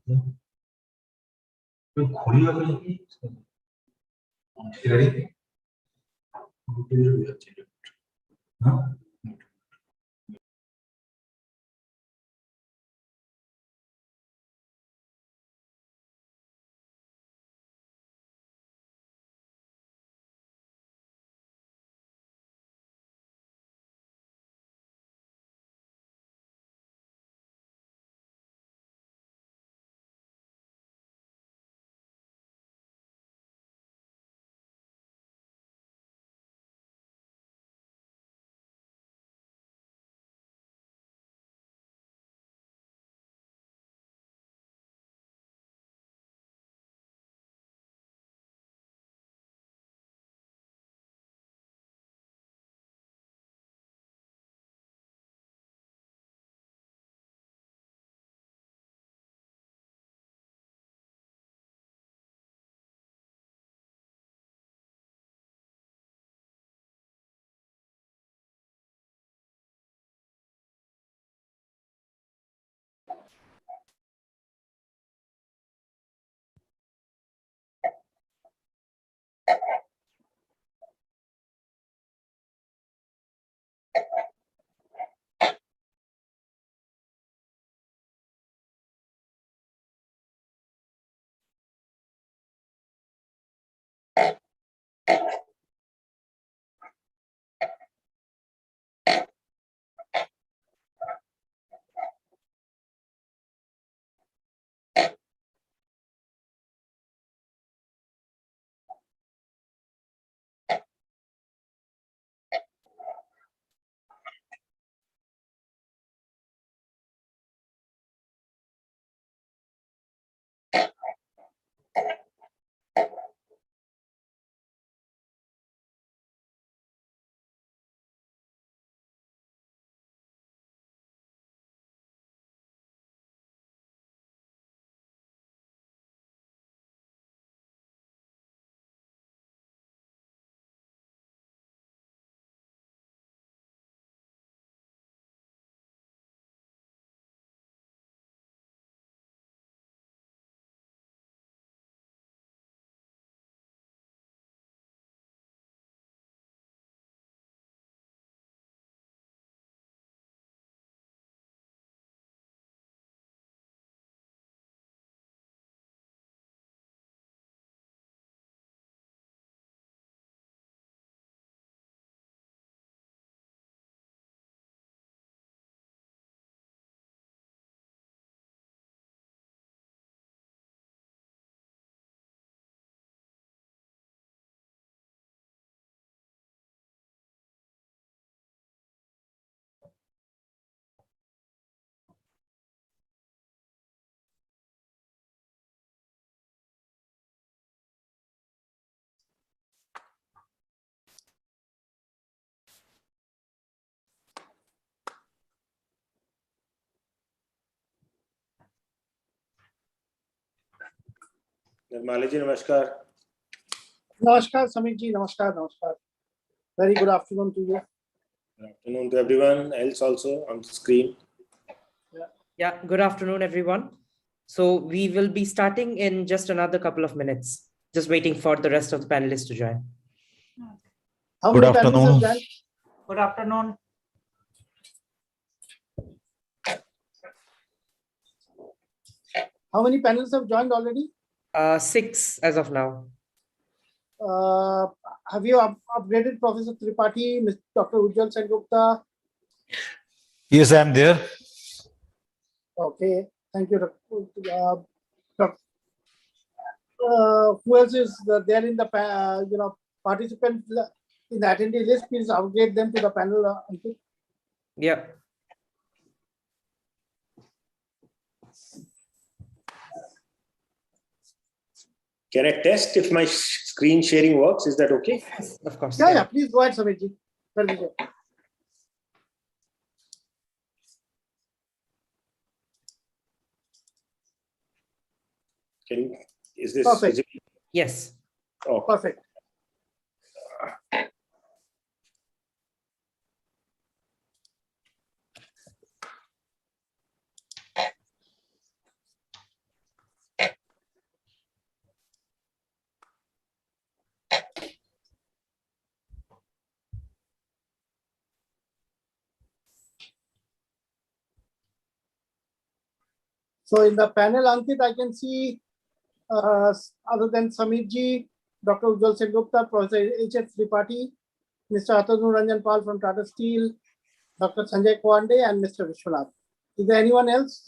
Ready? Huh? Nirmala ji, namaskar. Namaskar, Samir ji. Namaskar, namaskar. Very good afternoon to you. Good afternoon to everyone else also on the screen. Yeah, good afternoon, everyone. So we will be starting in just another couple of minutes, just waiting for the rest of the panelists to join. How Good many panelists afternoon. have joined? Good afternoon. How many panelists have joined already? 6 as of now. Have you upgraded Professor Tripathi, Dr. Ujjwal Sengupta? Yes, I am there. Okay, thank you. Who else is there in the participant in the attendee list? Please upgrade them to the panel. Yeah. Can I test if my screen sharing works? Is that okay? Yes, of course. Yeah, please go ahead, Samir ji. Very good. Is this Perfect. visible? Yes. Oh, Perfect. So in the panel, Ankit, I can see other than Samir ji, Dr. Ujjwal Sengupta, Professor H.F. Tripathi, Mr. Atanu Ranjan Pal from Tata Steel, Dr. Sanjay Kwande, and Mr. Vishwanath. Is there anyone else?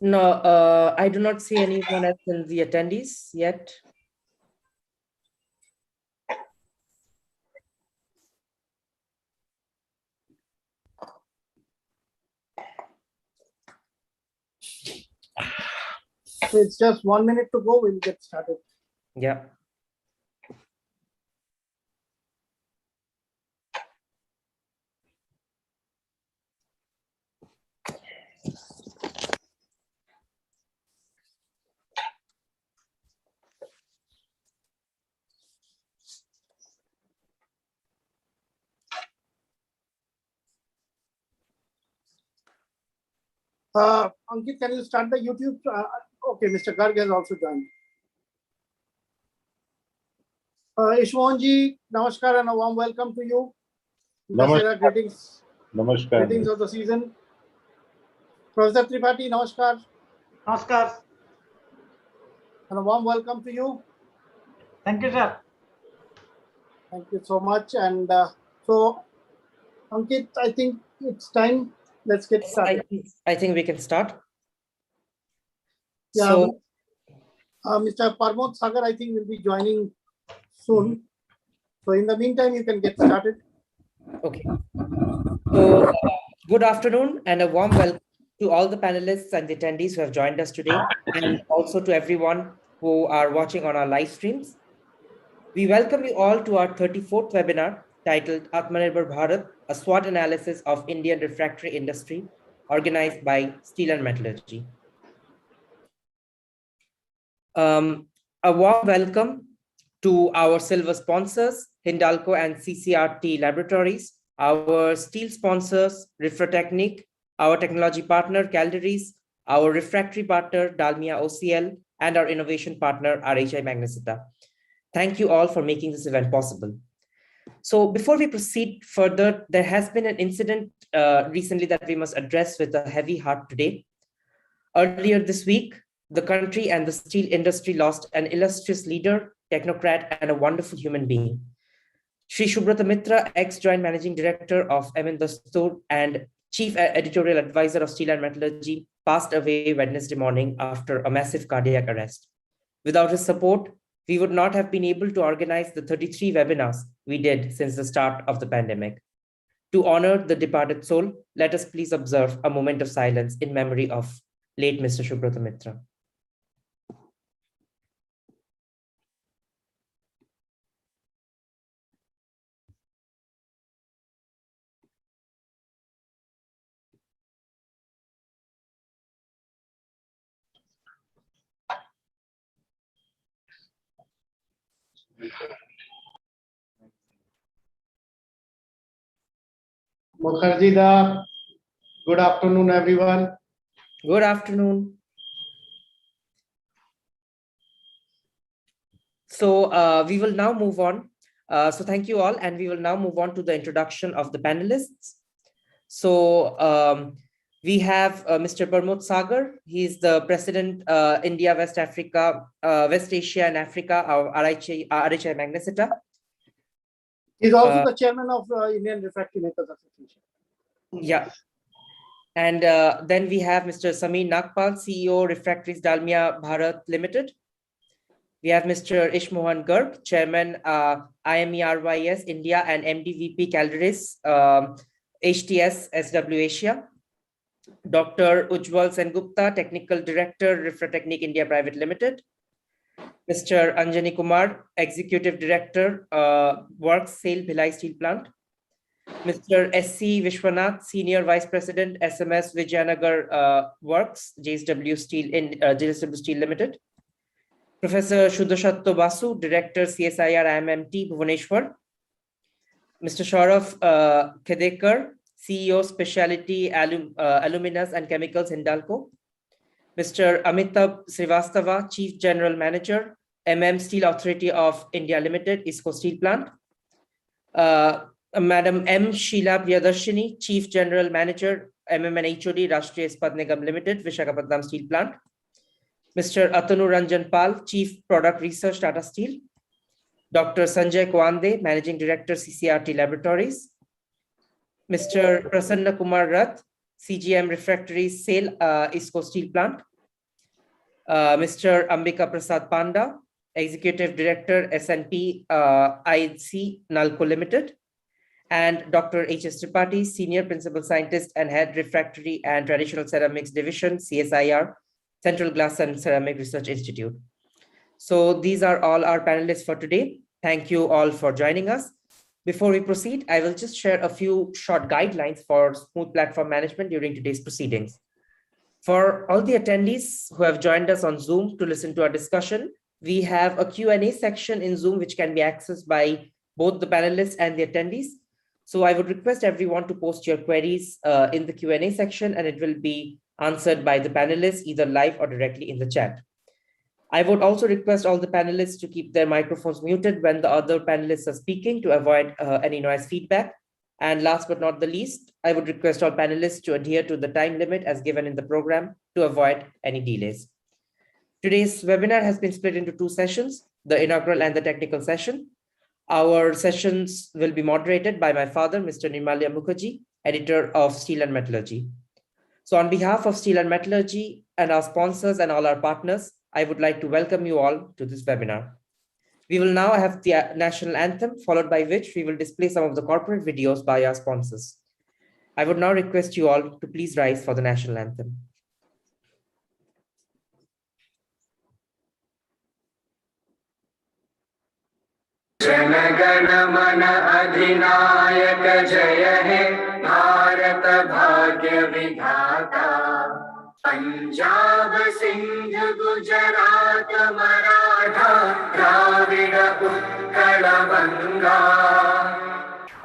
No, I do not see anyone else in the attendees yet. So it's just 1 minute to go. We'll get started. Yeah. Ankit, can you start the YouTube? Okay, Mr. Garg has also joined. Ishmohan ji, namaskar and a warm welcome to you. Namaskar. Greetings. Namaskar. Greetings of the season. Professor Tripathi, namaskar. Namaskar. And a warm welcome to you. Thank you, sir. Thank you so much. And so, Ankit, I think it's time. Let's get started. I think we can start. Yeah, So, Mr. Parmod Sagar, I think, will be joining soon. So in the meantime, you can get started. okay. So, good afternoon and a warm welcome to all the panelists and the attendees who have joined us today, and also to everyone who are watching on our live streams. We welcome you all to our 34th webinar titled Atmanirbhar Bharat, a SWOT analysis of Indian refractory industry, organized by Steel and Metallurgy. A warm welcome to our silver sponsors, Hindalco and CCRT Laboratories, our steel sponsors, Refractory, our technology partner, Calderies, our refractory partner, Dalmia OCL, and our innovation partner, RHI Magnesita. Thank you all for making this event possible. So before we proceed further, there has been an incident recently that we must address with a heavy heart today. Earlier this week, the country and the steel industry lost an illustrious leader, technocrat, and a wonderful human being. Shri Subrata Mitra, ex-joint managing director of M.N. Dastur and chief editorial advisor of Steel and Metallurgy, passed away Wednesday morning after a massive cardiac arrest. Without his support, we would not have been able to organize the 33 webinars we did since the start of the pandemic. To honor the departed soul, let us please observe a moment of silence in memory of late Mr. Subrata Mitra. Mukherjee da, good afternoon, everyone. Good afternoon. So we will now move on. So thank you all, and we will now move on to the introduction of the panelists. So we have Mr. Parmod Sagar. He is the President, India, West Africa, West Asia and Africa, our RHI Magnesita. He's also the chairman of Indian Refractory Makers Association. Yeah. And then we have Mr. Samir Nagpal, CEO, Refractories Dalmia Bharat Limited. We have Mr. Ishmohan Garg, Chairman, IMERYS India and MDVP Calderis, HTS SW Asia. Dr. Ujjwal Sengupta, Technical Director, Refractory India Private Limited. Mr. Anjani Kumar, Executive Director, Works Sale Bhilai Steel Plant. Mr. S.C. Vishwanath, Senior Vice President, SMS Vijayanagar Works, JSW Steel Limited. Professor Shuddhashatto Basu, Director, CSIR IMMT, Bhubaneswar. Mr. Saurav Khedekar, CEO, Specialty Aluminas and Chemicals, Hindalco. Mr. Amitabh Srivastava, Chief General Manager, MM Steel Authority of India Limited, ISCO Steel Plant. Madam M. Sheila Priyadarshini, Chief General Manager, MM and HOD, Rashtriya Ispat Nigam Limited, Visakhapatnam Steel Plant. Mr. Atanu Ranjan Pal, Chief Product Research, Tata Steel. Dr. Sanjay Kwande, Managing Director, CCRT Laboratories. Mr. Prasanna Kumar Rath, CGM Refractory, Sale, ISCO Steel Plant. Mr. Ambika Prasad Panda, Executive Director, SNP IC Nalco Limited. And Dr. H.S. Tripathi, Senior Principal Scientist and Head Refractory and Traditional Ceramics Division, CSIR, Central Glass and Ceramic Research Institute. So these are all our panelists for today. Thank you all for joining us. Before we proceed, I will just share a few short guidelines for smooth platform management during today's proceedings. For all the attendees who have joined us on Zoom to listen to our discussion, we have a Q&A section in Zoom which can be accessed by both the panelists and the attendees. So I would request everyone to post your queries in the Q&A section, and it will be answered by the panelists either live or directly in the chat. I would also request all the panelists to keep their microphones muted when the other panelists are speaking to avoid any noise feedback. And last but not the least, I would request all panelists to adhere to the time limit as given in the program to avoid any delays. Today's webinar has been split into two sessions, the inaugural and the technical session. Our sessions will be moderated by my father, Mr. Nirmalya Mukherjee, editor of Steel and Metallurgy. So on behalf of Steel and Metallurgy and our sponsors and all our partners, I would like to welcome you all to this webinar. We will now have the national anthem, followed by which we will display some of the corporate videos by our sponsors. I would now request you all to please rise for the national anthem. जनगण मन अधिनायक जय हे भारत भाग्य विधाता पंजाब सिंध गुजरात मराठा द्राविड उत्कल बंगा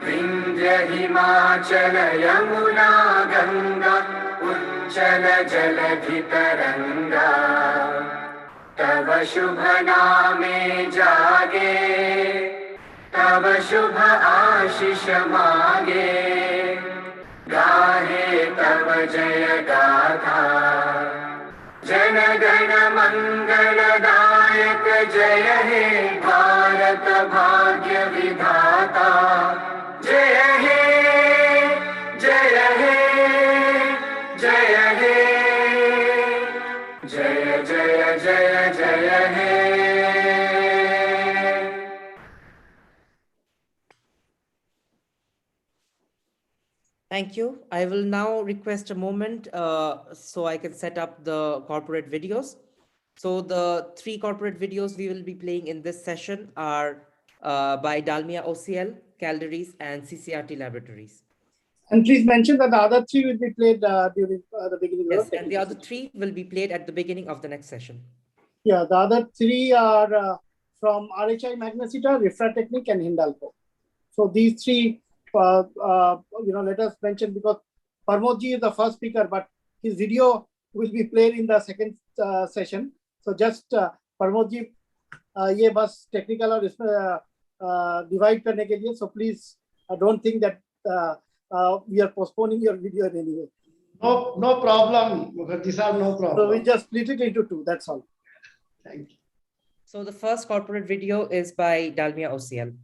विंध्य हिमाचल यमुना गंगा उच्चल जलधि तरंगा तव शुभ नामे जागे तव शुभ आशीष मागे गाहे तव जय गाथा जन गण मंगलदायक जय हे भारत भाग्य विधाता जय हे जय हे जय हे जय जय जय जय हे Thank you. I will now request a moment so I can set up the corporate videos. So the three corporate videos we will be playing in this session are by Dalmia OCL, Calderys, and CCRT Laboratories. And please mention that the other three will be played during the beginning. Yes, and the other three will be played at the beginning of the next session. Yeah, the other three are from RHI Magnesita, Refractory, and Hindalco. So these three, let us mention, because Parmodji is the first speaker, but his video will be played in the second session. So just Parmodji, ये बस technical और divide करने के लिए. So please don't think that we are postponing your video in any way. No problem, Mukherjee sir, no problem. So we just split it into two. That's all. Thank you. So the first corporate video is by Dalmia OCL.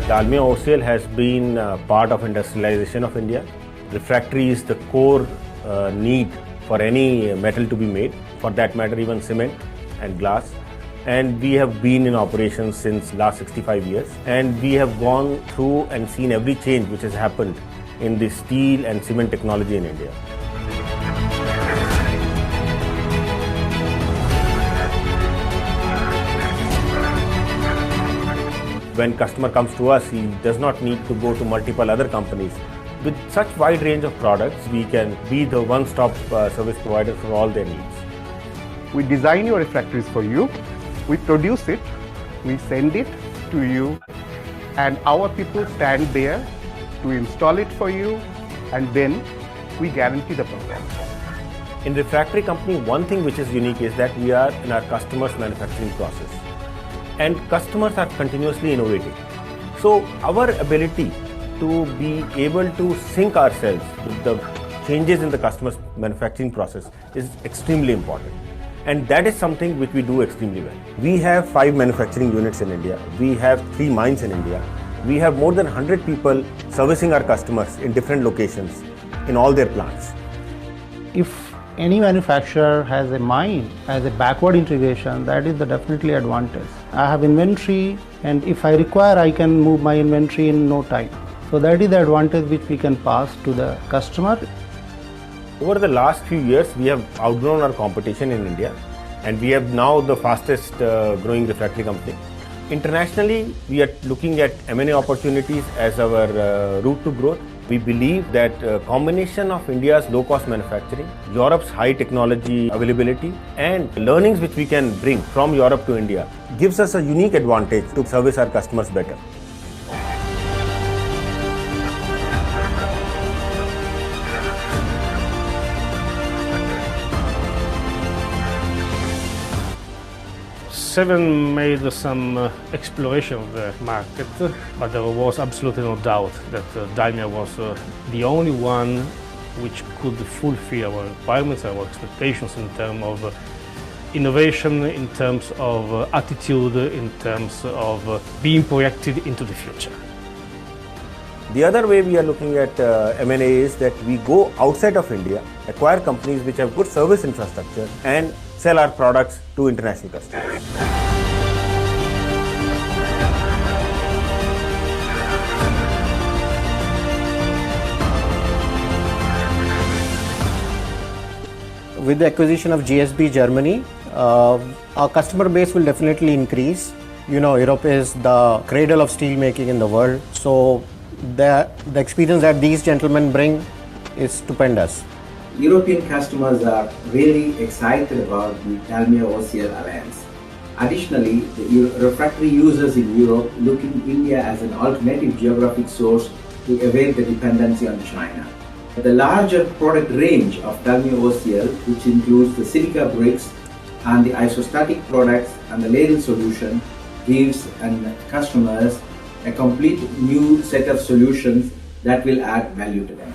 Dalmia OCL has been part of industrialization of India. Refractory is the core need for any metal to be made, for that matter even cement and glass. And we have been in operation since last 65 years. And we have gone through and seen every change which has happened in the steel and cement technology in India. When customer comes to us, he does not need to go to multiple other companies. With such wide range of products, we can be the one-stop service provider for all their needs. We design your refractories for you. We produce it. We send it to you. And our people stand there to install it for you. And then we guarantee the performance. In Refractory company, one thing which is unique is that we are in our customers' manufacturing process. And customers are continuously innovating. So our ability to be able to sync ourselves with the changes in the customer's manufacturing process is extremely important. And that is something which we do extremely well. We have 5 manufacturing units in India. We have 3 mines in India. We have more than 100 people servicing our customers in different locations in all their plants. If any manufacturer has a mine, has a backward integration, that is the definitely advantage. I have inventory, and if I require, I can move my inventory in no time. So that is the advantage which we can pass to the customer. Over the last few years, we have outgrown our competition in India, and we have now the fastest growing refractory company. Internationally, we are looking at M&A opportunities as our route to growth. We believe that a combination of India's low-cost manufacturing, Europe's high technology availability, and learnings which we can bring from Europe to India gives us a unique advantage to service our customers better. Seven made some exploration of the market, but there was absolutely no doubt that Dalmia was the only one which could fulfill our requirements, our expectations in terms of innovation, in terms of attitude, in terms of being projected into the future. The other way we are looking at M&A is that we go outside of India, acquire companies which have good service infrastructure, and sell our products to international customers. With the acquisition of GSB Germany, our customer base will definitely increase. You know, Europe is the cradle of steel making in the world, so the experience that these gentlemen bring is stupendous. European customers are really excited about the Dalmia OCL alliance. Additionally, the refractory users in Europe look at India as an alternative geographic source to evade the dependency on China. The larger product range of Dalmia OCL, which includes the silica bricks and the isostatic products and the ladle solution, gives customers a complete new set of solutions that will add value to them.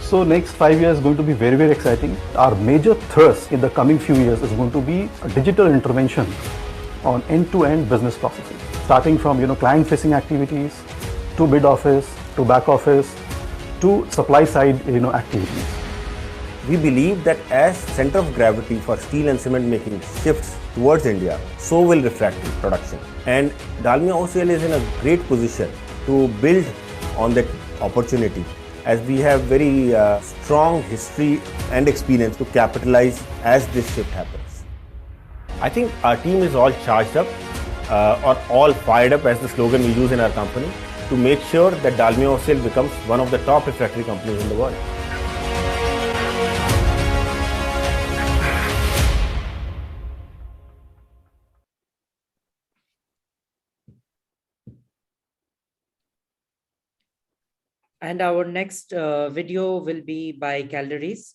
So next 5 years is going to be very, very exciting. Our major thrust in the coming few years is going to be a digital intervention on end-to-end business processes, starting from client-facing activities to mid office to back office to supply side activities. We believe that as center of gravity for steel and cement making shifts towards India, so will refractory production. And Dalmia OCL is in a great position to build on that opportunity, as we have very strong history and experience to capitalize as this shift happens. I think our team is all charged up or all fired up, as the slogan we use in our company, to make sure that Dalmia OCL becomes one of the top refractory companies in the world. And our next video will be by Calderis.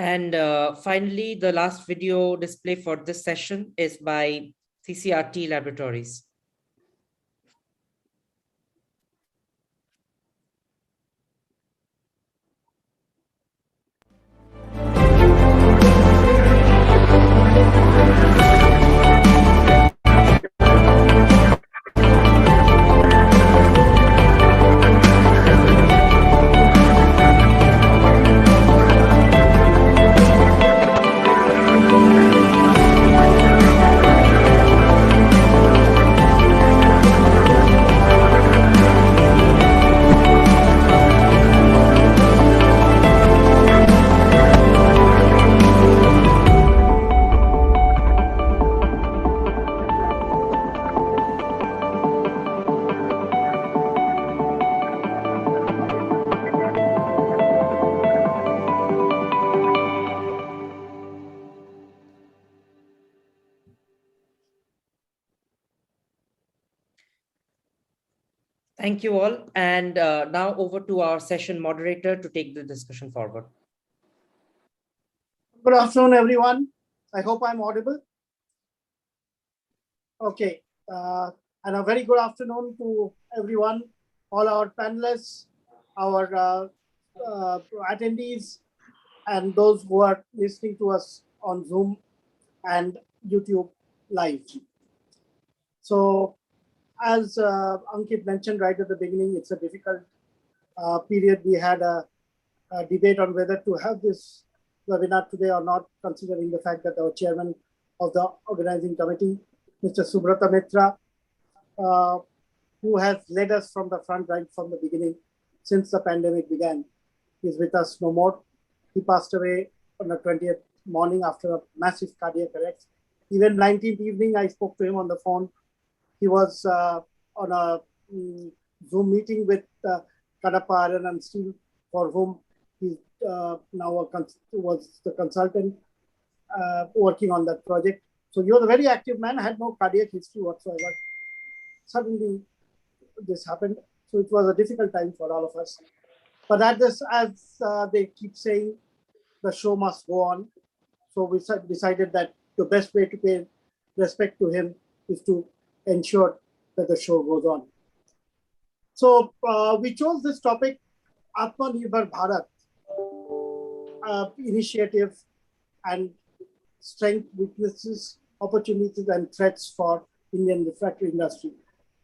And finally, the last video display for this session is by CCRT Laboratories. Thank you all. And now over to our session moderator to take the discussion forward. Good afternoon, everyone. I hope I'm audible. Okay, and a very good afternoon to everyone, all our panelists, our attendees, and those who are listening to us on Zoom and YouTube live. So, as Ankit mentioned right at the beginning, it's a difficult period. We had a debate on whether to have this webinar today or not, considering the fact that our chairman of the organizing committee, Mr. Subrata Mitra, who has led us from the front right from the beginning since the pandemic began, is with us no more. He passed away on the 20th morning after a massive cardiac arrest. Even 19th evening, I spoke to him on the phone. He was on a Zoom meeting with Kadapa Iron and Steel, for whom he now was the consultant working on that project. So he was a very active man, had no cardiac history whatsoever. Suddenly, this happened. So it was a difficult time for all of us. But at this, as they keep saying, the show must go on. So we decided that the best way to pay respect to him is to ensure that the show goes on. So we chose this topic, Atmanirbhar Bharat, initiative and strength, weaknesses, opportunities, and threats for Indian refractory industry.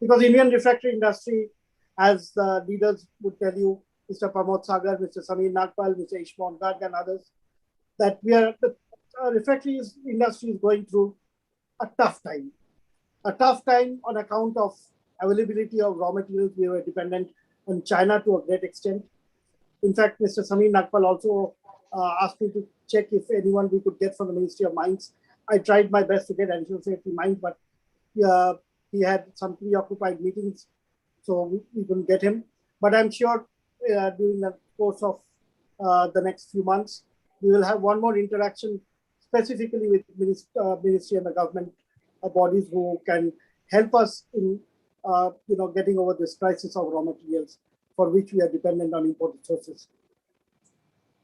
Because Indian refractory industry, as the leaders would tell you, Mr. Pramod Sagar, Mr. Samir Nagpal, Mr. Ishmohn Garg, and others, that the refractory industry is going through a tough time. A tough time on account of availability of raw materials. We were dependent on China to a great extent. In fact, Mr. Samir Nagpal also asked me to check if anyone we could get from the Ministry of Mines. I tried my best to get additional safety mines, but he had some preoccupied meetings, so we couldn't get him. But I'm sure during the course of the next few months, we will have one more interaction specifically with ministry and the government bodies who can help us in getting over this crisis of raw materials for which we are dependent on imported sources.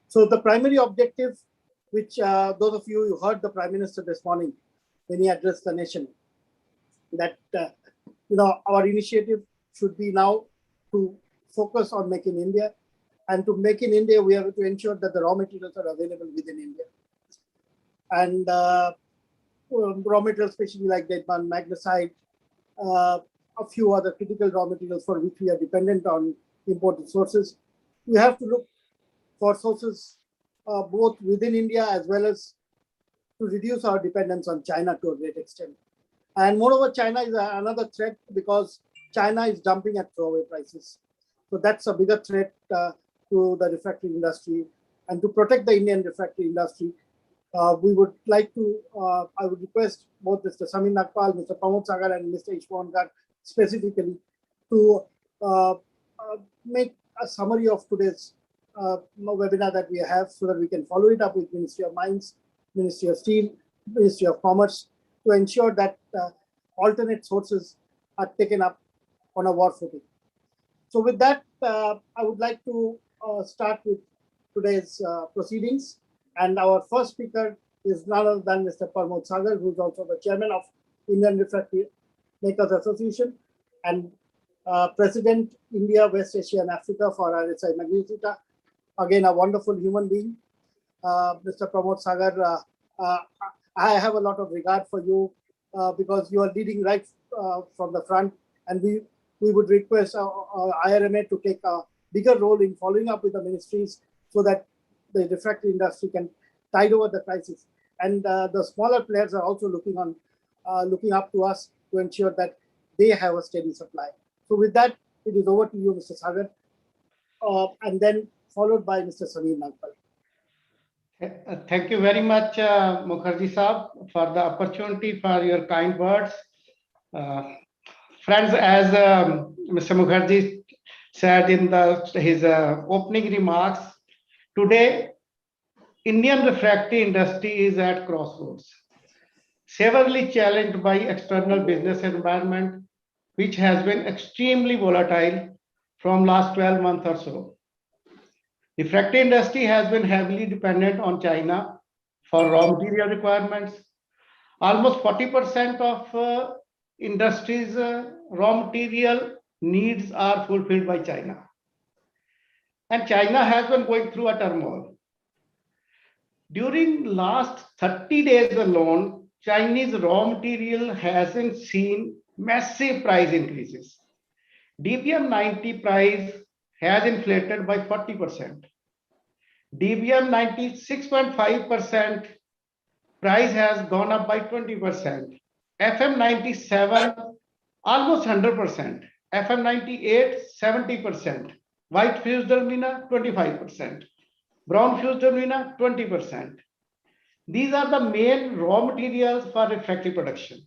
So the primary objective, which those of you who heard the Prime Minister this morning when he addressed the nation, that our initiative should be now to focus on Make in India, and to Make in India, we have to ensure that the raw materials are available within India. And raw materials, especially like Deadman, magnesite, a few other critical raw materials for which we are dependent on imported sources. We have to look for sources both within India as well as to reduce our dependence on China to a great extent. And moreover, China is another threat because China is dumping at throwaway prices. So that's a bigger threat to the refractory industry. And to protect the Indian refractory industry, we would like to, I would request both Mr. Samir Nagpal, Mr. Pramod Sagar, and Mr. Ishmohn Garg specifically to make a summary of today's webinar that we have, so that we can follow it up with Ministry of Mines, Ministry of Steel, Ministry of Commerce, to ensure that alternate sources are taken up on a war footing. So with that, I would like to start with today's proceedings. And our first speaker is none other than Mr. Pramod Sagar, who is also the chairman of Indian Refractory Makers Association and President India, West Asia and Africa for RSI Magnesita. Again, a wonderful human being. Mr. Pramod Sagar, I have a lot of regard for you because you are leading right from the front, and we would request IRMA to take a bigger role in following up with the ministries so that the refractory industry can tide over the crisis. And the smaller players are also looking up to us to ensure that they have a steady supply. So with that, it is over to you, Mr. Sagar, and then followed by Mr. Sameer Nagpal. Thank you very much, Mukherjee Saab, for the opportunity, for your kind words. Friends, as Mr. Mukherjee said in his opening remarks, today, Indian refractory industry is at crossroads, severely challenged by external business environment, which has been extremely volatile from last 12 months or so. Refractory industry has been heavily dependent on China for raw material requirements. Almost 40% of industry's raw material needs are fulfilled by China. And China has been going through a turmoil. During last 30 days alone, Chinese raw material hasn't seen massive price increases. DBM 90 price has inflated by 40%. DBM 96.5% price has gone up by 20%. FM 97 almost 100%. FM 98 70%. White fused alumina 25%. Brown fused alumina 20%. These are the main raw materials for refractory production.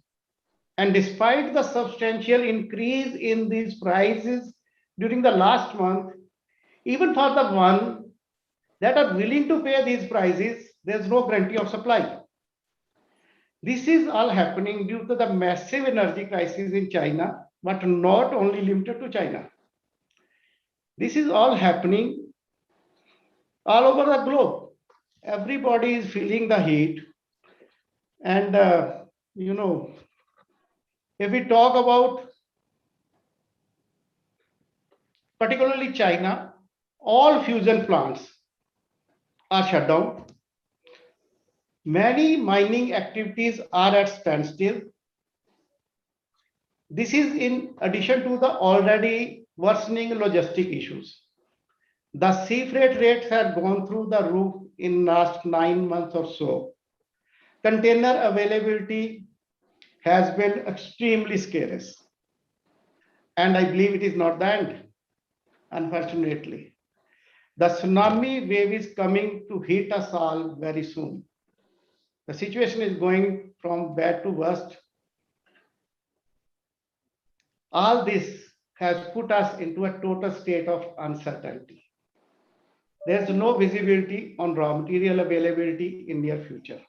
And despite the substantial increase in these prices during the last month, even for the one that are willing to pay these prices, there's no guarantee of supply. This is all happening due to the massive energy crisis in China, but not only limited to China. This is all happening all over the globe. Everybody is feeling the heat. And, if we talk about particularly China, all fusion plants are shut down. Many mining activities are at standstill. This is in addition to the already worsening logistic issues. The sea freight rates have gone through the roof in last 9 months or so. Container availability has been extremely scarce. And I believe it is not the end, unfortunately. The tsunami wave is coming to hit us all very soon. The situation is going from bad to worst. All this has put us into a total state of uncertainty. There's no visibility on raw material availability in near future.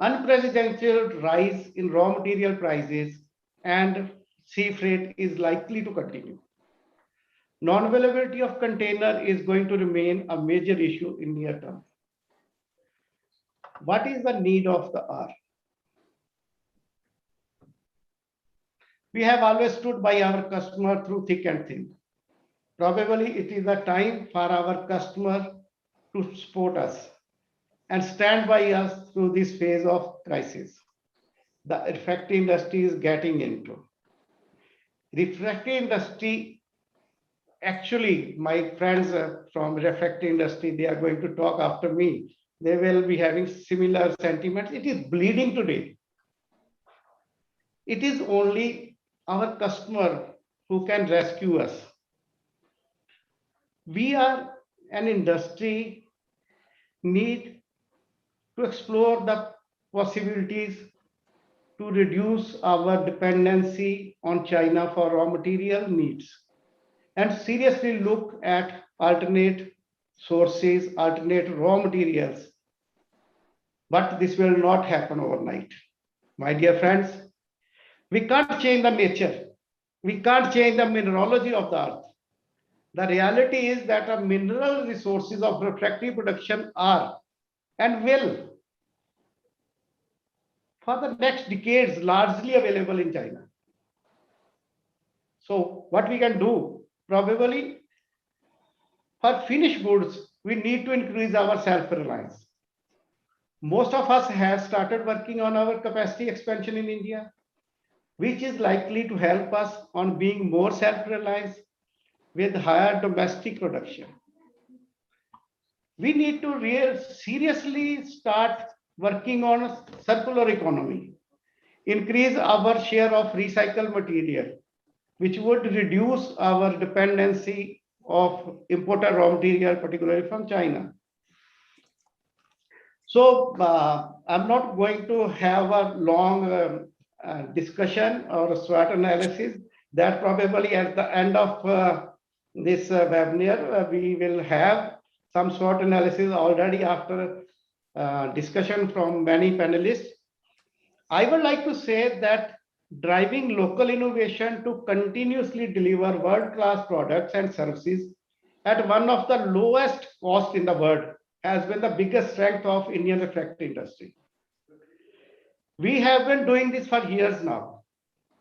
Unprecedented rise in raw material prices and sea freight is likely to continue. Non-availability of container is going to remain a major issue in near term. What is the need of the hour? We have always stood by our customer through thick and thin. Probably it is the time for our customer to support us and stand by us through this phase of crisis the refractory industry is getting into. Refractory industry, actually, my friends from refractory industry, they are going to talk after me. They will be having similar sentiments. It is bleeding today. It is only our customer who can rescue us. We are an industry need to explore the possibilities to reduce our dependency on China for raw material needs and seriously look at alternate sources, alternate raw materials. But this will not happen overnight. My dear friends, we can't change the nature. We can't change the mineralogy of the earth. The reality is that the mineral resources of refractory production are and will, for the next decades, largely available in China. So what we can do, probably for finished goods, we need to increase our self-reliance. Most of us have started working on our capacity expansion in India, which is likely to help us on being more self-reliant with higher domestic production. We need to seriously start working on circular economy, increase our share of recycled material, which would reduce our dependency of imported raw material, particularly from China. So I'm not going to have a long discussion or SWOT analysis. That probably at the end of this webinar, we will have some SWOT analysis already after discussion from many panelists. I would like to say that driving local innovation to continuously deliver world-class products and services at one of the lowest cost in the world has been the biggest strength of Indian refractory industry. We have been doing this for years now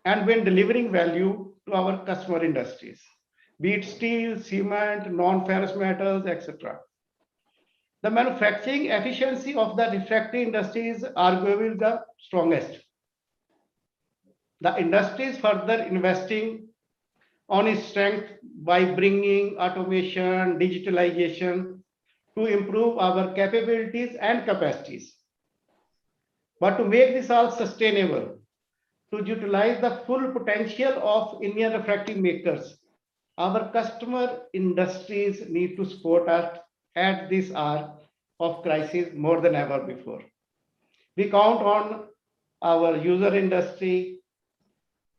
and been delivering value to our customer industries, be it steel, cement, non-ferrous metals, etc. The manufacturing efficiency of the refractory industry is arguably the strongest. The industry is further investing on its strength by bringing automation, digitalization to improve our capabilities and capacities. But to make this all sustainable, to utilize the full potential of Indian refractory makers, our customer industries need to support us at this hour of crisis more than ever before. We count on our user industry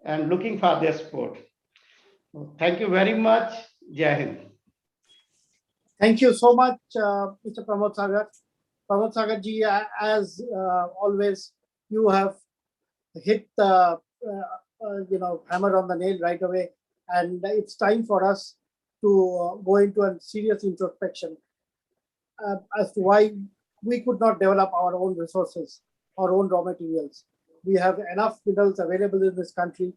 and looking for their support. Thank you very much. Jai Hind. Thank you so much, Mr. Pramod Sagar. Pramod Sagar ji, as always, you have hit the hammer on the nail right away, and it's time for us to go into a serious introspection as to why we could not develop our own resources, our own raw materials. We have enough minerals available in this country.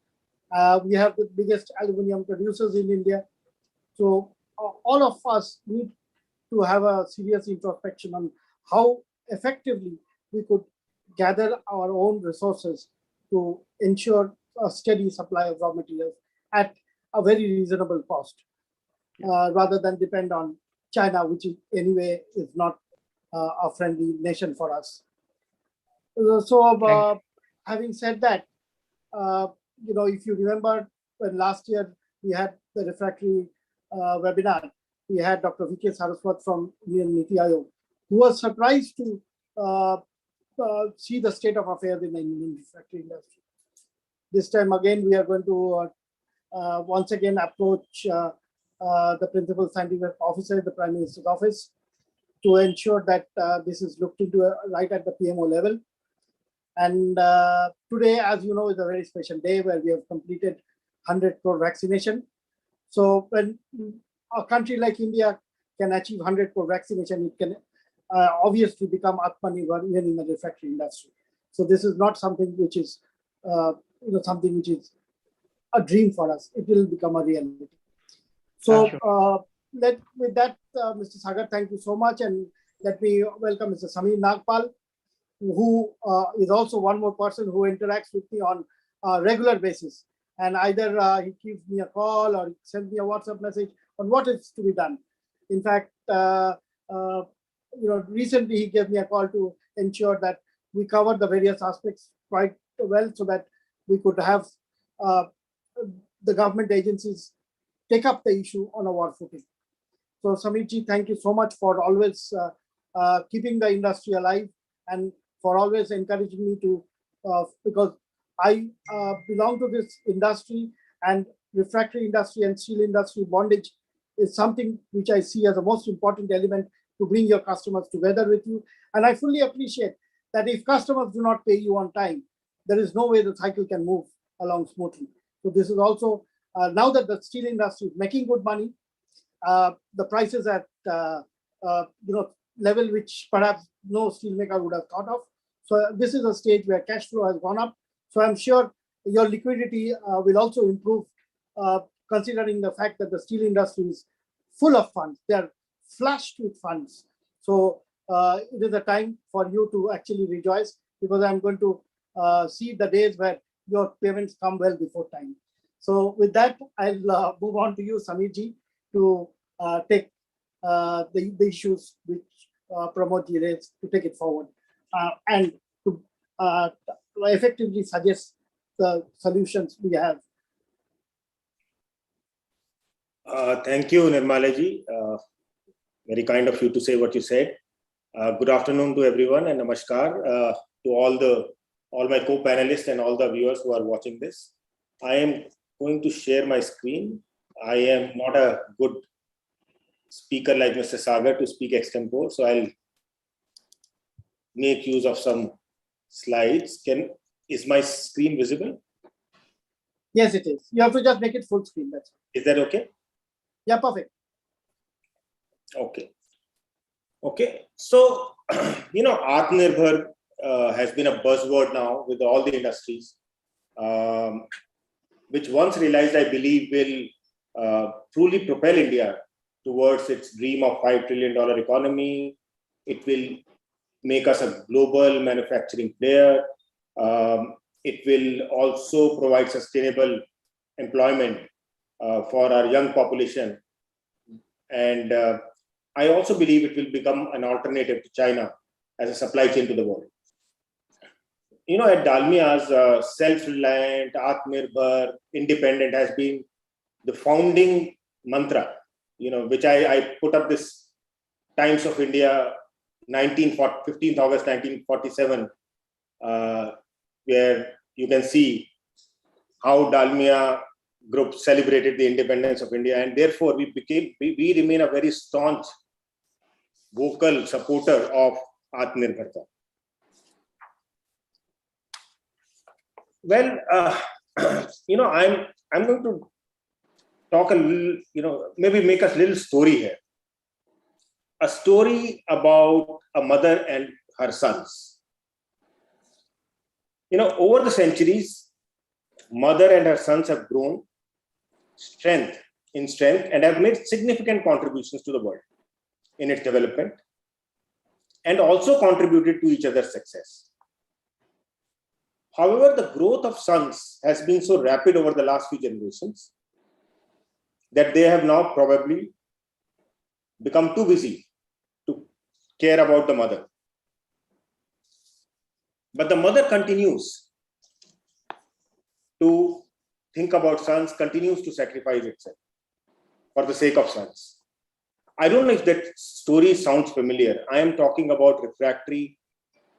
We have the biggest aluminum producers in India. So all of us need to have a serious introspection on how effectively we could gather our own resources to ensure a steady supply of raw materials at a very reasonable cost, rather than depend on China, which anyway is not a friendly nation for us. So having said that, if you remember when last year we had the refractory webinar, we had Dr. V.K. Saraswat from Indian Niti Aayog, who was surprised to see the state of affairs in the Indian refractory industry. This time again, we are going to once again approach the Principal Scientific Officer at the Prime Minister's Office to ensure that this is looked into right at the PMO level. And today, as you know, is a very special day where we have completed 100 crore vaccination. So when a country like India can achieve 100 crore vaccination, it can obviously become Atmanirbhar even in the refractory industry. So this is not something which is something which is a dream for us. It will become a reality. So with that, Mr. Sagar, thank you so much, and let me welcome Mr. Sameer Nagpal, who is also one more person who interacts with me on a regular basis. And either he gives me a call or he sends me a WhatsApp message on what is to be done. In fact, recently he gave me a call to ensure that we cover the various aspects quite well so that we could have the government agencies take up the issue on a war footing. So Sameerji, thank you so much for always keeping the industry alive and for always encouraging me to, because I belong to this industry, and refractory industry and steel industry bondage is something which I see as the most important element to bring your customers together with you. And I fully appreciate that if customers do not pay you on time, there is no way the cycle can move along smoothly. So this is also, now that the steel industry is making good money, the prices at level which perhaps no steelmaker would have thought of. So this is a stage where cash flow has gone up. So I'm sure your liquidity will also improve, considering the fact that the steel industry is full of funds. They're flushed with funds. So it is a time for you to actually rejoice, because I'm going to see the days where your payments come well before time. So with that, I'll move on to you, Sameerji, to take the issues which Pramod ji raised, to take it forward and to effectively suggest the solutions we have. Thank you, Nirmala ji. Very kind of you to say what you said. Good afternoon to everyone, and namaskar to all my co-panelists and all the viewers who are watching this. I am going to share my screen. I am not a good speaker like Mr. Sagar to speak extempore, so I'll make use of some slides. Is my screen visible? Yes, it is. You have to just make it full screen. That's all. Is that okay? Yeah, perfect. Okay. So, Atmanirbhar has been a buzzword now with all the industries, which once realized, I believe, will truly propel India towards its dream of $5 trillion economy. It will make us a global manufacturing player. It will also provide sustainable employment for our young population. And I also believe it will become an alternative to China as a supply chain to the world. At Dalmia's self-reliant, Atmanirbhar, independent has been the founding mantra, which I put up this Times of India, 15th August 1947, where you can see how Dalmia Group celebrated the independence of India, and therefore we remain a very staunch, vocal supporter of Atmanirbharta. Well, I'm going to talk a little, maybe make a little story here. A story about a mother and her sons. Over the centuries, mother and her sons have grown in strength and have made significant contributions to the world in its development, and also contributed to each other's success. However, the growth of sons has been so rapid over the last few generations that they have now probably become too busy to care about the mother. But the mother continues to think about sons, continues to sacrifice itself for the sake of sons. I don't know if that story sounds familiar. I am talking about Refractory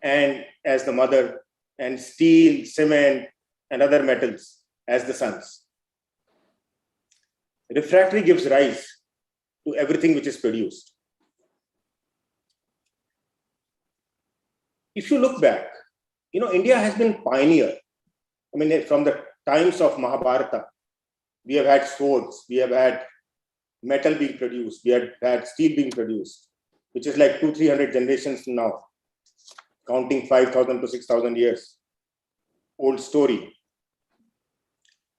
and as the mother, and steel, cement, and other metals as the sons. Refractory gives rise to everything which is produced. If you look back, India has been pioneer. From the times of Mahabharata, we have had swords, we have had metal being produced, we have had steel being produced, which is like 200-300 generations from now, counting 5,000 to 6,000 years old story.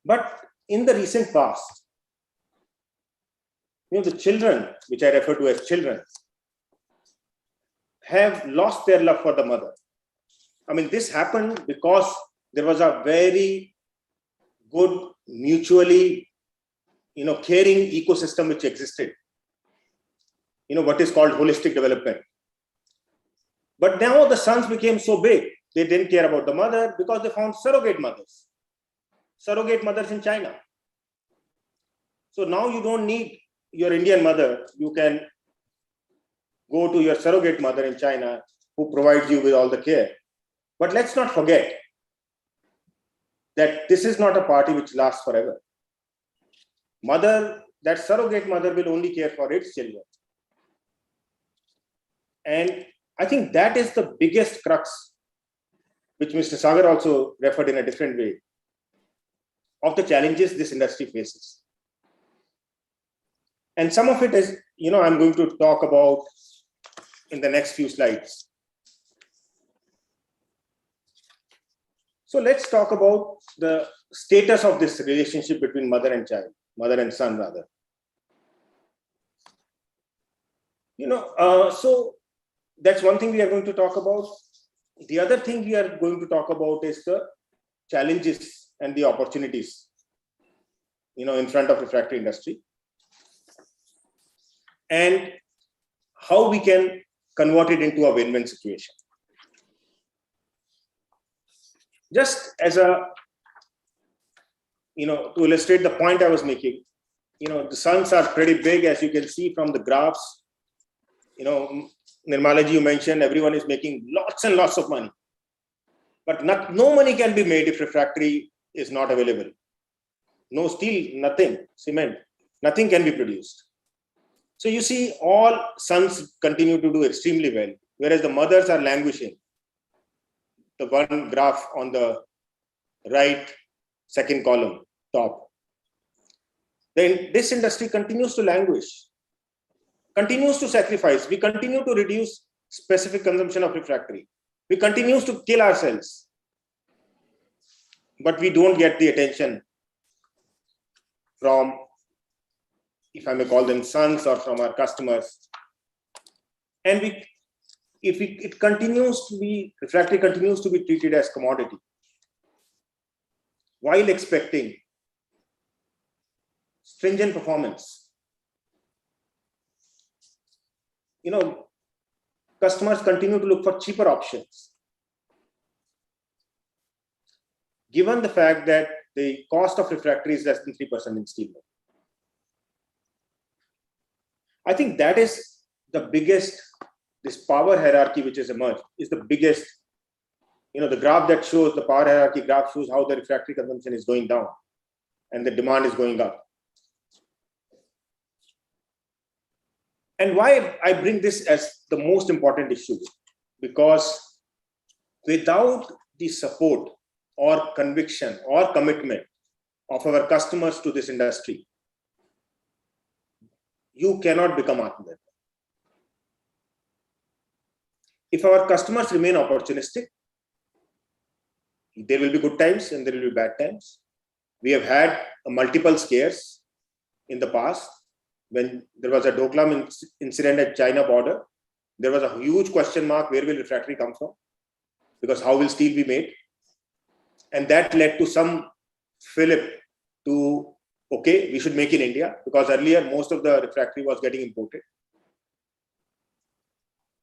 But in the recent past, the children, which I refer to as children, have lost their love for the mother. This happened because there was a very good, mutually, caring ecosystem which existed. What is called holistic development. But now the sons became so big, they didn't care about the mother because they found surrogate mothers in China. So now you don't need your Indian mother. You can go to your surrogate mother in China who provides you with all the care. But let's not forget that this is not a party which lasts forever. That surrogate mother will only care for its children. And I think that is the biggest crux, which Mr. Sagar also referred in a different way, of the challenges this industry faces. And some of it is, I'm going to talk about in the next few slides. So let's talk about the status of this relationship between mother and child, mother and son rather. So that's one thing we are going to talk about. The other thing we are going to talk about is the challenges and the opportunities, in front of refractory industry, and how we can convert it into a win-win situation. Just as a, to illustrate the point I was making, the sums are pretty big, as you can see from the graphs. Nirmala ji, you mentioned everyone is making lots and lots of money, but no money can be made if refractory is not available. No steel, nothing, cement, nothing can be produced. So you see, all sons continue to do extremely well, whereas the mothers are languishing. The one graph on the right, second column, top. Then this industry continues to languish, continues to sacrifice. We continue to reduce specific consumption of refractory. We continue to kill ourselves, but we don't get the attention from, if I may call them sons, or from our customers. And it continues to be, refractory continues to be treated as commodity, while expecting stringent performance. Customers continue to look for cheaper options, given the fact that the cost of refractory is less than 3% in steel. I think that is the biggest, this power hierarchy which has emerged is the biggest. The graph that shows, the power hierarchy graph shows how the refractory consumption is going down and the demand is going up. And why I bring this as the most important issue, because without the support or conviction or commitment of our customers to this industry, you cannot become Atmanirbhar. If our customers remain opportunistic, there will be good times and there will be bad times. We have had multiple scares in the past. When there was a Doklam incident at China border, there was a huge question mark, where will refractory come from? Because how will steel be made? And that led to some fillip to, okay, we should make in India, because earlier most of the refractory was getting imported.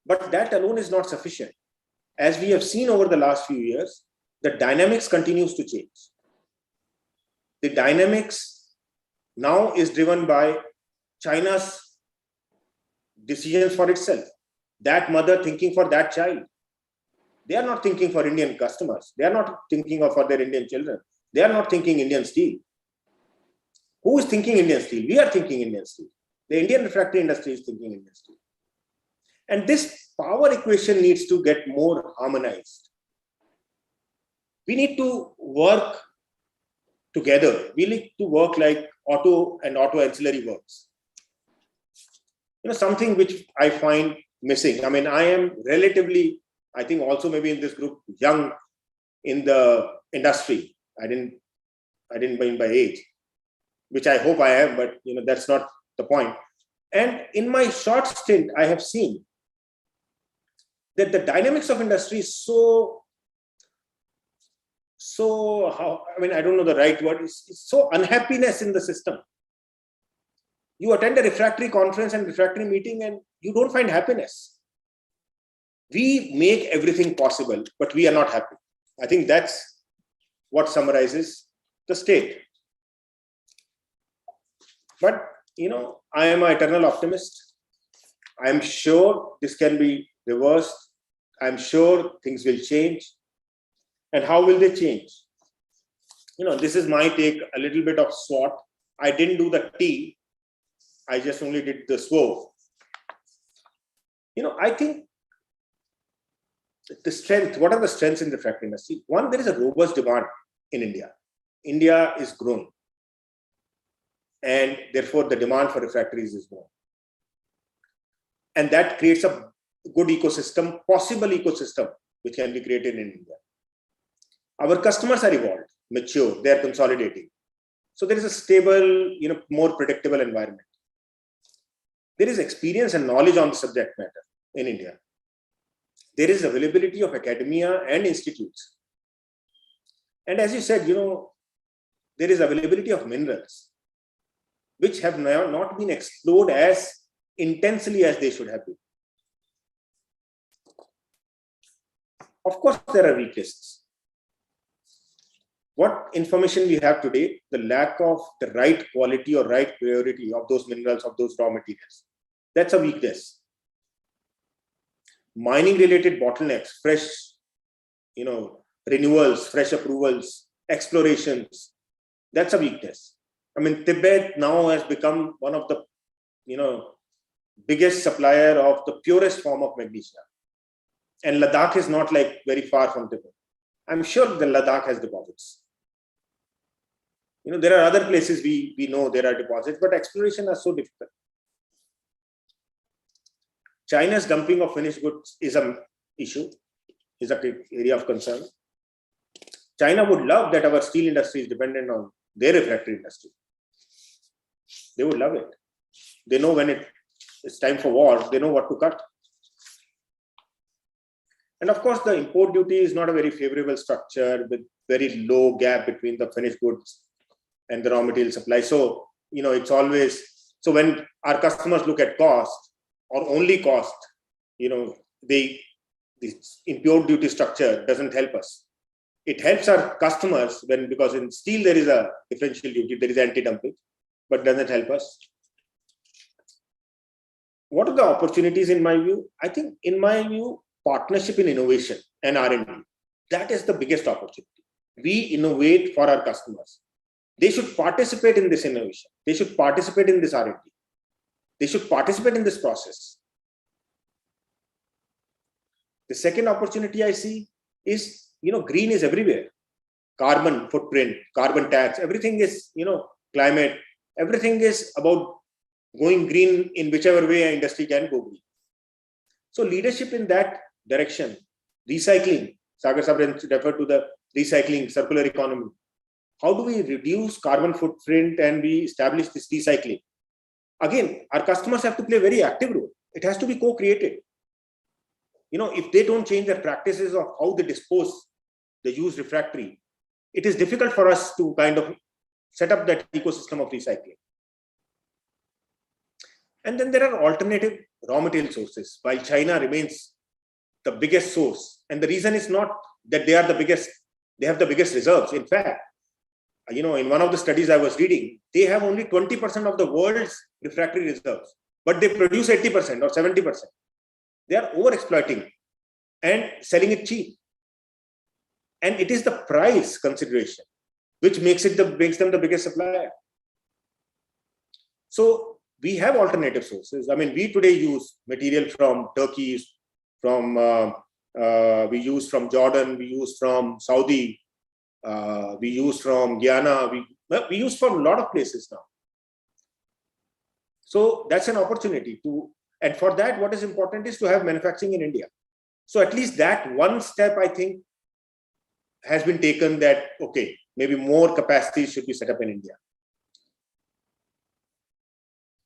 But that alone is not sufficient. As we have seen over the last few years, the dynamics continues to change. The dynamics now is driven by China's decisions for itself. That mother thinking for that child. They are not thinking for Indian customers. They are not thinking for their Indian children. They are not thinking Indian steel. Who is thinking Indian steel? We are thinking Indian steel. The Indian refractory industry is thinking Indian steel. And this power equation needs to get more harmonized. We need to work together. We need to work like auto and auto ancillary works. Something which I find missing. I mean, I am relatively, I think also maybe in this group, young in the industry. I didn't mean by age, which I hope I am, but that's not the point. And in my short stint, I have seen that the dynamics of industry is so I don't know the right word, it's so unhappiness in the system. You attend a refractory conference and refractory meeting and you don't find happiness. We make everything possible, but we are not happy. I think that's what summarizes the state. But, I am an eternal optimist. I am sure this can be reversed. I am sure things will change. And how will they change? This is my take, a little bit of SWOT. I didn't do the T. I just only did the SWOT. I think the strength, what are the strengths in the refractory industry? One, there is a robust demand in India. India is growing. And therefore, the demand for refractories is more. And that creates a good ecosystem, possible ecosystem, which can be created in India. Our customers are evolved, mature, they are consolidating. So there is a stable, more predictable environment. There is experience and knowledge on the subject matter in India. There is availability of academia and institutes. And as you said, there is availability of minerals, which have not been explored as intensely as they should have been. Of course, there are weaknesses. What information we have today, the lack of the right quality or right priority of those minerals, of those raw materials, that's a weakness. Mining related bottlenecks, fresh, renewals, fresh approvals, explorations, that's a weakness. I mean, Tibet now has become one of the, biggest supplier of the purest form of magnesia. And Ladakh is not like very far from Tibet. I'm sure the Ladakh has deposits. There are other places we know there are deposits, but exploration is so difficult. China's dumping of finished goods is an issue, is an area of concern. China would love that our steel industry is dependent on their refractory industry. They would love it. They know when it's time for war, they know what to cut. And of course, the import duty is not a very favorable structure with very low gap between the finished goods and the raw material supply. So, it's always, so when our customers look at cost or only cost, the import duty structure doesn't help us. It helps our customers because in steel there is a differential duty, there is anti-dumping, but doesn't help us. What are the opportunities in my view? I think in my view, partnership in innovation and R&D, that is the biggest opportunity. We innovate for our customers. They should participate in this innovation. They should participate in this R&D. They should participate in this process. The second opportunity I see is, green is everywhere. Carbon footprint, carbon tax, everything is, climate, everything is about going green in whichever way an industry can go green. So leadership in that direction, recycling, Sagar Sabran referred to the recycling, circular economy. How do we reduce carbon footprint and we establish this recycling? Again, our customers have to play a very active role. It has to be co-created. If they don't change their practices of how they dispose the used refractory, it is difficult for us to kind of set up that ecosystem of recycling. And then there are alternative raw material sources. While China remains the biggest source, and the reason is not that they are the biggest, they have the biggest reserves. In fact, in one of the studies I was reading, they have only 20% of the world's refractory reserves, but they produce 80% or 70%. They are over-exploiting and selling it cheap. And it is the price consideration which makes them the biggest supplier. So we have alternative sources. I mean, we today use material from Turkey, we use from Jordan, we use from Saudi, we use from Guyana, we use from a lot of places now. So that's an opportunity and for that, what is important is to have manufacturing in India. So at least that one step, I think, has been taken that, okay, maybe more capacity should be set up in India.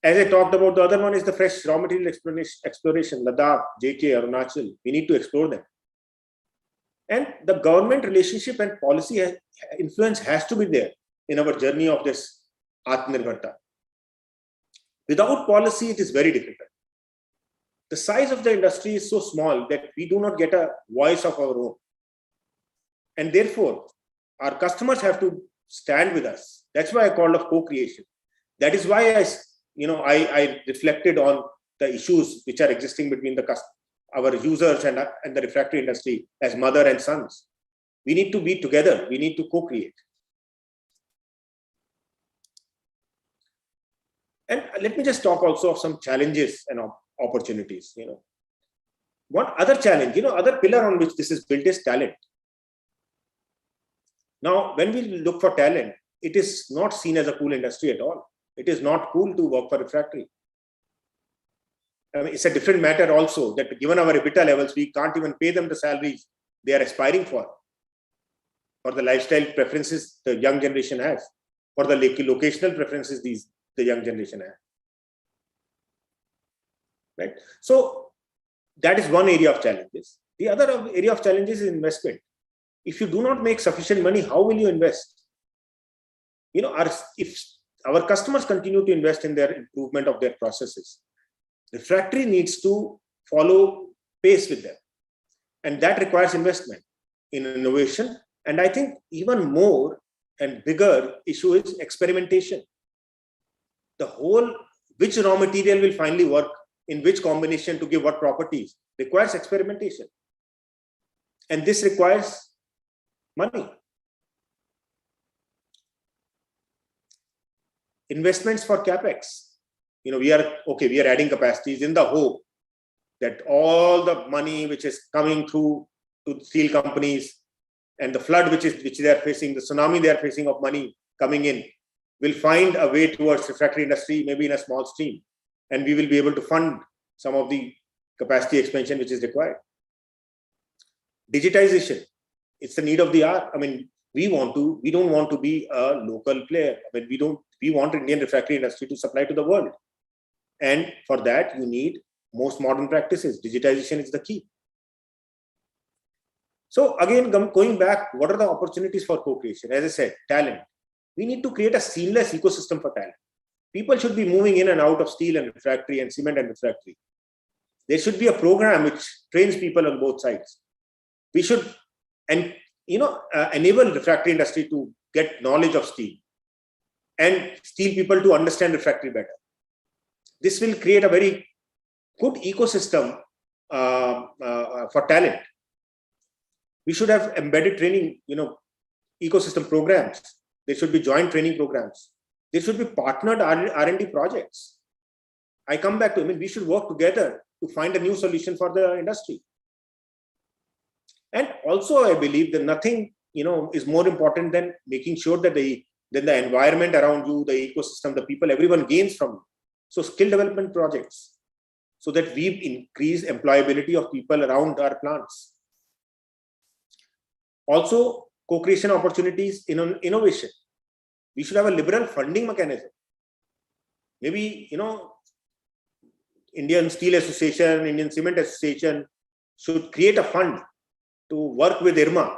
As I talked about, the other one is the fresh raw material exploration, Ladakh, JK, Arunachal. We need to explore them. And the government relationship and policy influence has to be there in our journey of this Atmanirbhar. Without policy, it is very difficult. The size of the industry is so small that we do not get a voice of our own. And therefore, our customers have to stand with us. That's why I called of co-creation. That is why I reflected on the issues which are existing between our users and the refractory industry as mother and sons. We need to be together. We need to co-create. And let me just talk also of some challenges and opportunities. One other challenge, other pillar on which this is built is talent. Now, when we look for talent, it is not seen as a cool industry at all. It is not cool to work for refractory. I mean, it's a different matter also that given our EBITDA levels, we can't even pay them the salaries they are aspiring for the lifestyle preferences the young generation has, for the locational preferences the young generation has. Right? So that is one area of challenges. The other area of challenges is investment. If you do not make sufficient money, how will you invest? If our customers continue to invest in their improvement of their processes, Refractory needs to follow pace with them. And that requires investment in innovation. And I think even more and bigger issue is experimentation. The whole, which raw material will finally work in which combination to give what properties requires experimentation. And this requires money. Investments for CapEx. We are adding capacities in the hope that all the money which is coming through to steel companies and the flood which they are facing, the tsunami they are facing of money coming in, will find a way towards refractory industry, maybe in a small stream, and we will be able to fund some of the capacity expansion which is required. Digitization, it's the need of the hour. I mean, we don't want to be a local player. I mean, we want Indian refractory industry to supply to the world. And for that, you need most modern practices. Digitization is the key. So again, going back, what are the opportunities for co-creation? As I said, talent. We need to create a seamless ecosystem for talent. People should be moving in and out of steel and refractory and cement and refractory. There should be a program which trains people on both sides. We should, enable refractory industry to get knowledge of steel and steel people to understand refractory better. This will create a very good ecosystem for talent. We should have embedded training, ecosystem programs. There should be joint training programs. There should be partnered R&D projects. I come back to, we should work together to find a new solution for the industry. And also, I believe that nothing, is more important than making sure that the environment around you, the ecosystem, the people, everyone gains from you. So skill development projects, so that we increase employability of people around our plants. Also, co-creation opportunities in innovation. We should have a liberal funding mechanism. Maybe, Indian Steel Association, Indian Cement Association should create a fund to work with IRMA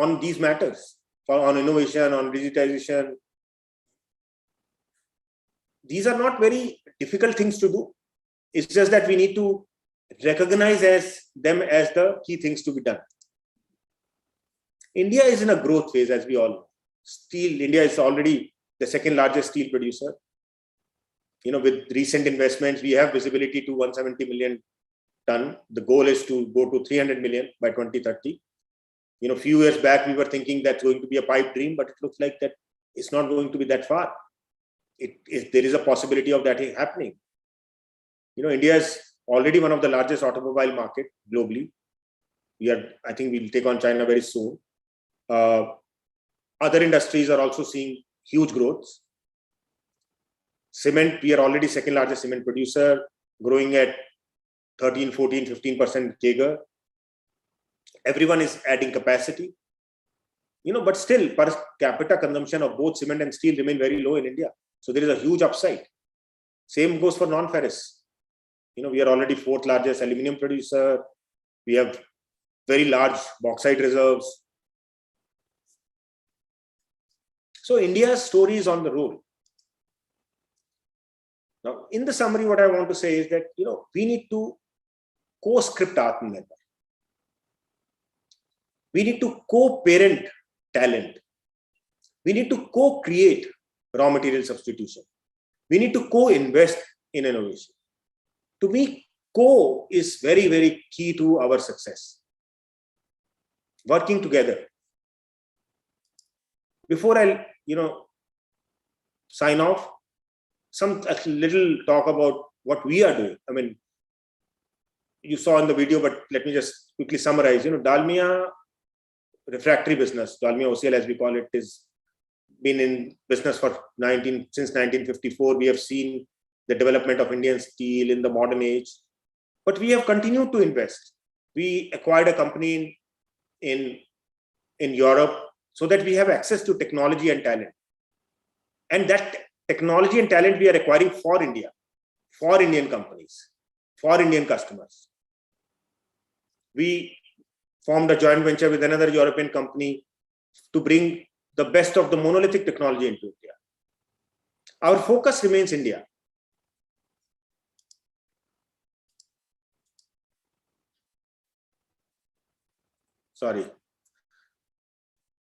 on these matters, on innovation, on digitization. These are not very difficult things to do. It's just that we need to recognize them as the key things to be done. India is in a growth phase, as we all know. India is already the second largest steel producer. With recent investments, we have visibility to 170 million ton. The goal is to go to 300 million by 2030. A few years back, we were thinking that's going to be a pipe dream, but it looks like that it's not going to be that far. There is a possibility of that happening. India is already one of the largest automobile market globally. I think we'll take on China very soon. Other industries are also seeing huge growths. Cement, we are already second largest cement producer, growing at 13, 14, 15% CAGR. Everyone is adding capacity. But still, per capita consumption of both cement and steel remain very low in India. So there is a huge upside. Same goes for non-ferrous. We are already fourth largest aluminum producer. We have very large bauxite reserves. So India's story is on the roll. Now, in the summary, what I want to say is that, we need to co-script Atmanirbhar. We need to co-parent talent. We need to co-create raw material substitution. We need to co-invest in innovation. To me, co is very, very key to our success. Working together. Before I, sign off, a little talk about what we are doing. You saw in the video, but let me just quickly summarize. Dalmia refractory business, Dalmia OCL as we call it, is been in business for since 1954. We have seen the development of Indian steel in the modern age. But we have continued to invest. We acquired a company in Europe so that we have access to technology and talent. And that technology and talent we are acquiring for India, for Indian companies, for Indian customers. We formed a joint venture with another European company to bring the best of the monolithic technology into India. Our focus remains India. Sorry.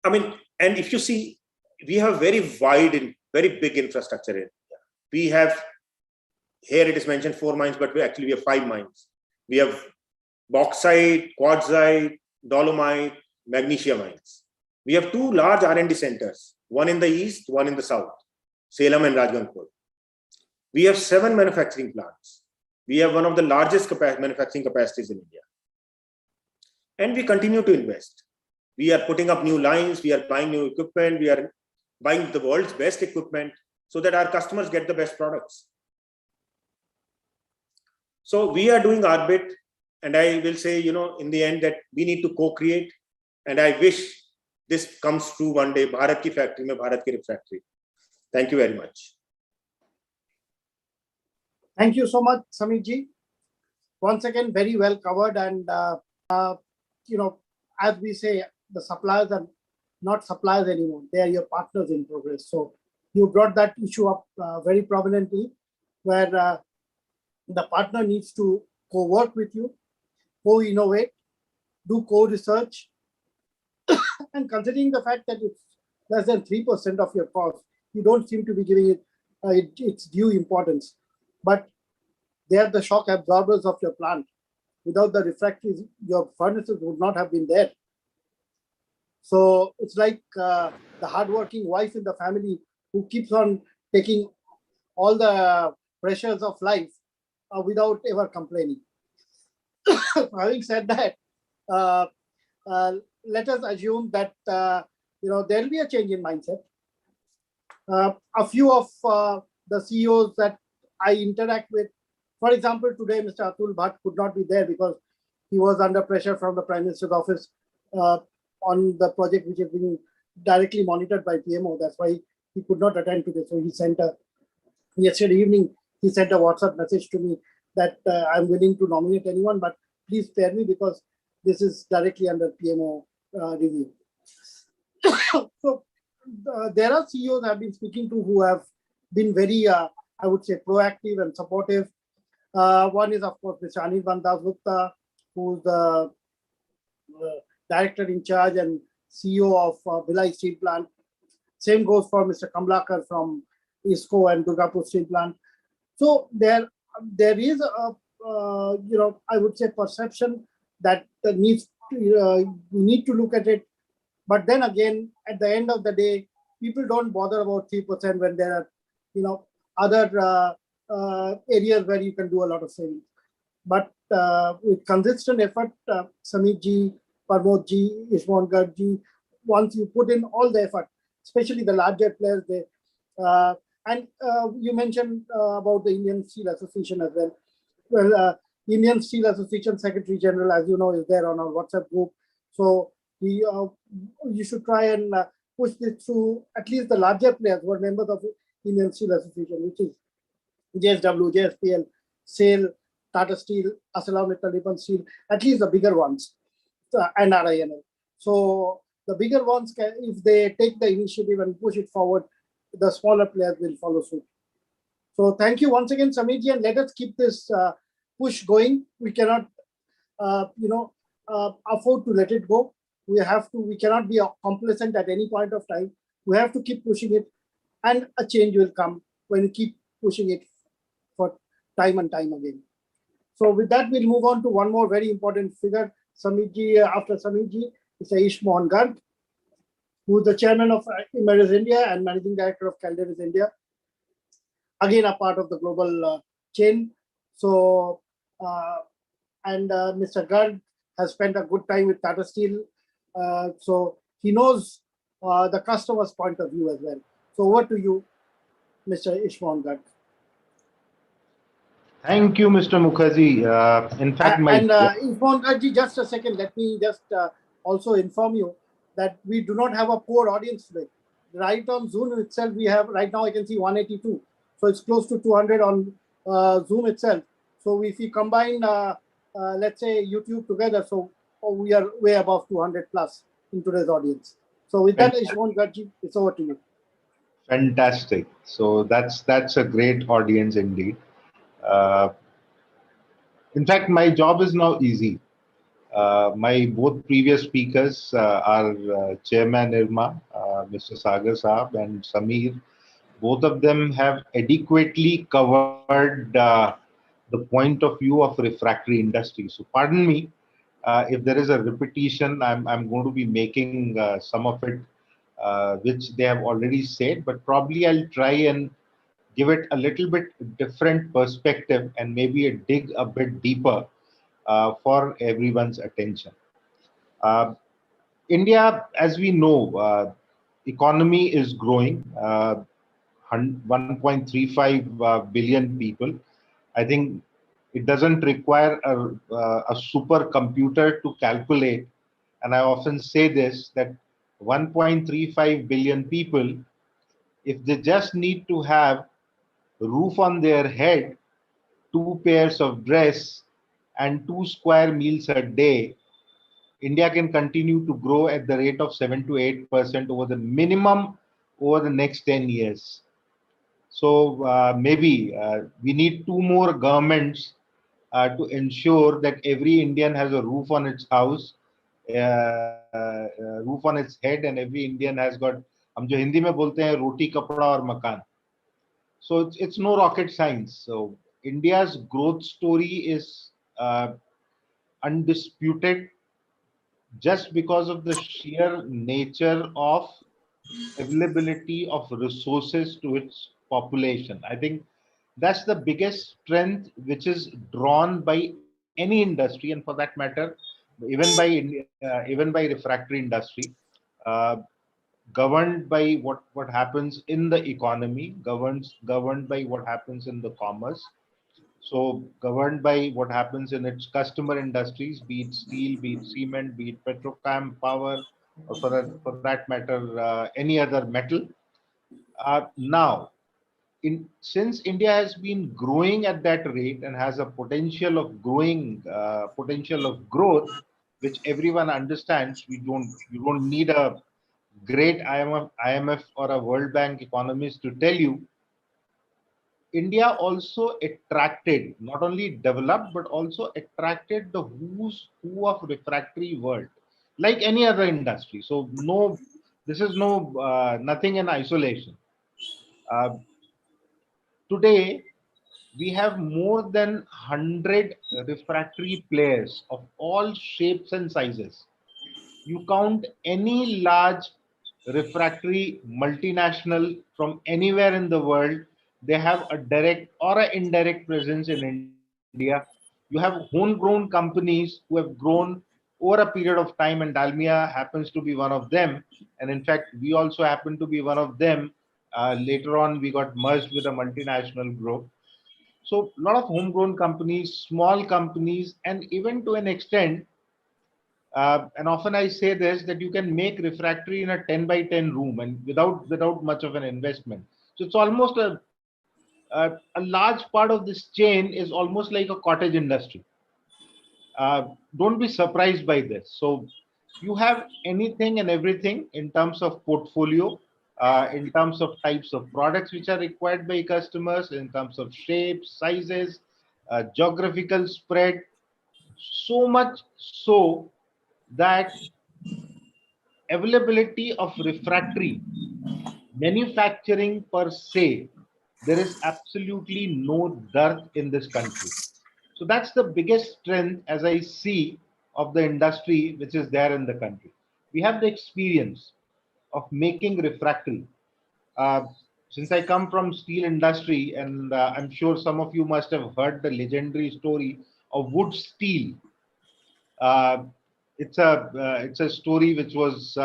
I mean, and if you see, we have very wide and very big infrastructure in India. We have, here it is mentioned 4 mines, but we have 5 mines. We have bauxite, quartzite, dolomite, magnesia mines. We have 2 large R&D centers, one in the east, one in the south, Salem and Rajgangpur. We have 7 manufacturing plants. We have one of the largest manufacturing capacities in India. And we continue to invest. We are putting up new lines, we are buying new equipment, we are buying the world's best equipment so that our customers get the best products. So we are doing our bit, and I will say, in the end, that we need to co-create, and I wish this comes true one day. Bharat ki factory mein Bharat ki refractory. Thank you very much. Thank you so much, Samit ji. Once again, very well covered, and as we say, the suppliers are not suppliers anymore. They are your partners in progress. So you brought that issue up very prominently, where the partner needs to co-work with you, co-innovate, do co-research, and considering the fact that it's less than 3% of your cost, you don't seem to be giving it its due importance. But they are the shock absorbers of your plant. Without the refractories, your furnaces would not have been there. So it's like the hardworking wife in the family who keeps on taking all the pressures of life without ever complaining. Having said that, let us assume that there will be a change in mindset. A few of the CEOs that I interact with, for example, today Mr. Atul Bhatt could not be there because he was under pressure from the Prime Minister's office on the project which is being directly monitored by PMO. That's why he could not attend today. So he sent yesterday evening, he sent a WhatsApp message to me that I'm willing to nominate anyone, but please spare me because this is directly under PMO review. So there are CEOs I've been speaking to who have been very, I would say, proactive and supportive. One is, of course, Mr. Anirbhan Dasgupta, who's the director in charge and CEO of Bhilai Steel Plant. Same goes for Mr. Kamlakar from ISCO and Durgapur Steel Plant. So there is a, I would say, perception that we need to look at it. But then again, at the end of the day, people don't bother about 3% when there are, other areas where you can do a lot of savings. But with consistent effort, Samit ji, Parmod ji, Ishmohan Garg ji, once you put in all the effort, especially the larger players, and you mentioned about the Indian Steel Association as well. Well, Indian Steel Association Secretary General, as you know, is there on our WhatsApp group. So you should try and push this through at least the larger players who are members of Indian Steel Association, which is JSW, JSPL, SAIL, Tata Steel, ArcelorMittal, Nippon Steel, at least the bigger ones, and RINL. So the bigger ones, if they take the initiative and push it forward, the smaller players will follow suit. So thank you once again, Samit ji, and let us keep this push going. We cannot, afford to let it go. We cannot be complacent at any point of time. We have to keep pushing it, and a change will come when you keep pushing it for time and time again. So with that, we'll move on to one more very important figure, Samit ji. After Samit ji, it's Ishmohan Garg, who is the chairman of Emirates India and managing director of Calderas India. Again, a part of the global chain. So, Mr. Garg has spent a good time with Tata Steel. So he knows the customer's point of view as well. So over to you, Mr. Ishmohan Garg. Thank you, Mr. Mukherjee. In fact, And Ishmohanji, just a second, let me just also inform you that we do not have a poor audience today. Right on Zoom itself, we have, right now I can see 182. So it's close to 200 on Zoom itself. So if we combine, let's say YouTube together, so we are way above 200 plus in today's audience. So with that, Ishmohanji, it's over to you. fantastic. So that's a great audience indeed. Uh, in fact, my job is now easy. My both previous speakers are Chairman IRMA, Mr. Sagar Saab, and Samir. Both of them have adequately covered the point of view of refractory industry. So pardon me if there is a repetition. I'm going to be making some of it which they have already said, but probably I'll try and give it a little bit different perspective and maybe dig a bit deeper for everyone's attention. Uh, India, as we know, economy is growing. 1.35 billion people. I think it doesn't require a supercomputer to calculate. And I often say this, that 1.35 billion people, if they just need to have roof on their head, two pairs of dress, and two square meals a day, India can continue to grow at the rate of 7 to 8% over the minimum over the next 10 years. So maybe we need two more governments to ensure that every Indian has a roof on its house, roof on its head, and every Indian has got, हम जो हिंदी में बोलते हैं रोटी कपड़ा और मकान. So it's no rocket science. So India's growth story is undisputed just because of the sheer nature of availability of resources to its population. I think that's the biggest strength which is drawn by any industry, and for that matter, even by refractory industry, uh, governed by what happens in the economy, governed by what happens in the commerce. So governed by what happens in its customer industries, be it steel, be it cement, be it petrochem, power, or for that matter, any other metal. Now, since India has been growing at that rate and has a potential of potential of growth, which everyone understands, you don't need a great IMF or a World Bank economist to tell you. India also attracted, not only developed, but also attracted the who's who of refractory world, like any other industry. So no, this is nothing in isolation. Uh, Today, we have more than 100 refractory players of all shapes and sizes. You count any large refractory multinational from anywhere in the world, they have a direct or an indirect presence in India. You have homegrown companies who have grown over a period of time, and Dalmia happens to be one of them. And in fact, we also happen to be one of them. Later on, we got merged with a multinational group. So a lot of homegrown companies, small companies, and even to an extent, and often I say this, that you can make refractory in a 10 by 10 room and without much of an investment. So it's almost a large part of this chain is almost like a cottage industry. Don't be surprised by this. So you have anything and everything in terms of portfolio, in terms of types of products which are required by customers, in terms of shapes, sizes, geographical spread, so much so that availability of refractory manufacturing per se, there is absolutely no dearth in this country. So that's the biggest strength, as I see, of the industry which is there in the country. We have the experience of making refractory. Uh, since I come from steel industry, and I'm sure some of you must have heard the legendary story of wood steel. Uh, it's a story which was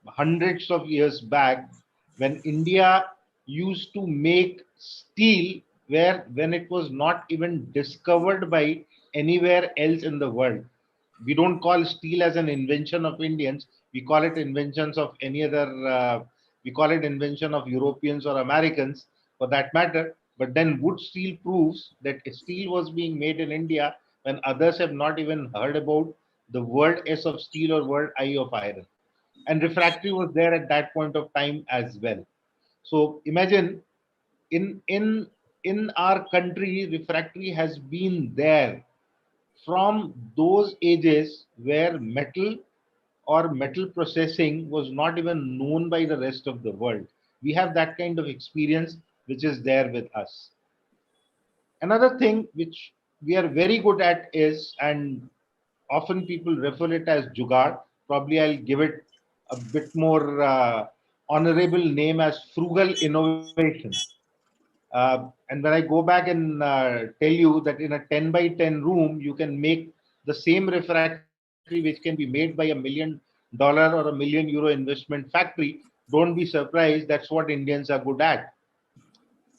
hundreds of years back when India used to make steel where when it was not even discovered by anywhere else in the world. We don't call steel as an invention of Indians. We call it inventions of any other. We call it invention of Europeans or Americans, for that matter. But then wood steel proves that steel was being made in India when others have not even heard about the word S of steel or word I of iron. And refractory was there at that point of time as well. So imagine in in in our country, refractory has been there from those ages where metal or metal processing was not even known by the rest of the world. We have that kind of experience which is there with us. Another thing which we are very good at is, and often people refer it as jugaad, probably I'll give it a bit more honorable name as frugal innovation. And when I go back and tell you that in a 10 by 10 room, you can make the same refractory which can be made by $1 million or €1 million investment factory, don't be surprised. That's what Indians are good at.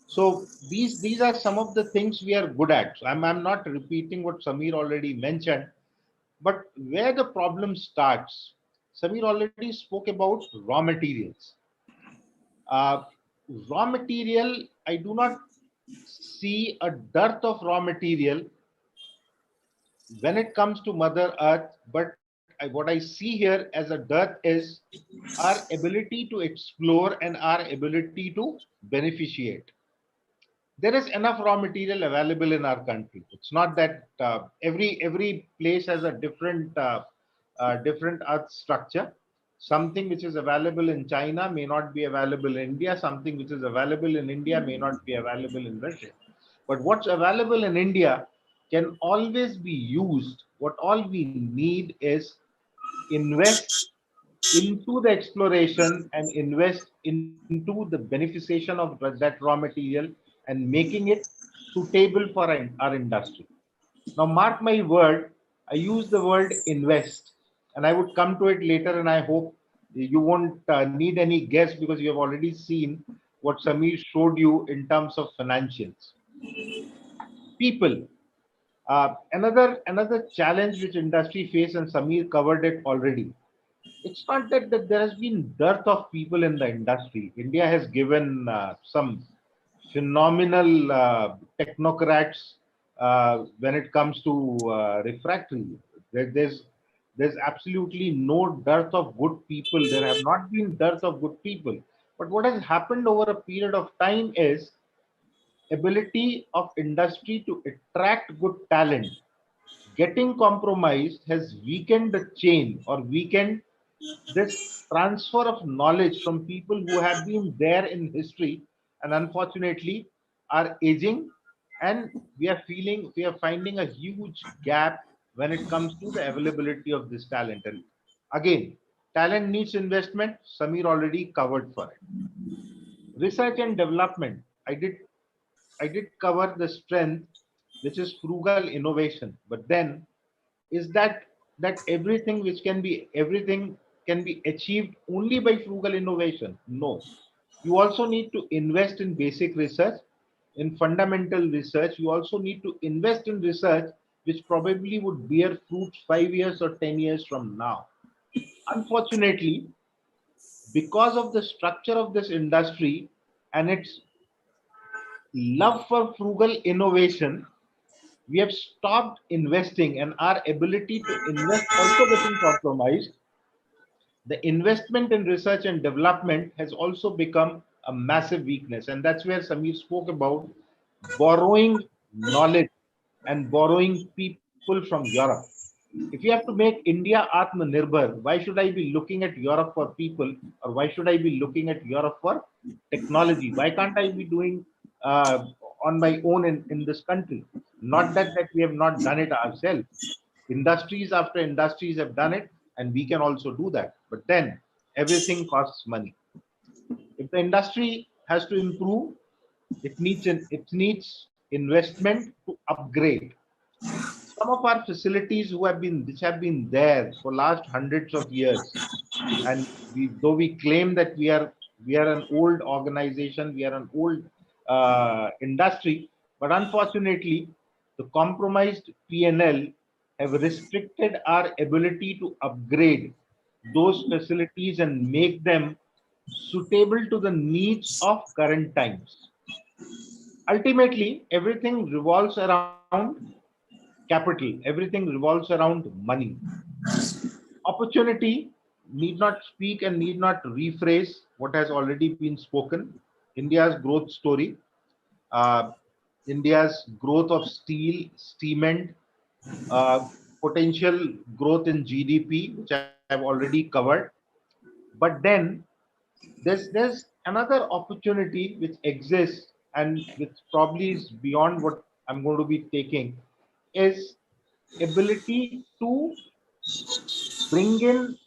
So these are some of the things we are good at. So I'm not repeating what Samir already mentioned, but where the problem starts, Samir already spoke about raw materials. Uh, Raw material, I do not see a dearth of raw material when it comes to Mother Earth, but what I see here as a dearth is our ability to explore and our ability to beneficiate. There is enough raw material available in our country. It's not that every place has a different earth structure. Something which is available in China may not be available in India. Something which is available in India may not be available in Russia. But what's available in India can always be used. What all we need is invest into the exploration and invest into the beneficiation of that raw material and making it suitable for our industry. Now, mark my word, I use the word invest, and I would come to it later, and I hope you won't need any guess because you have already seen what Samir showed you in terms of financials. People. Another challenge which industry face, and Samir covered it already. It's not that there has been dearth of people in the industry. India has given some phenomenal technocrats when it comes to refractory. There's absolutely no dearth of good people. There have not been dearth of good people. But what has happened over a period of time is ability of industry to attract good talent getting compromised has weakened the chain or weakened this transfer of knowledge from people who have been there in history and unfortunately are aging, and we are finding a huge gap when it comes to the availability of this talent. And again, talent needs investment. Samir already covered for it. Research and development, I did cover the strength, which is frugal innovation. But then, is that everything can be achieved only by frugal innovation? No. You also need to invest in basic research, in fundamental research. You also need to invest in research which probably would bear fruits 5 years or 10 years from now. Unfortunately, because of the structure of this industry and its love for frugal innovation, we have stopped investing, and our ability to invest also getting compromised. The investment in research and development has also become a massive weakness, and that's where Samir spoke about borrowing knowledge and borrowing people from Europe. If you have to make India Atmanirbhar, why should I be looking at Europe for people, or why should I be looking at Europe for technology? Why can't I be doing on my own in this country? Not that we have not done it ourselves. Industries after industries have done it, and we can also do that. But then everything costs money. If the industry has to improve, it needs investment to upgrade. Some of our facilities which have been there for last hundreds of years, and though we claim that we are an old organization, we are an old industry, But unfortunately, the compromised P&L have restricted our ability to upgrade those facilities and make them suitable to the needs of current times. Ultimately, everything revolves around capital, everything revolves around money. Opportunity need not speak and need not rephrase what has already been spoken. India's growth story, uh, India's growth of steel, cement, uh, potential growth in GDP, which I've already covered. But then there's another opportunity which exists and which probably is beyond what I'm going to be taking is ability to bring in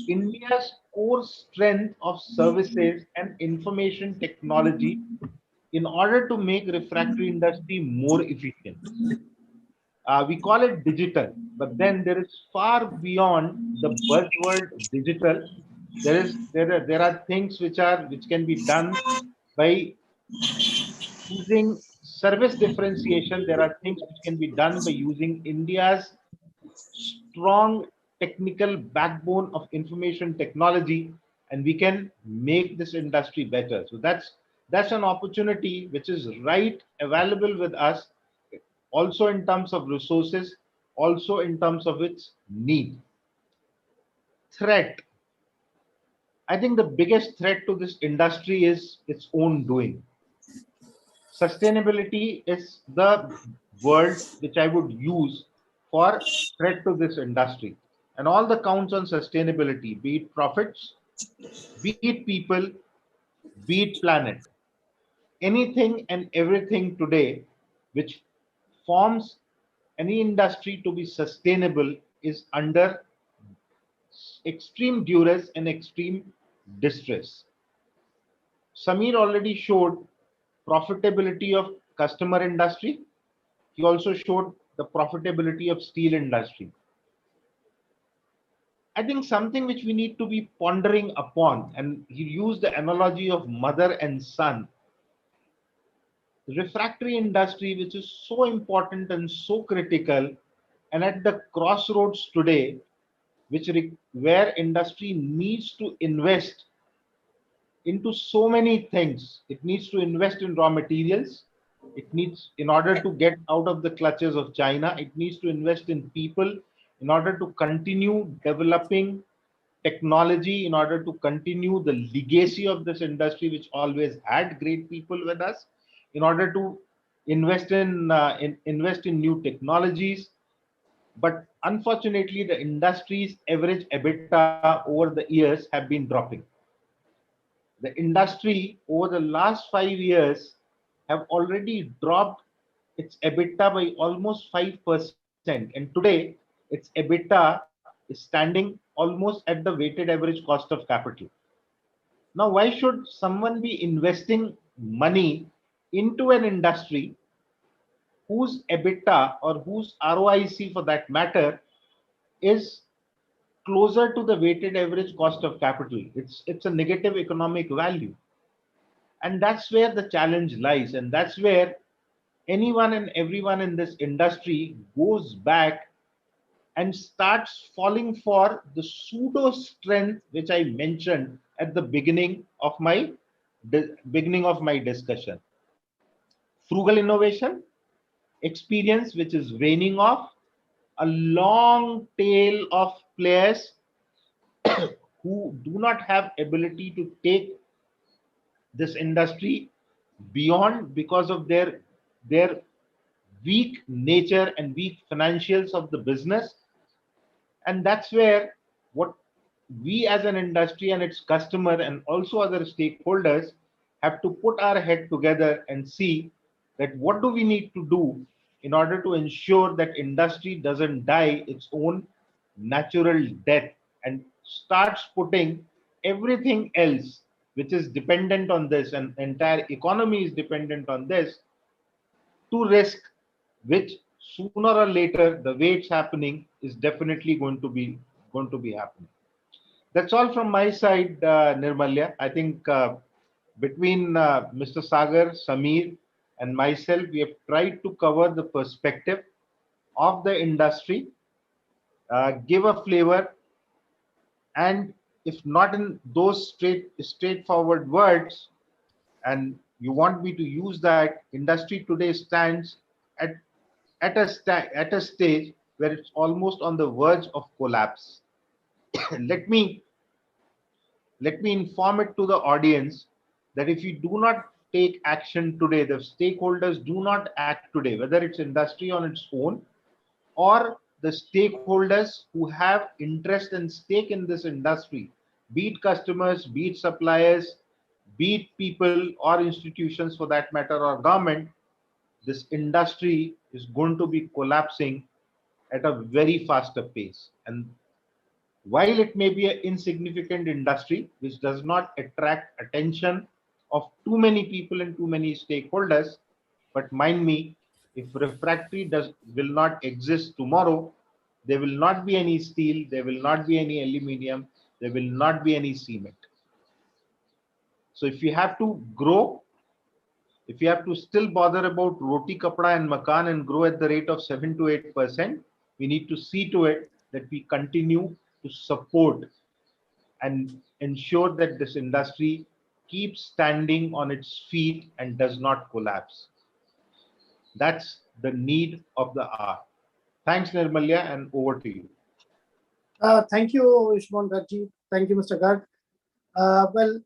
India's core strength of services and information technology in order to make refractory industry more efficient. We call it digital, but then there is far beyond the buzzword digital. There are things which can be done by using service differentiation. There are things which can be done by using India's strong technical backbone of information technology, and we can make this industry better. So that's an opportunity which is right available with us, also in terms of resources, also in terms of its need. Threat. I think the biggest threat to this industry is its own doing. Sustainability is the word which I would use for threat to this industry. And all the counts on sustainability, be it profits, be it people, be it planet, anything and everything today which forms any industry to be sustainable is under extreme duress and extreme distress. Samir already showed profitability of customer industry. He also showed the profitability of steel industry. I think something which we need to be pondering upon, and he used the analogy of mother and son. The refractory industry, which is so important and so critical, and at the crossroads today, where industry needs to invest into so many things. It needs to invest in raw materials. It needs, in order to get out of the clutches of China, it needs to invest in people in order to continue developing technology, in order to continue the legacy of this industry, which always had great people with us, in order to invest in new technologies. But unfortunately, the industry's average EBITDA over the years have been dropping. The industry over the last 5 years have already dropped its EBITDA by almost 5%. And today, its EBITDA is standing almost at the weighted average cost of capital. Now, why should someone be investing money into an industry whose EBITDA or whose ROIC for that matter is closer to the weighted average cost of capital? It's a negative economic value. And that's where the challenge lies. And that's where anyone and everyone in this industry goes back and starts falling for the pseudo strength which I mentioned at the beginning of my discussion. Frugal innovation, experience which is waning off, a long tail of players who do not have ability to take this industry beyond because of their weak nature and weak financials of the business. And that's where what we as an industry and its customer and also other stakeholders have to put our head together and see that what do we need to do in order to ensure that industry doesn't die its own natural death and starts putting everything else which is dependent on this, and entire economy is dependent on this, to risk, which sooner or later the way it's happening is definitely going to be happening. That's all from my side, Nirmalya. I think between Mr. Sagar, Samir, and myself, we have tried to cover the perspective of the industry, give a flavor, and if not in those straightforward words, and you want me to use that, industry today stands at at a stage where it's almost on the verge of collapse. let me let me inform it to the audience that if you do not take action today, the stakeholders do not act today, whether it's industry on its own or the stakeholders who have interest and stake in this industry, be it customers, be it suppliers, be it people or institutions for that matter, or government, this industry is going to be collapsing at a very faster pace. And while it may be an insignificant industry which does not attract attention of too many people and too many stakeholders, but mind me, if refractory will not exist tomorrow, there will not be any steel, there will not be any aluminium, there will not be any cement. So if you have to grow, if you have to still bother about roti, kapda and makan and grow at the rate of 7 to 8%, we need to see to it that we continue to support and ensure that this industry keeps standing on its feet and does not collapse. That's the need of the hour. Thanks, Nirmalya, and over to you. Thank you, Ishman Garji. Thank you, Mr. Garg. Well,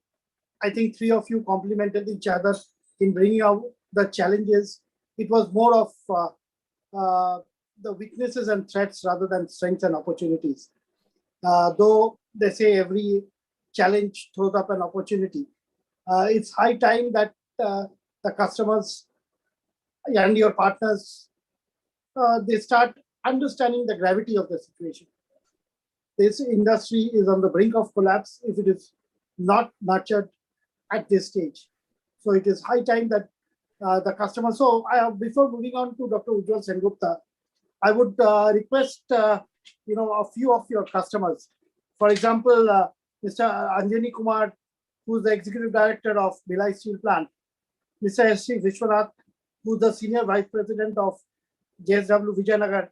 I think three of you complemented each other in bringing out the challenges. It was more of the weaknesses and threats rather than strengths and opportunities. Though they say every challenge throws up an opportunity, it's high time that the customers and your partners, they start understanding the gravity of the situation. This industry is on the brink of collapse if it is not nurtured at this stage. So it is high time that the customer. So before moving on to Dr. Ujjwal Sengupta, I would request a few of your customers. For example, Mr. Anjani Kumar, who's the Executive Director of Bhilai Steel Plant, Mr. S.C. Vishwanath, who's the Senior Vice President of JSW Vijayanagar,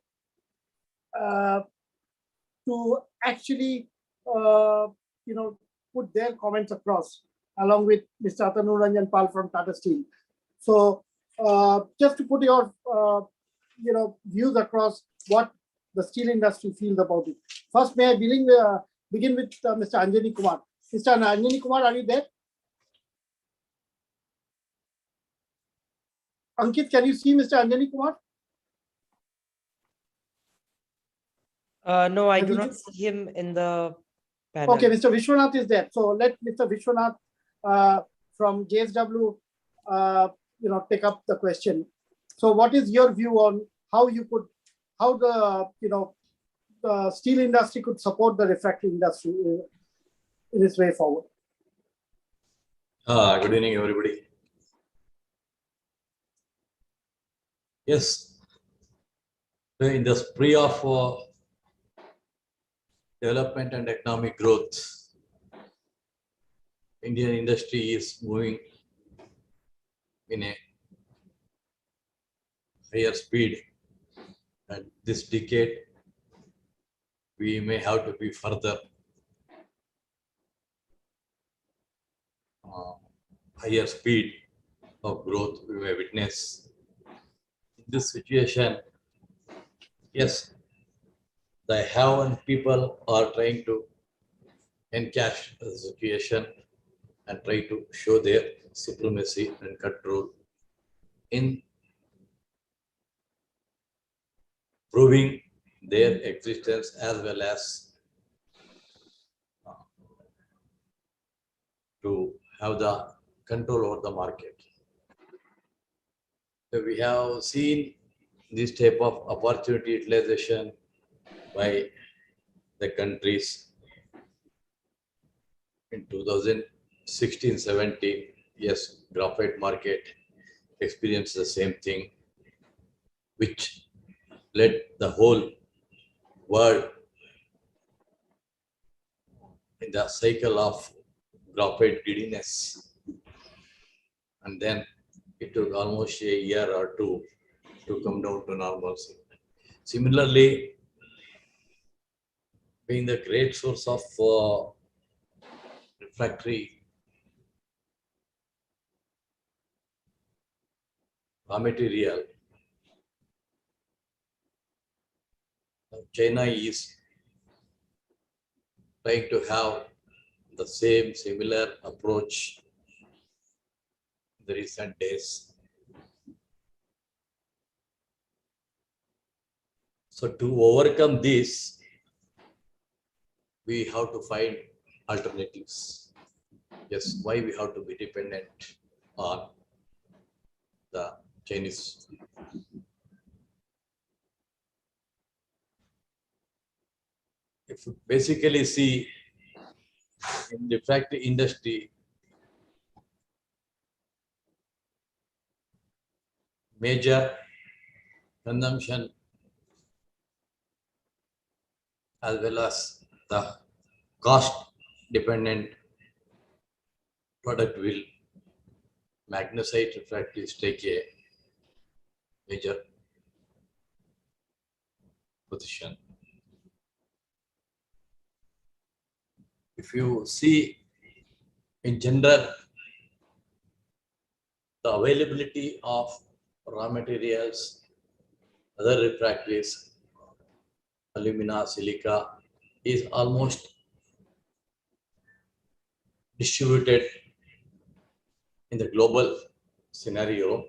to actually put their comments across, along with Mr. Atmanirbhar Ranjan Pal from Tata Steel. So just to put your views across what the steel industry feels about it. First, may I begin with Mr. Anjani Kumar. Mr. Anjani Kumar, are you there? Ankit, can you see Mr. Anjani Kumar? No, I do not see him in the panel. Okay, Mr. Vishwanath is there. So let Mr. Vishwanath from JSW, take up the question. So, what is your view on how the steel industry could support the refractory industry in its way forward? Good evening, everybody. Yes, in the spree of development and economic growth, Indian industry is moving in a higher speed, and this decade we may have to be further higher speed of growth we may witness. In this situation, yes, the have people are trying to encash the situation and try to show their supremacy and control in proving their existence as well as to have the control over the market. So we have seen this type of opportunity utilization by the countries in 2016-17. Yes, graphite market experienced the same thing, which led the whole world in the cycle of graphite greediness. And then it took almost a year or two to come down to normalcy. Similarly, being the great source of refractory raw material, China is trying to have the similar approach in the recent days. So to overcome this, we have to find alternatives. Yes, why we have to be dependent on the Chinese. If you basically see in the refractory industry, major consumption as well as the cost dependent product will magnesite refractories take a major position. If you see in general, the availability of raw materials, other refractories, alumina, silica is almost distributed in the global scenario,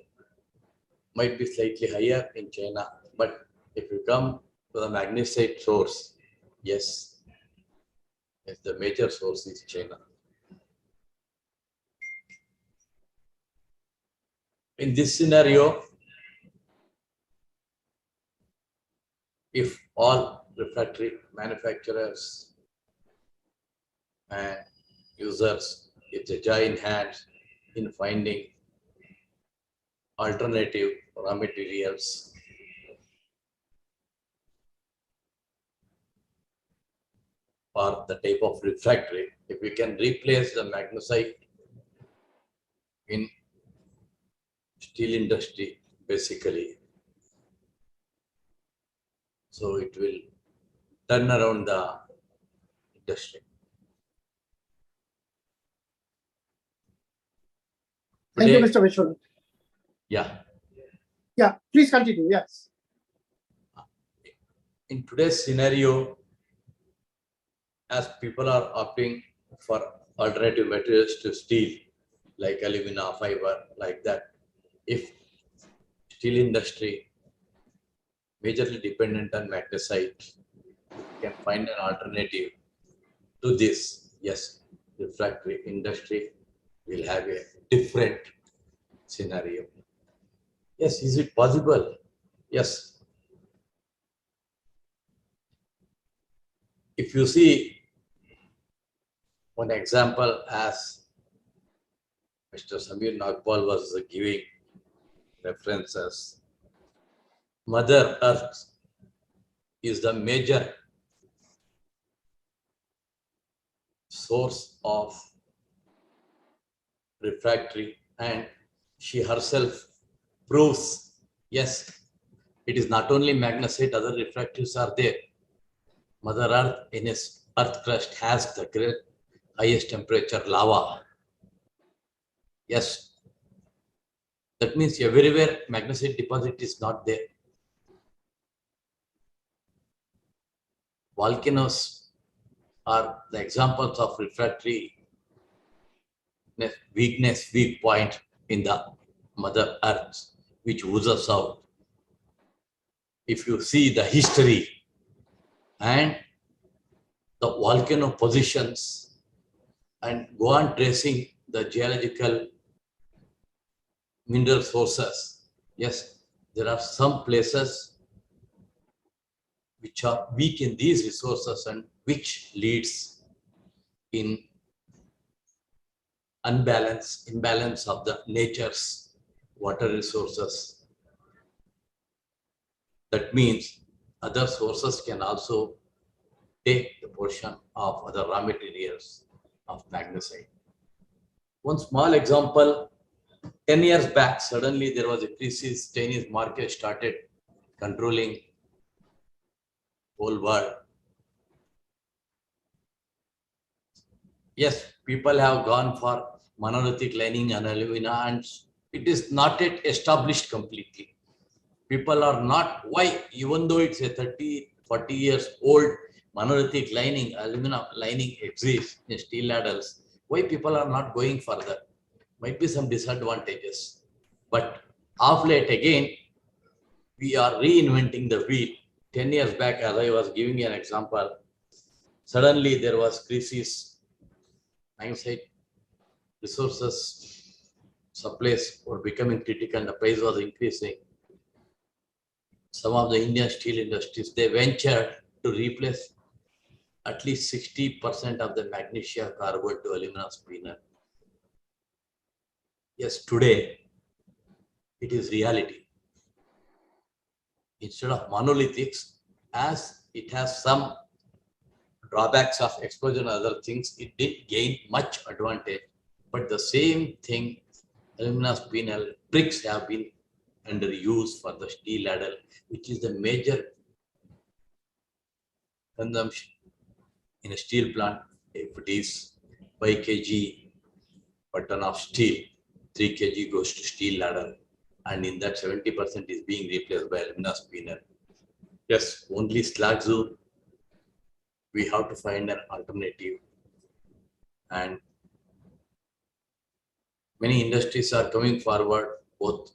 might be slightly higher in China, but if you come to the magnesite source, yes, the major source is China. In this scenario, if all refractory manufacturers and users, if they join hands in finding alternative raw materials, for the type of refractory, if we can replace the magnesite in steel industry, basically, so it will turn around the industry. Thank you, Mr. Vishwanath. Yeah. Yeah, please continue. Yes. In today's scenario, as people are opting for alternative materials to steel, like alumina, fiber, like that, if steel industry majorly dependent on magnesite, can find an alternative to this, yes, refractory industry will have a different scenario. Yes, is it possible? Yes. If you see one example, as Mr. Samir Nagpal was giving references, Mother Earth is the major source of refractory, and she herself proves, yes, it is not only magnesite, other refractories are there. Mother Earth in its earth crust has the highest temperature lava. Yes, that means everywhere magnesite deposit is not there. Volcanoes are the examples of refractory weakness, weak point in the Mother Earth, which oozes out. If you see the history and the volcano positions and go on tracing the geological mineral sources, yes, there are some places which are weak in these resources and which leads in imbalance of the nature's water resources. That means other sources can also take the portion of other raw materials of magnesite. One small example 10 years back, suddenly there was a crisis. Chinese market started controlling whole world. Yes, people have gone for monolithic lining and alumina, and it is not yet established completely. People are not, why, even though it's a 30, 40 years old monolithic lining, alumina lining exists in steel ladles, why people are not going further? Might be some disadvantages. But of late again, we are reinventing the wheel. 10 years back, as I was giving you an example, suddenly there was crisis. Hindsight, resources, supplies were becoming critical, the price was increasing. Some of the Indian steel industries, they ventured to replace at least 60% of the magnesia carbide to aluminum spinner. Yes, today it is reality. Instead of monolithics, as it has some drawbacks of exposure and other things, it did gain much advantage. But the same thing, aluminum spinel bricks have been under use for the steel ladle, which is the major consumption in a steel plant. If it is 5 kg per ton of steel, 3 kg goes to steel ladle, and in that 70% is being replaced by aluminum spinel. Yes, only slag zone, we have to find an alternative, and many industries are coming forward, both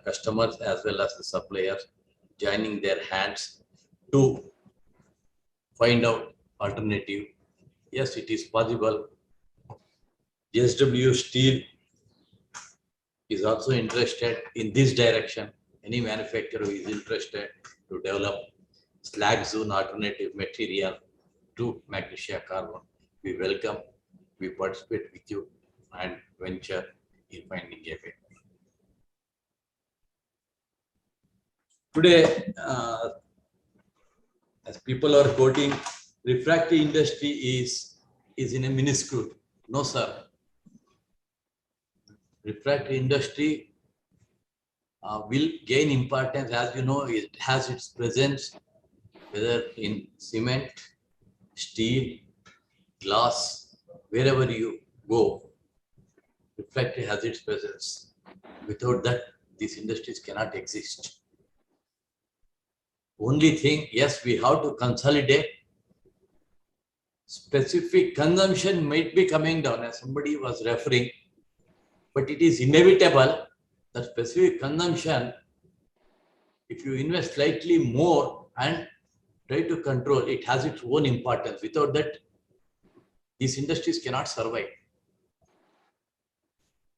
customers as well as the suppliers, joining their hands to find out alternative. Yes, it is possible. JSW Steel is also interested in this direction. Any manufacturer who is interested to develop slag zone alternative material to magnesia carbon, we welcome, we participate with you and venture in finding a way. Today, as people are quoting, refractory industry is in a minuscule. No, sir. Refractory industry will gain importance. As you know, it has its presence whether in cement, steel, glass, wherever you go, refractory has its presence. Without that, these industries cannot exist. Only thing, yes, we have to consolidate. Specific consumption might be coming down, as somebody was referring, but it is inevitable that specific consumption, if you invest slightly more and try to control, it has its own importance. Without that, these industries cannot survive.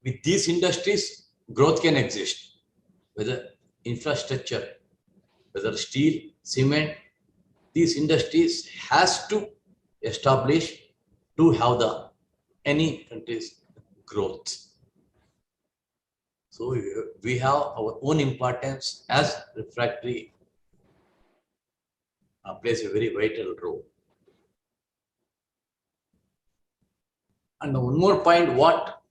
With these industries, growth can exist, whether infrastructure, whether steel, cement, these industries has to establish to have the any country's growth. So we have our own importance as refractory plays a very vital role. And one more point, what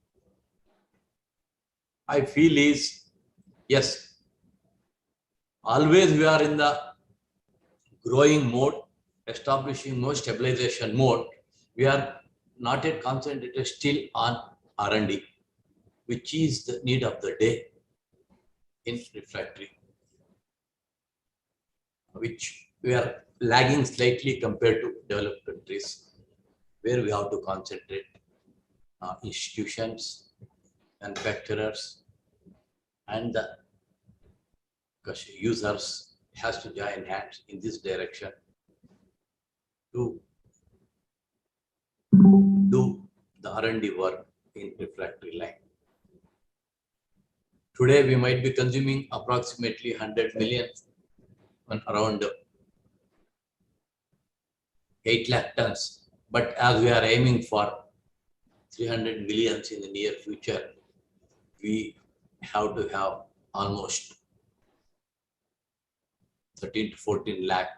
I feel is, yes, always we are in the growing mode, establishing mode, stabilization mode. We are not yet concentrated still on R&D, which is the need of the day in refractory, which we are lagging slightly compared to developed countries, where we have to concentrate. Institutions, manufacturers, and the users has to join hands in this direction to do the R&D work in refractory line. Today we might be consuming approximately 100 million and around 8 lakh tons, but as we are aiming for 300 millions in the near future, we have to have almost 13 to 14 lakh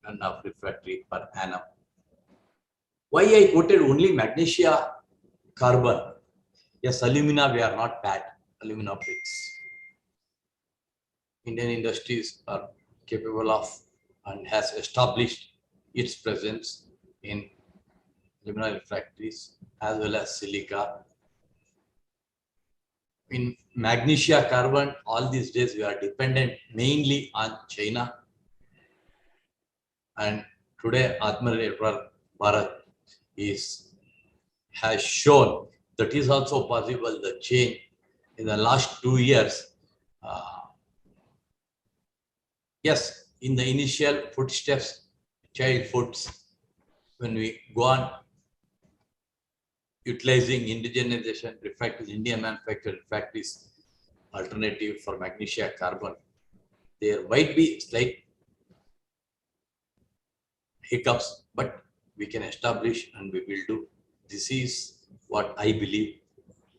ton of refractory per annum. Why I quoted only magnesia carbon? Yes, alumina, we are not bad. Alumina bricks. Indian industries are capable of and has established its presence in alumina refractories as well as silica. In magnesia carbon, all these days we are dependent mainly on China. And today Atmanirbhar Bharat has shown that is also possible. The change in the last 2 years, yes, in the initial footsteps, child foods, when we go on utilizing indigenization refractories, India manufactured refractories alternative for magnesia carbon, there might be slight hiccups, but we can establish and we will do. This is what I believe.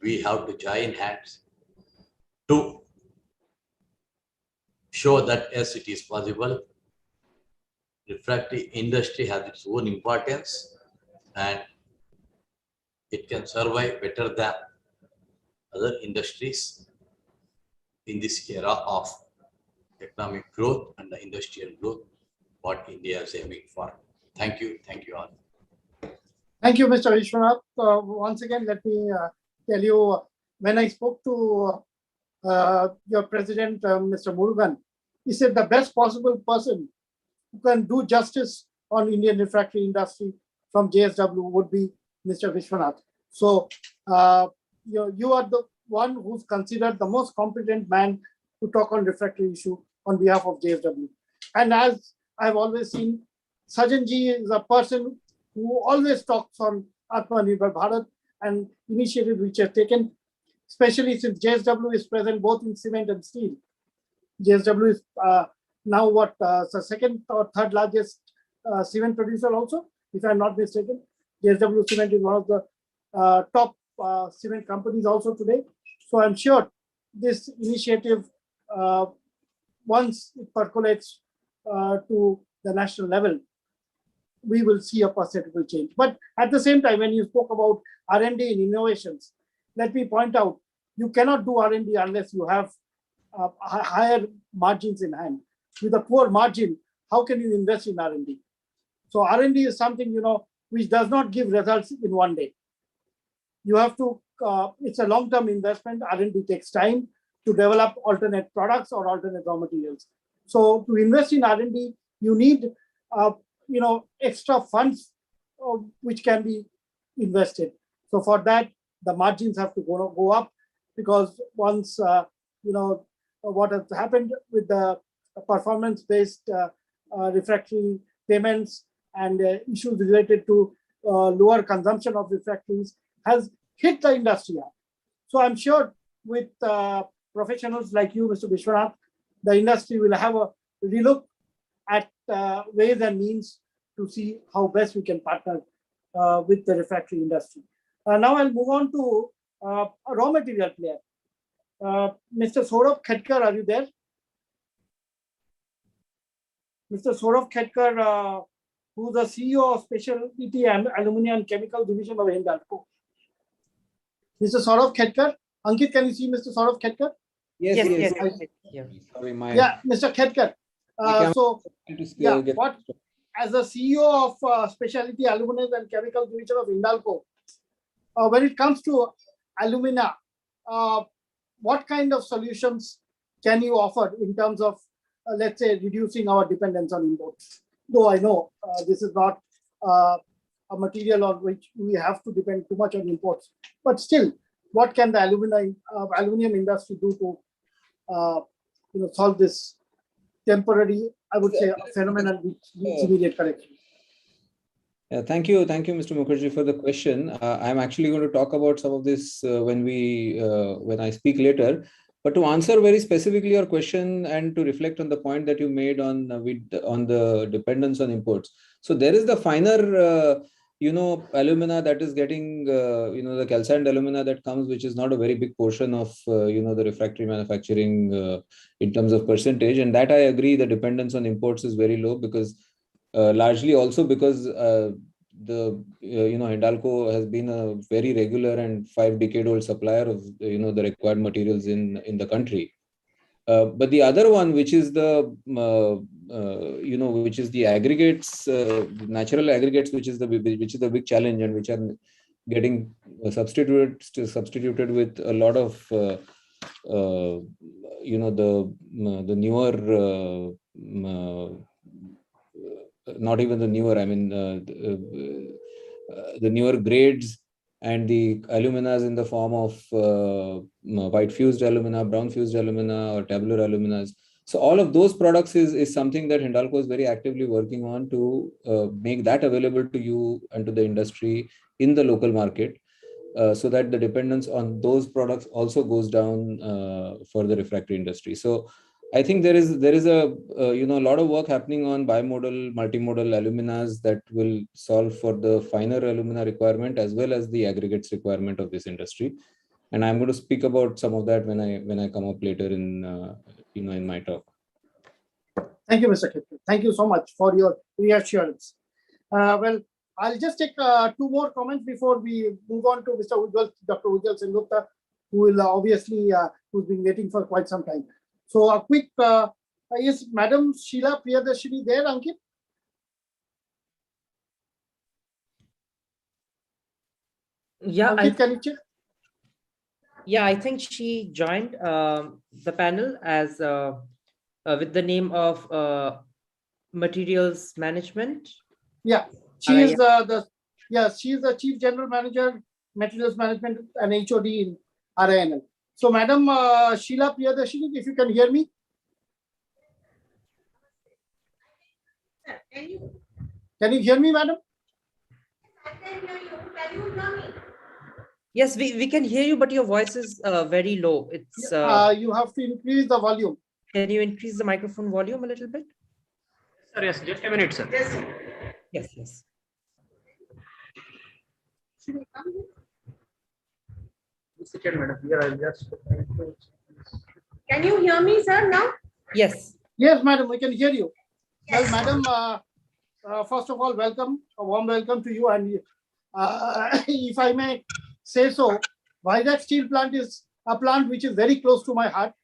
We have to join hands to show that yes, it is possible. Refractory industry has its own importance and it can survive better than other industries in this era of economic growth and the industrial growth, what India is aiming for. Thank you all. Thank you, Mr. Vishwanath. Once again, let me tell you, when I spoke to your president, Mr. Murugan, he said the best possible person who can do justice on Indian refractory industry from JSW would be Mr. Vishwanath. So you are the one who's considered the most competent man to talk on refractory issue on behalf of JSW. And as I've always seen, Sajanji is a person who always talks on Atmanirbhar Bharat and initiatives which are taken, especially since JSW is present both in cement and steel. JSW is now what, the second or third largest cement producer also, if I'm not mistaken. JSW Cement is one of the top cement companies also today. So I'm sure this initiative, once it percolates to the national level, we will see a perceptible change. But at the same time, when you spoke about R&D and innovations, let me point out, you cannot do R&D unless you have higher margins in hand. With a poor margin, how can you invest in R&D? So R&D is something, which does not give results in one day. You have to, it's a long-term investment. R&D takes time to develop alternate products or alternate raw materials. So to invest in R&D, you need, extra funds which can be invested. So for that, the margins have to go up, because once, what has happened with the performance-based refractory payments and issues related to lower consumption of refractories has hit the industry up. So I'm sure with professionals like you, Mr. Vishwanath, the industry will have a relook at ways and means to see how best we can partner with the refractory industry. Now I'll move on to a raw material player. Mr. Saurabh Khedkar, are you there? Mr. Saurabh Khedkar, who's the CEO of Specialty Aluminium and Chemical Division of Hindalco. Mr. Saurabh Khedkar. Ankit, can you see Mr. Saurabh Khedkar? Yes. Sorry, Mr. Khedkar. What, as the CEO of Specialty Aluminum and Chemical Division of Hindalco, when it comes to alumina, what kind of solutions can you offer in terms of, let's say, reducing our dependence on imports? Though I know this is not a material on which we have to depend too much on imports, but still, what can the aluminum industry do to solve this temporary, I would say, phenomenon which needs immediate correction? Thank you, Mr. Mukherjee, for the question. I'm actually going to talk about some of this when I speak later. But to answer very specifically your question and to reflect on the point that you made on the dependence on imports. So there is the finer, alumina that is getting, the calcined alumina that comes, which is not a very big portion of, the refractory manufacturing in terms of percentage. And that I agree, the dependence on imports is very low, because largely also because Hindalco has been a very regular and 5-decade-old supplier of the required materials in the country. But the other one, which is the aggregates, natural aggregates, which is the big challenge, and which are getting substituted with a lot of the newer, not even the newer, I mean the newer grades and the aluminas in the form of white fused alumina, brown fused alumina, or tabular aluminas. So all of those products is something that Hindalco is very actively working on to make that available to you and to the industry in the local market, so that the dependence on those products also goes down for the refractory industry. So I think there is a lot of work happening on bimodal, multimodal aluminas that will solve for the finer alumina requirement as well as the aggregates requirement of this industry. And I'm going to speak about some of that when I come up later in my talk. Thank you, Mr. Khitri. Thank you so much for your reassurance. Well, I'll just take 2 more comments before we move on to Dr. Ujjwal Sengupta, who will obviously who's been waiting for quite some time. So a quick, is Madam Sheila Priyadarshini there, Ankit? Yeah, Ankit, can you check? Yeah, I think she joined the panel as with the name of Materials Management. Yeah, she is she is the Chief General Manager, Materials Management and HOD in RINL. So, Madam Sheila Priyadarshini, if you can hear me. Can you hear me, Madam? I can hear you. Can you hear me? Yes, we can hear you, but your voice is very low. It's you have to increase the volume. Can you increase the microphone volume a little bit? Sir, yes, just a minute, sir. Yes. Can you hear me, sir, now? Yes. Yes, Madam, we can hear you. Yes. Well, Madam, first of all, welcome, a warm welcome to you. And if I may say so, Vizag Steel Plant is a plant which is very close to my heart.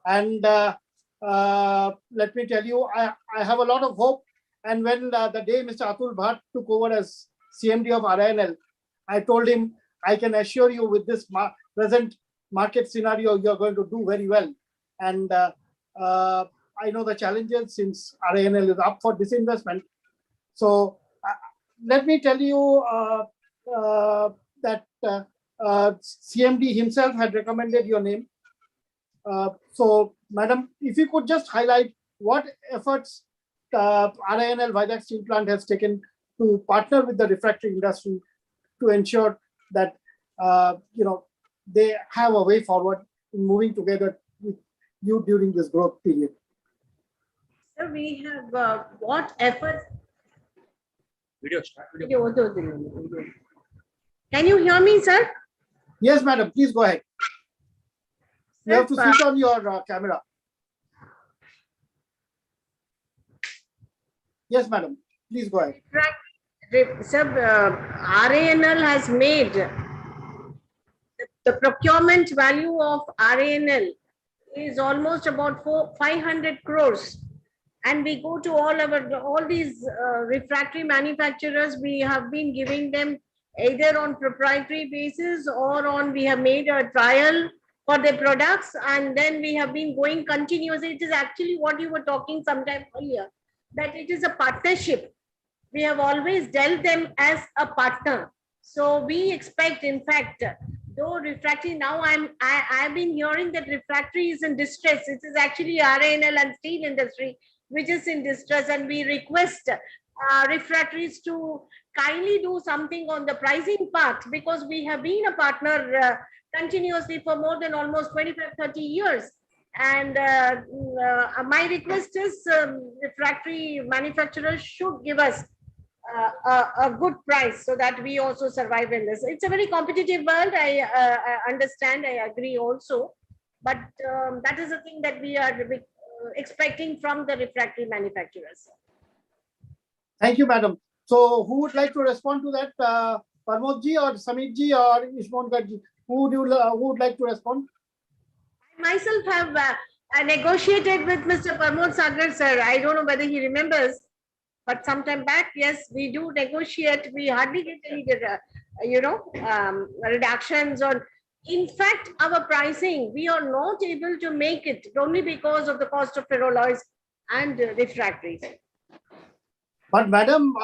And let me tell you, I have a lot of hope. And when the day Mr. Atul Bharat took over as CMD of RINL, I told him, I can assure you with this present market scenario, you're going to do very well. And I know the challenges since RINL is up for disinvestment. So let me tell you that CMD himself had recommended your name. So, Madam, if you could just highlight what efforts RINL Vizag Steel Plant has taken to partner with the refractory industry to ensure that they have a way forward in moving together with you during this growth period. Sir, we have what efforts? Video start. Can you hear me, sir? Yes, Madam, please go ahead. You have to switch on your camera. Yes, Madam, please go ahead. Sir, RINL has made the procurement value of RINL is almost about 500 crores. And we go to all these refractory manufacturers. We have been giving them either on proprietary basis or we have made a trial for their products, and then we have been going continuously. It is actually what you were talking sometime earlier, that it is a partnership. We have always dealt them as a partner. So we expect, in fact, though refractory now, I've been hearing that refractory is in distress. It is actually RINL and steel industry which is in distress, and we request refractories to kindly do something on the pricing part, because we have been a partner continuously for more than almost 25-30 years. And my request is refractory manufacturers should give us a good price so that we also survive in this. It's a very competitive world. I understand, I agree also. But that is the thing that we are expecting from the refractory manufacturers. Thank you, Madam. So who would like to respond to that? Parmodji or Samitji or Ishmongarji? Who would like to respond? I myself have negotiated with Mr. Parmod Sagar sir. I don't know whether he remembers, but sometime back, yes, we do negotiate. We hardly get any, reductions on. In fact, our pricing, we are not able to make it only because of the cost of ferroalloys and refractories. But madam,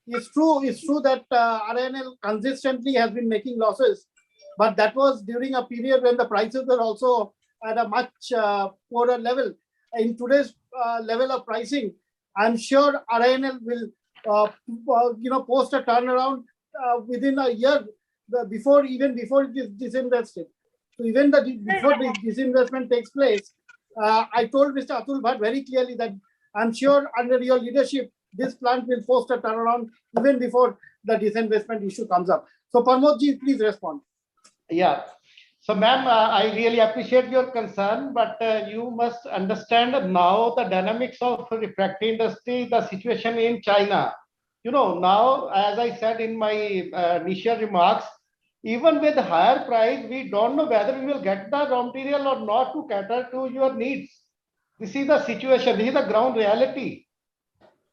it's true that RNL consistently has been making losses, but that was during a period when the prices were also at a much poorer level. In today's level of pricing, I'm sure RNL will, post a turnaround within a year before it is disinvested. So even before this disinvestment takes place, I told Mr. Atul Bhatt very clearly that I'm sure under your leadership, this plant will post a turnaround even before the disinvestment issue comes up. So Parmodji, please respond. Yeah. So ma'am, I really appreciate your concern, but you must understand now the dynamics of refractory industry, the situation in China. Now, as I said in my initial remarks, even with higher price, we don't know whether we will get the raw material or not to cater to your needs. This is the situation. This is the ground reality.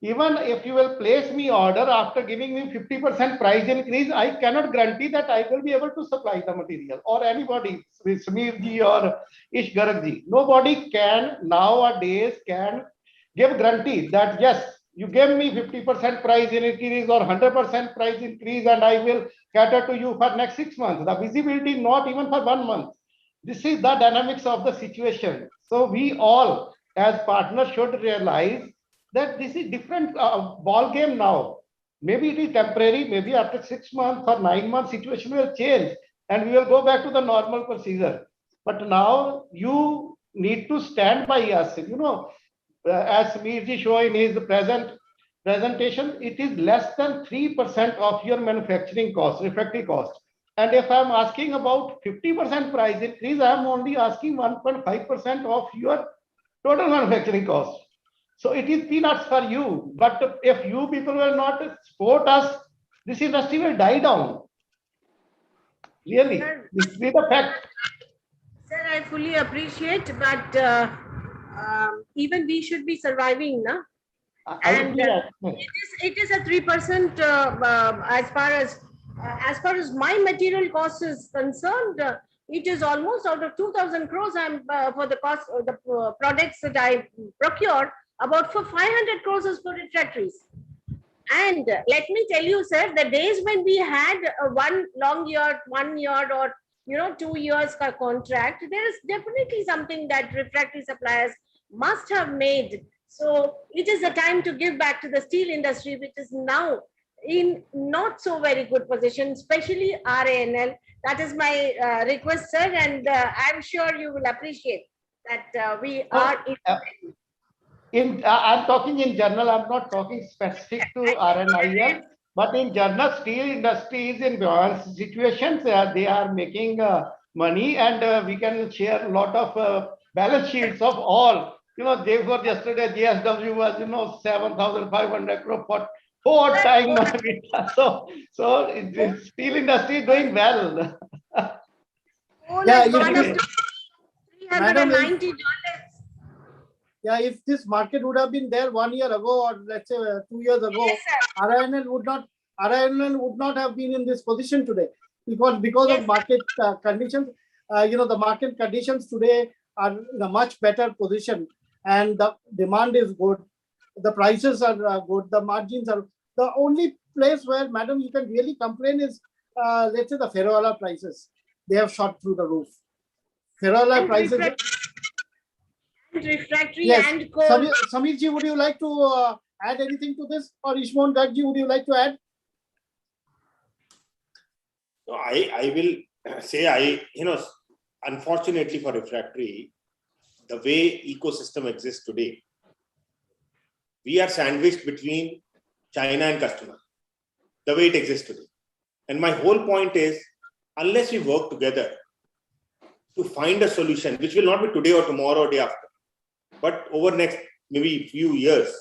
Even if you will place me order after giving me 50% price increase, I cannot guarantee that I will be able to supply the material, or anybody, Sameerji or Ish Garagji. Nobody can nowadays can give guarantee that yes, you give me 50% price increase or 100% price increase and I will cater to you for next 6 months. The visibility not even for 1 month. This is the dynamics of the situation. So we all as partners should realize that this is different ball game now. Maybe it is temporary, maybe after 6 months or 9 months, situation will change and we will go back to the normal procedure. But now you need to stand by us. As Sameerji showed in his presentation, it is less than 3% of your manufacturing cost, refractory cost. And if I'm asking about 50% price increase, I'm only asking 1.5% of your total manufacturing cost. So it is peanuts for you. But if you people will not support us, this industry will die down. Really, this is the fact. Sir, I fully appreciate, but even we should be surviving, na? And it is a 3% as far as my material cost is concerned. It is almost out of 2,000 crores. For the cost of the products that I procured, about for 500 crores is for refractories. And let me tell you, sir, the days when we had one long year, 1 year, or 2 years contract, there is definitely something that refractory suppliers must have made. So it is a time to give back to the steel industry, which is now in not so very good position, especially RANL. That is my request, sir, and I'm sure you will appreciate that we are. I'm talking in general. I'm not talking specific to RNIL, but in general, steel industry is in buoyant situations. They are making money, and we can share a lot of balance sheets of all. Therefore, yesterday JSW was 7,500 crore for 4 times. So the steel industry is doing well. Yeah, $390. Yeah, if this market would have been there 1 year ago, or let's say 2 years ago, yes, RINL would not have been in this position today, because of market conditions. The market conditions today are in a much better position, and the demand is good. The prices are good. The margins are. The only place where, madam, you can really complain is, let's say, the ferroalloy prices. They have shot through the roof. Ferroalloy prices. Refractory yes. And coal. Sameerji, would you like to add anything to this, or Ishmon Gargji, would you like to add? No, I will say unfortunately for refractory, the way ecosystem exists today, we are sandwiched between China and customer, the way it exists today. And my whole point is, unless we work together to find a solution, which will not be today or tomorrow or day after, but over next maybe few years,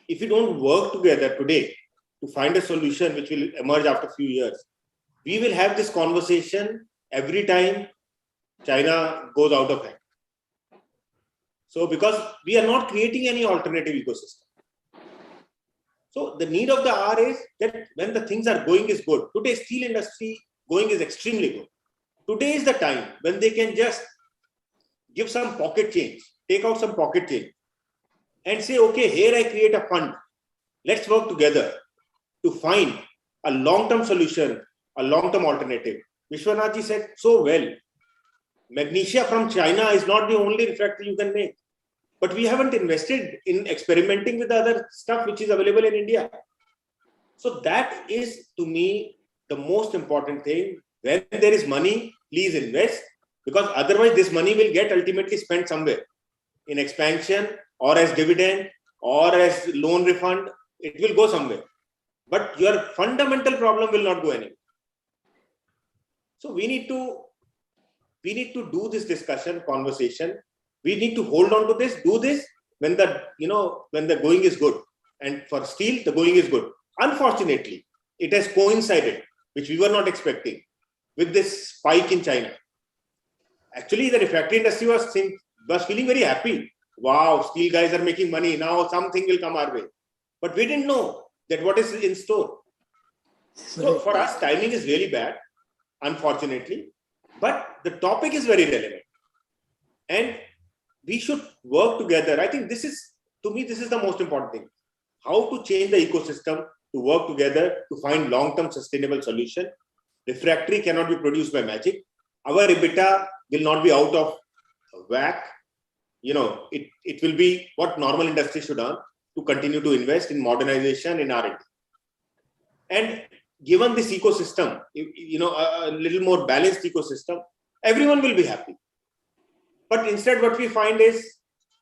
if we don't work together today to find a solution which will emerge after a few years, we will have this conversation every time China goes out of hand. So because we are not creating any alternative ecosystem. So the need of the hour is that when the things are going is good. Today's steel industry going is extremely good. Today is the time when they can just give some pocket change, take out some pocket change and say, okay, here I create a fund. Let's work together to find a long-term solution, a long-term alternative. Vishwanath ji said so well, magnesia from China is not the only refractory you can make. But we haven't invested in experimenting with the other stuff which is available in India. So that is, to me, the most important thing. When there is money, please invest, because otherwise this money will get ultimately spent somewhere in expansion or as dividend or as loan refund. It will go somewhere. But your fundamental problem will not go anywhere. So we need to do this discussion, conversation. We need to hold on to this, do this when the going is good. And for steel, the going is good. Unfortunately, it has coincided, which we were not expecting, with this spike in China. Actually, the refractory industry was feeling very happy. Wow, steel guys are making money. Now something will come our way. But we didn't know that what is in store. So for us, timing is really bad, unfortunately. But the topic is very relevant. And we should work together. I think this is the most important thing. How to change the ecosystem to work together to find long-term sustainable solution. Refractory cannot be produced by magic. Our EBITDA will not be out of whack. It will be what normal industry should earn to continue to invest in modernization, in R&D. And given this ecosystem, a little more balanced ecosystem, everyone will be happy. But instead what we find is,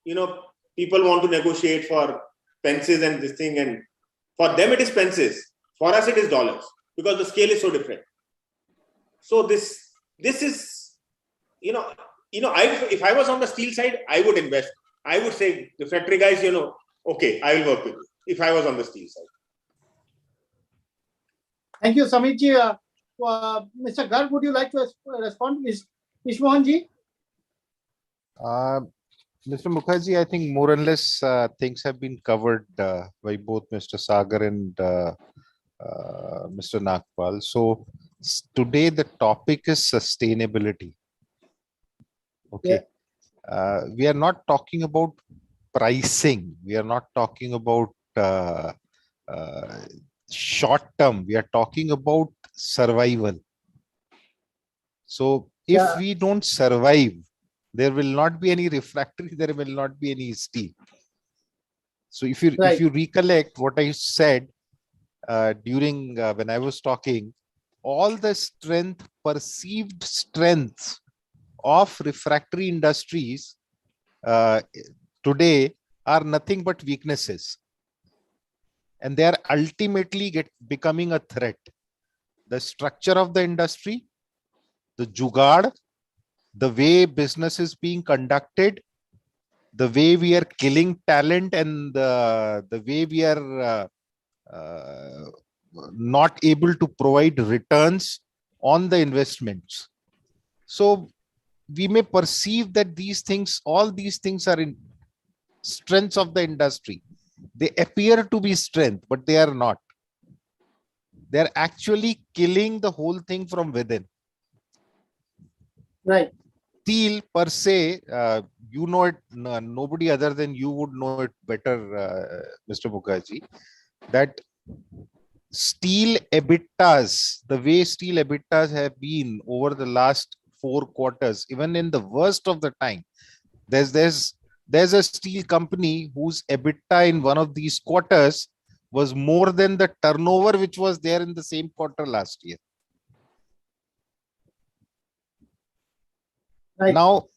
people want to negotiate for pences and this thing, and for them it is pences. For us it is dollars, because the scale is so different. So this is, if I was on the steel side, I would invest. I would say, refractory guys, okay, I will work with you if I was on the steel side. Thank you, Samit ji. Mr. Garg, would you like to respond? Ishmohan ji? Mr. Mukherjee, I think more or less things have been covered by both Mr. Sagar and Mr. Nagpal. So today the topic is sustainability. Okay. Yeah. We are not talking about pricing. We are not talking about short term. We are talking about survival. So if we don't survive, there will not be any refractory, there will not be any steel. So if you recollect what I said during when I was talking, all the perceived strengths of refractory industries today are nothing but weaknesses, and they are ultimately becoming a threat. The structure of the industry, the jugaad, the way business is being conducted, the way we are killing talent, and the way we are not able to provide returns on the investments. So we may perceive that all these things are in strengths of the industry. They appear to be strength, but they are not. They're actually killing the whole thing from within. Right. Steel per se, you know it, nobody other than you would know it better, Mr. Mukherjee, that steel EBITDAs, the way steel EBITDAs have been over the last 4 quarters, even in the worst of the time, there's a steel company whose EBITDA in one of these quarters was more than the turnover which was there in the same quarter last year. Right. Now,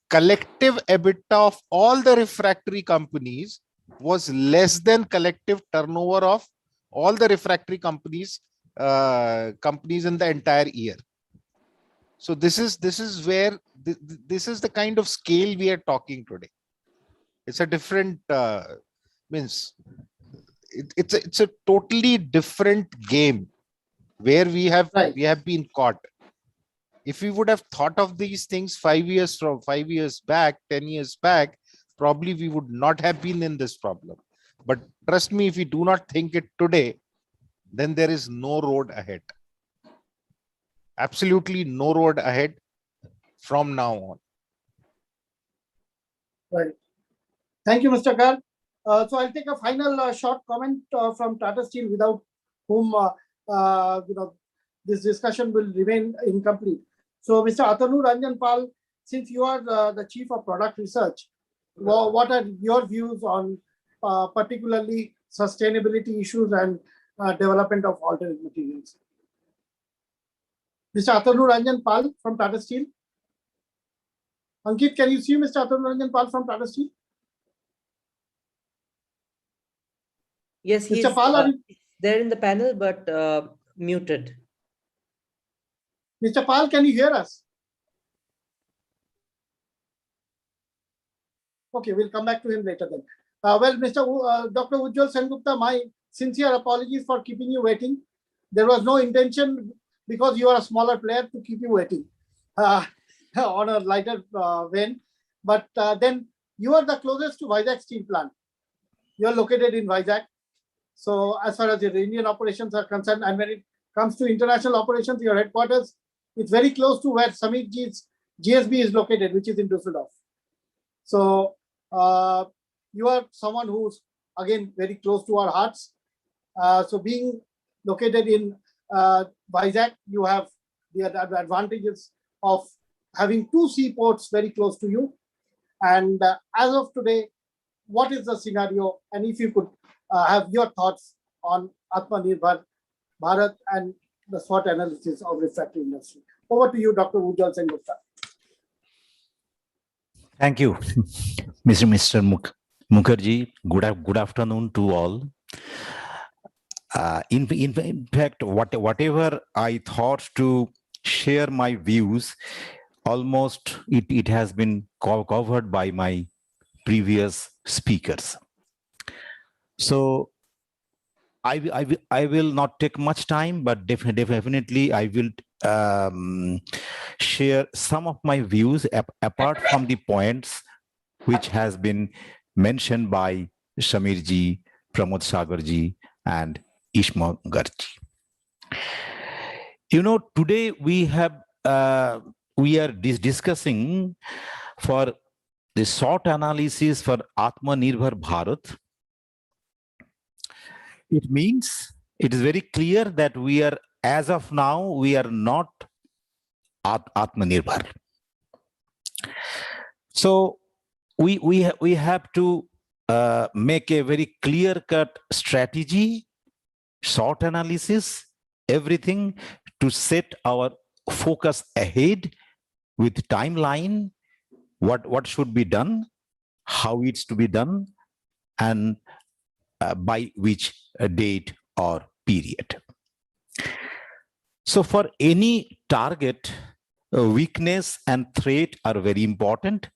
collective EBITDA of all the refractory companies was less than collective turnover of all the refractory companies in the entire year. So this is where this is the kind of scale we are talking today. It's a different means it's a totally different game where we have been caught. If we would have thought of these things 5 years back, 10 years back, probably we would not have been in this problem. But trust me, if we do not think it today, then there is no road ahead. Absolutely no road ahead from now on. Right. Thank you, Mr. Garg. So I'll take a final short comment from Tata Steel, without whom this discussion will remain incomplete. So, Mr. Atanu Ranjan Pal, since you are the Chief of Product Research, what are your views on particularly sustainability issues and development of alternate materials? Mr. Atanu Ranjan Pal from Tata Steel. Ankit, can you see Mr. Atanu Ranjan Pal from Tata Steel? Yes, he's there in the panel, but muted. Mr. Pal, can you hear us? Okay, we'll come back to him later then. Well, Dr. Ujjwal Sengupta, my sincere apologies for keeping you waiting. There was no intention, because you are a smaller player, to keep you waiting on a lighter vein. But then you are the closest to Vizag Steel Plant. You are located in Vizag. So as far as your Indian operations are concerned, and when it comes to international operations, your headquarters, it's very close to where Samitji's GSB is located, which is in Düsseldorf. So you are someone who's, again, very close to our hearts. So being located in Vizag, you have the advantages of having two seaports very close to you. And as of today, what is the scenario? And if you could have your thoughts on Atmanirbhar Bharat and the SWOT analysis of refractory industry. Over to you, Dr. Ujjwal Sengupta. Thank you, Mr. Mukherjee. Good afternoon to all. In fact, whatever I thought to share my views, almost it has been covered by my previous speakers. So I will not take much time, but definitely I will share some of my views apart from the points which has been mentioned by Samirji, Pramod Sagarji, and Ishma Garji. You know, today we are discussing for the SWOT analysis for Atmanirbhar Bharat. It means it is very clear that we are, as of now, we are not Atmanirbhar. So we have to make a very clear-cut strategy, SWOT analysis, everything to set our focus ahead with timeline, what should be done, how it's to be done, and by which date or period. So for any target, weakness and threat are very important,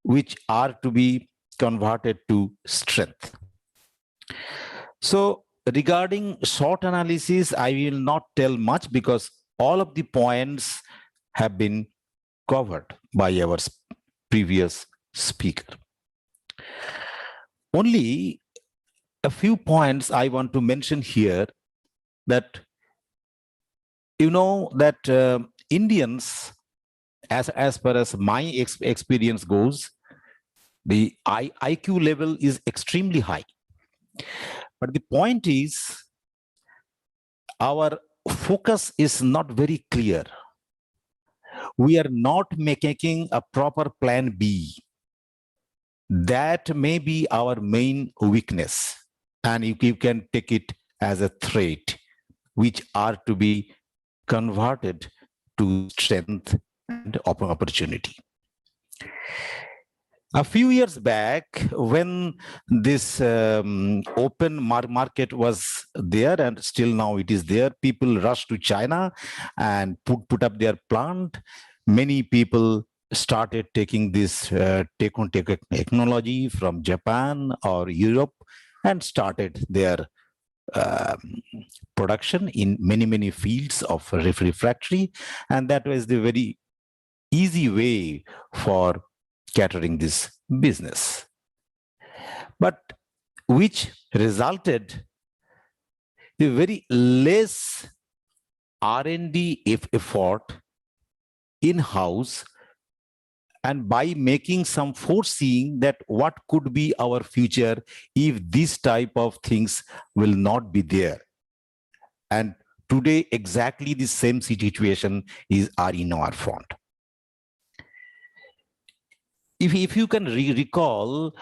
which are to be converted to strength. So regarding SWOT analysis, I will not tell much because all of the points have been covered by our previous speaker. Only a few points I want to mention here, that you know that Indians, as far as my experience goes, the IQ level is extremely high. But the point is, our focus is not very clear. We are not making a proper plan B. That may be our main weakness. And you can take it as a threat, which are to be converted to strength and opportunity. A few years back, when this open market was there, and still now it is there, people rushed to China and put up their plant. Many people started taking this technology from Japan or Europe and started their production in many fields of refractory, and that was the very easy way for catering this business, but which resulted a very less R&D effort in-house, and by making some foreseeing that what could be our future if this type of things will not be there. And today, exactly the same situation are in our front. If you can recall,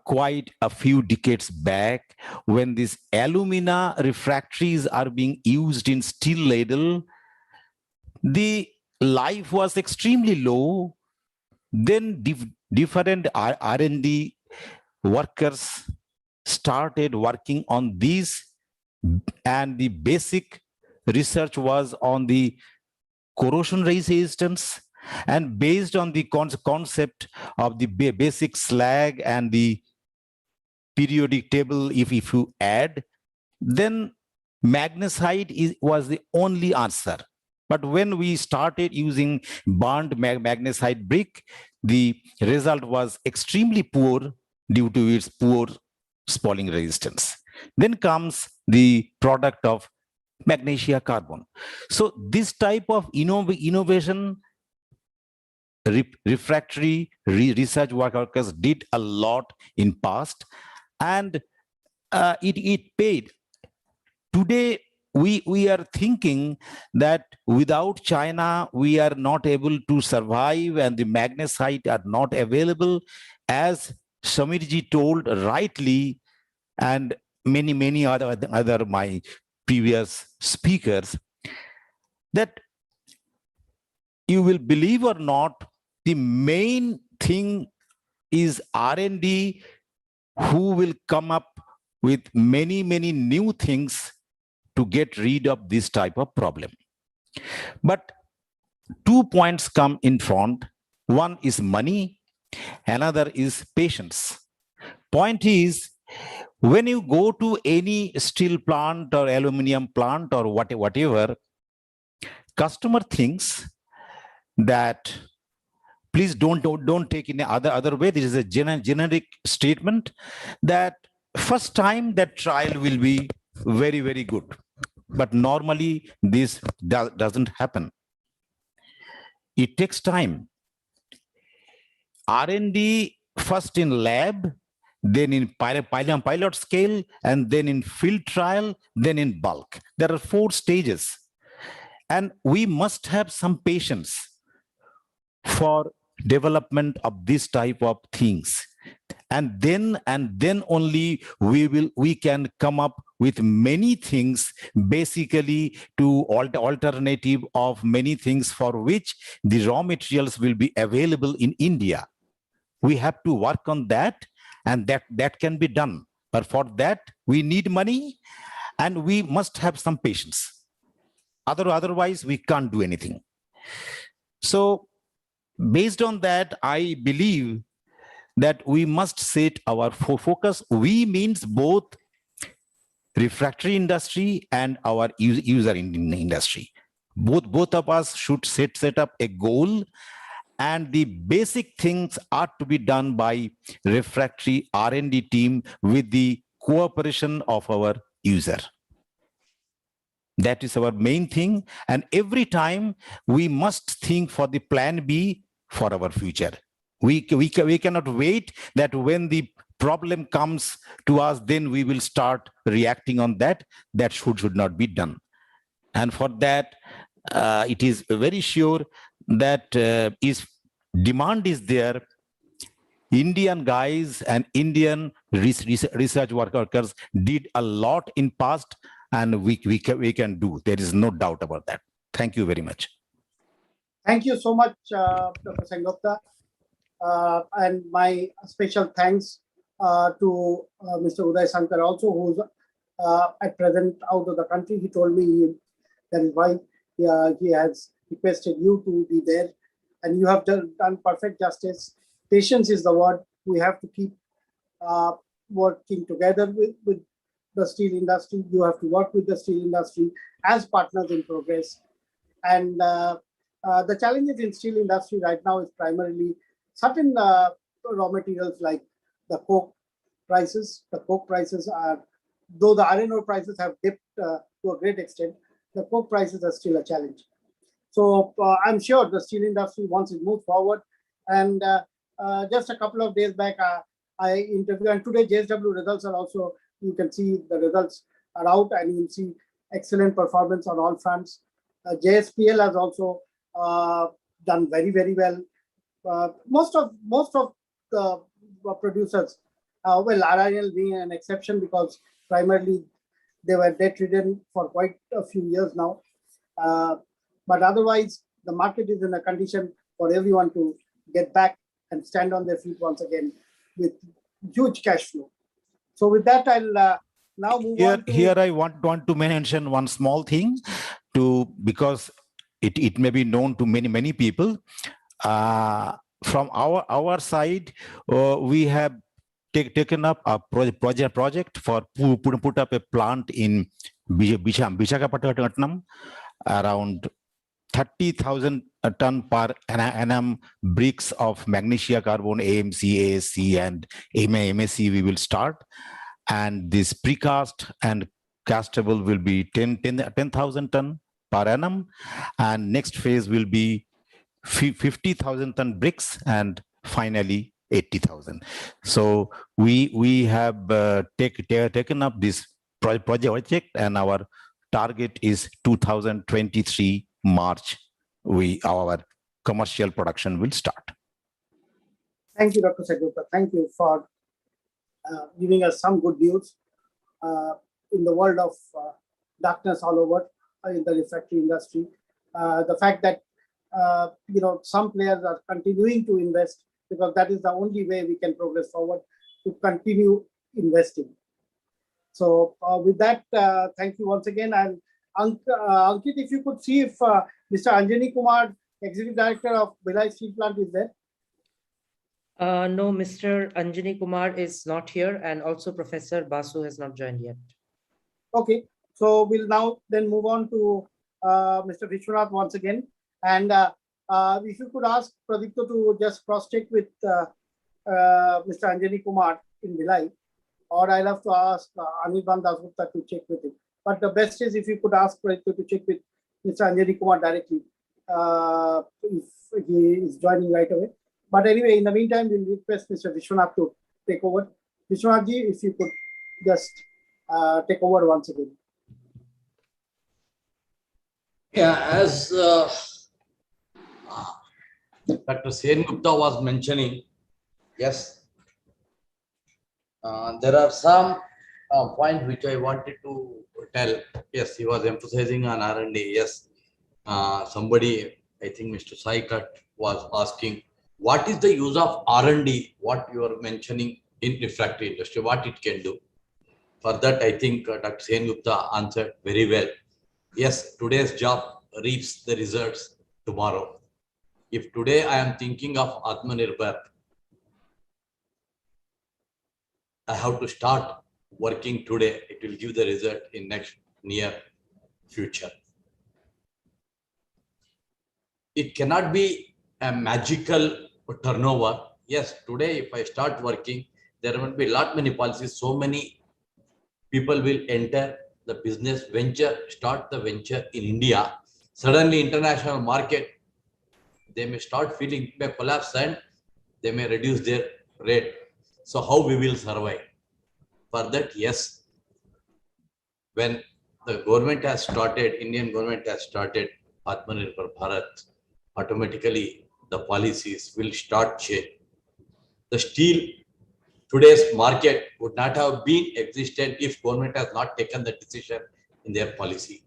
quite a few decades back, when these alumina refractories are being used in steel ladle, the life was extremely low. Then different R&D workers started working on these, and the basic research was on the corrosion resistance, and based on the concept of the basic slag and the periodic table, if you add, then magnesite was the only answer. But when we started using bond magnesite brick, the result was extremely poor due to its poor spalling resistance. Then comes the product of magnesia carbon. So this type of innovation, refractory research workers did a lot in past, and it paid. Today, we are thinking that without China, we are not able to survive, and the magnesite are not available, as Samirji told rightly, and many other my previous speakers, that you will believe or not, the main thing is R&D who will come up with many new things to get rid of this type of problem. But 2 points come in front. One is money, another is patience. Point is, when you go to any steel plant or aluminum plant or whatever, customer thinks that, please don't take in other way. This is a generic statement that first time that trial will be very good. But normally this doesn't happen. It takes time. R&D first in lab, then in pilot scale, and then in field trial, then in bulk. There are 4 stages. And we must have some patience for development of this type of things. And then only we can come up with many things, basically to alternative of many things for which the raw materials will be available in India. We have to work on that, and that can be done. But for that, we need money, and we must have some patience. Otherwise, we can't do anything. So based on that, I believe that we must set our focus. We means both refractory industry and our user industry. Both of us should set up a goal, and the basic things are to be done by refractory R&D team with the cooperation of our user. That is our main thing, and every time we must think for the plan B for our future. We cannot wait that when the problem comes to us, then we will start reacting on that. That should not be done. And for that, it is very sure that if demand is there, Indian guys and Indian research workers did a lot in past, and we can do. There is no doubt about that. Thank you very much. Thank you so much, Dr. Sengupta. And my special thanks to Mr. Uday Sankar also, who's at present out of the country. He told me that is why he has requested you to be there, and you have done perfect justice. Patience is the word. We have to keep working together with the steel industry. You have to work with the steel industry as partners in progress. And the challenges in steel industry right now is primarily certain raw materials like the coke prices. The coke prices are, though the iron ore prices have dipped to a great extent, the coke prices are still a challenge. So I'm sure the steel industry wants to move forward. And just a couple of days back, I interviewed, and today JSW results are also, you can see the results are out, and you'll see excellent performance on all fronts. JSPL has also done very, very well. Most of the producers, well, RIL being an exception because primarily they were debt-ridden for quite a few years now. But otherwise, the market is in a condition for everyone to get back and stand on their feet once again with huge cash flow. So with that, I'll now move on to... Here I want to mention one small thing because it may be known to many people. From our side, we have taken up a project for put up a plant in Visakhapatnam, around 30,000 ton per annum bricks of magnesia carbon, AMC, ASC, and MAC we will start. And this precast and castable will be 10,000 ton per annum. And next phase will be 50,000 ton bricks, and finally 80,000. So we have taken up this project, and our target is 2023 March. Our commercial production will start. Thank you, Dr. Segupta. Thank you for giving us some good news in the world of darkness all over in the refractory industry. The fact that some players are continuing to invest, because that is the only way we can progress forward, to continue investing. So with that, thank you once again. And Ankit, if you could see if Mr. Anjani Kumar, Executive Director of Bhilai Steel Plant, is there. No, Mr. Anjani Kumar is not here, and also Professor Basu has not joined yet. Okay, so we'll now then move on to Mr. Vishwanath once again. And if you could ask Pradipto to just cross-check with Mr. Anjani Kumar in Bhilai, or I'll have to ask Anirban Dasgupta to check with him. But the best is if you could ask Pradipto to check with Mr. Anjani Kumar directly, if he is joining right away. But anyway, in the meantime, we'll request Mr. Vishwanath to take over. Vishwanathji, if you could just take over once again. Yeah, as Dr. Sen Gupta was mentioning, yes, there are some points which I wanted to tell. Yes, he was emphasizing on R&D. Yes, somebody, I think Mr. Saikat was asking, what is the use of R&D, what you are mentioning in refractory industry, what it can do? For that, I think Dr. Sen Gupta answered very well. Yes, today's job reaps the results tomorrow. If today I am thinking of Atmanirbhar, I have to start working today. It will give the result in next near future. It cannot be a magical turnover. Yes, today if I start working, there will be many policies. So many people will enter the business venture, start the venture in India. Suddenly, international market, they may start feeling may collapse and they may reduce their rate. So how we will survive? For that, yes, when the government has started, Indian government has started Atmanirbhar Bharat, automatically the policies will start change. The steel today's market would not have been existent if government has not taken the decision in their policy.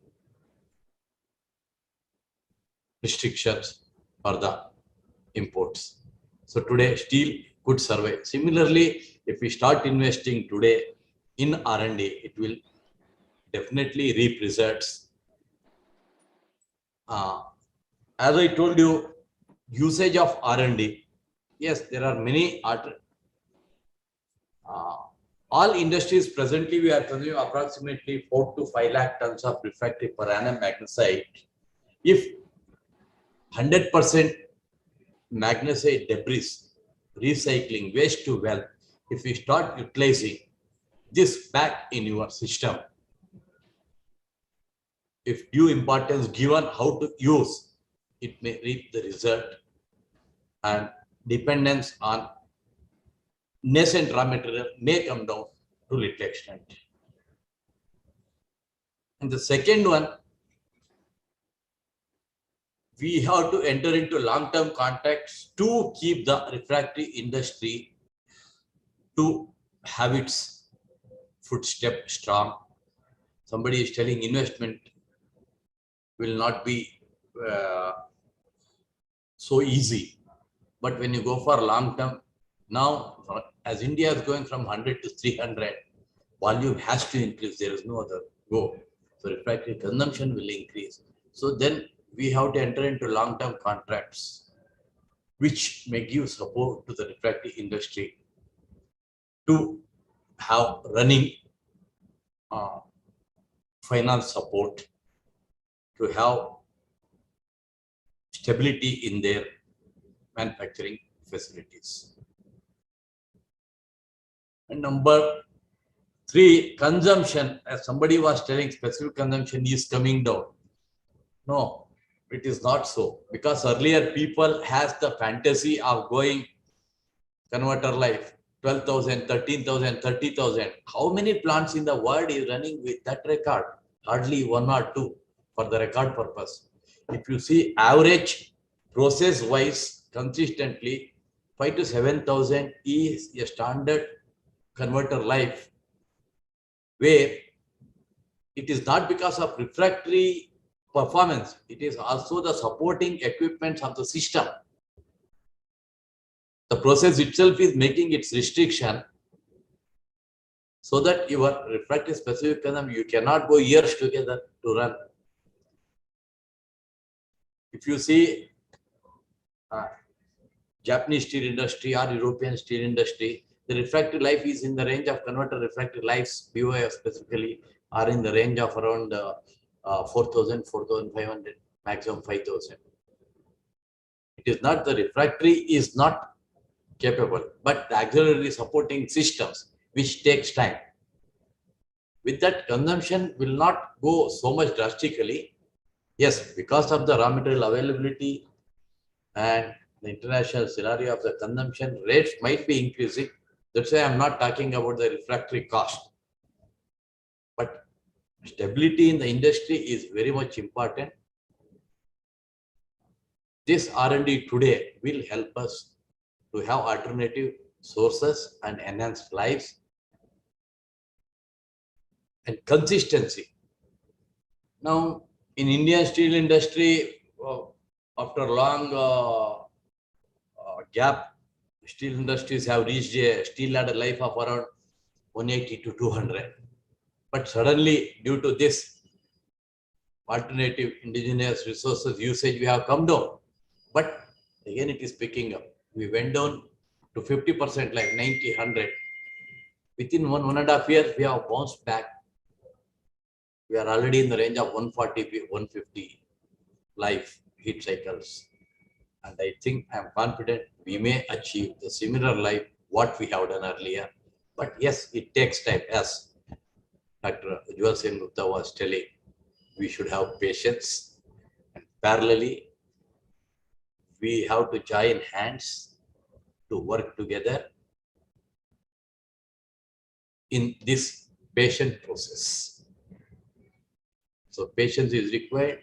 Restrictions for the imports. So today steel could survive. Similarly, if we start investing today in R&D, it will definitely reap results. As I told you, usage of R&D. Yes, there are many all industries presently we are consuming approximately 4 to 5 lakh tons of refractory per annum magnesite. If 100% magnesite debris, recycling, waste to wealth, if we start utilizing this back in your system, if due importance given how to use, it may reap the result, and dependence on nascent raw material may come down to little extent. And the second one, we have to enter into long-term contracts to keep the refractory industry to have its footstep strong. Somebody is telling investment will not be so easy, but when you go for long-term, now as India is going from 100 to 300, volume has to increase. There is no other go. So refractory consumption will increase. So then we have to enter into long-term contracts, which may give support to the refractory industry to have running finance support, to have stability in their manufacturing facilities. And number 3, consumption, as somebody was telling, specific consumption is coming down. No, it is not so, because earlier people has the fantasy of going converter life 12,000, 13,000, 30,000. How many plants in the world is running with that record? Hardly 1 or 2 for the record purpose. If you see average process wise consistently, 5 to 7,000 is a standard converter life, where it is not because of refractory performance, it is also the supporting equipment of the system. The process itself is making its restriction, so that your refractory specific consumption, you cannot go years together to run. If you see Japanese steel industry or European steel industry, the refractory life is in the range of converter refractory lives, BOF specifically, are in the range of around 4,000, 4,500, maximum 5,000. It is not the refractory is not capable, but the auxiliary supporting systems, which takes time. With that, consumption will not go so much drastically. Yes, because of the raw material availability and the international scenario of the consumption, rates might be increasing. That's why I'm not talking about the refractory cost. But stability in the industry is very much important. This R&D today will help us to have alternative sources and enhanced lives and consistency. Now, in Indian steel industry, after long gap, steel industries have reached a steel ladder life of around 180 to 200. But suddenly, due to this alternative indigenous resources usage, we have come down. But again, it is picking up. We went down to 50%, like 90, 100. Within 1.5 years, we have bounced back. We are already in the range of 140, 150 life heat cycles. And I think I am confident we may achieve the similar life what we have done earlier. But yes, it takes time. As Dr. Ujjwal Gupta was telling, we should have patience. And parallelly, we have to join hands to work together in this patient process. So patience is required,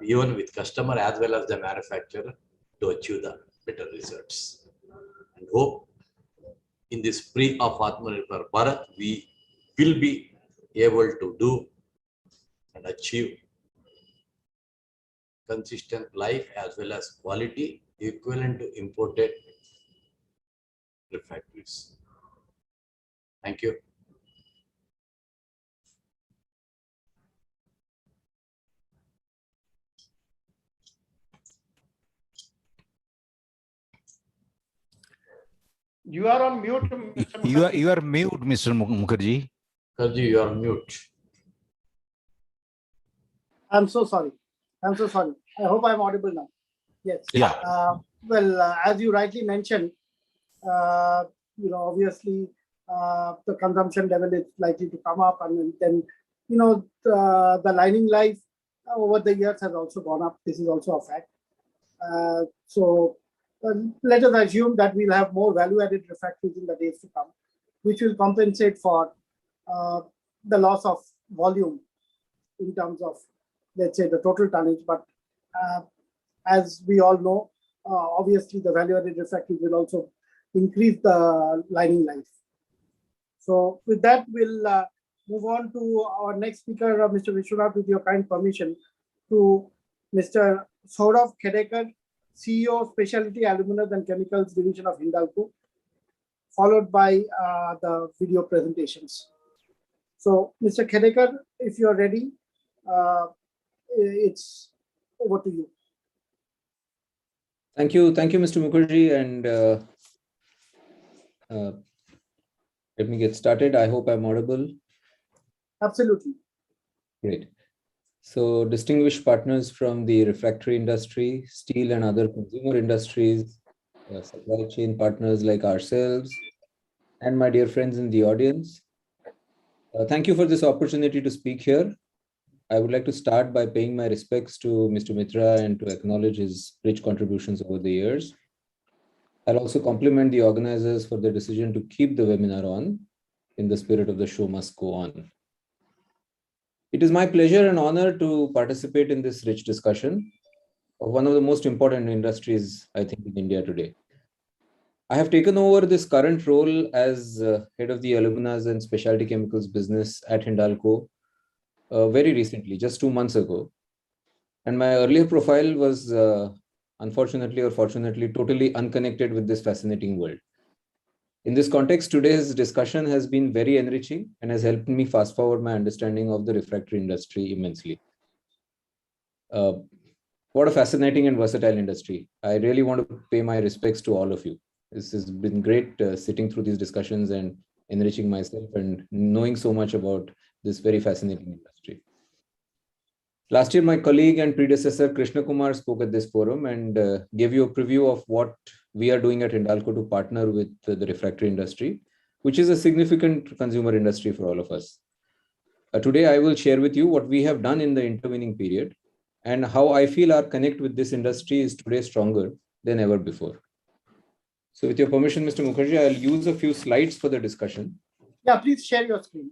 even with customer as well as the manufacturer, to achieve the better results. And hope in this spree of Atmanirbhar Bharat, we will be able to do and achieve consistent life as well as quality equivalent to imported refractories. Thank you. You are on mute, Mr. Mukherjee. You are mute, Mr. Mukherjee. Mukherjee, you are mute. I'm so sorry. I'm so sorry. I hope I'm audible now. Yes. Yeah. As you rightly mentioned, obviously the consumption level is likely to come up, and then the lining life over the years has also gone up. This is also a fact. So let us assume that we'll have more value-added refractories in the days to come, which will compensate for the loss of volume in terms of, let's say, the total tonnage. But as we all know, obviously the value-added refractories will also increase the lining life. So with that, we'll move on to our next speaker, Mr. Vishwanath, with your kind permission, to Mr. Saurav Khedekar, CEO, Specialty Aluminum and Chemicals Division of Hindalco, followed by the video presentations. So, Mr. Khedekar, if you are ready, it's over to you. Thank you, Mr. Mukherjee, and let me get started. I hope I'm audible. Absolutely. Great. So, distinguished partners from the refractory industry, steel and other consumer industries, supply chain partners like ourselves, and my dear friends in the audience, thank you for this opportunity to speak here. I would like to start by paying my respects to Mr. Mitra and to acknowledge his rich contributions over the years. I'll also compliment the organizers for their decision to keep the webinar on in the spirit of the show must go on. It is my pleasure and honor to participate in this rich discussion of one of the most important industries, I think, in India today. I have taken over this current role as head of the aluminas and specialty chemicals business at Hindalco very recently, just 2 months ago. And my earlier profile was unfortunately or fortunately totally unconnected with this fascinating world. In this context, today's discussion has been very enriching and has helped me fast forward my understanding of the refractory industry immensely. What a fascinating and versatile industry. I really want to pay my respects to all of you. This has been great sitting through these discussions and enriching myself and knowing so much about this very fascinating industry. Last year, my colleague and predecessor Krishna Kumar spoke at this forum and gave you a preview of what we are doing at Hindalco to partner with the refractory industry, which is a significant consumer industry for all of us. Today, I will share with you what we have done in the intervening period and how I feel our connect with this industry is today stronger than ever before. So with your permission, Mr. Mukherjee, I'll use a few slides for the discussion. Yeah, please share your screen.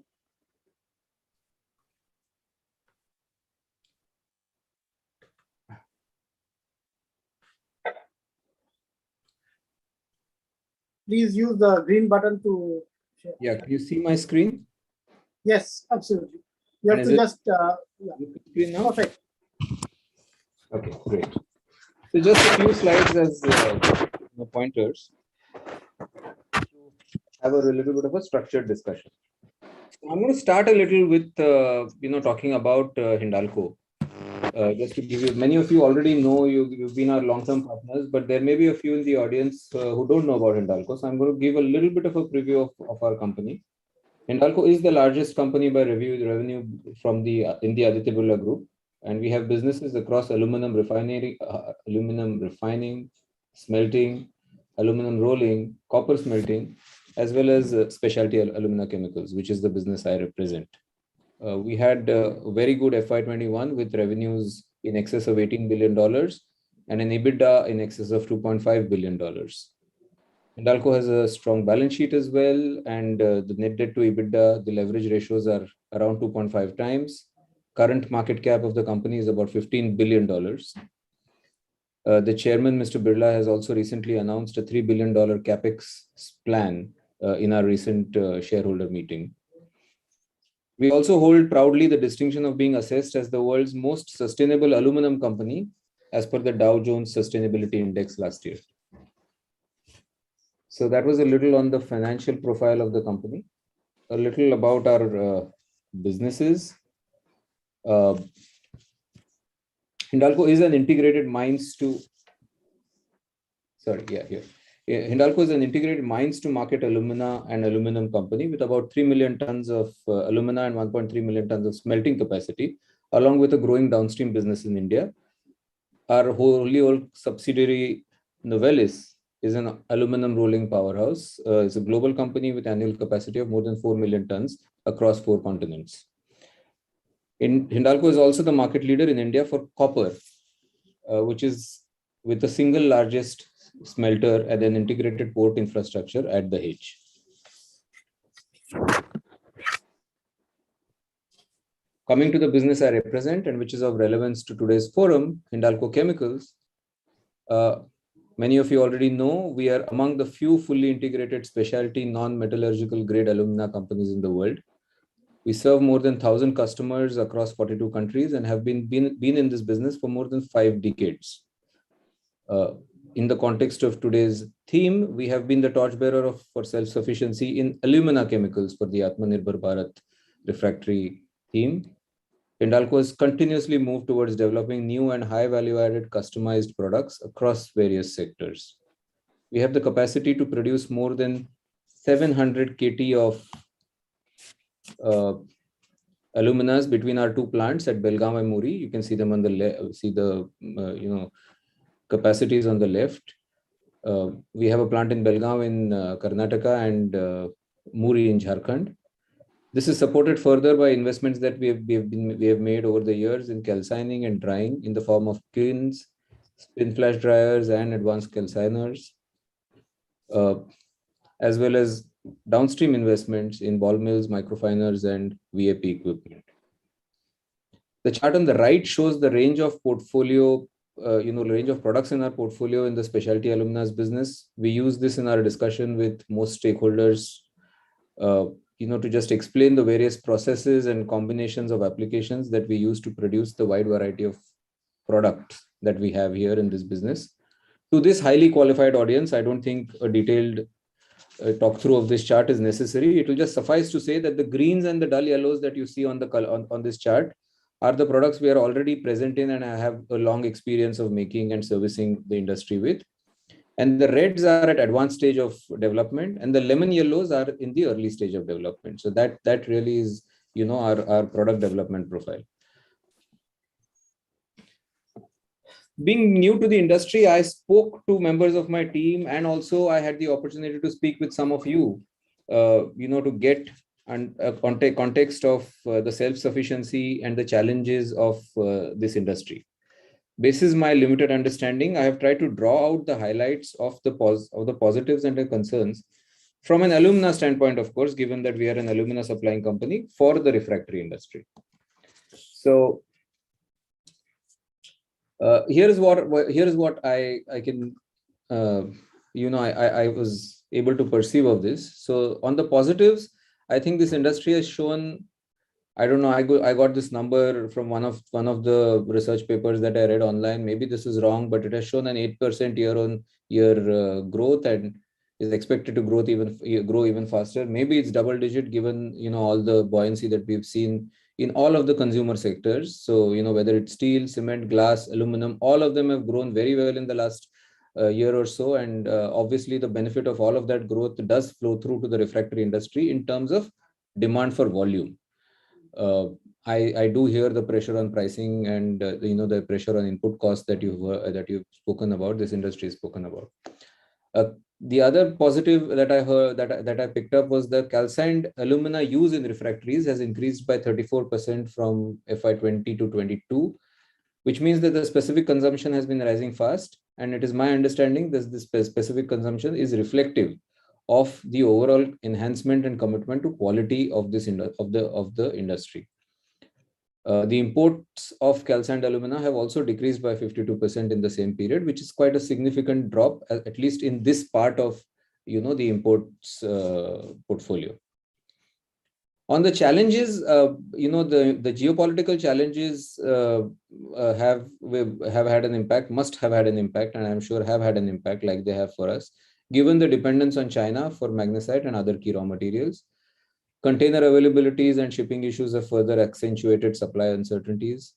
Please use the green button to share. Yeah, can you see my screen? Yes, absolutely. You have to just, yeah. Perfect. Okay, great. So just a few slides as pointers to have a little bit of a structured discussion. So I'm going to start a little with, talking about Hindalco. Just to give you, many of you already know you've been our long-term partners, but there may be a few in the audience who don't know about Hindalco. So I'm going to give a little bit of a preview of our company. Hindalco is the largest company by revenue from in the Aditya Birla Group, and we have businesses across aluminum refining, smelting, aluminum rolling, copper smelting, as well as specialty alumina chemicals, which is the business I represent. We had a very good FY21 with revenues in excess of $18 billion and an EBITDA in excess of $2.5 billion. Hindalco has a strong balance sheet as well, and the net debt to EBITDA, the leverage ratios are around 2.5 times. Current market cap of the company is about $15 billion. The chairman, Mr. Birla, has also recently announced a $3 billion capex plan in our recent shareholder meeting. We also hold proudly the distinction of being assessed as the world's most sustainable aluminum company as per the Dow Jones Sustainability Index last year. So that was a little on the financial profile of the company, a little about our businesses. Hindalco is an integrated mines to, Hindalco is an integrated mines to market alumina and aluminum company with about 3 million tons of alumina and 1.3 million tons of smelting capacity, along with a growing downstream business in India. Our wholly owned subsidiary Novelis is an aluminum rolling powerhouse. It's a global company with annual capacity of more than 4 million tons across 4 continents. Hindalco is also the market leader in India for copper, which is with the single largest smelter and an integrated port infrastructure at the H. Coming to the business I represent and which is of relevance to today's forum, Hindalco Chemicals. Many of you already know we are among the few fully integrated specialty non-metallurgical grade alumina companies in the world. We serve more than 1,000 customers across 42 countries and have been in this business for more than 5 decades. In the context of today's theme, we have been the torchbearer for self-sufficiency in alumina chemicals for the Atmanirbhar Bharat refractory theme. Hindalco has continuously moved towards developing new and high value-added customized products across various sectors. We have the capacity to produce more than 700 KT of aluminas between our 2 plants at Belgaum and Muri. You can see them on the left. See the capacities on the left. We have a plant in Belgaum in Karnataka and Muri in Jharkhand. This is supported further by investments that we have made over the years in calcining and drying in the form of kilns, spin flash dryers, and advanced calciners, as well as downstream investments in ball mills, microfiners, and VAP equipment. The chart on the right shows the range of portfolio, range of products in our portfolio in the specialty aluminas business. We use this in our discussion with most stakeholders, to just explain the various processes and combinations of applications that we use to produce the wide variety of products that we have here in this business. To this highly qualified audience, I don't think a detailed talk through of this chart is necessary. It will just suffice to say that the greens and the dull yellows that you see on this chart are the products we are already present in and I have a long experience of making and servicing the industry with. And the reds are at advanced stage of development, and the lemon yellows are in the early stage of development. So that really is, our product development profile. Being new to the industry, I spoke to members of my team, and also I had the opportunity to speak with some of you, to get a context of the self-sufficiency and the challenges of this industry. Basis my limited understanding, I have tried to draw out the highlights of the positives and the concerns from an alumina standpoint, of course, given that we are an alumina supplying company for the refractory industry. So here is what I can, I was able to perceive of this. So on the positives, I think this industry has shown, I don't know, I got this number from one of the research papers that I read online. Maybe this is wrong, but it has shown an 8% year-on-year growth and is expected to grow even faster. Maybe it's double digit given all the buoyancy that we've seen in all of the consumer sectors. So whether it's steel, cement, glass, aluminum, all of them have grown very well in the last year or so. And obviously the benefit of all of that growth does flow through to the refractory industry in terms of demand for volume. I do hear the pressure on pricing and the pressure on input costs that you've spoken about. This industry has spoken about. The other positive that I heard that I picked up was the calcined alumina use in refractories has increased by 34% from FY20 to 22, which means that the specific consumption has been rising fast. And it is my understanding that this specific consumption is reflective of the overall enhancement and commitment to quality of this of the industry. The imports of calcined alumina have also decreased by 52% in the same period, which is quite a significant drop, at least in this part of the imports portfolio. On the challenges, the geopolitical challenges have had an impact, must have had an impact, and I'm sure have had an impact like they have for us, given the dependence on China for magnesite and other key raw materials. Container availabilities and shipping issues have further accentuated supply uncertainties.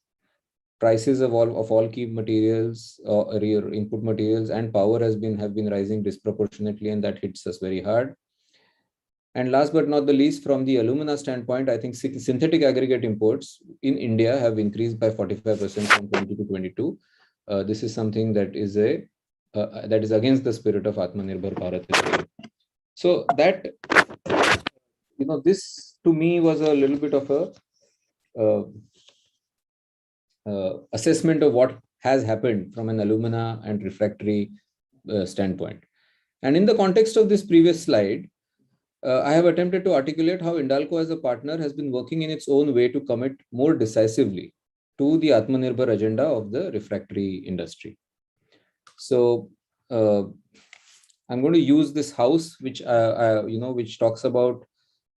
prices of all key materials, input materials, and power have been rising disproportionately, and that hits us very hard. And last but not the least, from the alumina standpoint, I think synthetic aggregate imports in India have increased by 45% from 20 to 22. This is something that is against the spirit of Atmanirbhar Bharat. So that, this to me was a little bit of a assessment of what has happened from an alumina and refractory standpoint. And in the context of this previous slide, I have attempted to articulate how Hindalco as a partner has been working in its own way to commit more decisively to the Atmanirbhar agenda of the refractory industry. So I'm going to use this house, which which talks about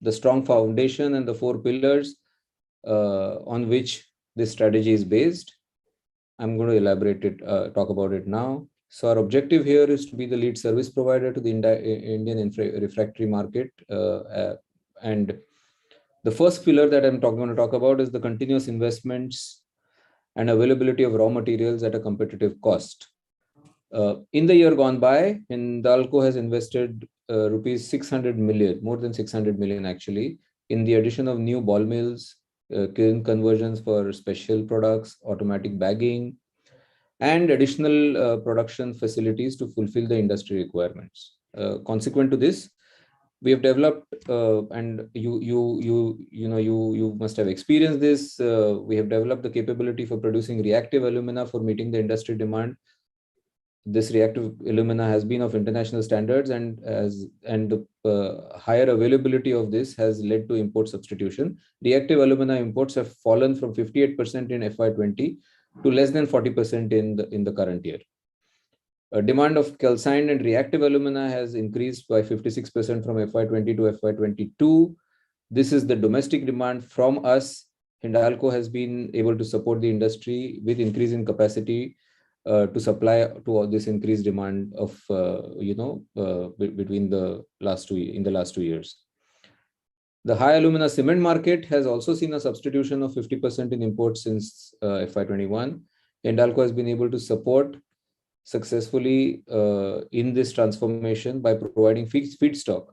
the strong foundation and the 4 pillars on which this strategy is based. I'm going to elaborate it, talk about it now. So our objective here is to be the lead service provider to the Indian refractory market. And the first pillar that I'm going to talk about is the continuous investments and availability of raw materials at a competitive cost. In the year gone by, Hindalco has invested rupees 600 million, more than 600 million actually, in the addition of new ball mills, kiln conversions for special products, automatic bagging, and additional production facilities to fulfill the industry requirements. Consequent to this, we have developed, and you must have experienced this. We have developed the capability for producing reactive alumina for meeting the industry demand. This reactive alumina has been of international standards, and the higher availability of this has led to import substitution. Reactive alumina imports have fallen from 58% in FY20 to less than 40% in the current year. Demand of calcined and reactive alumina has increased by 56% from FY20 to FY22. This is the domestic demand from us. Hindalco has been able to support the industry with increase in capacity to supply to all this increased demand of between the last 2 years. The high alumina cement market has also seen a substitution of 50% in imports since FY21. Hindalco has been able to support successfully in this transformation by providing feedstock.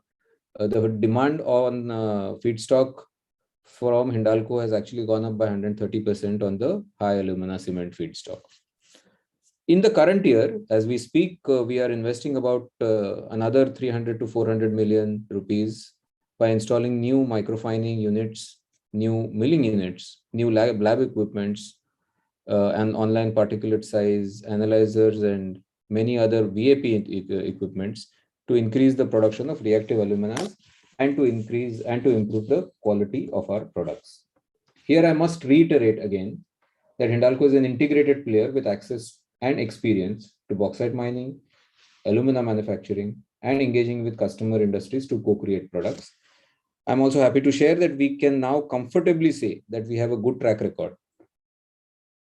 The demand on feedstock from Hindalco has actually gone up by 130% on the high alumina cement feedstock. In the current year, as we speak, we are investing about another 300 to 400 million rupees by installing new microfining units, new milling units, new lab equipments, and online particulate size analyzers, and many other VAP equipments to increase the production of reactive alumina and to improve the quality of our products. Here I must reiterate again that Hindalco is an integrated player with access and experience to bauxite mining, alumina manufacturing, and engaging with customer industries to co-create products. I'm also happy to share that we can now comfortably say that we have a good track record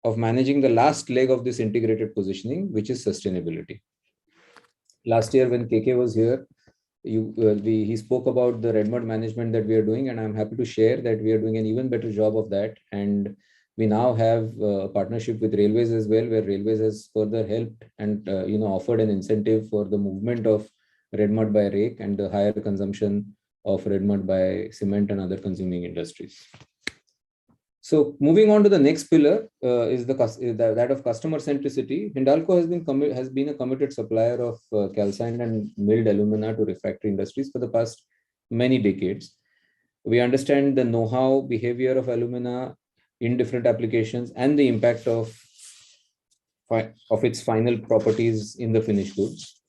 of managing the last leg of this integrated positioning, which is sustainability. Last year when KK was here, he spoke about the red mud management that we are doing, and I'm happy to share that we are doing an even better job of that. And we now have a partnership with Railways as well, where Railways has further helped and offered an incentive for the movement of red mud by rake and the higher consumption of red mud by cement and other consuming industries. So moving on to the next pillar is that of customer centricity. Hindalco has been a committed supplier of calcined and milled alumina to refractory industries for the past many decades. We understand the know-how, behavior of alumina in different applications and the impact of its final properties in the finished goods.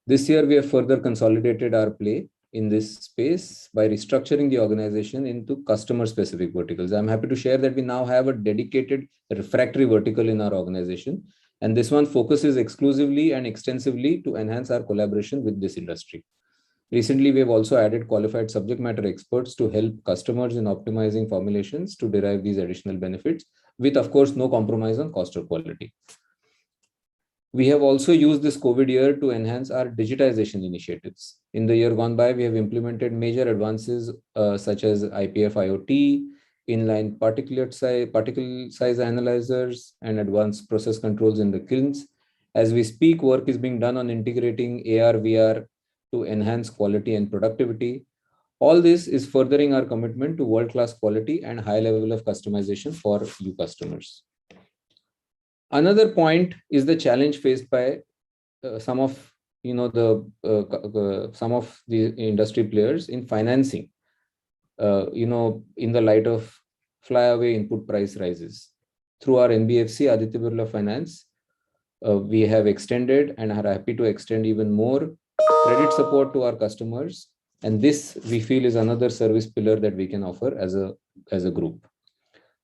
This year, we have further consolidated our play in this space by restructuring the organization into customer-specific verticals. I'm happy to share that we now have a dedicated refractory vertical in our organization, and this one focuses exclusively and extensively to enhance our collaboration with this industry. Recently, we have also added qualified subject matter experts to help customers in optimizing formulations to derive these additional benefits, with, of course, no compromise on cost or quality. We have also used this COVID year to enhance our digitization initiatives. In the year gone by, we have implemented major advances such as IPF IoT, inline particle size analyzers, and advanced process controls in the kilns. As we speak, work is being done on integrating AR, VR to enhance quality and productivity. All this is furthering our commitment to world-class quality and high level of customization for you customers. Another point is the challenge faced by some of the industry players in financing. In the light of flyaway input price rises. Through our NBFC Aditya Birla Finance, we have extended and are happy to extend even more credit support to our customers. And this we feel is another service pillar that we can offer as a group.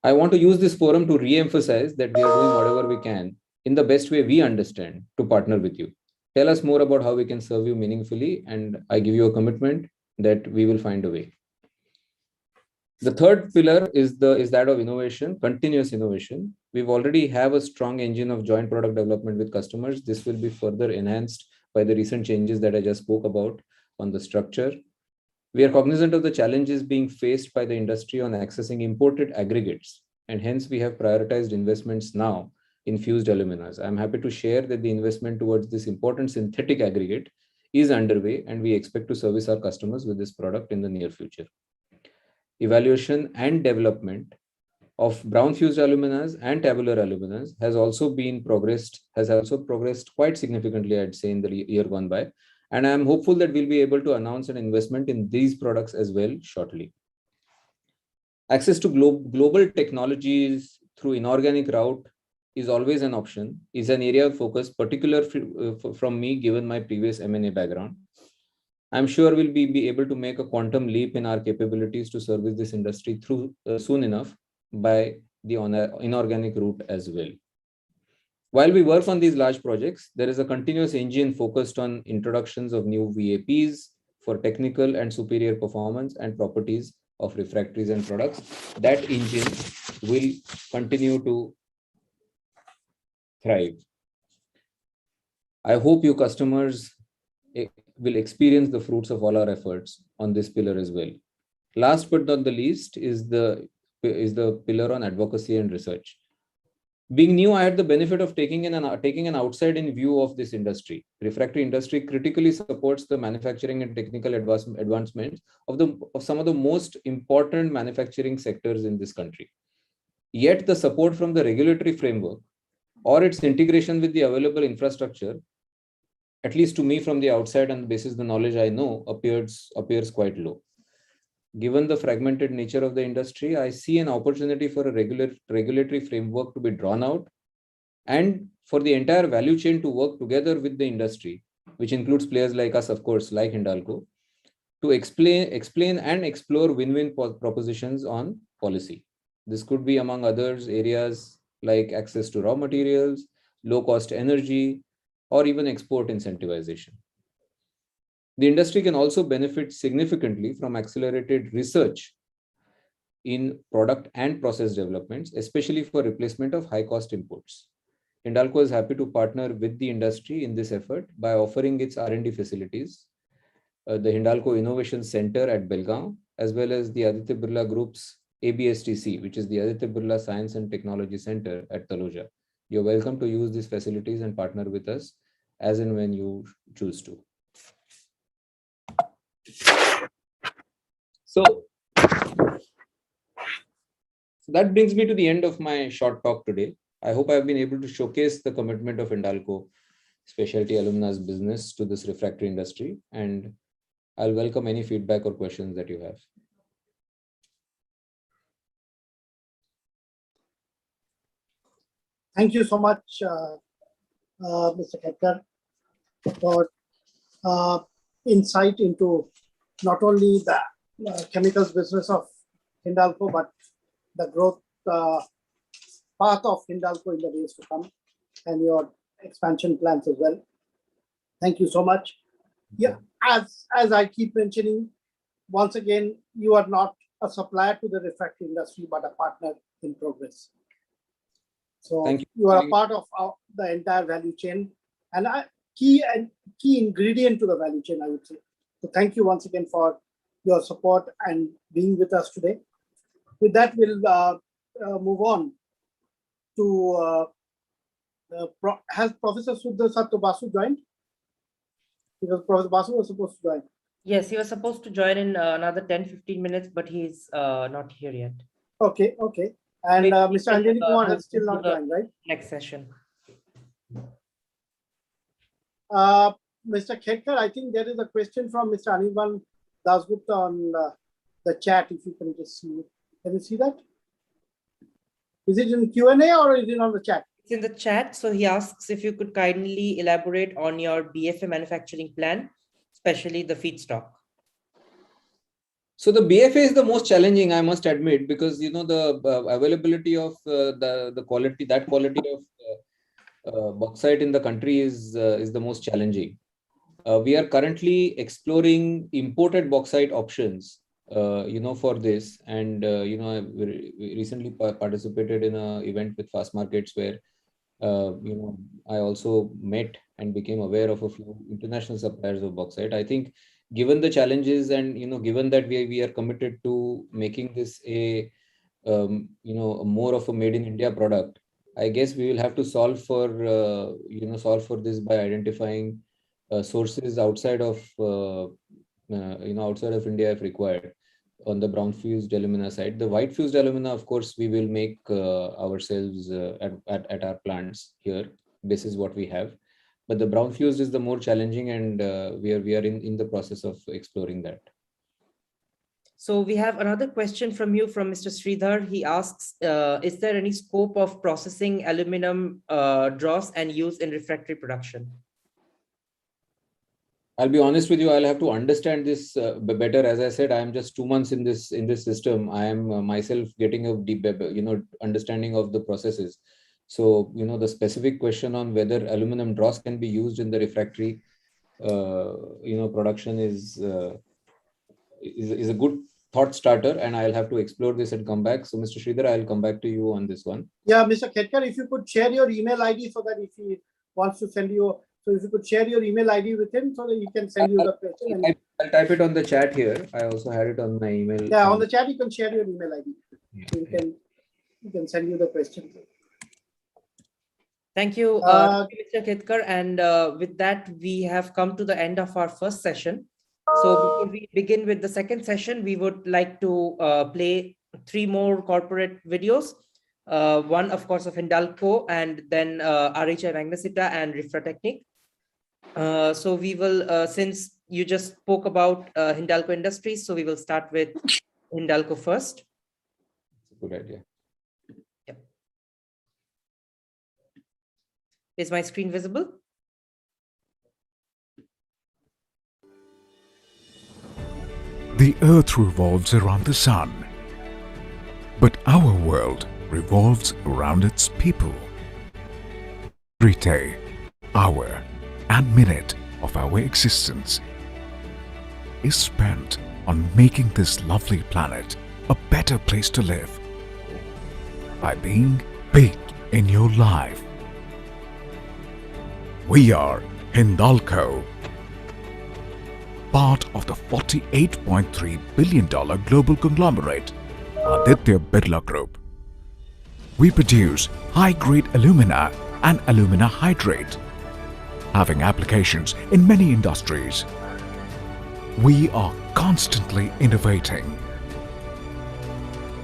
I want to use this forum to re-emphasize that we are doing whatever we can in the best way we understand to partner with you. Tell us more about how we can serve you meaningfully, and I give you a commitment that we will find a way. The third pillar is that of innovation, continuous innovation. We've already have a strong engine of joint product development with customers. This will be further enhanced by the recent changes that I just spoke about on the structure. We are cognizant of the challenges being faced by the industry on accessing imported aggregates, and hence we have prioritized investments now in fused alumina. I'm happy to share that the investment towards this important synthetic aggregate is underway, and we expect to service our customers with this product in the near future. Evaluation and development of brown fused aluminas and tabular aluminas has also progressed quite significantly, I'd say, in the year gone by. And I'm hopeful that we'll be able to announce an investment in these products as well shortly. Access to global technologies through inorganic route is always an option, is an area of focus, particularly from me, given my previous M&A background. I'm sure we'll be able to make a quantum leap in our capabilities to service this industry through soon enough by the inorganic route as well. While we work on these large projects, there is a continuous engine focused on introductions of new VAPs for technical and superior performance and properties of refractories and products. That engine will continue to thrive. I hope you customers will experience the fruits of all our efforts on this pillar as well. Last but not the least is the pillar on advocacy and research. Being new, I had the benefit of taking an outside-in view of this industry. Refractory industry critically supports the manufacturing and technical advancements of some of the most important manufacturing sectors in this country. Yet the support from the regulatory framework or its integration with the available infrastructure, at least to me from the outside and basis the knowledge I know, appears quite low. Given the fragmented nature of the industry, I see an opportunity for a regulatory framework to be drawn out and for the entire value chain to work together with the industry, which includes players like us, of course, like Hindalco, to explain and explore win-win propositions on policy. This could be, among others, areas like access to raw materials, low-cost energy, or even export incentivization. The industry can also benefit significantly from accelerated research in product and process developments, especially for replacement of high-cost imports. Hindalco is happy to partner with the industry in this effort by offering its R&D facilities, the Hindalco Innovation Center at Belgaum, as well as the Aditya Birla Group's ABSTC, which is the Aditya Birla Science and Technology Center at Taloja. You're welcome to use these facilities and partner with us as and when you choose to. So that brings me to the end of my short talk today. I hope I've been able to showcase the commitment of Hindalco Specialty Alumina's business to this refractory industry, and I'll welcome any feedback or questions that you have. Thank you so much, Mr. Khetkar, for insight into not only the chemicals business of Hindalco, but the growth path of Hindalco in the days to come and your expansion plans as well. Thank you so much. Yeah, as I keep mentioning, once again, you are not a supplier to the refractory industry, but a partner in progress. So you are a part of the entire value chain and a key ingredient to the value chain, I would say. So thank you once again for your support and being with us today. with that, we'll move on to has Professor Sudha Satya Basu joined? Because Professor Basu was supposed to join. Yes, he was supposed to join in another 10-15 minutes, but he's not here yet. Okay, okay. And Maybe he Mr. can, Anjani Kumar move has still into not the joined, right? Next session. Mr. Khedkar, I think there is a question from Mr. Anirban Dasgupta on the chat, if you can just see it. Can you see that? Is it in Q&A or is it on the chat? It's in the chat. So he asks if you could kindly elaborate on your BFA manufacturing plan, especially the feedstock. So the BFA is the most challenging, I must admit, because the availability of the quality of bauxite in the country is the most challenging. We are currently exploring imported bauxite options, for this, and I recently participated in an event with Fast Markets where I also met and became aware of a few international suppliers of bauxite. I think, given the challenges and given that we are committed to making this a more of a made in India product, I guess we will have to solve for this by identifying sources outside of outside of India if required, on the brown fused alumina side. The white fused alumina, of course, we will make ourselves at our plants here. This is what we have. But the brown fused is the more challenging, and we are in the process of exploring that. So we have another question from you, from Mr. Sridhar. He asks, is there any scope of processing aluminum dross and use in refractory production? I'll be honest with you, I'll have to understand this better. As I said, I am just 2 months in this system. I am myself getting a deep, understanding of the processes. So, the specific question on whether aluminum dross can be used in the refractory, production is a good thought starter, and I'll have to explore this and come back. So, Mr. Sridhar, I'll come back to you on this one. Yeah, Mr. Khedkar, if you could share your email ID so that if he wants to send you, so if you could share your email ID with him so that he can send you the question. I'll type it on the chat here. I also had it on my email. Yeah, on the chat, you can share your email ID. So you can send you the question. Thank you, Mr. Khedkar. And with that, we have come to the end of our first session. So before we begin with the second session, we would like to play 3 more corporate videos. One, of course, of Hindalco, and then RHI Magnesita and Refractory. So we will, since you just spoke about Hindalco Industries, so we will start with Hindalco first. Good idea. Yep. Is my screen visible? The Earth revolves around the Sun, but our world revolves around its people. Every day, hour, and minute of our existence is spent on making this lovely planet a better place to live by being big in your life. We are Hindalco, part of the $48.3 billion global conglomerate, Aditya Birla Group. We produce high-grade alumina and alumina hydrate, having applications in many industries. We are constantly innovating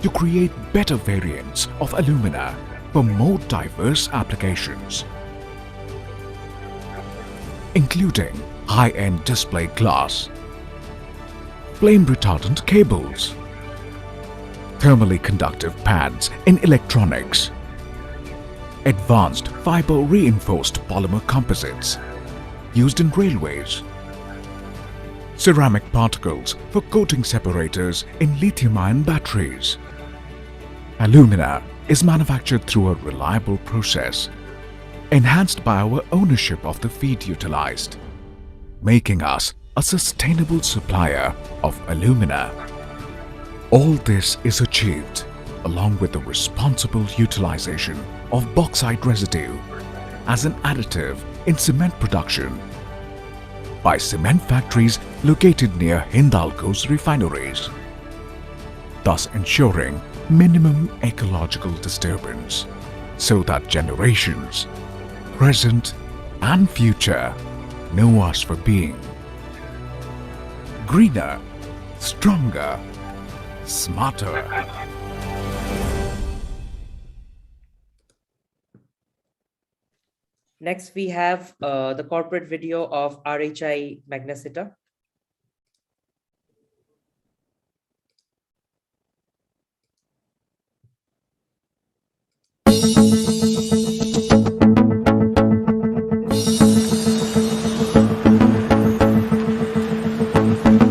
to create better variants of alumina for more diverse applications, including high-end display glass, flame-retardant cables, thermally conductive pads in electronics, advanced fiber-reinforced polymer composites used in railways, ceramic particles for coating separators in lithium-ion batteries. Alumina is manufactured through a reliable process, enhanced by our ownership of the feed utilized, making us a sustainable supplier of alumina. All this is achieved along with the responsible utilization of bauxite residue as an additive in cement production by cement factories located near Hindalco's refineries, thus ensuring minimum ecological disturbance so that generations, present and future, know us for being greener, stronger, smarter. Next, we have the corporate video of RHI Magnesita.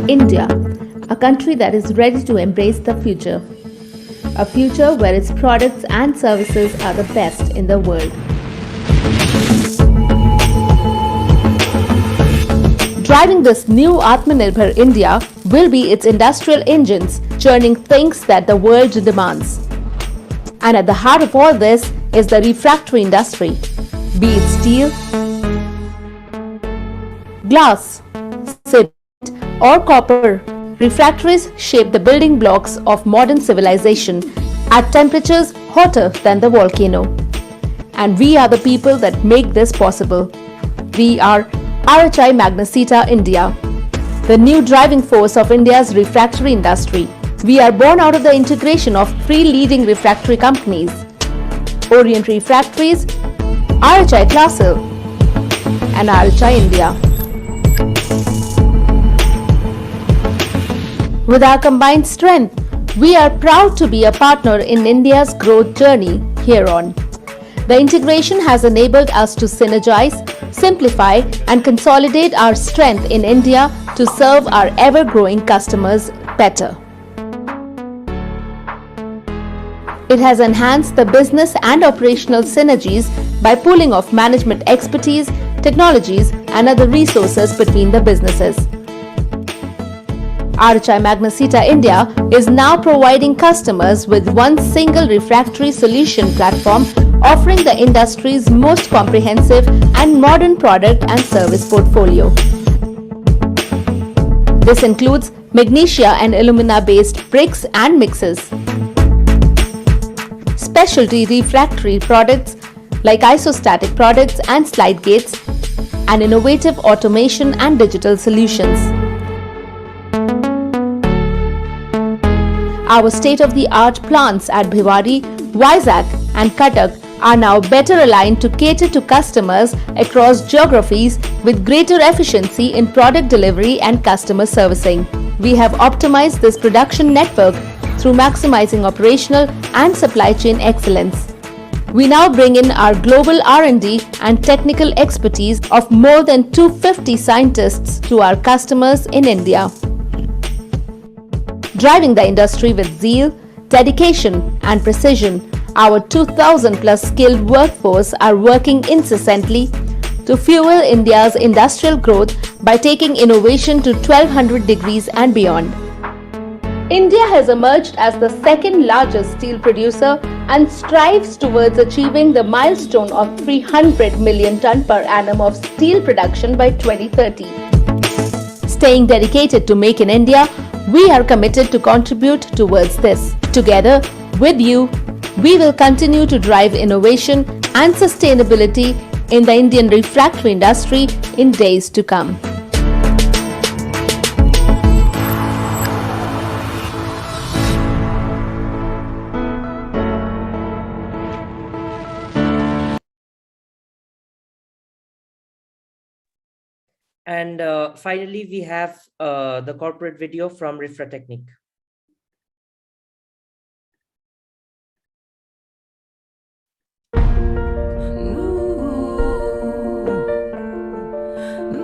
India, a country that is ready to embrace the future. A future where its products and services are the best in the world. Driving this new Atmanirbhar India will be its industrial engines churning things that the world demands. And at the heart of all this is the refractory industry, be it steel, glass, cement, or copper. Refractories shape the building blocks of modern civilization at temperatures hotter than the volcano. And we are the people that make this possible. We are RHI Magnesita India, the new driving force of India's refractory industry. We are born out of the integration of three leading refractory companies: Orient Refractories, RHI Clasil, and RHI India. With our combined strength, we are proud to be a partner in India's growth journey here on. The integration has enabled us to synergize, simplify, and consolidate our strength in India to serve our ever-growing customers better. It has enhanced the business and operational synergies by pooling of management expertise, technologies, and other resources between the businesses. RHI Magnesita India is now providing customers with one single refractory solution platform, offering the industry's most comprehensive and modern product and service portfolio. This includes magnesia and alumina-based bricks and mixes, specialty refractory products like isostatic products and slide gates, and innovative automation and digital solutions. Our state-of-the-art plants at Bhiwadi, Vizag, and Cuttack are now better aligned to cater to customers across geographies with greater efficiency in product delivery and customer servicing. We have optimized this production network through maximizing operational and supply chain excellence. We now bring in our global R&D and technical expertise of more than 250 scientists to our customers in India. Driving the industry with zeal, dedication, and precision, our 2,000 plus skilled workforce are working incessantly to fuel India's industrial growth by taking innovation to 1200 degrees and beyond. India has emerged as the second largest steel producer and strives towards achieving the milestone of 300 million ton per annum of steel production by 2030. Staying dedicated to Make in India, we are committed to contribute towards this. Together with you, we will continue to drive innovation and sustainability in the Indian refractory industry in days to come. And finally, we have the corporate video from Refractory.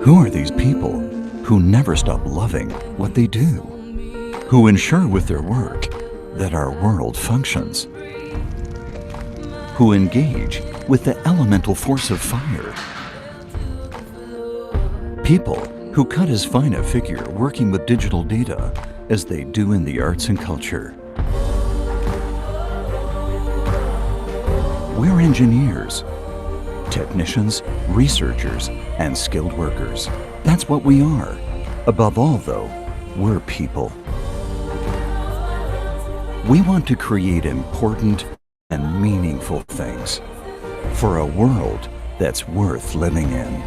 Who are these people who never stop loving what they do? Who ensure with their work that our world functions? Who engage with the elemental force of fire? People who cut as fine a figure working with digital data as they do in the arts and culture. We're engineers, technicians, researchers, and skilled workers. That's what we are. Above all, though, we're people. We want to create important and meaningful things for a world that's worth living in.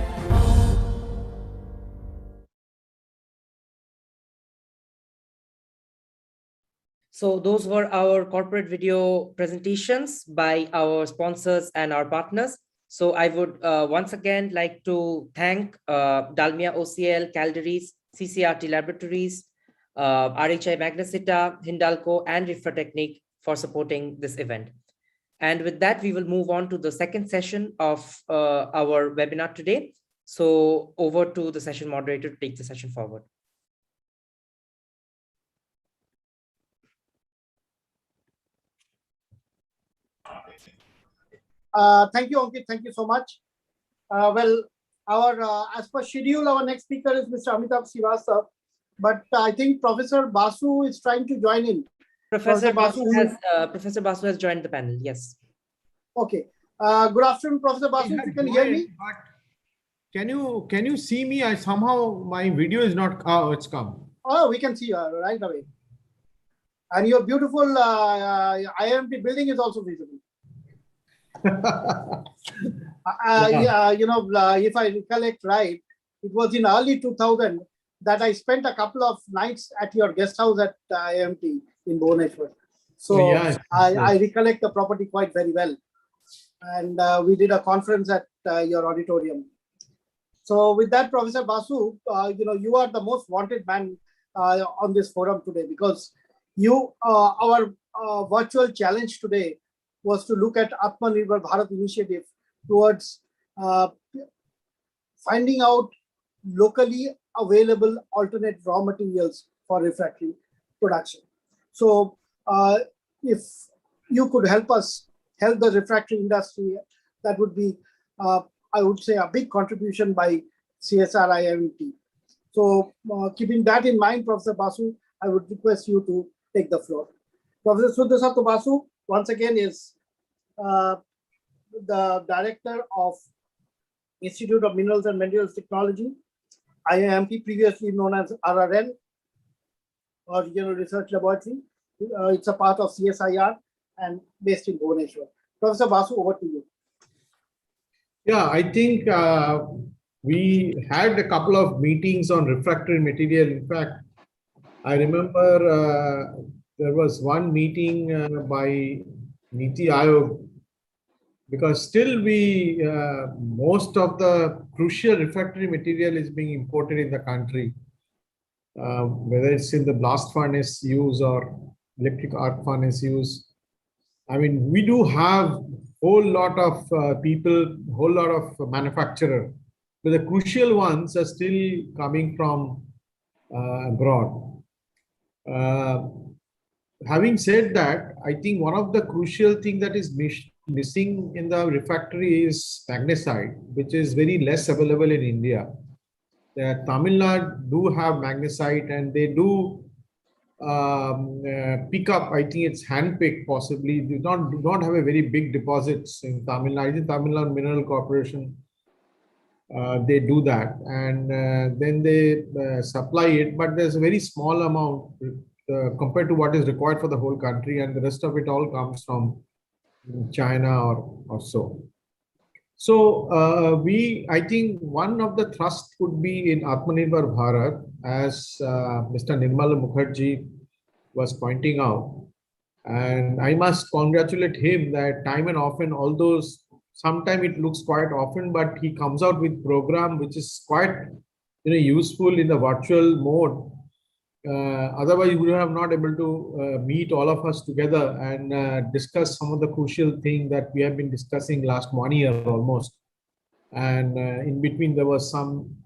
So those were our corporate video presentations by our sponsors and our partners. So I would once again like to thank Dalmia OCL, Calderys, CCRT Laboratories, RHI Magnesita, Hindalco, and Refractory for supporting this event. And with that, we will move on to the second session of our webinar today. So over to the session moderator to take the session forward. Thank you, Ankit. Thank you so much. As per schedule, our next speaker is Mr. Amitabh Srivastava, but I think Professor Basu is trying to join in. Professor Basu has joined the panel. Yes. Okay. Good afternoon, Professor Basu. If you can hear me. Can you see me? I somehow my video is not. Oh, it's come. Oh, we can see you right away. And your beautiful IMT building is also visible. If I recollect right, it was in early 2000 that I spent a couple of nights at your guest house at IMT in Bhubaneswar. So yes. I recollect the property quite very well. And we did a conference at your auditorium. So with that, Professor Basu, you are the most wanted man on this forum today, because our virtual challenge today was to look at Atmanirbhar Bharat initiative towards finding out locally available alternate raw materials for refractory production. So if you could help the refractory industry, that would be, I would say, a big contribution by CSR IMT. So keeping that in mind, Professor Basu, I would request you to take the floor. Professor Sudarsatha Basu, once again, is the director of Institute of Minerals and Materials Technology, IIMT, previously known as RRN, or Regional Research Laboratory. It's a part of CSIR and based in Bhubaneswar. Professor Basu, over to you. Yeah, I think we had a couple of meetings on refractory material. In fact, I remember there was one meeting by Niti Aayog, because still most of the crucial refractory material is being imported in the country, whether it's in the blast furnace use or electric arc furnace use. I mean, we do have whole lot of people, whole lot of manufacturers, but the crucial ones are still coming from abroad. Having said that, I think one of the crucial thing that is missing in the refractory is magnesite, which is very less available in India. Tamil Nadu do have magnesite, and they do pick up, I think it's hand-picked possibly, do not have a very big deposits in Tamil Nadu. In Tamil Nadu Mineral Corporation, they do that, and then they supply it, but there's a very small amount compared to what is required for the whole country, and the rest of it all comes from China or so. So I think one of the thrust could be in Atmanirbhar Bharat, as Mr. Nirmal Mukherjee was pointing out. And I must congratulate him that time and often, although sometimes it looks quite often, but he comes out with program which is quite useful in the virtual mode. Otherwise, we would have not able to meet all of us together and discuss some of the crucial things that we have been discussing last 1 year almost. And in between, there was some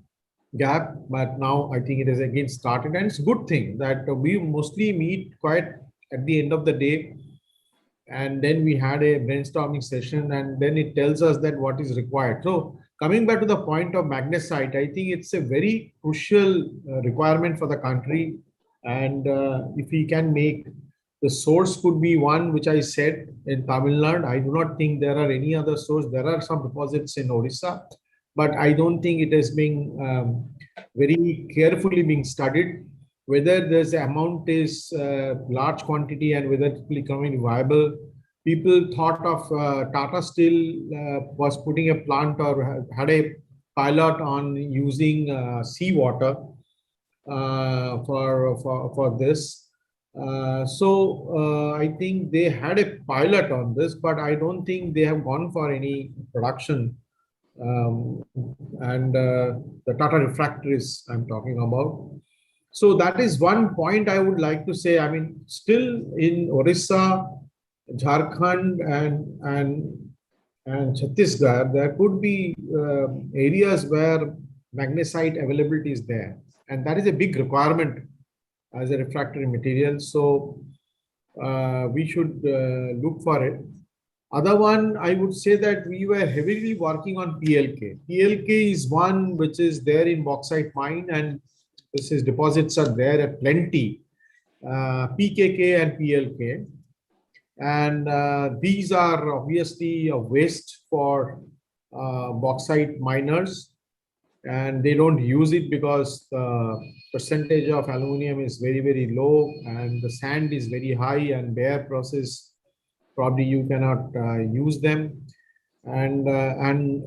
gap, but now I think it is again started. And it's a good thing that we mostly meet quite at the end of the day. And then we had a brainstorming session, and then it tells us that what is required. So coming back to the point of magnesite, I think it's a very crucial requirement for the country. And if we can make the source, could be one which I said in Tamil Nadu. I do not think there are any other source. There are some deposits in Odisha, but I don't think it is being very carefully being studied. whether this amount is large quantity and whether it will become viable. People thought of Tata Steel was putting a plant or had a pilot on using seawater for this. I think they had a pilot on this, but I don't think they have gone for any production. The Tata Refractories I'm talking about. So that is one point I would like to say. I mean, still in Orissa, Jharkhand and Chhattisgarh, there could be areas where magnesite availability is there. And that is a big requirement as a refractory material. So we should look for it. Other one, I would say that we were heavily working on PLK. PLK is one which is there in bauxite mine, and this is deposits are there at plenty. PKK and PLK. And these are obviously a waste for bauxite miners, and they don't use it because the percentage of aluminum is very, very low, and the sand is very high, and bare process probably you cannot use them. And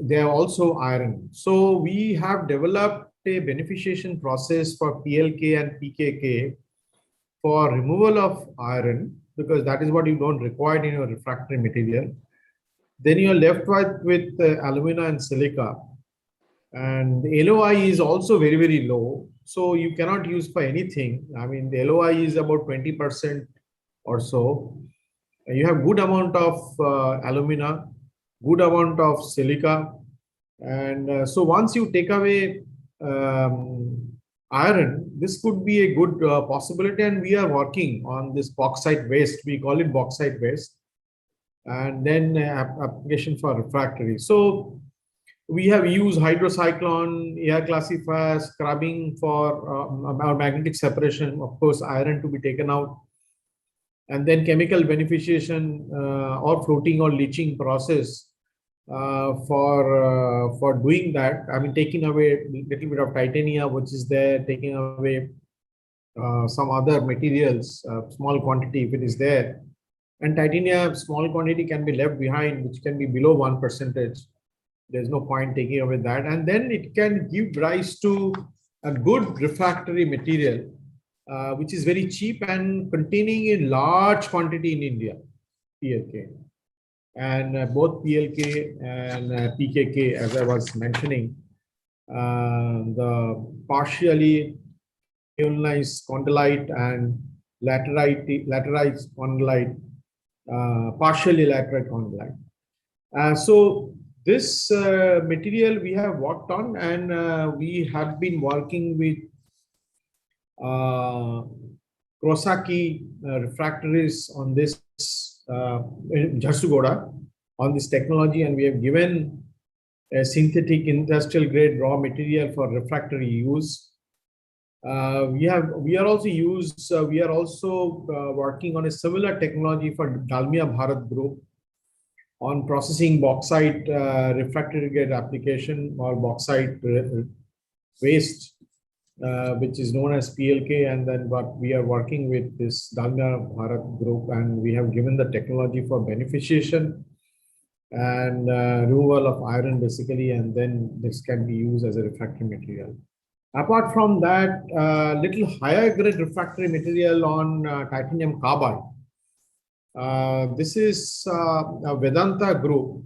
they are also iron. So we have developed a beneficiation process for PLK and PKK for removal of iron, because that is what you don't require in your refractory material. Then you are left with alumina and silica. And the LOI is also very, very low. So you cannot use for anything. I mean, the LOI is about 20% or so. You have good amount of alumina, good amount of silica. And so once you take away iron, this could be a good possibility. And we are working on this bauxite waste. We call it bauxite waste. And then application for refractory. So we have used hydrocyclone, air classifier, scrubbing for our magnetic separation, of course, iron to be taken out. And then chemical beneficiation or floating or leaching process for doing that. I mean, taking away a little bit of titanium, which is there, taking away some other materials, small quantity if it is there. And titanium, small quantity can be left behind, which can be below 1%. There's no point taking away that. And then it can give rise to a good refractory material, which is very cheap and containing a large quantity in India, PLK. And both PLK and PKK, as I was mentioning, the partially ionized condylite and laterized condylite, partially laterite condylite. So this material we have worked on, and we have been working with Kawasaki refractories on this in Jharsuguda on this technology, and we have given a synthetic industrial grade raw material for refractory use. We are also working on a similar technology for Dalmia Bharat group on processing bauxite refractory grade application or bauxite waste, which is known as PLK. And then what we are working with this Dalmia Bharat group, and we have given the technology for beneficiation and removal of iron basically, and then this can be used as a refractory material. Apart from that, little higher grade refractory material on titanium carbide. This is a Vedanta group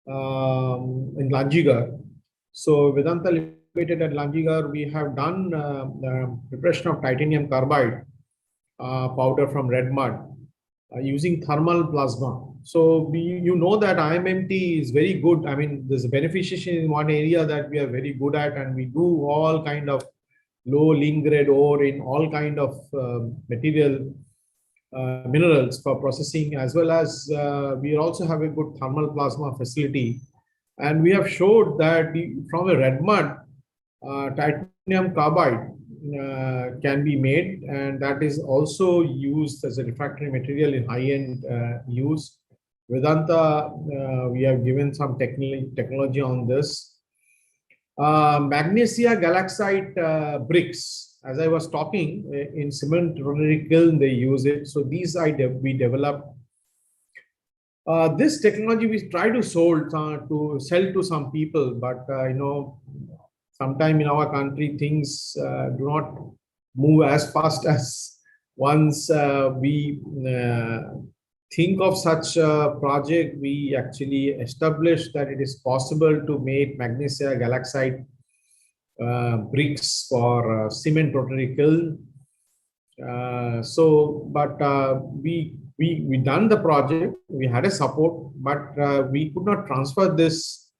in Lanjigar. So Vedanta Limited at Lanjigar, we have done preparation of titanium carbide powder from red mud using thermal plasma. So you know that IMMT is very good. I mean, there's a beneficiation in one area that we are very good at, and we do all kind of low lean grade ore in all kind of material minerals for processing, as well as we also have a good thermal plasma facility. And we have showed that from a red mud, titanium carbide can be made, and that is also used as a refractory material in high-end use. Vedanta, we have given some technology on this. Magnesia galaxite bricks. as I was talking, in cement rotary kiln, they use it. So these we developed. This technology we try to sell to some people, but sometime in our country things do not move as fast as once we think of such a project. We actually established that it is possible to make magnesia galaxite bricks for cement rotary kiln. We done the project. We had a support, but we could not transfer this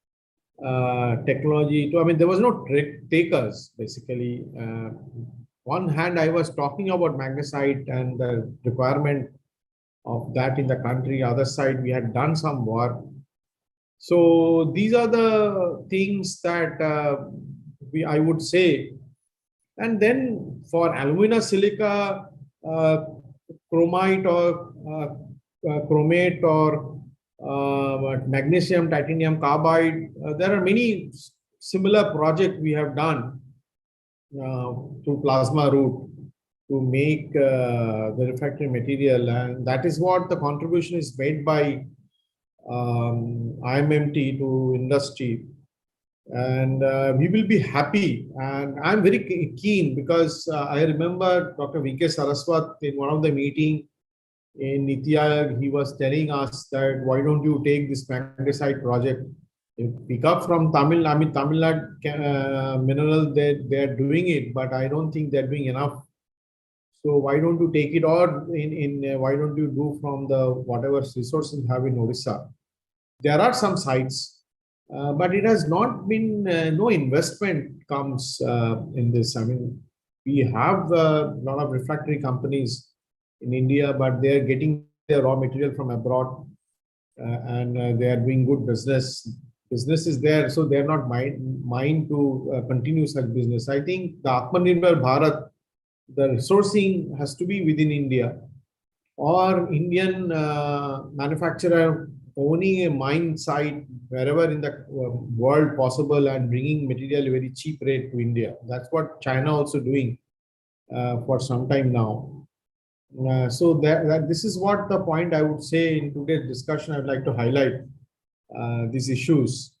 technology to. I mean, there was no takers basically. One hand, I was talking about magnesite and the requirement of that in the country. Other side, we had done some work. So these are the things that I would say. And then for alumina silica, chromite or chromate or magnesium titanium carbide, there are many similar projects we have done through plasma route to make the refractory material, and that is what the contribution is made by IMMT to industry. And we will be happy, and I'm very keen because I remember Dr. V.K. Saraswat in one of the meeting in Niti Aayog, he was telling us that why don't you take this magnesite project, you pick up from Tamil Nadu mineral, they are doing it, but I don't think they're doing enough. So why don't you take it, or why don't you do from the whatever resources you have in Odisha? There are some sites. But it has not been, no investment comes in this. I mean, we have a lot of refractory companies in India, but they are getting their raw material from abroad and they are doing good business. Business is there, so they are not mind to continue such business. I think the Atmanirbhar Bharat, the resourcing has to be within India, or Indian manufacturer owning a mine site wherever in the world possible and bringing material very cheap rate to India. That's what China also doing for some time now. So this is what the point I would say in today's discussion. I'd like to highlight these issues.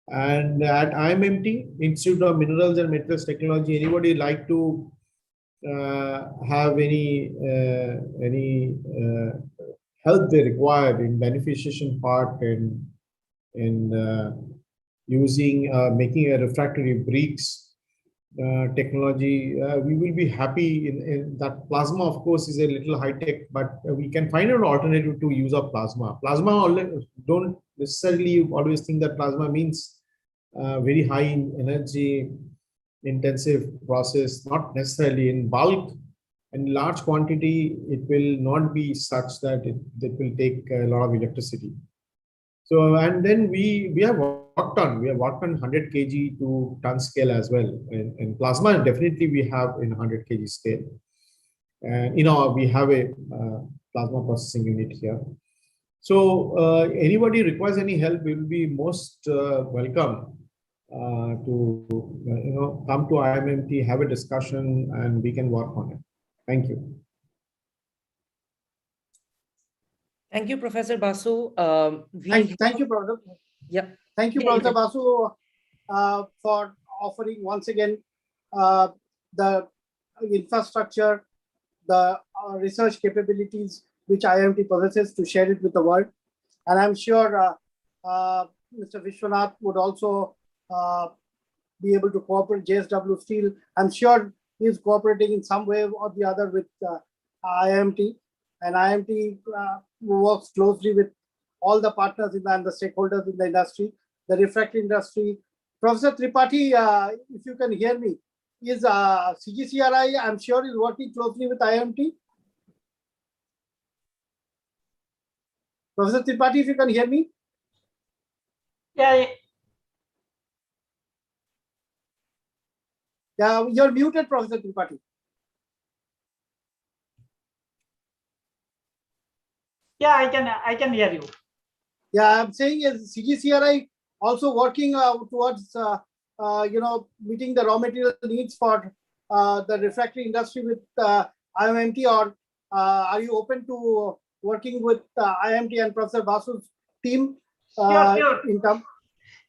And at IMMT, Institute of Minerals and Metals Technology, anybody like to have any help they require in beneficiation part and in using making a refractory bricks technology, we will be happy in that. Plasma, of course, is a little high tech, but we can find an alternative to use of plasma. Don't necessarily always think that plasma means very high in energy intensive process, not necessarily in bulk. And large quantity, it will not be such that it will take a lot of electricity. So, and then we have worked on 100 kg to ton scale as well. And plasma, definitely we have in 100 kg scale. And we have a plasma processing unit here. So anybody requires any help, we will be most welcome to come to IMMT, have a discussion, and we can work on it. Thank you. Thank you, Professor Basu. Thank you, Professor. Yeah. Thank you, Professor Basu, for offering once again the infrastructure, the research capabilities which IMT possesses to share it with the world. And I'm sure Mr. Vishwanath would also be able to cooperate. JSW Steel, I'm sure he is cooperating in some way or the other with IMT, and IMT works closely with all the partners and the stakeholders in the industry, the refractory industry. Professor Tripathi, if you can hear me, is CGCRI, I'm sure, is working closely with IMT. Professor Tripathi, if you can hear me. Yeah. Yeah, you're muted, Professor Tripathi. Yeah, I can hear you. Yeah, I'm saying is CGCRI also working towards meeting the raw material needs for the refractory industry with IMT, or are you open to working with IMT and Professor Basu's team? Sure. In terms.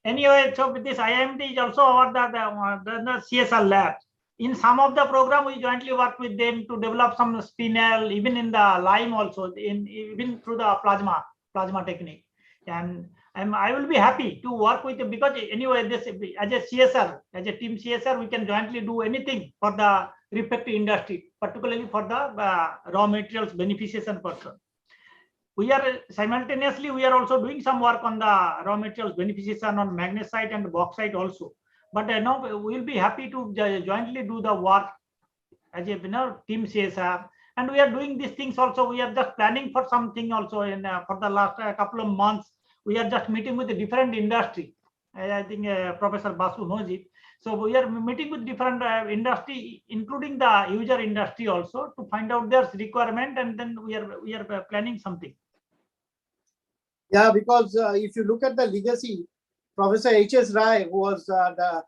Anyway, so with this IMT is also our the CSR lab. In some of the program, we jointly work with them to develop some spinel, even in the lime also, even through the plasma technique. And I will be happy to work with them, because anyway, this as a CSR, as a team CSR, we can jointly do anything for the refractory industry, particularly for the raw materials beneficiation person. We are simultaneously, we are also doing some work on the raw materials beneficiation on magnesite and bauxite also. But now we will be happy to jointly do the work as a team CSR. And we are doing these things also. We are just planning for something also in for the last couple of months. We are just meeting with the different industry. I think Professor Basu knows it. So we are meeting with different industry, including the user industry also, to find out their requirement, and then we are planning something. Yeah, because if you look at the legacy, Professor H.S. Rai, who was the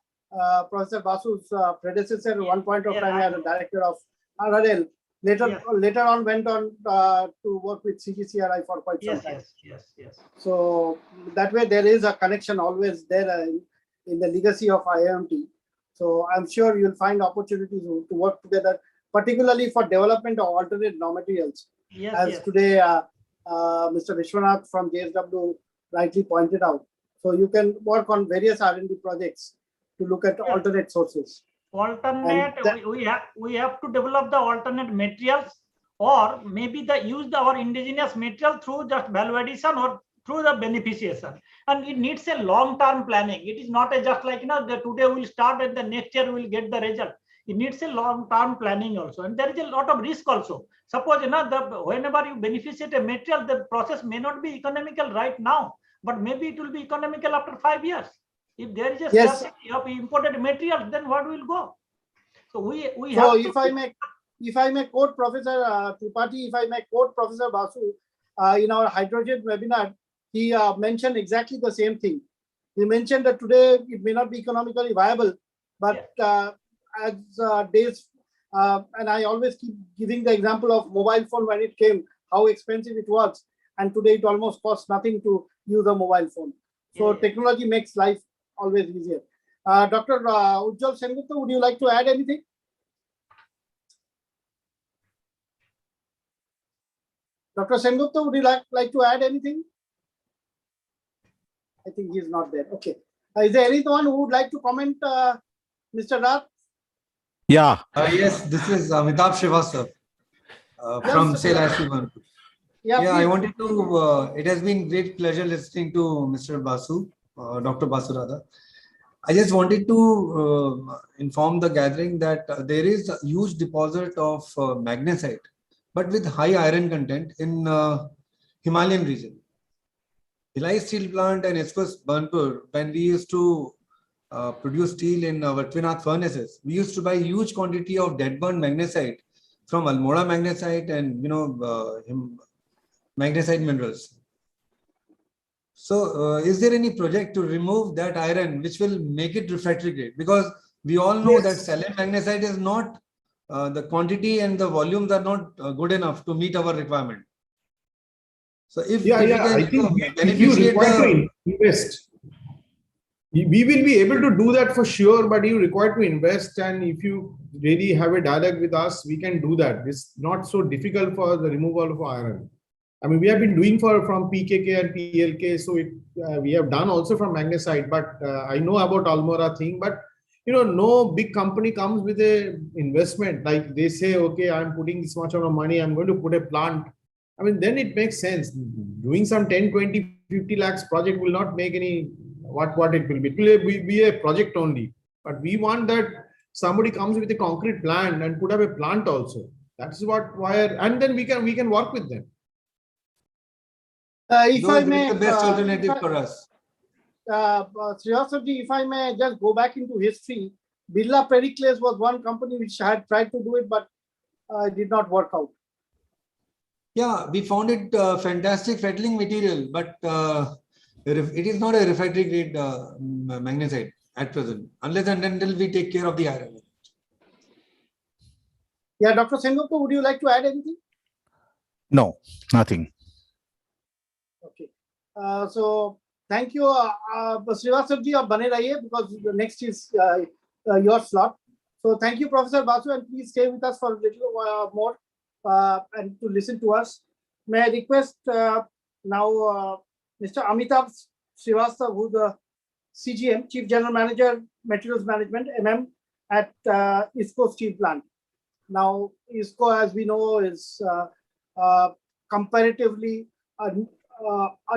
Professor Basu's predecessor at one point of time as a director of RRL, later on went on to work with CGCRI for quite some time. Yes. So that way there is a connection always there in the legacy of IMT. So I'm sure you'll find opportunities to work together, particularly for development of alternate raw materials. Today Mr. Vishwanath from JSW rightly pointed out. So you can work on various R&D projects to look at alternate sources. Alternate, we have to develop the alternate materials, or maybe use our indigenous material through just value addition or through the beneficiation. And it needs a long-term planning. It is not just like, today we'll start and the next year we'll get the result. It needs a long-term planning also. And there is a lot of risk also. Suppose, whenever you beneficiate a material, the process may not be economical right now, but maybe it will be economical after 5 years. If there is a scarcity of imported materials, then what will go? So we have. So if I may quote Professor Tripathi, if I may quote Professor Basu, in our hydrogen webinar, he mentioned exactly the same thing. He mentioned that today it may not be economically viable, but as days, and I always keep giving the example of mobile phone when it came, how expensive it was, and today it almost costs nothing to use a mobile phone. So technology makes life always easier. Dr. Ujjwal Sengupta, would you like to add anything? Dr. Sengupta, would you like to add anything? I think he's not there. Okay. Is there anyone who would like to comment, Mr. Rath? Yeah. Yes, this is Amitabh Srivastava from SAIL. I wanted to, it has been great pleasure listening to Mr. Basu, Dr. Basu rather. I just wanted to inform the gathering that there is a huge deposit of magnesite, but with high iron content in Himalayan region. Bhilai Steel Plant and SWOT Burnpur, when we used to produce steel in our twin arc furnaces, we used to buy huge quantity of dead burn magnesite from Almora magnesite and magnesite minerals. So is there any project to remove that iron which will make it refractory grade? Because we all know that Salem magnesite is not, the quantity and the volumes are not good enough to meet our requirement. So if I think if you require to invest, we will be able to do that for sure, but you require to invest, and if you really have a dialogue with us, we can do that. It's not so difficult for the removal of iron. I mean, we have been doing from PKK and PLK, so we have done also from magnesite, but I know about Almora thing, but no big company comes with a investment, like they say, okay, I'm putting this much amount of money, I'm going to put a plant. I mean, then it makes sense. Doing some 10, 20, 50 lakhs project will not make any, what it will be. It will be a project only. But we want that somebody comes with a concrete plan and put up a plant also. That's and then we can work with them. If I may, the best alternative for us. Srivastava, if I may just go back into history, Birla Pericles was one company which had tried to do it, but it did not work out. Yeah, we found it fantastic fettling material, but it is not a refractory grade magnesite at present, unless and until we take care of the iron. Yeah, Dr. Sengupta, would you like to add anything? No, nothing. Okay. So thank you, Srivastava ji, bane rahiye, because the next is your slot. So thank you, Professor Basu, and please stay with us for a little more and to listen to us. May I request now Mr. Amitabh Srivastava, who the CGM, Chief General Manager, Materials Management, MM, at ISCO Steel Plant. Now, ISCO, as we know, is comparatively a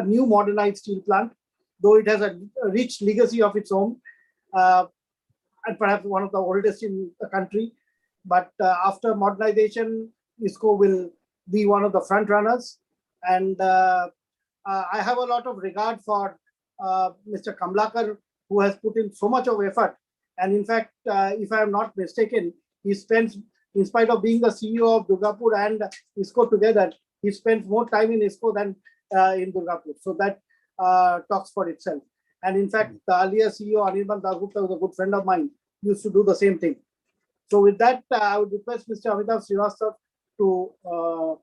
new modernized steel plant, though it has a rich legacy of its own, and perhaps one of the oldest in the country. But after modernization, ISCO will be one of the front runners. And I have a lot of regard for Mr. Kamlakar, who has put in so much of effort. And in fact, if I am not mistaken, he spends, in spite of being the CEO of Durgapur and ISCO together, he spends more time in ISCO than in Durgapur. So that talks for itself. And in fact, the earlier CEO, Anirban Dasgupta, was a good friend of mine, used to do the same thing. So with that, I would request Mr. Amitabh Srivastava to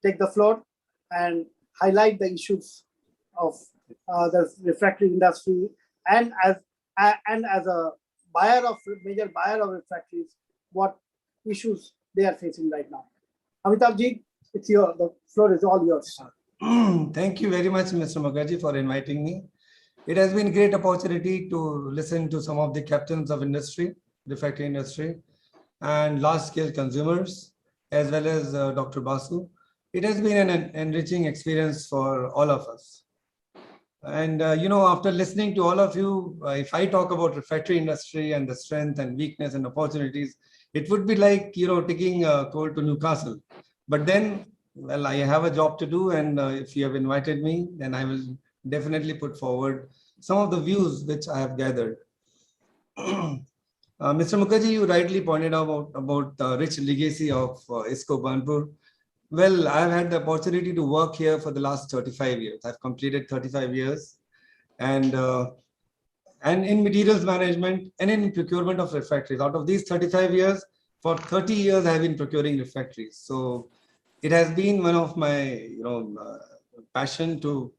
take the floor and highlight the issues of the refractory industry, and as a major buyer of refractories, what issues they are facing right now. Amitabh ji, the floor is all yours. Thank you very much, Mr. Mukherjee, for inviting me. It has been a great opportunity to listen to some of the captains of industry, refractory industry, and large-scale consumers, as well as Dr. Basu. It has been an enriching experience for all of us. And, after listening to all of you, if I talk about refractory industry and the strength and weakness and opportunities, it would be like, taking a coal to Newcastle. But then, well, I have a job to do, and if you have invited me, then I will definitely put forward some of the views which I have gathered. Mr. Mukherjee, you rightly pointed out about the rich legacy of ISCO Kanpur. Well, I've had the opportunity to work here for the last 35 years. I've completed 35 years, and in materials management and in procurement of refractories. Out of these 35 years, for 30 years, I have been procuring refractories. So it has been one of my, passion to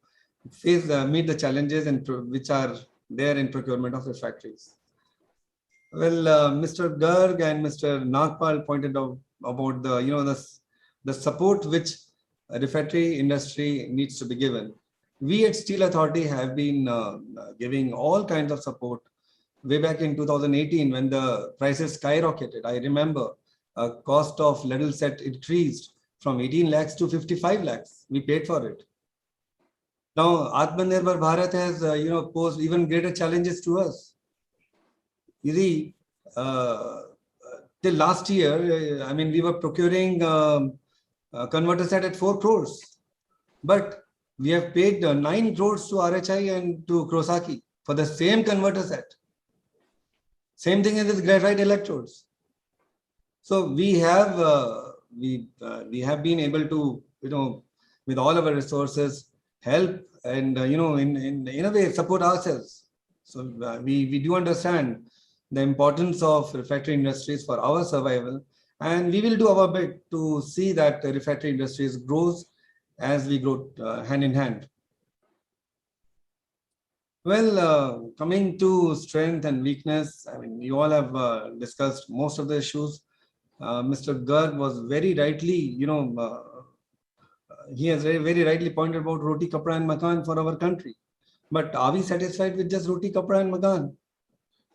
meet the challenges which are there in procurement of refractories. Well, Mr. Garg and Mr. Nagpal pointed out about the support which refractory industry needs to be given. We at Steel Authority have been giving all kinds of support. Way back in 2018, when the prices skyrocketed, I remember cost of ladle set increased from 18 lakhs to 55 lakhs. We paid for it. Now, Atmanirbhar Bharat has, posed even greater challenges to us. You see, till last year, we were procuring converter set at 4 crores, but we have paid 9 crores to RHI and to Krosaki for the same converter set. Same thing as with graphite electrodes. So we have been able to, with all our resources, help and in a way support ourselves. So we do understand the importance of refractory industries for our survival, and we will do our bit to see that the refractory industries grows as we grow hand in hand. Well, coming to strength and weakness, you all have discussed most of the issues. Mr. Garg was very rightly, he has very rightly pointed about roti, kapra and makan for our country. But are we satisfied with just roti, kapra and makan?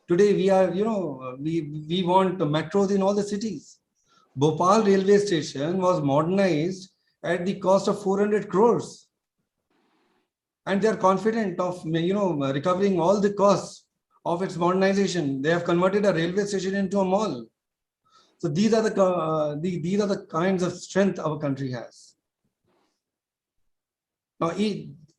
Today we are, we want metros in all the cities. Bhopal railway station was modernized at the cost of 400 crores. And they are confident of, recovering all the costs of its modernization. They have converted a railway station into a mall. So these are the kinds of strength our country has. Now,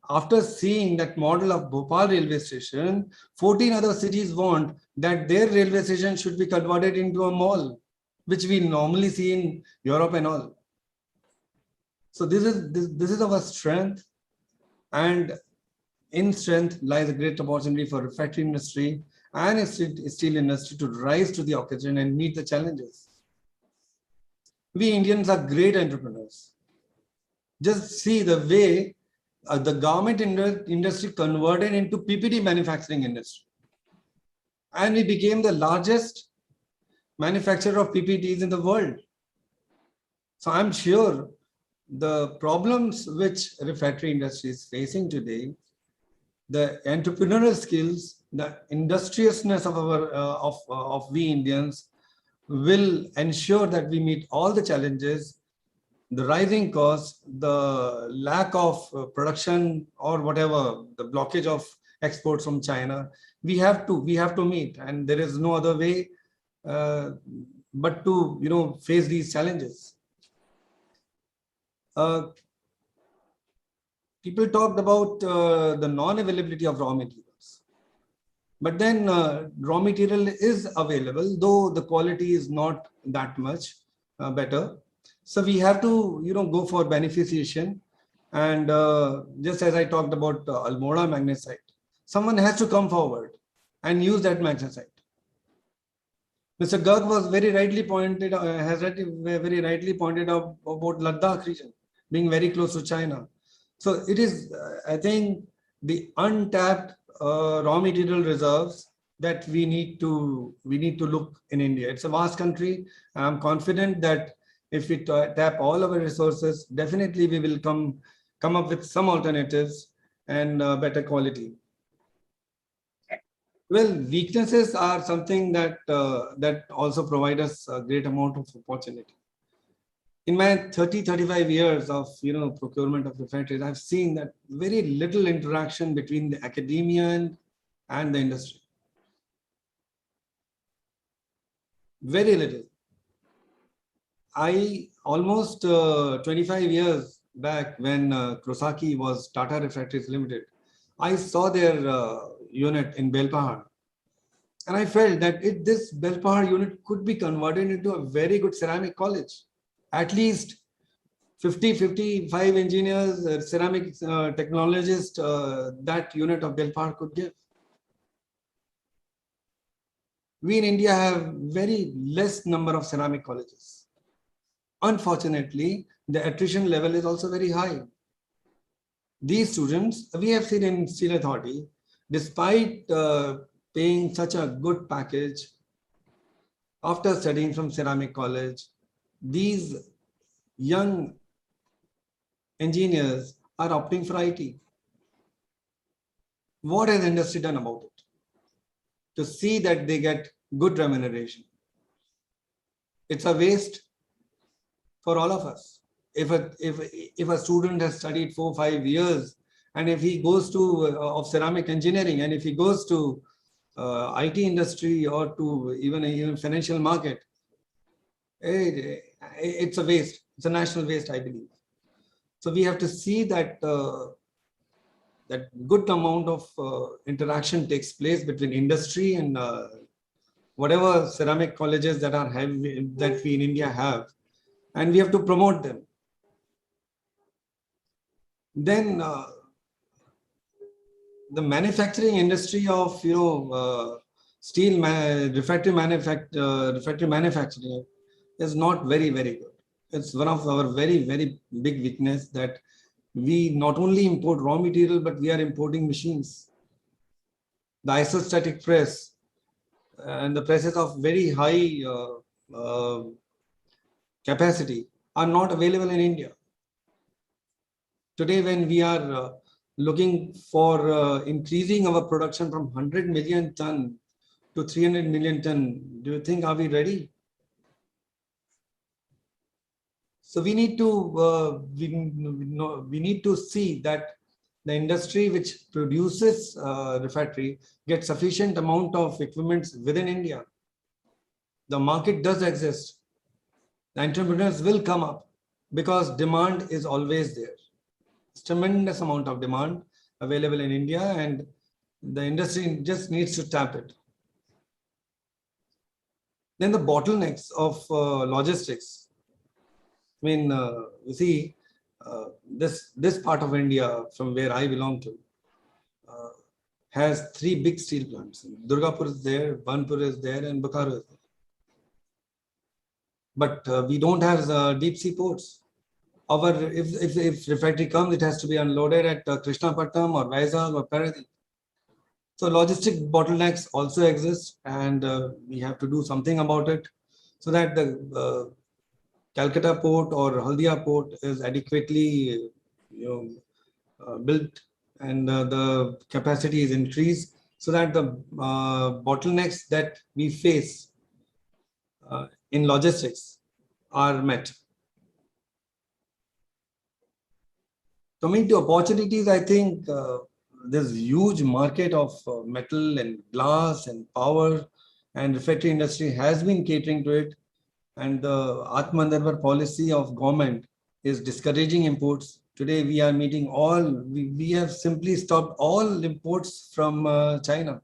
after seeing that model of Bhopal railway station, 14 other cities want that their railway station should be converted into a mall, which we normally see in Europe and all. So this is our strength, and in strength lies a great opportunity for refractory industry and steel industry to rise to the occasion and meet the challenges. We Indians are great entrepreneurs. Just see the way the garment industry converted into PPT manufacturing industry. And we became the largest manufacturer of PPTs in the world. So I'm sure the problems which refractory industry is facing today, the entrepreneurial skills, the industriousness of our of we Indians will ensure that we meet all the challenges, the rising costs, the lack of production or whatever, the blockage of exports from China. We have to meet, and there is no other way but to face these challenges. People talked about the non-availability of raw materials, but then raw material is available, though the quality is not that much better. So we have to go for beneficiation, and just as I talked about Almora magnesite, someone has to come forward and use that magnesite. Mr. Garg was very rightly pointed out about Ladakh region being very close to China. So it is, I think, the untapped raw material reserves that we need to look in India. It's a vast country. I'm confident that if we tap all our resources, definitely we will come up with some alternatives and better quality. Well, weaknesses are something that that also provide us a great amount of opportunity. In my 35 years of procurement of refractories, I've seen that very little interaction between the academia and the industry. Very little. I almost 25 years back, when Krosaki was Tata Refractories Limited, I saw their unit in Belpahar, and I felt that this Belpahar unit could be converted into a very good ceramic college. At least 55 engineers, ceramic technologists, that unit of Belpahar could give. We in India have very less number of ceramic colleges. Unfortunately, the attrition level is also very high. These students, we have seen in Steel Authority, despite paying such a good package, after studying from ceramic college, these young engineers are opting for IT. What has industry done about it? To see that they get good remuneration. It's a waste for all of us. If a student has studied 4 or 5 years, and if he goes to of ceramic engineering, and if he goes to IT industry or to even financial market, it's a waste. It's a national waste, I believe. So we have to see that that good amount of interaction takes place between industry and whatever ceramic colleges that we in India have, and we have to promote them. Then the manufacturing industry of steel refractory manufacturing is not very good. It's one of our very big weakness, that we not only import raw material, but we are importing machines. The isostatic press and the presses of very high capacity are not available in India. Today, when we are looking for increasing our production from 100 million ton to 300 million ton, do you think, are we ready? So we need to we need to see that the industry which produces refractory gets sufficient amount of equipment within India. The market does exist. The entrepreneurs will come up because demand is always there. It's tremendous amount of demand available in India, and the industry just needs to tap it. Then the bottlenecks of logistics. I mean, you see, this part of India, from where I belong to, has 3 big steel plants. Durgapur is there, Banpur is there, and Bokaro is there. but we don't have deep sea ports. If refractory comes, it has to be unloaded at Krishnapatnam or Vizag or Paradip. So logistic bottlenecks also exist, and we have to do something about it so that the Calcutta port or Haldia port is adequately built, and the capacity is increased so that the bottlenecks that we face in logistics are met. Coming to opportunities, I think there's huge market of metal and glass and power, and refractory industry has been catering to it. And the Atmanirbhar policy of government is discouraging imports. Today we are meeting we have simply stopped all imports from China.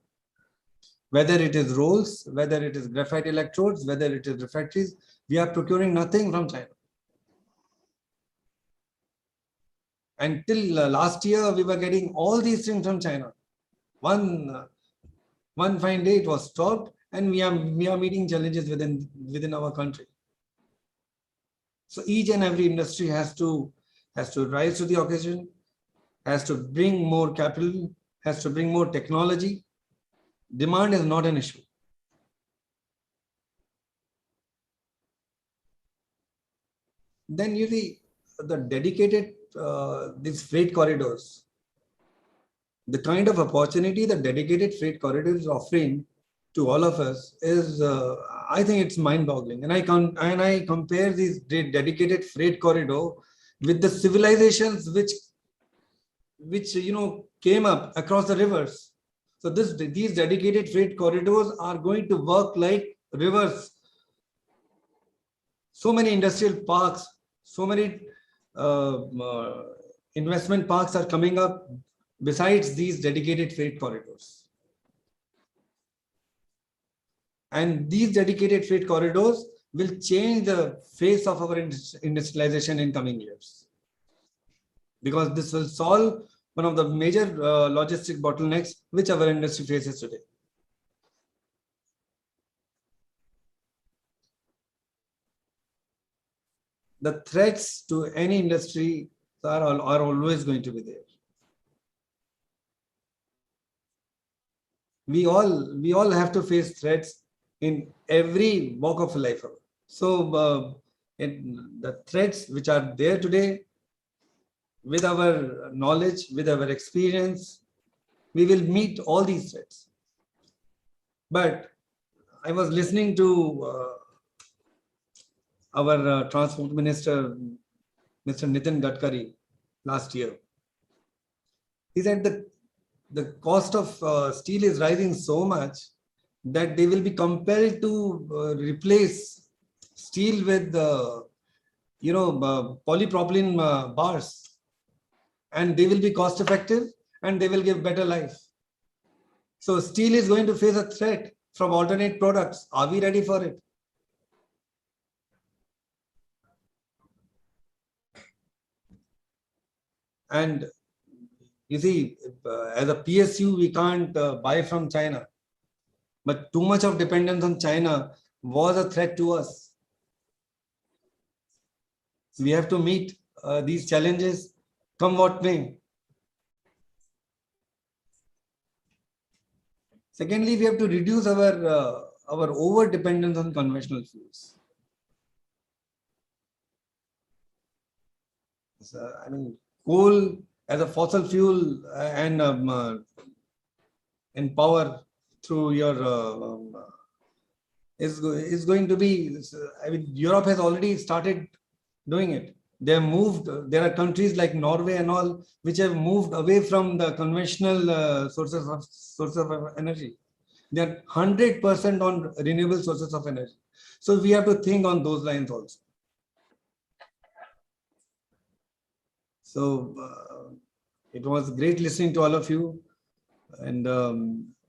Whether it is rolls, whether it is graphite electrodes, whether it is refractories, we are procuring nothing from China. Until last year, we were getting all these things from China. One fine day it was stopped, and we are meeting challenges within our country. So each and every industry has to rise to the occasion, has to bring more capital, has to bring more technology. Demand is not an issue. Then you see the dedicated these freight corridors. The kind of opportunity the dedicated freight corridor is offering to all of us is, I think it's mind-boggling. And I compare these dedicated freight corridor with the civilizations which came up across the rivers. So these dedicated freight corridors are going to work like rivers. So many industrial parks, so many investment parks are coming up besides these dedicated freight corridors. And these dedicated freight corridors will change the face of our industrialization in coming years, because this will solve one of the major logistic bottlenecks which our industry faces today. The threats to any industry are always going to be there. We all have to face threats in every walk of life. So the threats which are there today, with our knowledge, with our experience, we will meet all these threats. But I was listening to our Transport Minister, Mr. Nitin Gadkari, last year. He said that the cost of steel is rising so much that they will be compelled to replace steel with polypropylene bars, and they will be cost effective and they will give better life. So steel is going to face a threat from alternate products. Are we ready for it? And you see, as a PSU, we can't buy from China. But too much of dependence on China was a threat to us. So we have to meet these challenges, come what may. Secondly, we have to reduce our over dependence on conventional fuels. So, I mean, coal as a fossil fuel and power through your is going to be. I mean, Europe has already started doing it. They have moved. There are countries like Norway and all which have moved away from the conventional sources of energy. They are 100% on renewable sources of energy. So we have to think on those lines also. So it was great listening to all of you, and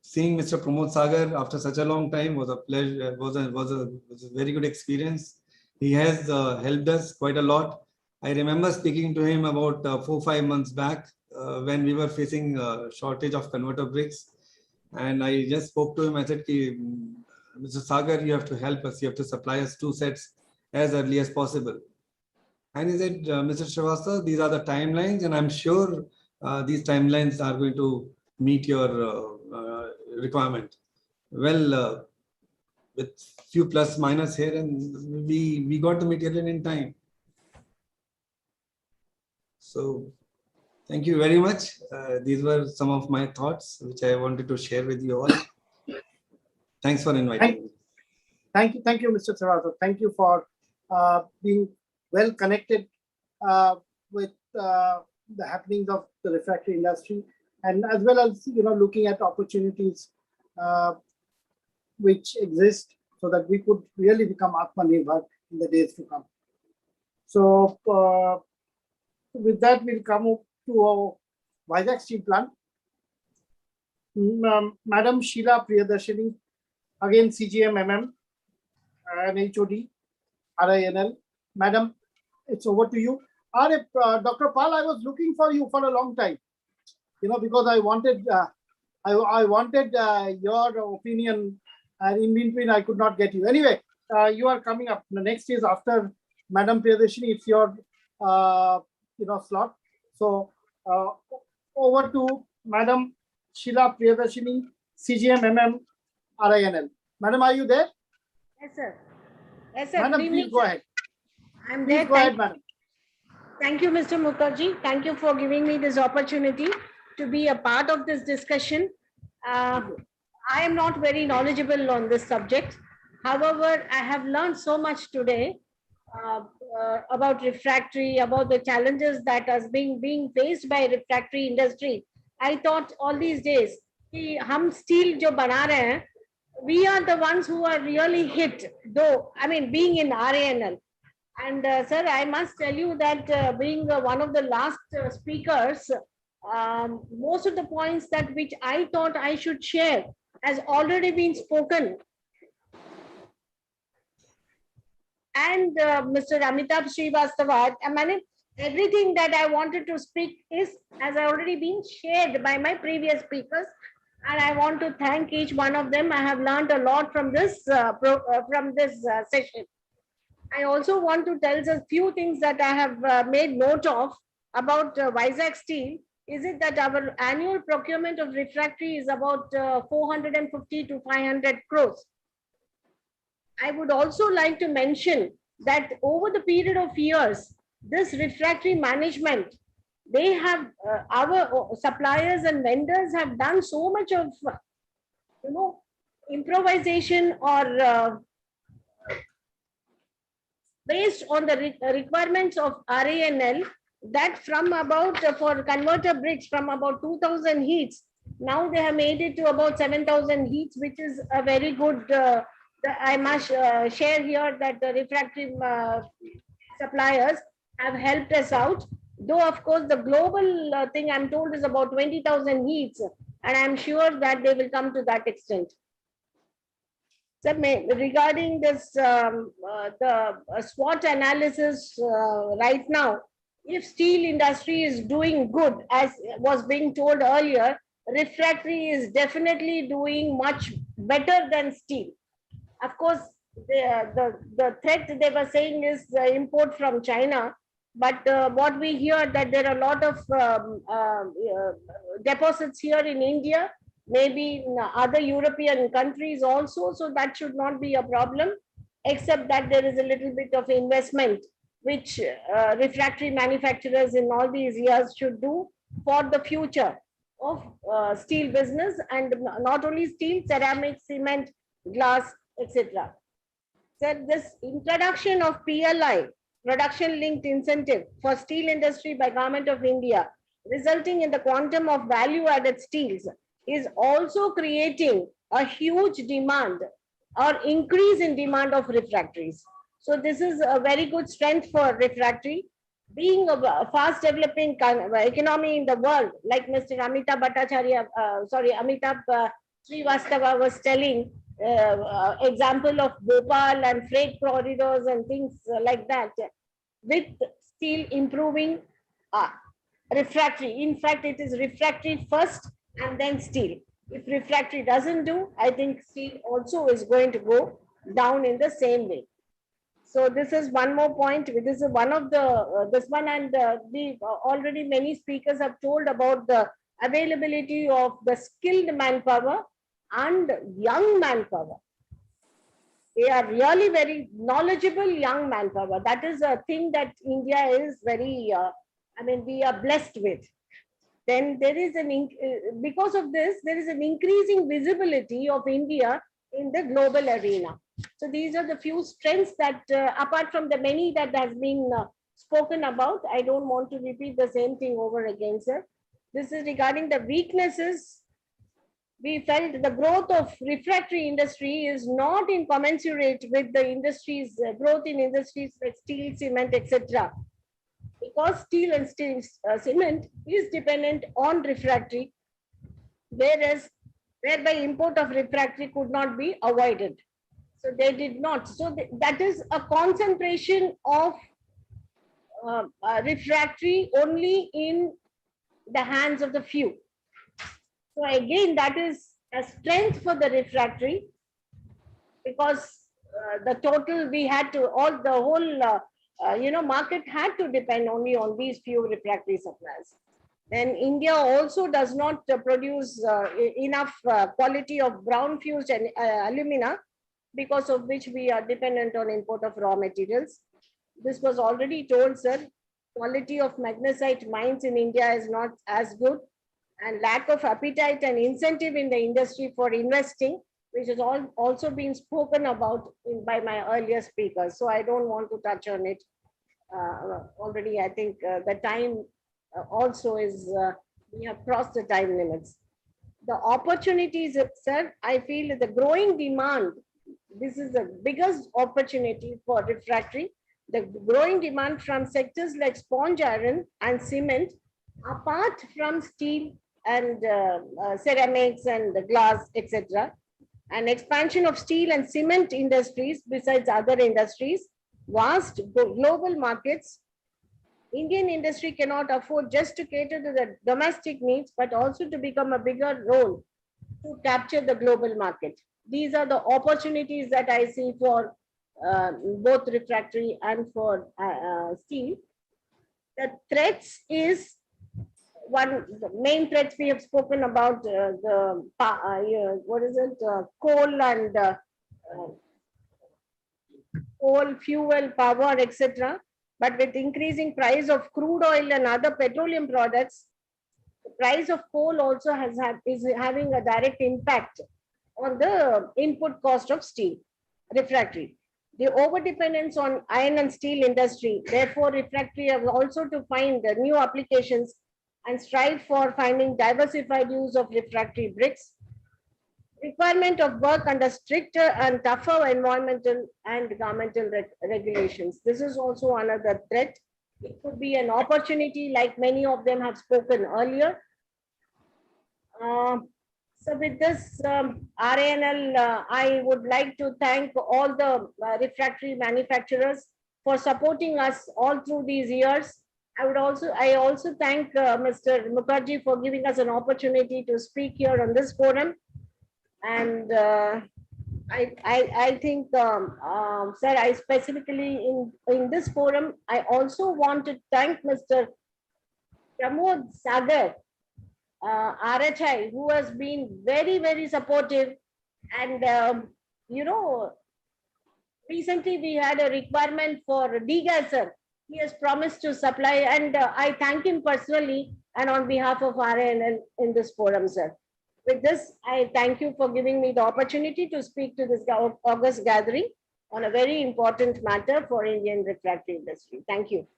seeing Mr. Pramod Sagar after such a long time was a pleasure. Was a very good experience. He has helped us quite a lot. I remember speaking to him about 4-5 months back when we were facing a shortage of converter bricks, and I just spoke to him. I said, Mr. Sagar, you have to help us. You have to supply us 2 sets. as early as possible. And he said, Mr. Srivastava, these are the timelines, and I'm sure these timelines are going to meet your requirement. Well, with few plus minus here, and we got the material in time. So thank you very much. These were some of my thoughts which I wanted to share with you all. Thanks for inviting me. Thank you, Mr. Srivastava. Thank you for being well connected with the happenings of the refractory industry, and as well as looking at opportunities which exist so that we could really become Atmanirbhar in the days to come. So with that, we'll come to our Vizag steel plant. Madam Sheila Priyadarshini, again CGM MM and HOD, RINL. Madam, it's over to you. Dr. Pal, I was looking for you for a long time, because I wanted your opinion, and in between I could not get you. Anyway, you are coming up. The next is after Madam Priyadarshini. It's your slot. So over to Madam Sheila Priyadarshini, CGM MM RINL. Madam, are you there? Yes, sir. Yes, sir. Madam, please go ahead. I'm there. Go ahead, madam. Thank you, Mr. Mukherjee. Thank you for giving me this opportunity to be a part of this discussion. I am not very knowledgeable on this subject. However, I have learned so much today about refractory, about the challenges that are being faced by refractory industry. I thought all these days, कि हम steel जो बना रहे हैं, we are the ones who are really hit, though, I mean, being in RANL. And sir, I must tell you that being one of the last speakers, most of the points that which I thought I should share has already been spoken. And Mr. Amitabh Srivastava, I mean, everything that I wanted to speak has already been shared by my previous speakers. And I want to thank each one of them. I have learned a lot from this session. I also want to tell a few things that I have made note of about Vizag Steel. Is it that our annual procurement of refractory is about 450 to 500 crores. I would also like to mention that over the period of years, this refractory management, they have, our suppliers and vendors have done so much of, improvisation or based on the requirements of RANL, that from about, for converter bricks, from about 2000 heats, now they have made it to about 7000 heats, which is a very good, I must share here that the refractory suppliers have helped us out. Though, of course, the global thing I'm told is about 20,000 heats, and I'm sure that they will come to that extent. So, regarding this, the SWOT analysis right now, if steel industry is doing good, as was being told earlier, refractory is definitely doing much better than steel. Of course, the threat they were saying is the import from China. But what we hear that there are a lot of deposits here in India, maybe in other European countries also. So that should not be a problem, except that there is a little bit of investment which refractory manufacturers in all these years should do for the future of steel business, and not only steel, ceramic, cement, glass, etc. So this introduction of PLI, production linked incentive for steel industry by Government of India, resulting in the quantum of value added steels, is also creating a huge demand or increase in demand of refractories. So this is a very good strength for refractory. Being a fast developing economy in the world, like Mr. Amitabh Srivastava was telling, example of Bhopal and freight corridors and things like that, with steel improving refractory. In fact, it is refractory first and then steel. If refractory doesn't do, I think steel also is going to go down in the same way. So this is one more point. This is one of the this one, and the already many speakers have told about the availability of the skilled manpower and young manpower. They are really very knowledgeable young manpower. That is a thing that India is very, I mean, we are blessed with. Then there is because of this, there is an increasing visibility of India in the global arena. So these are the few strengths that, apart from the many that has been spoken about, I don't want to repeat the same thing over again, sir. This is regarding the weaknesses. We felt the growth of refractory industry is not in commensurate with the industry's growth in industries like steel, cement, etc. Because steel and cement is dependent on refractory, whereby import of refractory could not be avoided. So they did not. So that is a concentration of refractory only in the hands of the few. So again, that is a strength for the refractory, because the total we had to, all the whole market had to depend only on these few refractory suppliers. Then India also does not produce enough quality of brown fused alumina, because of which we are dependent on import of raw materials. This was already told, sir. Quality of magnesite mines in India is not as good, and lack of appetite and incentive in the industry for investing, which has also been spoken about by my earlier speakers. So I don't want to touch on it. Already, I think the time also is, we have crossed the time limits. The opportunities, sir, I feel the growing demand, this is the biggest opportunity for refractory. The growing demand from sectors like sponge iron and cement, apart from steel and ceramics and glass, etc. And expansion of steel and cement industries besides other industries, vast global markets. Indian industry cannot afford just to cater to the domestic needs, but also to become a bigger role to capture the global market. These are the opportunities that I see for both refractory and for steel. The threats is one, the main threats we have spoken about, coal and coal, fuel, power, etc. But with increasing price of crude oil and other petroleum products, the price of coal also is having a direct impact on the input cost of steel, refractory. The overdependence on iron and steel industry, therefore refractory have also to find new applications and strive for finding diversified use of refractory bricks. Requirement of work under stricter and tougher environmental and governmental regulations. This is also another threat. It could be an opportunity, like many of them have spoken earlier. So with this RANL, I would like to thank all the refractory manufacturers for supporting us all through these years. I also thank Mr. Mukherjee for giving us an opportunity to speak here on this forum. And I think, sir, I specifically in this forum, I also want to thank Mr. Pramod Sagar, RHI, who has been very, very supportive. And, recently we had a requirement for degasser. He has promised to supply, and I thank him personally and on behalf of RANL in this forum, sir. With this, I thank you for giving me the opportunity to speak to this August gathering on a very important matter for Indian refractory industry. Thank you.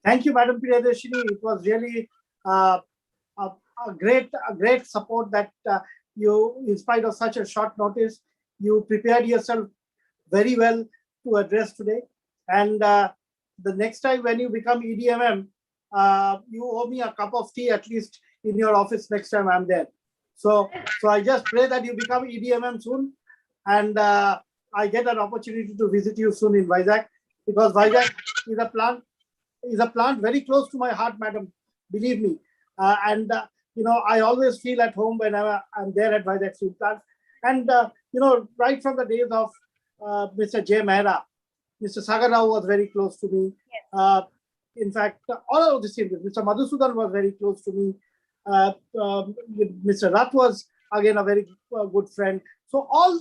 Thank you, Madam Priyadarshini. It was really a great support that you, in spite of such a short notice, you prepared yourself very well to address today. And the next time when you become EDMM, you owe me a cup of tea at least in your office next time I'm there. So I just pray that you become EDMM soon, and I get an opportunity to visit you soon in Vizag, because Vizag is a plant very close to my heart, madam. Believe me. I always feel at home whenever I'm there at Vizag Steel Plant. And right from the days of Mr. J. Mehra, Mr. Sagar Rao was very close to me. In fact, all of the same, Mr. Madhusudan was very close to me. Mr. Rath was again a very good friend. So all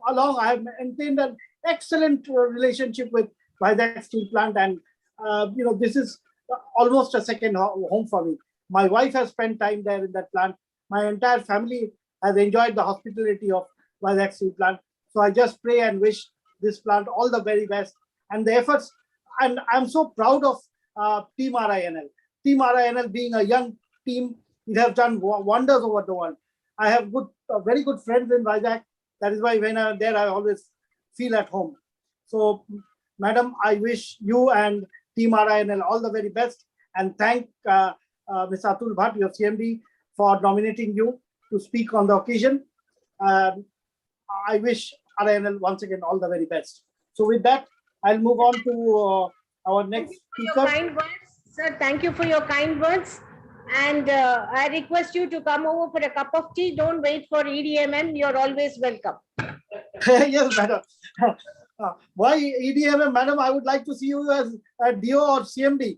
along, I have maintained an excellent relationship with Vizag Steel Plant, and this is almost a second home for me. My wife has spent time there in that plant. My entire family has enjoyed the hospitality of Vizag Steel Plant. So I just pray and wish this plant all the very best and the efforts. And I'm so proud of Team RINL. Team RINL being a young team, it has done wonders over the world. I have very good friends in Vizag. That is why when I'm there, I always feel at home. So, Madam, I wish you and Team RINL all the very best, and thank Mr. Atul Bhatt, your CMD, for nominating you to speak on the occasion. I wish RINL once again all the very best. So with that, I'll move on to our next speaker. Kind words, sir. Thank you for your kind words. And I request you to come over for a cup of tea. Don't wait for EDMM. You're always welcome. Yes, madam. Why EDMM, madam? I would like to see you as a DO or CMD.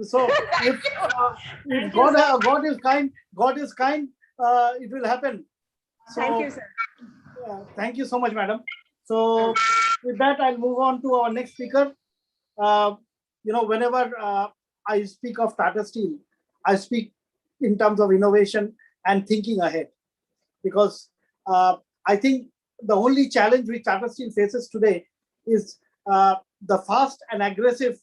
So if God is kind, it will happen. So, thank you, sir. Thank you so much, madam. So with that, I'll move on to our next speaker. Whenever I speak of Tata Steel, I speak in terms of innovation and thinking ahead, because I think the only challenge which Tata Steel faces today is the fast and aggressive,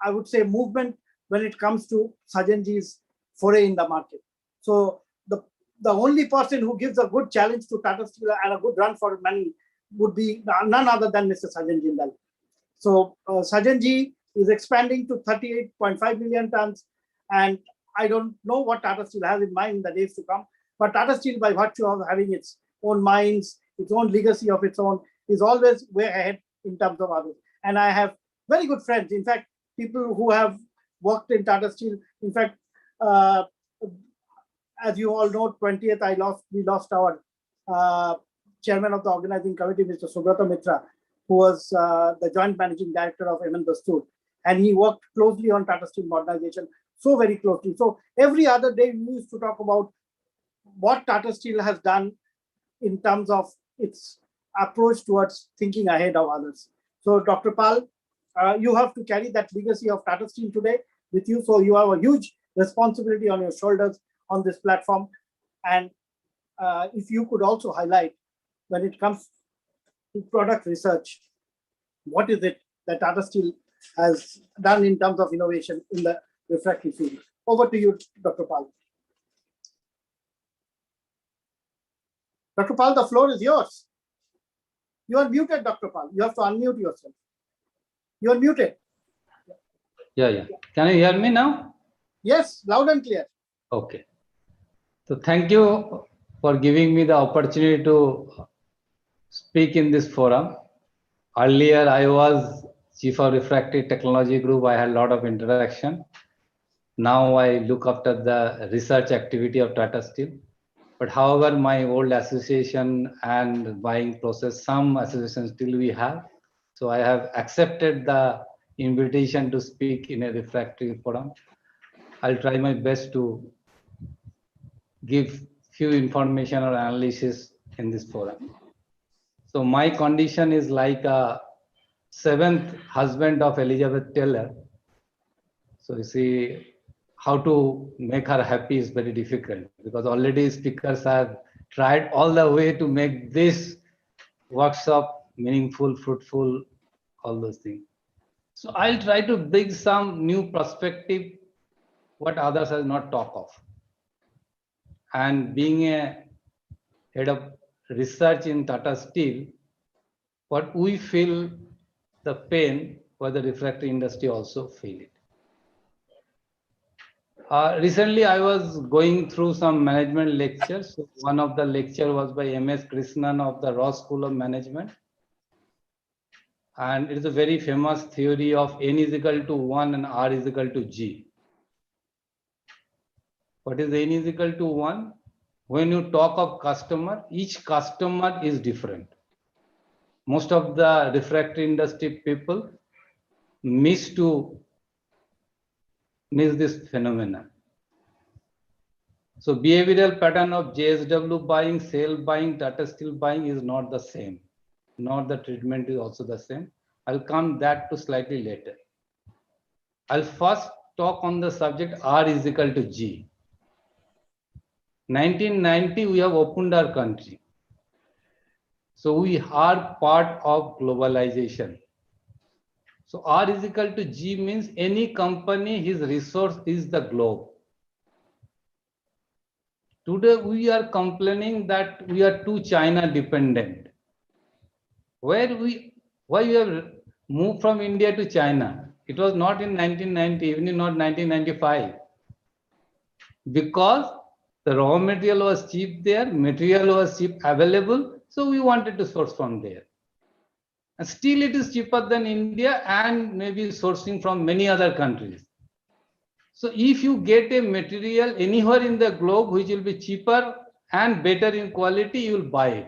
I would say, movement when it comes to Sajanji's foray in the market. So the only person who gives a good challenge to Tata Steel and a good run for money would be none other than Mr. Sajan Jindal. So Sajanji is expanding to 38.5 million tons, and I don't know what Tata Steel has in mind in the days to come, but Tata Steel, by virtue of having its own mines, its own legacy of its own, is always way ahead in terms of others. And I have very good friends, in fact, people who have worked in Tata Steel. In fact, as you all know, 20th, we lost our chairman of the organizing committee, Mr. Subrata Mitra, who was the joint managing director of M.N. Dastur. And he worked closely on Tata Steel modernization, so very closely. So every other day we used to talk about what Tata Steel has done in terms of its approach towards thinking ahead of others. So Dr. Pal, you have to carry that legacy of Tata Steel today with you. So you have a huge responsibility on your shoulders on this platform. And if you could also highlight, when it comes to product research, what is it that Tata Steel has done in terms of innovation in the refractory field? Over to you, Dr. Pal. Dr. Pal, the floor is yours. You are muted, Dr. Pal. You have to unmute yourself. You are muted. Yeah. Can you hear me now? Yes, loud and clear. Okay. So thank you for giving me the opportunity to speak in this forum. Earlier, I was Chief of Refractory Technology Group. I had a lot of interaction. Now I look after the research activity of Tata Steel. But however, my old association and buying process, some associations still we have. So I have accepted the invitation to speak in a refractory forum. I'll try my best to give few information or analysis in this forum. So my condition is like a seventh husband of Elizabeth Taylor. So you see, how to make her happy is very difficult, because already speakers have tried all the way to make this workshop meaningful, fruitful, all those things. So I'll try to bring some new perspective, what others have not talked of. And being a head of research in Tata Steel, what we feel the pain, what the refractory industry also feel it. Recently, I was going through some management lectures. One of the lecture was by M.S. Krishnan of the Ross School of Management. And it is a very famous theory of N is equal to 1 and R is equal to G. What is N is equal to 1? When you talk of customer, each customer is different. Most of the refractory industry people miss this phenomenon. So behavioral pattern of JSW buying, SAIL buying, Tata Steel buying is not the same. Not the treatment is also the same. I'll come that to slightly later. I'll first talk on the subject R is equal to G. 1990, we have opened our country. So we are part of globalization. So R is equal to G means any company, his resource is the globe. Today we are complaining that we are too China dependent. Why we have moved from India to China? It was not in 1990, even not 1995. Because the raw material was cheap there, material was cheap available, so we wanted to source from there. And still it is cheaper than India and maybe sourcing from many other countries. So if you get a material anywhere in the globe which will be cheaper and better in quality, you will buy it.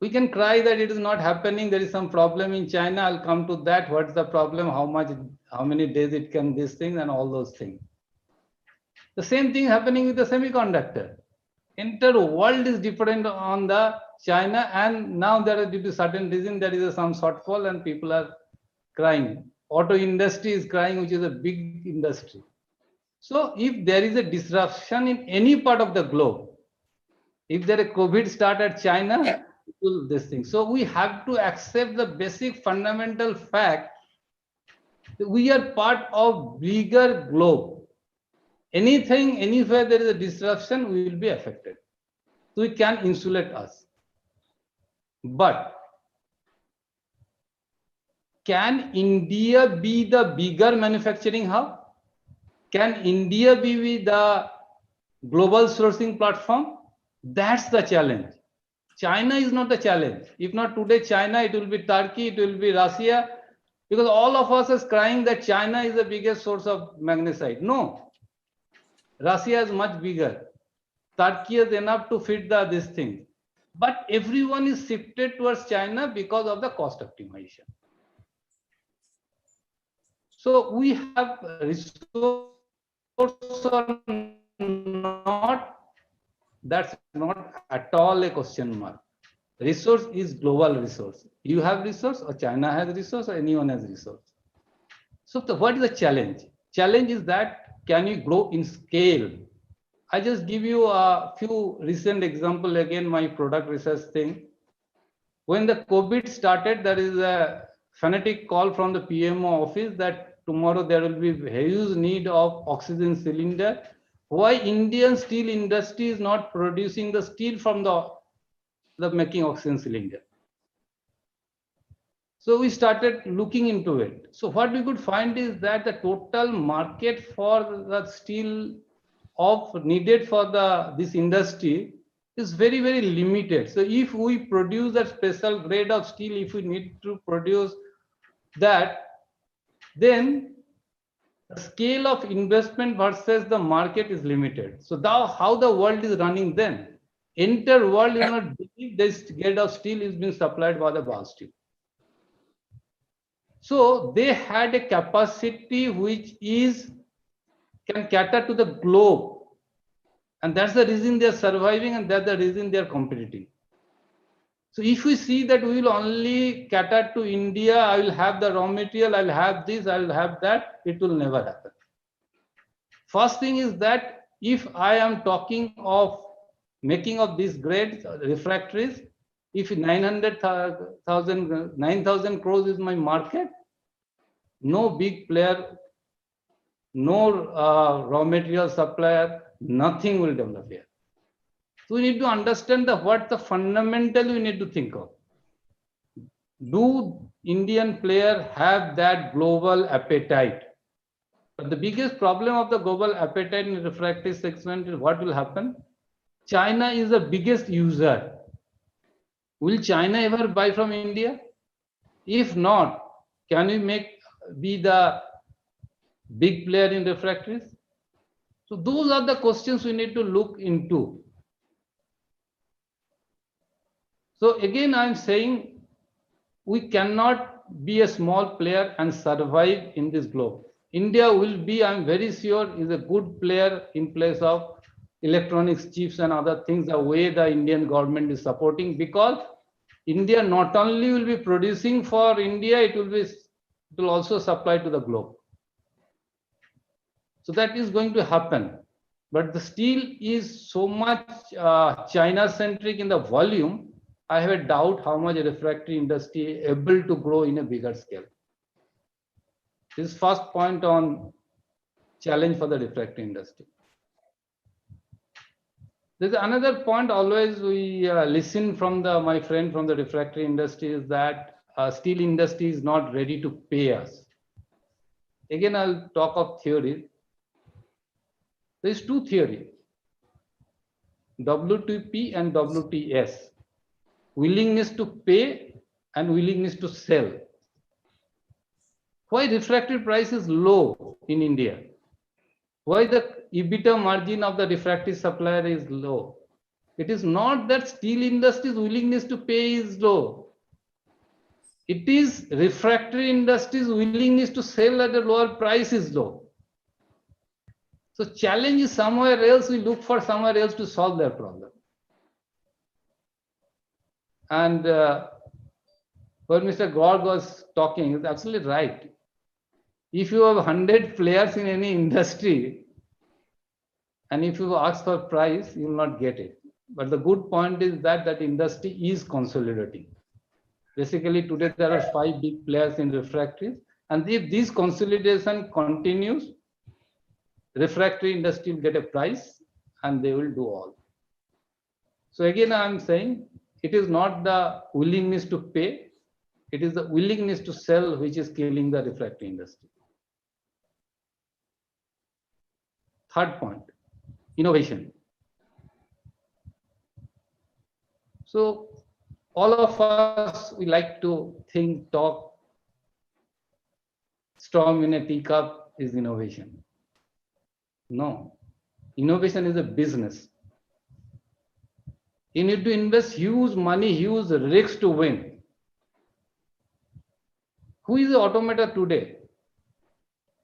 We can cry that it is not happening, there is some problem in China. I'll come to that. What's the problem? How many days it can this thing and all those things. The same thing happening with the semiconductor. Entire world is dependent on the China, and now there are, due to certain reason, there is some shortfall and people are crying. Auto industry is crying, which is a big industry. So if there is a disruption in any part of the globe, if there is a COVID start at China, this thing. So we have to accept the basic fundamental fact that we are part of bigger globe. Anything, anywhere there is a disruption, we will be affected. So it can insulate us. But can India be the bigger manufacturing hub? Can India be the global sourcing platform? That's the challenge. China is not the challenge. If not today China, it will be Turkey, it will be Russia, because all of us is crying that China is the biggest source of magnesite. No. Russia is much bigger. Turkey is enough to fit this thing. But everyone is shifted towards China because of the cost optimization. So we have resource or not, that's not at all a question mark. Resource is global resource. You have resource, or China has resource, or anyone has resource. So what is the challenge? Challenge is that can you grow in scale? I just give you a few recent example, again, my product research thing. When the COVID started, there is a fanatic call from the PMO office that tomorrow there will be a huge need of oxygen cylinder. Why Indian steel industry is not producing the steel from the making oxygen cylinder? So we started looking into it. So what we could find is that the total market for the steel needed for this industry is very, very limited. So if we produce a special grade of steel, if we need to produce that, then the scale of investment versus the market is limited. So now how the world is running then? Entire world is not believe this grade of steel is being supplied by the Bharat Steel. So they had a capacity which can cater to the globe. And that's the reason they're surviving, and that's the reason they're competing. So if we see that we will only cater to India, I will have the raw material, I'll have this, I'll have that, it will never happen. First thing is that if I am talking of making of these grades, refractories, if 9,000 crores is my market, no big player, no raw material supplier, nothing will develop here. So we need to understand what the fundamental we need to think of. Do Indian player have that global appetite? But the biggest problem of the global appetite in refractory segment is what will happen? China is the biggest user. Will China ever buy from India? If not, can we be the big player in refractories? So those are the questions we need to look into. So again, I'm saying we cannot be a small player and survive in this globe. India will be, I'm very sure, is a good player in place of electronics chips and other things, the way the Indian government is supporting, because India not only will be producing for India, it will also supply to the globe. So that is going to happen. But the steel is so much China-centric in the volume, I have a doubt how much refractory industry is able to grow in a bigger scale. This is first point on challenge for the refractory industry. There's another point always we listen from my friend from the refractory industry is that steel industry is not ready to pay us. Again, I'll talk of theories. There's two theories, WTP and WTS, willingness to pay and willingness to sell. Why refractory price is low in India? Why the EBITDA margin of the refractory supplier is low? It is not that steel industry's willingness to pay is low. It is refractory industry's willingness to sell at a lower price is low. So challenge is somewhere else, we look for somewhere else to solve their problem. And what Mr. Gorg was talking is absolutely right. If you have 100 players in any industry, and if you ask for price, you will not get it. But the good point is that that industry is consolidating. Basically, today there are 5 big players in refractories, and if this consolidation continues, refractory industry will get a price, and they will do all. So again, I am saying it is not the willingness to pay, it is the willingness to sell which is killing the refractory industry. Third point, innovation. So all of us, we like to think, talk, storm in a teacup is innovation. No, innovation is a business. You need to invest huge money, huge risks to win. Who is the automator today?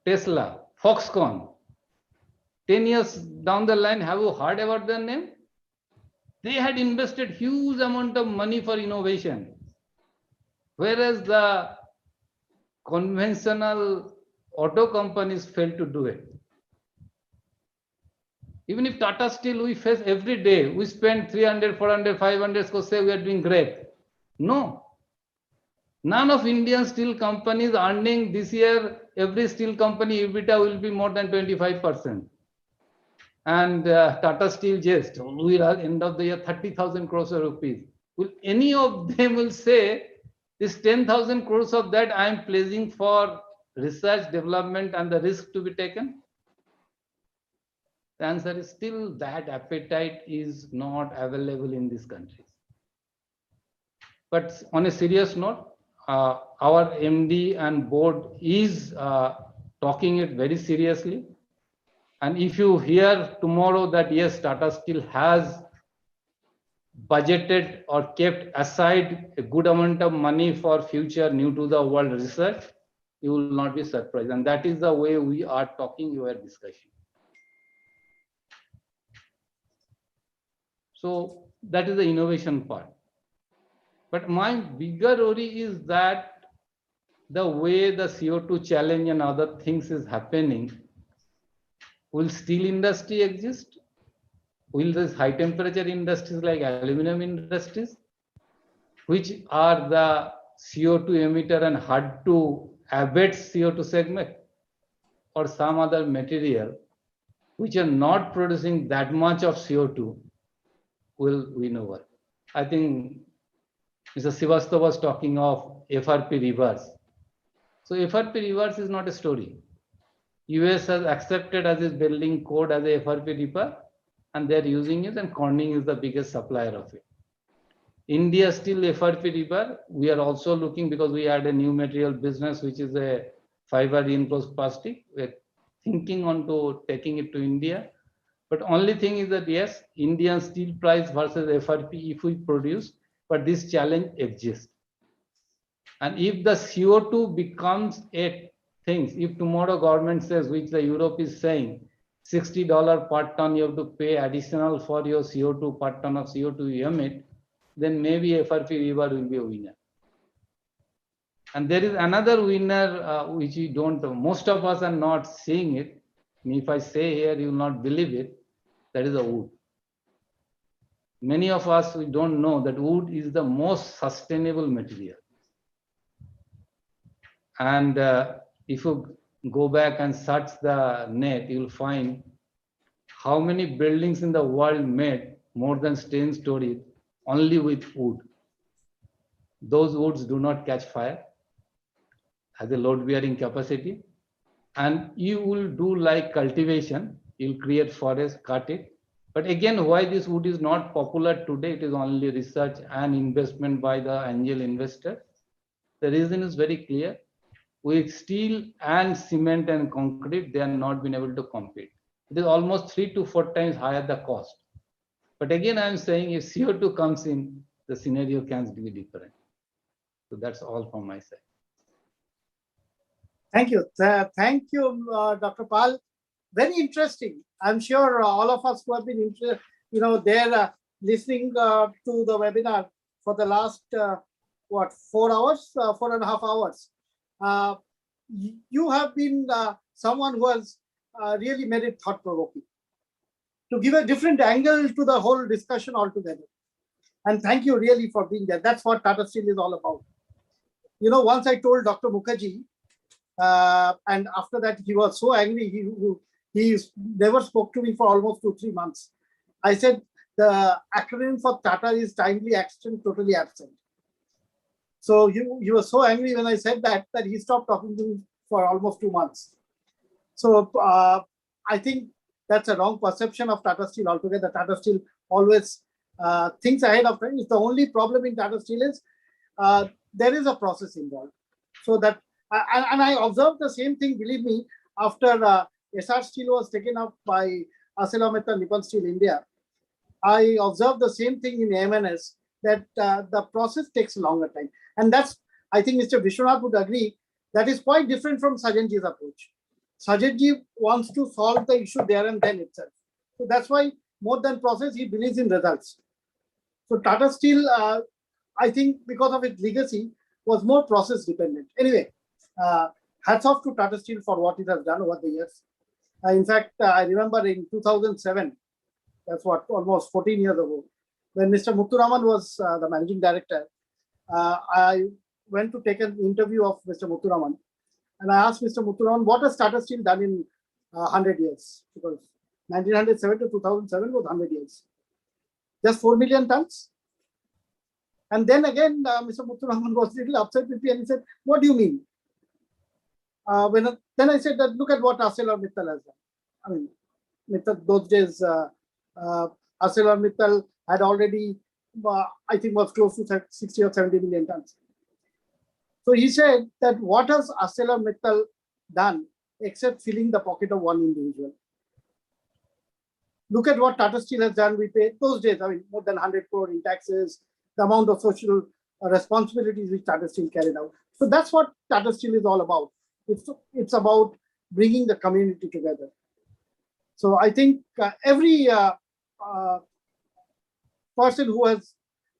Tesla, Foxconn. 10 years down the line, have you heard about their name? They had invested huge amount of money for innovation, whereas the conventional auto companies failed to do it. Even if Tata Steel, we face every day, we spend 300, 400, 500, so say we are doing great. No. None of Indian steel companies earning this year, every steel company EBITDA will be more than 25%. And Tata Steel just, we are end of the year 30,000 crores of rupees. Will any of them will say, this 10,000 crores of that I am placing for research, development and the risk to be taken? The answer is still that appetite is not available in these countries. But on a serious note, our MD and board is talking it very seriously. And if you hear tomorrow that yes, Tata Steel has budgeted or kept aside a good amount of money for future new to the world research, you will not be surprised. And that is the way we are talking your discussion. So that is the innovation part. But my bigger worry is that the way the CO2 challenge and other things is happening, will steel industry exist? Will this high temperature industries like aluminum industries, which are the CO2 emitter and hard to abate CO2 segment, or some other material which are not producing that much of CO2 will win over? I think Mr. Srivastava was talking of FRP reverse. So FRP reverse is not a story. US has accepted as its building code as a FRP repair, and they're using it, and Corning is the biggest supplier of it. India still FRP repair. We are also looking, because we had a new material business, which is a fiber reinforced plastic. We're thinking on to taking it to India. But only thing is that yes, Indian steel price versus FRP, if we produce, but this challenge exists. And if the CO2 becomes a thing, if tomorrow government says, which the Europe is saying, $60 per ton you have to pay additional for your CO2 per ton of CO2 you emit, then maybe FRP river will be a winner. And there is another winner which we don't, most of us are not seeing it. And if I say here, you will not believe it. That is the wood. Many of us, we don't know that wood is the most sustainable material. And if you go back and search the net, you will find how many buildings in the world made more than 10 stories only with wood. Those woods do not catch fire, has a load bearing capacity, and you will do like cultivation, you'll create forest, cut it. But again, why this wood is not popular today, it is only research and investment by the angel investor. The reason is very clear. With steel and cement and concrete, they are not been able to compete. It is almost 3 to 4 times higher the cost. But again, I'm saying if CO2 comes in, the scenario can be different. So that's all from my side. Thank you. Thank you, Dr. Pal. Very interesting. I'm sure all of us who have been there listening to the webinar for the last, 4 hours, 4.5 hours. You have been someone who has really made it thought-provoking to give a different angle to the whole discussion altogether. And thank you really for being there. That's what Tata Steel is all about. Once I told Dr. Mukherjee, and after that he was so angry, he never spoke to me for almost 2-3 months. I said the acronym for Tata is timely action, totally absent. So he was so angry when I said that he stopped talking to me for almost 2 months. So I think that's a wrong perception of Tata Steel altogether. Tata Steel always thinks ahead of time. The only problem in Tata Steel is there is a process involved. So that, and I observed the same thing, believe me, after SR Steel was taken up by ArcelorMittal Nippon Steel India. I observed the same thing in AMNS, that the process takes a longer time. And that's, I think Mr. Vishwanath would agree, that is quite different from Sajanji's approach. Sajanji wants to solve the issue there and then itself. So that's why more than process, he believes in results. So Tata Steel, I think because of its legacy, was more process dependent. Anyway, hats off to Tata Steel for what it has done over the years. In fact, I remember in 2007, that's what, almost 14 years ago, when Mr. Muthuraman was the managing director, I went to take an interview of Mr. Muthuraman, and I asked Mr. Muthuraman, what has Tata Steel done in 100 years? Because 1907 to 2007 was 100 years. Just 4 million tons? And then again, Mr. Muthuraman was a little upset with me and he said, what do you mean? Then I said that look at what ArcelorMittal has done. I mean, those days, ArcelorMittal had already, I think, was close to 60 or 70 million tons. So he said that what has ArcelorMittal done except filling the pocket of one individual? Look at what Tata Steel has done. We paid those days, I mean, more than 100 crore in taxes, the amount of social responsibilities which Tata Steel carried out. So that's what Tata Steel is all about. It's about bringing the community together. So I think every person who has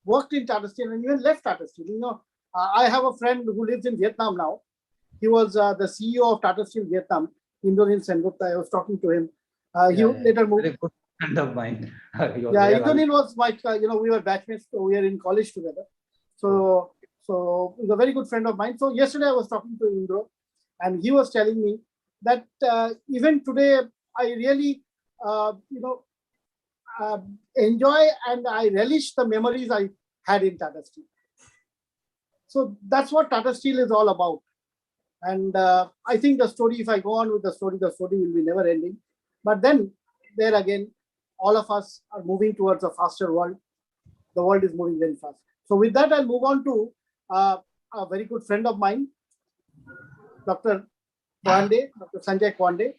worked in Tata Steel and even left Tata Steel, I have a friend who lives in Vietnam now. He was the CEO of Tata Steel Vietnam, Indonil Sengupta. I was talking to him. He later moved. Very good friend of mine. Yeah, Indonil was my, we were batchmates, so we were in college together. So he's a very good friend of mine. So yesterday I was talking to Indro, and he was telling me that even today I really, enjoy and I relish the memories I had in Tata Steel. So that's what Tata Steel is all about. And I think the story, if I go on with the story will be never ending. But then there again, all of us are moving towards a faster world. The world is moving very fast. So with that, I'll move on to a very good friend of mine, Dr. Kwande, Dr. Sanjay Kwande.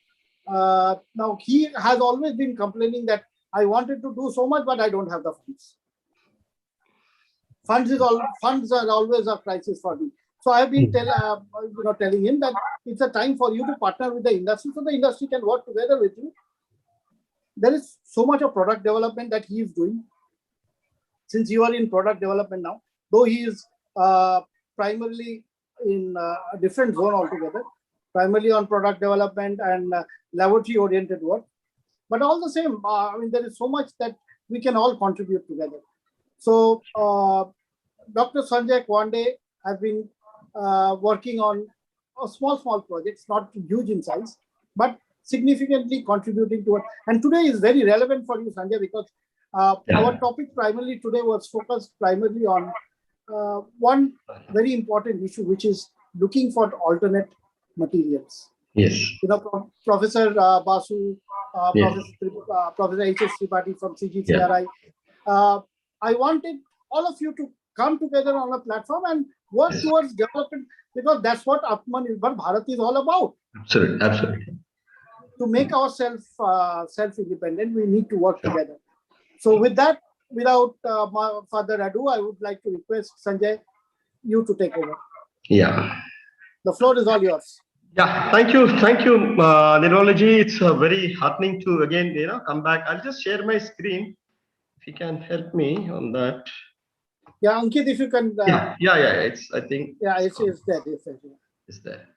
Now, he has always been complaining that I wanted to do so much, but I don't have the funds. funds are always a crisis for me. So I have been telling him that it's a time for you to partner with the industry, so the industry can work together with you. There is so much of product development that he is doing. Since you are in product development now, though he is primarily in a different zone altogether, primarily on product development and laboratory-oriented work. But all the same, I mean, there is so much that we can all contribute together. So Dr. Sanjay Kwande has been working on small projects, not huge in size, but significantly contributing to it. And today is very relevant for you, Sanjay, because our topic primarily today was focused primarily on one very important issue, which is looking for alternate materials. Yes. Professor Basu, Professor H.S. Tripathi from CGCRI. I wanted all of you to come together on a platform and work towards development, because that's what Atmanirbhar Bharat is all about. Absolutely. To make ourselves self-independent, we need to work together. So with that, without further ado, I would like to request Sanjay, you to take over. Yeah. The floor is all yours. Yeah, thank you, Neurology. It's very heartening to again, come back. I'll just share my screen. If you can help me on that. Yeah, Ankit, if you can. Yeah. It's, I think. Yeah, it's there. It's there.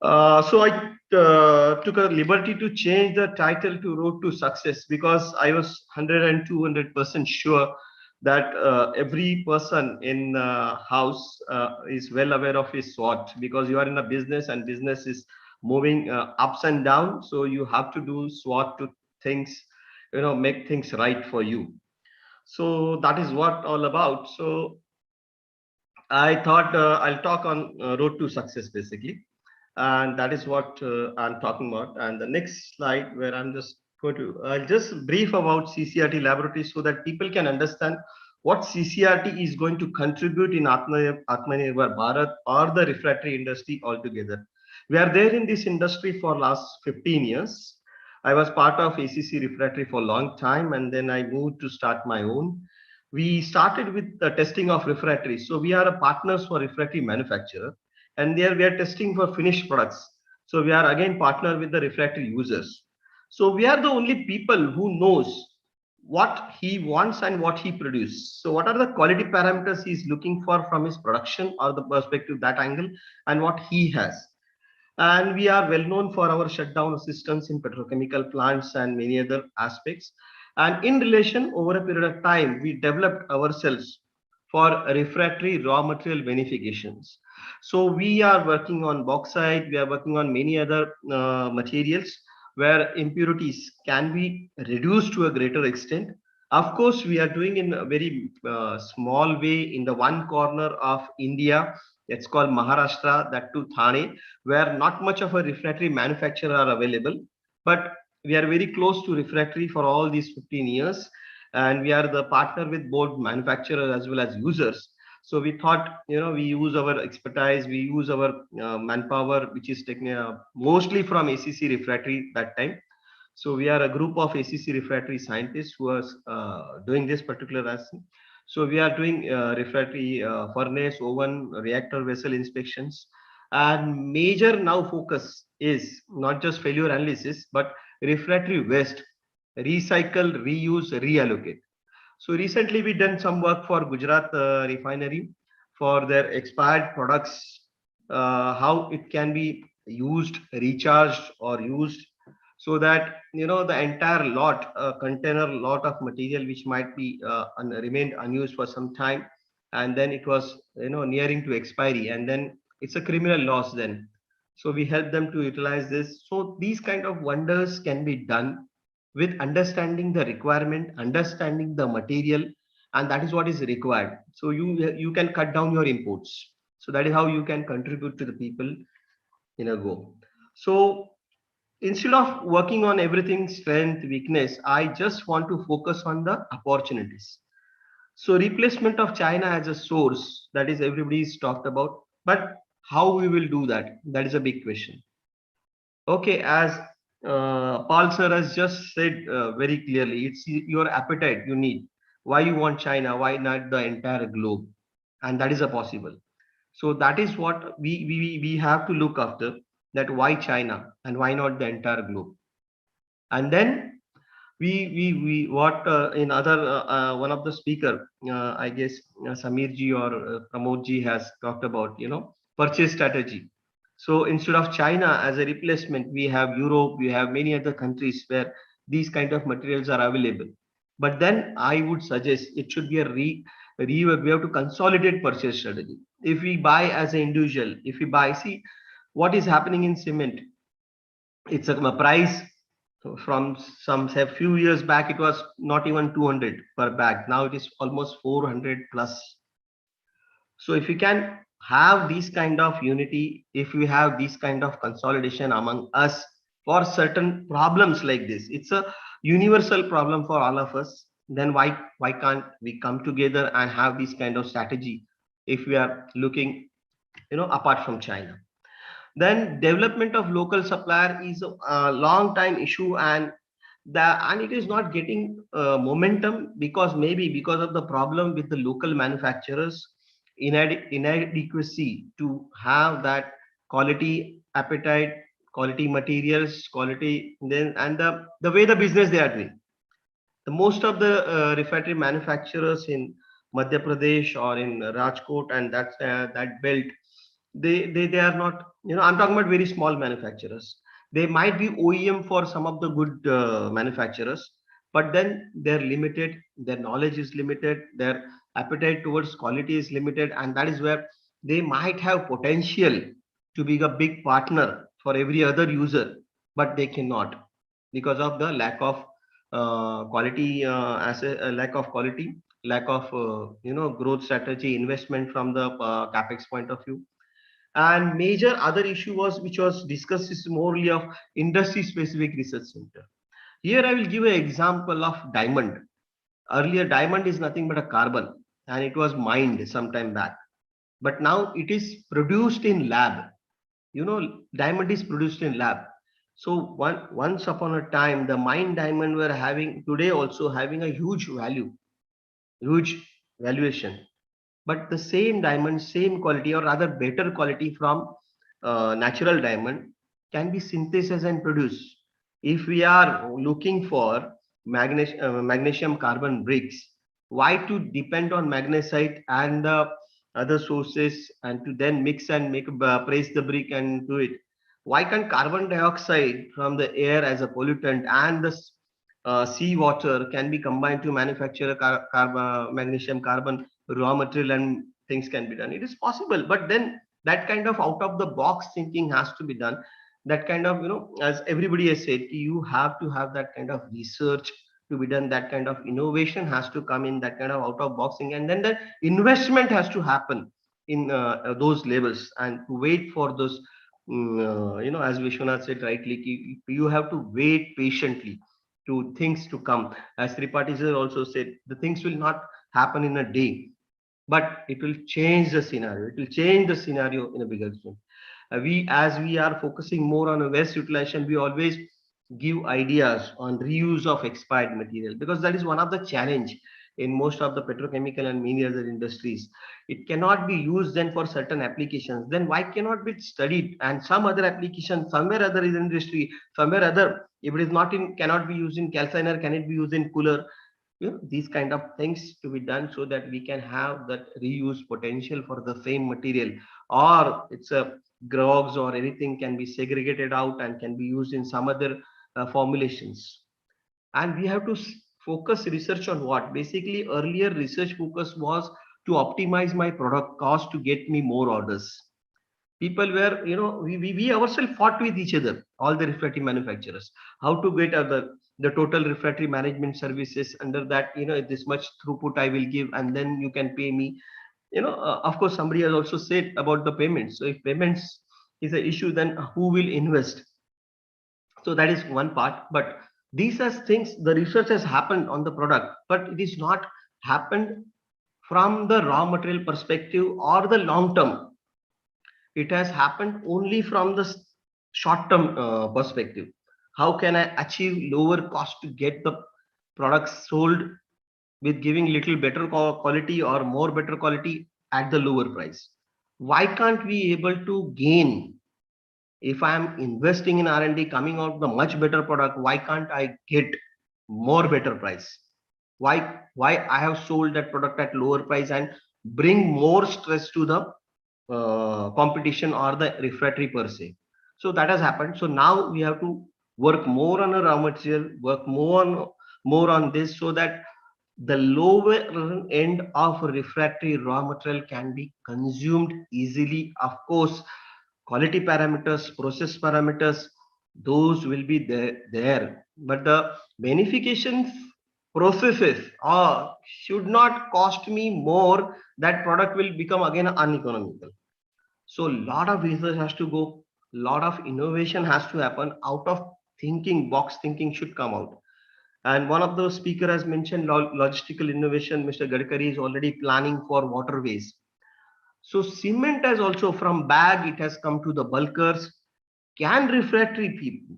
So I took a liberty to change the title to Road to Success, because I was 200% sure that every person in house is well aware of his SWOT, because you are in a business and business is moving ups and down. So you have to do SWOT to things, make things right for you. So that is what all about. So I thought I'll talk on Road to Success basically. And that is what I'm talking about. And the next slide, where I'm just going to, I'll just brief about CCRT laboratories so that people can understand what CCRT is going to contribute in Atmanirbhar Bharat or the refractory industry altogether. We are there in this industry for last 15 years. I was part of ACC Refractory for a long time, and then I moved to start my own. We started with the testing of refractories. So we are a partners for refractory manufacturer. And there we are testing for finished products. So we are again partner with the refractory users. So we are the only people who knows what he wants and what he produces. So what are the quality parameters he is looking for from his production or the perspective, that angle, and what he has. And we are well known for our shutdown assistance in petrochemical plants and many other aspects. And in relation, over a period of time, we developed ourselves for refractory raw material beneficiations. So we are working on bauxite, we are working on many other materials where impurities can be reduced to a greater extent. Of course, we are doing in a very small way in the one corner of India. It's called Maharashtra, that to Thane, where not much of a refractory manufacturer are available. But we are very close to refractory for all these 15 years. And we are the partner with both manufacturers as well as users. So we thought, we use our expertise, we use our manpower, which is mostly from ACC Refractory that time. So we are a group of ACC Refractory scientists who are doing this particular aspect. So we are doing refractory furnace, oven, reactor vessel inspections. And major now focus is not just failure analysis, but refractory waste, recycle, reuse, reallocate. So recently we done some work for Gujarat refinery for their expired products, how it can be used, recharged or used, so that the entire lot, container lot of material which might be remained unused for some time, and then it was nearing to expiry, and then it's a criminal loss then. So we help them to utilize this. So these kind of wonders can be done with understanding the requirement, understanding the material, and that is what is required. So you can cut down your imports. So that is how you can contribute to the people in a go. So instead of working on everything, strength, weakness, I just want to focus on the opportunities. So replacement of China as a source, that is everybody's talked about, but how we will do that? That is a big question. Okay, as Paul sir has just said very clearly, it's your appetite you need. why you want China, why not the entire globe? And that is a possible. So that is what we have to look after, that why China and why not the entire globe. And then we what in other one of the speaker, I guess Samir ji or Pramod ji has talked about, purchase strategy. So instead of China as a replacement, we have Europe, we have many other countries where these kind of materials are available. But then I would suggest it should be we have to consolidate purchase strategy. If we buy as an individual, if we buy, see what is happening in cement. It's a price from some say few years back, it was not even 200 per bag. Now it is almost 400 plus. So if we can have these kind of unity, if we have this kind of consolidation among us for certain problems like this, it's a universal problem for all of us. Then why can't we come together and have this kind of strategy if we are looking, apart from China? Then development of local supplier is a long time issue, and it is not getting momentum because maybe because of the problem with the local manufacturers, inadequacy to have that quality appetite, quality materials, quality, then and the way the business they are doing. The most of the refractory manufacturers in Madhya Pradesh or in Rajkot and that belt, they are not, I'm talking about very small manufacturers. They might be OEM for some of the good manufacturers, but then they're limited, their knowledge is limited, their appetite towards quality is limited, and that is where they might have potential to be a big partner for every other user, but they cannot because of the lack of quality, lack of quality, lack of growth strategy, investment from the capex point of view. And major other issue was, which was discussed, is morely of industry specific research center. Here I will give an example of diamond. Earlier diamond is nothing but a carbon, and it was mined some time back, but now it is produced in lab. Diamond is produced in lab. So once upon a time, the mined diamond were having, today also having a huge value, huge valuation. But the same diamond, same quality, or rather better quality from natural diamond can be synthesized and produced. If we are looking for magnesium carbon bricks, why to depend on magnesite and the other sources, and to then mix and make press the brick and do it? Why can't carbon dioxide from the air as a pollutant and the sea water can be combined to manufacture a magnesium carbon raw material, and things can be done? It is possible, but then that kind of out of the box thinking has to be done. That kind of, as everybody has said, you have to have that kind of research to be done, that kind of innovation has to come in, that kind of out of boxing, and then the investment has to happen in those levels, and to wait for those, as Vishwanath said rightly, you have to wait patiently to things to come. As Tripathi sir also said, the things will not happen in a day, but it will change the scenario. It will change the scenario in a bigger sense. As we are focusing more on a waste utilization, we always give ideas on reuse of expired material, because that is one of the challenge in most of the petrochemical and many other industries. It cannot be used then for certain applications. Then why cannot be studied and some other application somewhere other in industry, somewhere other, if it is not in, cannot be used in calciner, can it be used in cooler? These kind of things to be done so that we can have that reuse potential for the same material, or it's a grogs or anything can be segregated out and can be used in some other formulations. And we have to focus research on what? Basically, earlier research focus was to optimize my product cost to get me more orders. People were, we ourselves fought with each other, all the refractory manufacturers, how to get the total refractory management services under that, this much throughput I will give, and then you can pay me. Of course, somebody has also said about the payments. So if payments is an issue, then who will invest? So that is one part. But these are things, the research has happened on the product, but it is not happened from the raw material perspective or the long term. It has happened only from the short term perspective. How can I achieve lower cost to get the products sold with giving little better quality or more better quality at the lower price. Why can't we able to gain? If I am investing in R&D, coming out with a much better product, why can't I get more better price? Why I have sold that product at lower price and bring more stress to the competition or the refractory per se? So that has happened. So now we have to work more on a raw material, work more on this, so that the lower end of refractory raw material can be consumed easily. Of course, quality parameters, process parameters, those will be there. But the beneficiation processes should not cost me more. That product will become again uneconomical. So a lot of research has to go, lot of innovation has to happen. Out of thinking, box thinking should come out. And one of the speaker has mentioned logistical innovation. Mr. Gadkari is already planning for waterways. So cement has also, from bag, it has come to the bulkers. Can refractory people,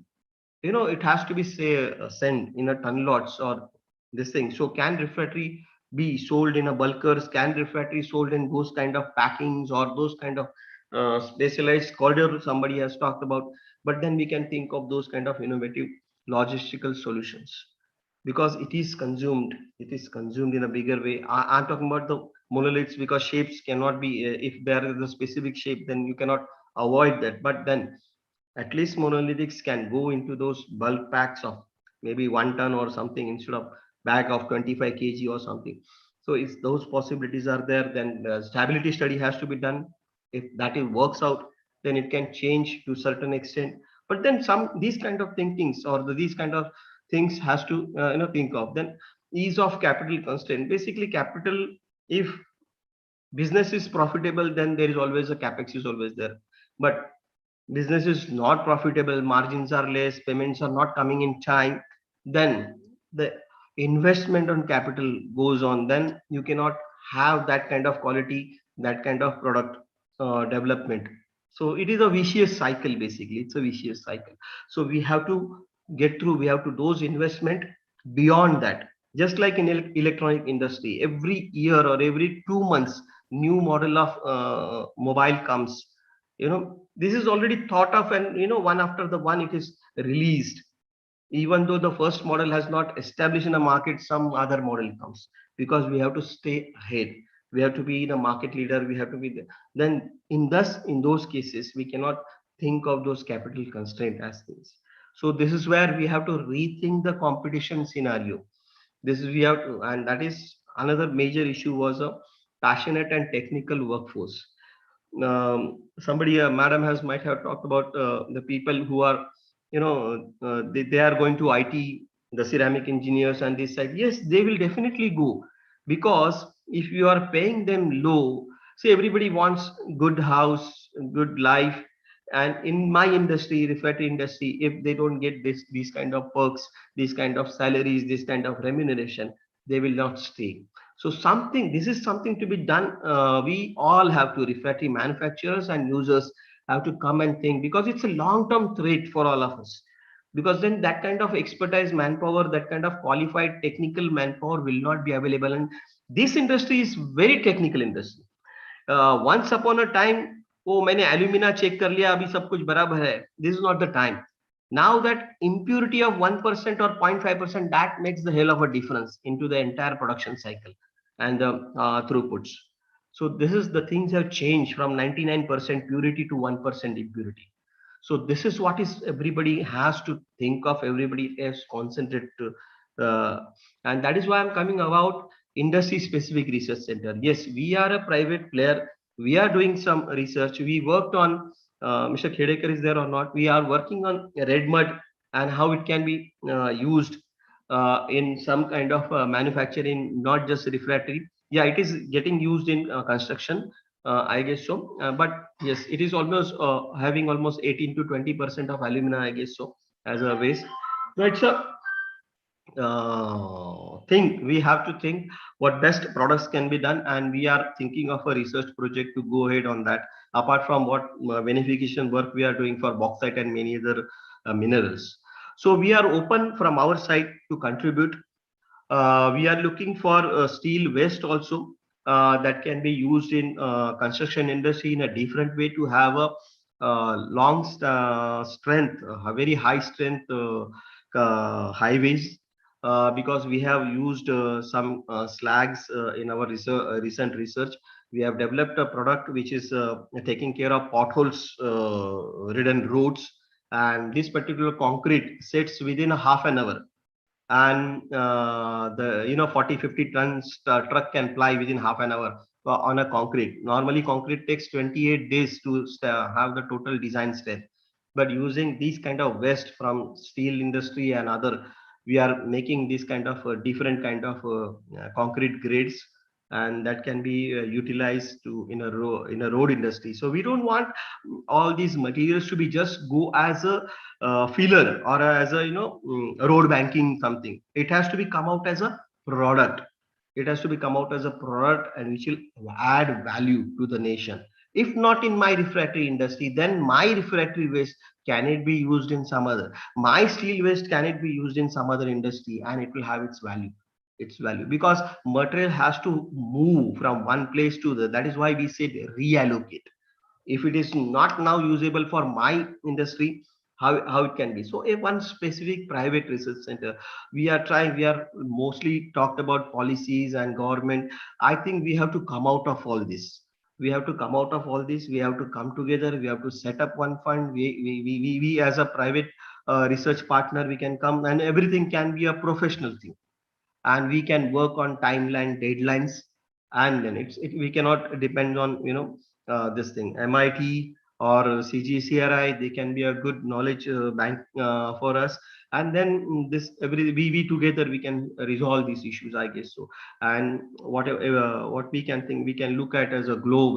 it has to be sent in a ton lots or this thing. So can refractory be sold in a bulkers? Can refractory sold in those kind of packings or those kind of specialized corridor somebody has talked about? But then we can think of those kind of innovative logistical solutions, because it is consumed in a bigger way. I'm talking about the monoliths, because shapes cannot be, if there is a specific shape, then you cannot avoid that. But then at least monolithics can go into those bulk packs of maybe 1 ton or something, instead of bag of 25 kg or something. So if those possibilities are there, then the stability study has to be done. If that works out, then it can change to certain extent. But then these kind of thinkings, or these kind of things has to think of. Then ease of capital constraint. Basically capital, if business is profitable, then there is always a capex is always there. But business is not profitable, margins are less, payments are not coming in time, then the investment on capital goes on. Then you cannot have that kind of quality, that kind of product development. So it is a vicious cycle. Basically it's a vicious cycle. So we have to get through, we have to those investment beyond that. Just like in electronic industry, every year or every 2 months new model of mobile comes. This is already thought of, and one after the one it is released. Even though the first model has not established in a market, some other model comes, because we have to stay ahead. We have to be the market leader. We have to be there. Then in those cases, we cannot think of those capital constraint as things. So this is where we have to rethink the competition scenario. This is we have to, and that is another major issue, was a passionate and technical workforce. Somebody, madam might have talked about the people who are, they are going to IT, the ceramic engineers and this side. Yes, they will definitely go, because if you are paying them low, see, everybody wants good house, good life. And in my industry, refractory industry, if they don't get these kind of perks, these kind of salaries, this kind of remuneration, they will not stay. So this is something to be done. We all have to, refractory manufacturers and users have to come and think, because it's a long-term threat for all of us. Because then that kind of expertise manpower, that kind of qualified technical manpower will not be available. And this industry is very technical industry. Once upon a time, मैंने alumina check कर लिया, अभी सब कुछ बराबर है. This is not the time. Now that impurity of 1% or 0.5%, that makes the hell of a difference into the entire production cycle and the throughputs. So this is the things have changed from 99% purity to 1% impurity. So this is what is everybody has to think of, everybody has concentrated to, and that is why I'm coming about industry specific research center. Yes, we are a private player. We are doing some research. We worked on, Mr. Khedekar is there or not, we are working on red mud and how it can be used in some kind of manufacturing, not just refractory. Yeah, it is getting used in construction, I guess so. But yes, it is almost having almost 18 to 20% of alumina, I guess so, as a waste. So it's a thing. We have to think what best products can be done, and we are thinking of a research project to go ahead on that. Apart from what beneficiation work we are doing for bauxite and many other minerals. So we are open from our side to contribute. We are looking for steel waste also that can be used in construction industry in a different way to have a long strength, a very high strength highways. Because we have used some slags in our recent research. We have developed a product which is taking care of potholes ridden roads, and this particular concrete sits within a half an hour, and the 40-50 tons truck can fly within half an hour on a concrete. Normally concrete takes 28 days to have the total design strength, but using these kind of waste from steel industry and other, we are making this kind of different kind of concrete grades, and that can be utilized to in a road industry. So we don't want all these materials to be just go as a filler or as a road banking something. It has to be come out as a product. It has to be come out as a product, and which will add value to the nation. If not in my refractory industry, then my refractory waste, can it be used in some other? My steel waste, can it be used in some other industry, and it will have its value. Its value, because material has to move from one place to the. That is why we said reallocate. If it is not now usable for my industry, how it can be. So if one specific private research center, we are mostly talked about policies and government. I think we have to come out of all this. We have to come out of all this. We have to come together. We have to set up one fund. We as a private research partner, we can come, and everything can be a professional thing, and we can work on timeline deadlines, and then we cannot depend on this thing. MIT or CGCRI, they can be a good knowledge bank for us, and then we together we can resolve these issues, I guess so. And whatever what we can think, we can look at as a globe,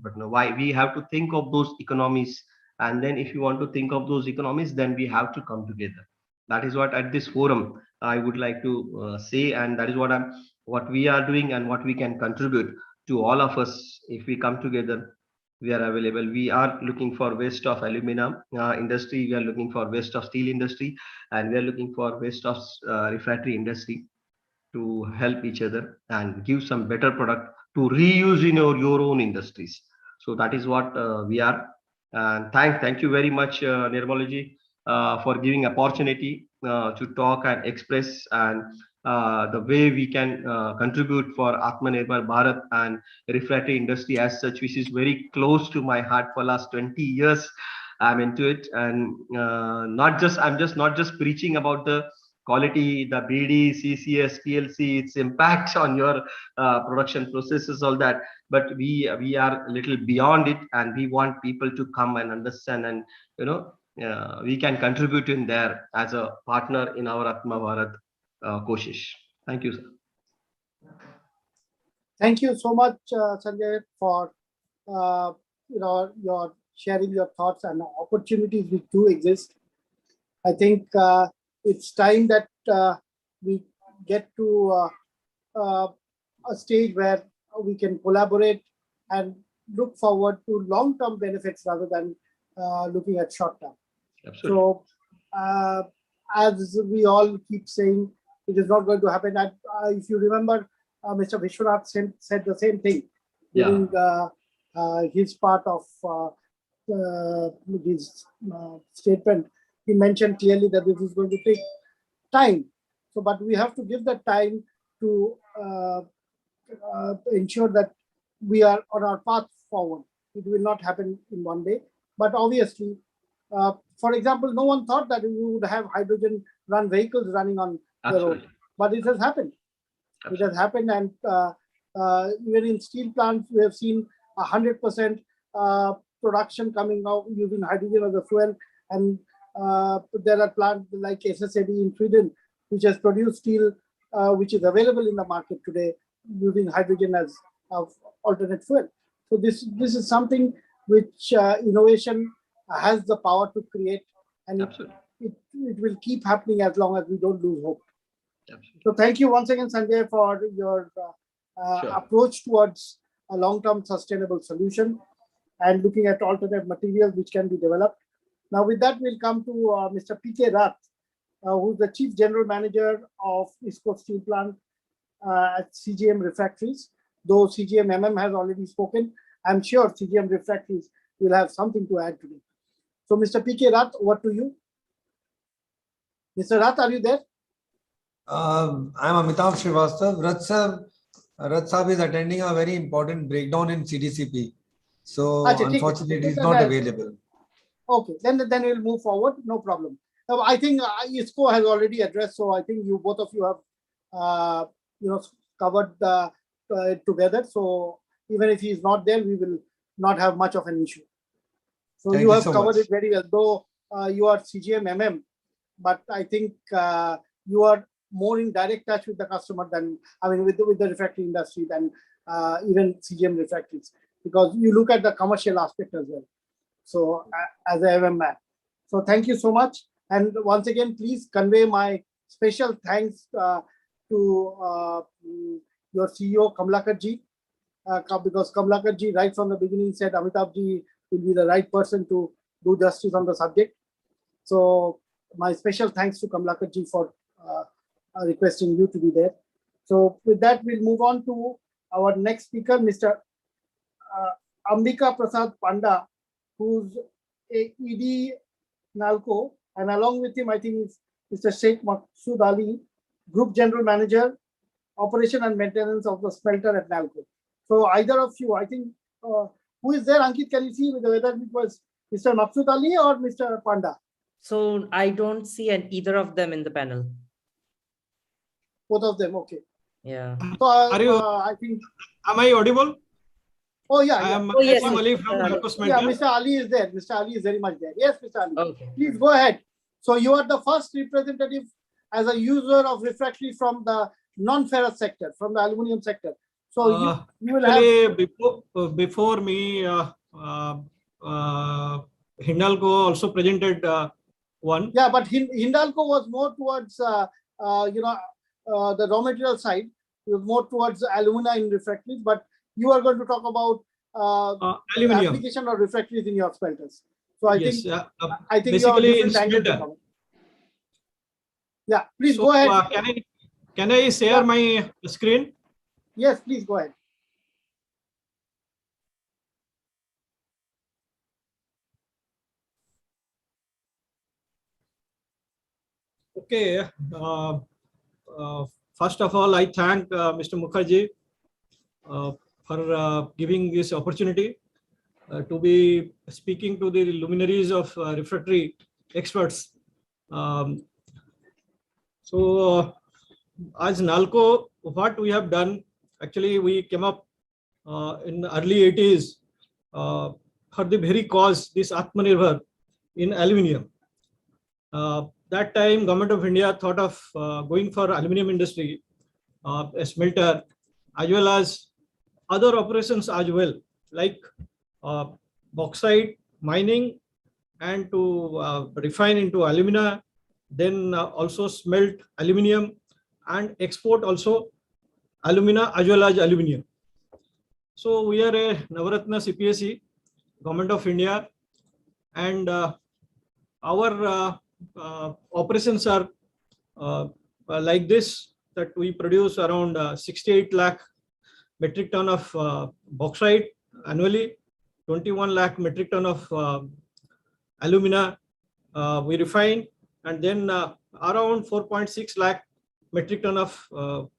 but why we have to think of those economies, and then if you want to think of those economies, then we have to come together. That is what at this forum I would like to say, and that is what we are doing and what we can contribute to all of us. If we come together, we are available. We are looking for waste of aluminum industry. We are looking for waste of steel industry, and we are looking for waste of refractory industry, to help each other and give some better product to reuse in your own industries. So that is what we are. And thank you very much, Nirmalaji, for giving opportunity to talk and express, and the way we can contribute for Atmanirbhar Bharat and refractory industry as such, which is very close to my heart. For last 20 years I'm into it, and I'm not just preaching about the quality, the BD, CCS, PLC, its impact on your production processes, all that. But we are a little beyond it, and we want people to come and understand, and we can contribute in there as a partner in our Atma Bharat Koshish. Thank you, sir. Thank you so much, Sanjay, for your sharing your thoughts and opportunities which do exist. I think it's time that we get to a stage where we can collaborate and look forward to long-term benefits rather than looking at short-term. So, as we all keep saying, it is not going to happen. And if you remember, Mr. Vishwanath said the same thing during his part of his statement. He mentioned clearly that this is going to take time. So, but we have to give that time to ensure that we are on our path forward. It will not happen in one day, but obviously, for example, no one thought that we would have hydrogen run vehicles running on the road, but it has happened. It has happened, and even in steel plants, we have seen 100% production coming out using hydrogen as a fuel, and there are plants like SSAB in Sweden, which has produced steel which is available in the market today using hydrogen as alternate fuel. So this is something which innovation has the power to create, and it will keep happening as long as we don't lose hope. So thank you once again, Sanjay, for your approach towards a long-term sustainable solution and looking at alternate materials which can be developed. Now with that, we'll come to Mr. P.K. Rath, who's the Chief General Manager of East Coast Steel Plant at CGM Refractories. Though CGM MM has already spoken, I'm sure CGM Refractories will have something to add today. So, Mr. P.K. Rath, over to you. Mr. Rath, are you there? I'm Amitav Srivastav. Rath Sahab is attending a very important breakdown in CDCP. So, unfortunately, he's not available. Okay, then we'll move forward. No problem. I think ISCO has already addressed, so I think you both of you have covered together. So even if he's not there, we will not have much of an issue. So you have covered it very well. Though you are CGM MM, but I think you are more in direct touch with the customer than, I mean, with the refractory industry than even CGM Refractories, because you look at the commercial aspect as well. So as a MM man. So thank you so much. And once again, please convey my special thanks to your CEO, Kamlakar ji, because Kamlakar ji right from the beginning said Amitabh ji will be the right person to do justice on the subject. So my special thanks to Kamlakar ji for requesting you to be there. So with that, we'll move on to our next speaker, Mr. Ambika Prasad Panda, who's a ED NALCO, and along with him, I think it's Mr. Sheikh Maksud Ali, Group General Manager, Operation and Maintenance of the Smelter at NALCO. So either of you, I think, who is there? Ankit, can you see whether it was Mr. Maksud Ali or Mr. Panda? So I don't see either of them in the panel. Both of them, okay. Yeah. So I think. Am I audible? Oh yeah. I am yes, Ali from NALCO Smelter. Yeah, Mr. Ali is there. Mr. Ali is very much there. Yes, Mr. Ali. Okay. Please go ahead. So you are the first representative as a user of refractory from the non-ferrous sector, from the aluminum sector. So you will have. Before me, Hindalco also presented one. Yeah, but Hindalco was more towards the raw material side. It was more towards alumina in refractories, but you are going to talk about aluminum application of refractories in your smelters. So I think basically in smelter. Yeah, please go ahead. Can I share my screen? Yes, please go ahead. Okay. First of all, I thank Mr. Mukherjee for giving this opportunity to be speaking to the luminaries of refractory experts. So as NALCO, what we have done, actually we came up in the early 80s for the very cause, this Atmanirbhar in aluminium. That time Government of India thought of going for aluminium industry, a smelter, as well as other operations as well, like bauxite mining and to refine into alumina, then also smelt aluminium and export also alumina as well as aluminium. So we are a Navaratna CPSE, Government of India, and our operations are like this, that we produce around 68 lakh metric ton of bauxite annually, 21 lakh metric ton of alumina we refine, and then around 4.6 lakh metric ton of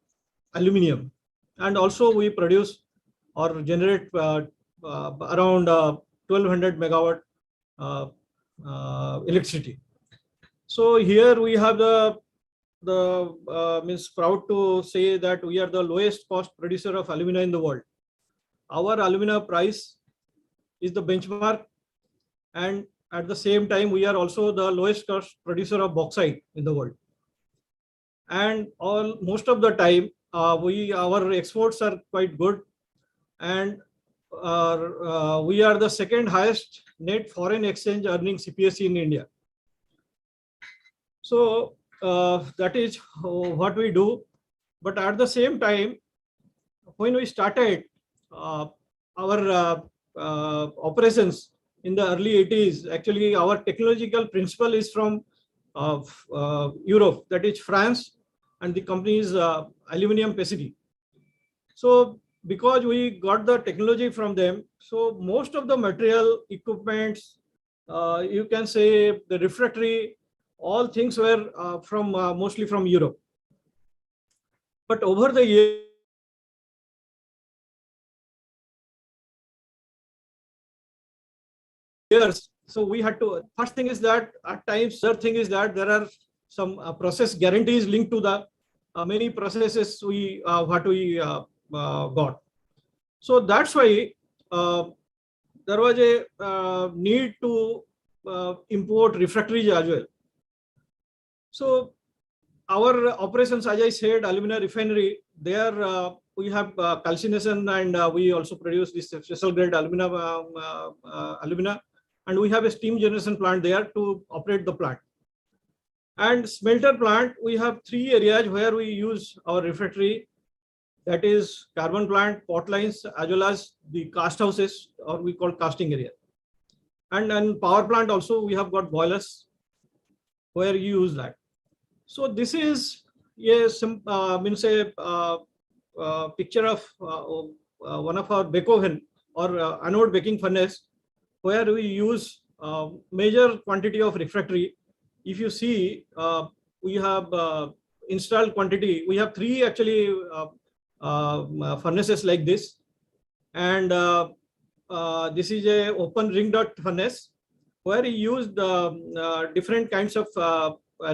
aluminium. And also we produce or generate around 1200 megawatt electricity. So here we have means proud to say that we are the lowest cost producer of alumina in the world. Our alumina price is the benchmark, and at the same time we are also the lowest cost producer of bauxite in the world. And most of the time our exports are quite good, and we are the second highest net foreign exchange earning CPSE in India. So that is what we do. But at the same time, when we started our operations in the early 80s, actually our technological principle is from of Europe, that is France, and the company is Aluminium Pacific. So because we got the technology from them, so most of the material, equipments, you can say the refractory, all things were from mostly from Europe. But over the years, so we had to, first thing is that at times, third thing is that there are some process guarantees linked to the many processes we got. So that's why there was a need to import refractories as well. So our operations, as I said, alumina refinery, there we have calcination, and we also produce this special grade alumina, and we have a steam generation plant there to operate the plant. And smelter plant, we have 3 areas where we use our refractory. That is carbon plant, pot lines, as well as the cast houses, or we call casting area. And then power plant also, we have got boilers where you use that. So this is a picture of one of our bake oven or anode baking furnace, where we use major quantity of refractory. If you see, we have installed quantity. We have 3 actually furnaces like this, and this is a open ring dot furnace where we used different kinds of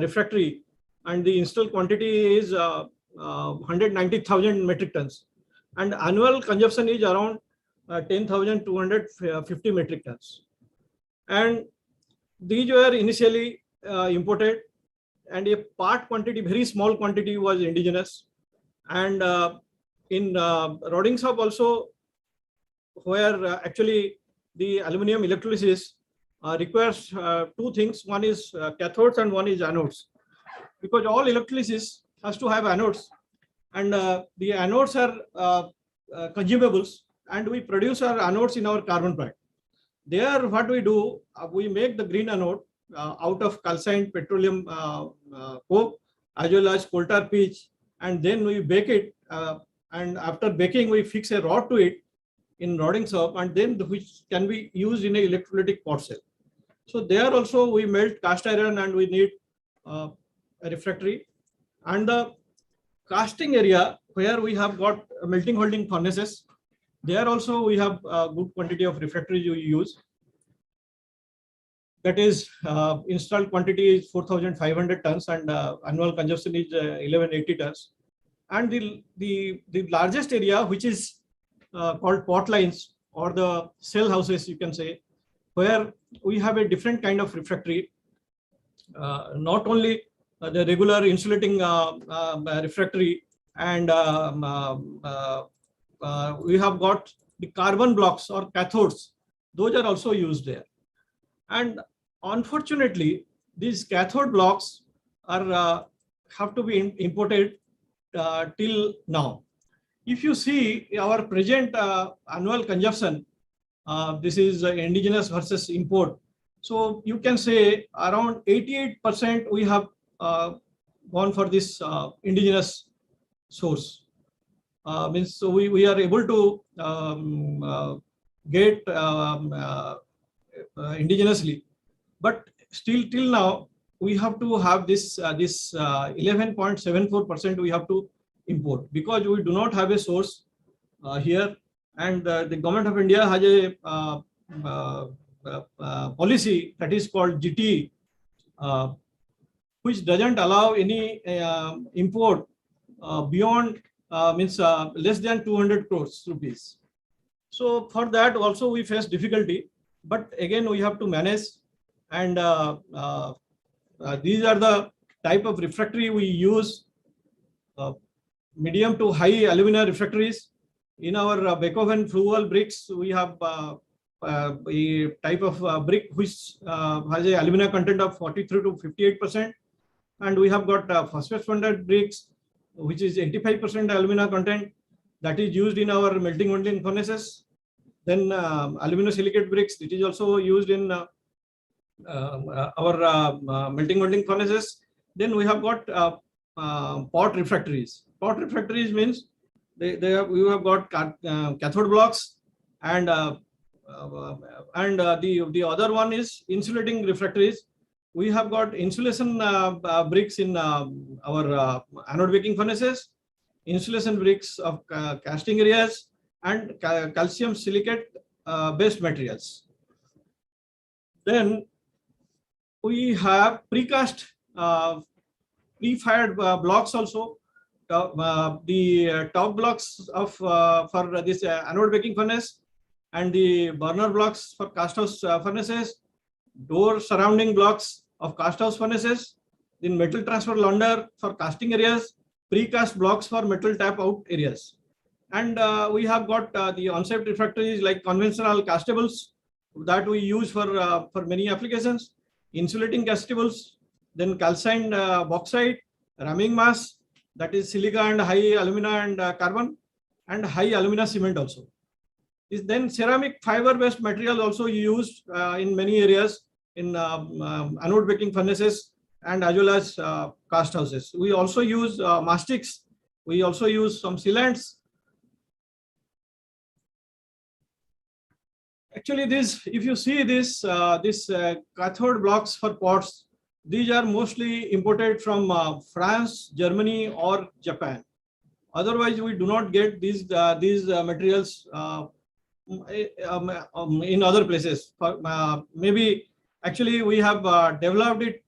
refractory, and the installed quantity is 190,000 metric tons, and annual consumption is around 10,250 metric tons. And these were initially imported, and a part quantity, very small quantity, was indigenous. And in rodding shop also, where actually the aluminium electrolysis requires 2 things. One is cathodes and one is anodes, because all electrolysis has to have anodes, and the anodes are consumables, and we produce our anodes in our carbon plant. There, what we do, we make the green anode out of calcined petroleum coke as well as coal tar pitch, and then we bake it, and after baking we fix a rod to it in rodding shop, and then which can be used in a electrolytic pot cell. So there also we melt cast iron, and we need a refractory. And the casting area, where we have got melting holding furnaces, there also we have a good quantity of refractories we use. That is installed quantity is 4,500 tons, and annual consumption is 1180 tons. And the largest area, which is called pot lines, or the cell houses, you can say, where we have a different kind of refractory, not only the regular insulating refractory, and we have got the carbon blocks or cathodes. Those are also used there. And unfortunately, these cathode blocks are have to be imported till now. If you see our present annual consumption, this is indigenous versus import. So you can say around 88% we have gone for this indigenous source. Means so we are able to get indigenously, but still till now we have to have this 11.74% we have to import, because we do not have a source here, and the government of India has a policy that is called GT, which doesn't allow any import beyond less than 200 crores rupees. So for that also we face difficulty, but again we have to manage, and these are the type of refractory we use. Medium to high alumina refractories. In our bake oven flue wall bricks, we have a type of brick which has a alumina content of 43 to 58%, and we have got phosphate funded bricks, which is 85% alumina content, that is used in our melting molding furnaces. Then aluminosilicate bricks, it is also used in melting molding furnaces. Then we have got pot refractories. Pot refractories means we have got cathode blocks, and the other one is insulating refractories. We have got insulation bricks in our anode baking furnaces, insulation bricks of casting areas, and calcium silicate based materials. Then we have precast pre-fired blocks also. The top blocks of for this anode baking furnace, and the burner blocks for cast house furnaces, door surrounding blocks of cast house furnaces, then metal transfer launder for casting areas, precast blocks for metal tap out areas. And we have got the on-site refractories like conventional castables that we use for many applications, insulating castables, then calcined bauxite, ramming mass, that is silica and high alumina and carbon, and high alumina cement also. Then ceramic fiber-based material also used in many areas in anode baking furnaces and as well as cast houses. We also use mastics. We also use some sealants. Actually, if you see this cathode blocks for pots, these are mostly imported from France, Germany, or Japan. Otherwise, we do not get these materials in other places. Maybe actually we have developed it.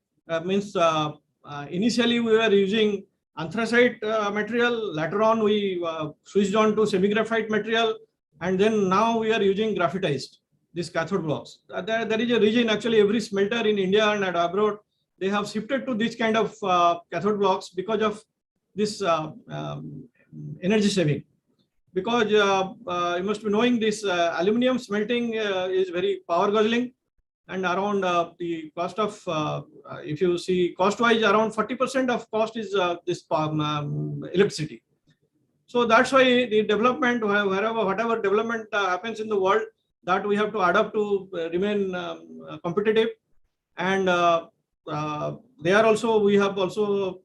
Initially we were using anthracite material. Later on we switched on to semi-graphite material, and then now we are using graphitized these cathode blocks. There is a region, actually every smelter in India and abroad, they have shifted to this kind of cathode blocks because of this energy saving. Because you must be knowing this aluminum smelting is very power guzzling, and around the cost of, if you see cost wise, around 40% of cost is this electricity. So that's why the development, whatever development happens in the world, that we have to adapt to remain competitive. And there also we have also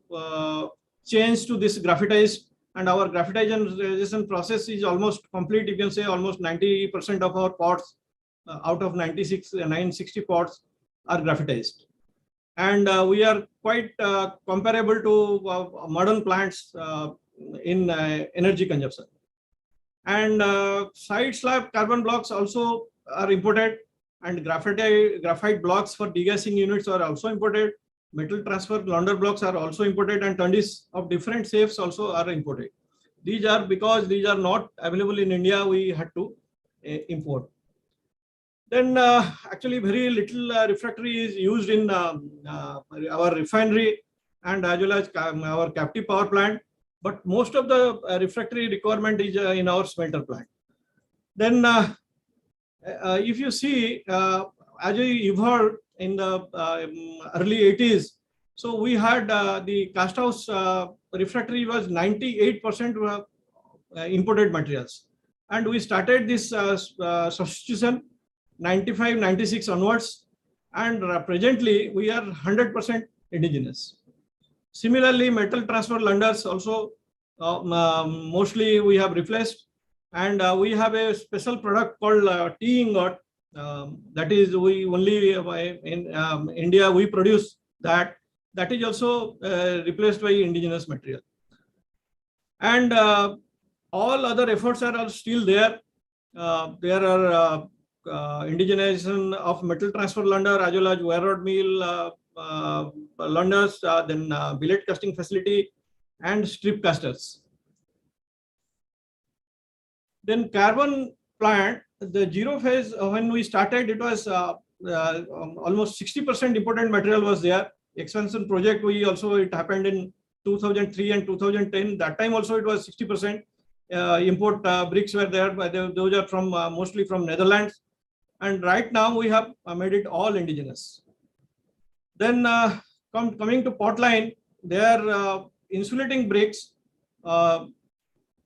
changed to this graphitized, and our graphitization process is almost complete. You can say almost 90% of our pots out of 960 pots are graphitized, and we are quite comparable to modern plants in energy consumption. And side slab carbon blocks also are imported, and graphite blocks for degassing units are also imported. Metal transfer launder blocks are also imported, and tundis of different shapes also are imported. These are because these are not available in India, we had to import. Then actually very little refractory is used in our refinery and as well as our captive power plant, but most of the refractory requirement is in our smelter plant. Then if you see, as we evolved in the early 80s, so we had the cast house refractory was 98% imported materials, and we started this substitution 95, 96 onwards, and presently we are 100% indigenous. Similarly, metal transfer launders also mostly we have replaced, and we have a special product called tea ingot. That is, we only in India we produce that. That is also replaced by indigenous material. And all other efforts are still there. There are indigenization of metal transfer launder as well as wire rod mill launders, then billet casting facility and strip casters. Then carbon plant, the zero phase, when we started, it was almost 60% imported material was there. Expansion project, it happened in 2003 and 2010. That time also it was 60% import bricks were there, but those are from mostly from Netherlands. And right now we have made it all indigenous. Then coming to pot line, they are insulating bricks.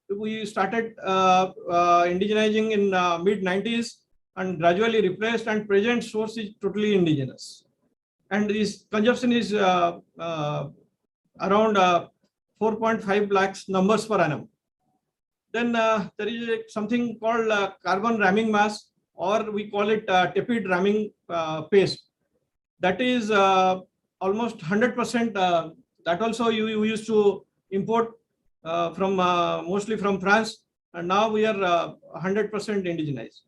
We started indigenizing in mid 90s and gradually replaced, and present source is totally indigenous. and this consumption is around 4.5 lakhs numbers per annum. Then there is something called carbon ramming mass, or we call it tepid ramming paste. That is almost 100%. That also you used to import from mostly from France, and now we are 100% indigenized.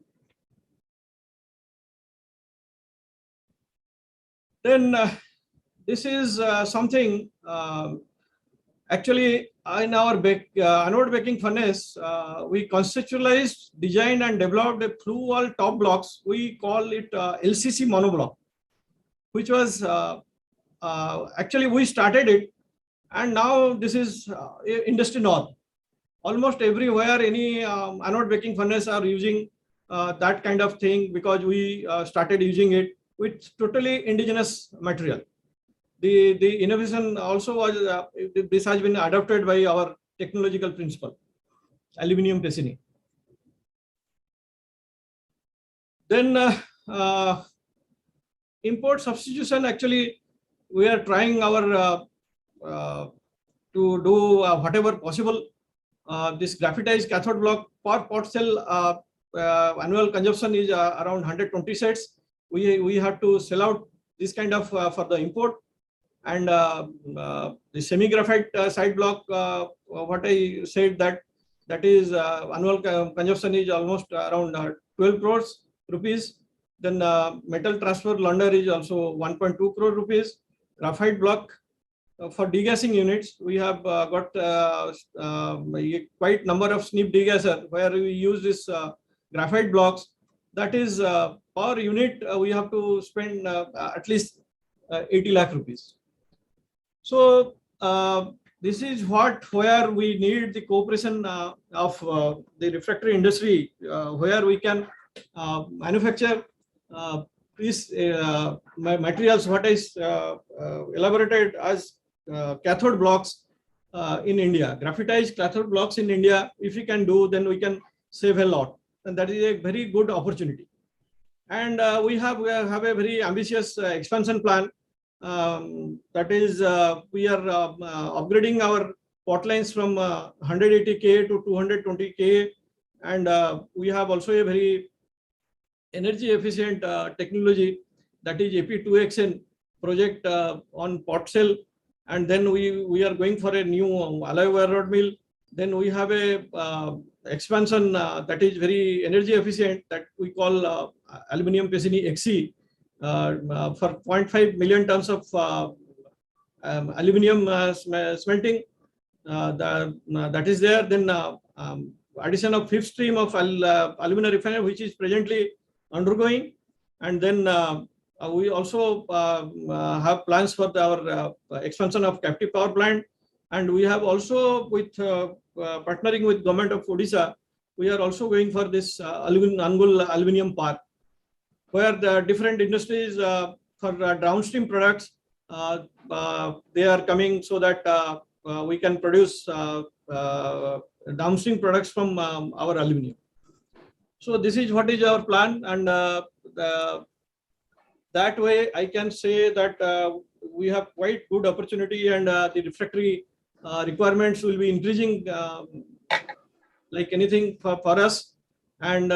Then this is something actually in our anode baking furnace, we conceptualized, designed and developed a flue wall top blocks. We call it LCC monoblock, which was actually we started it, and now this is industry norm. Almost everywhere any anode baking furnace are using that kind of thing, because we started using it with totally indigenous material. The innovation also was this has been adopted by our technological principle, aluminum pacini. Then import substitution, actually we are trying our to do whatever possible. This graphitized cathode block per pot cell annual consumption is around 120 sets. We have to sell out this kind of for the import. And the semi-graphite side block, what I said, that is annual consumption is almost around 12 crores rupees. Then metal transfer launder is also 1.2 crore rupees. Graphite block for degassing units, we have got quite number of snip degasser where we use this graphite blocks. That is per unit we have to spend at least 80 lakh rupees. So this is where we need the cooperation of the refractory industry, where we can manufacture these materials, what is elaborated as cathode blocks in India, graphitized cathode blocks in India. If we can do, then we can save a lot, and that is a very good opportunity. And we have a very ambitious expansion plan. That is, we are upgrading our pot lines from 180 kA to 220 kA, and we have also a very energy efficient technology, that is AP2XN project on pot cell. And then we are going for a new alloy wire rod mill. Then we have a expansion that is very energy efficient, that we call aluminum pacini XC for 0.5 million tons of aluminum smelting. That is there. Then addition of fifth stream of alumina refinery, which is presently undergoing. And then we also have plans for our expansion of captive power plant. And we have also, with partnering with government of Odisha, we are also going for this Angul Aluminium Park, where the different industries for downstream products, they are coming, so that we can produce downstream products from our aluminium. So this is what is our plan, and that way I can say that we have quite good opportunity, and the refractory requirements will be increasing like anything for us. And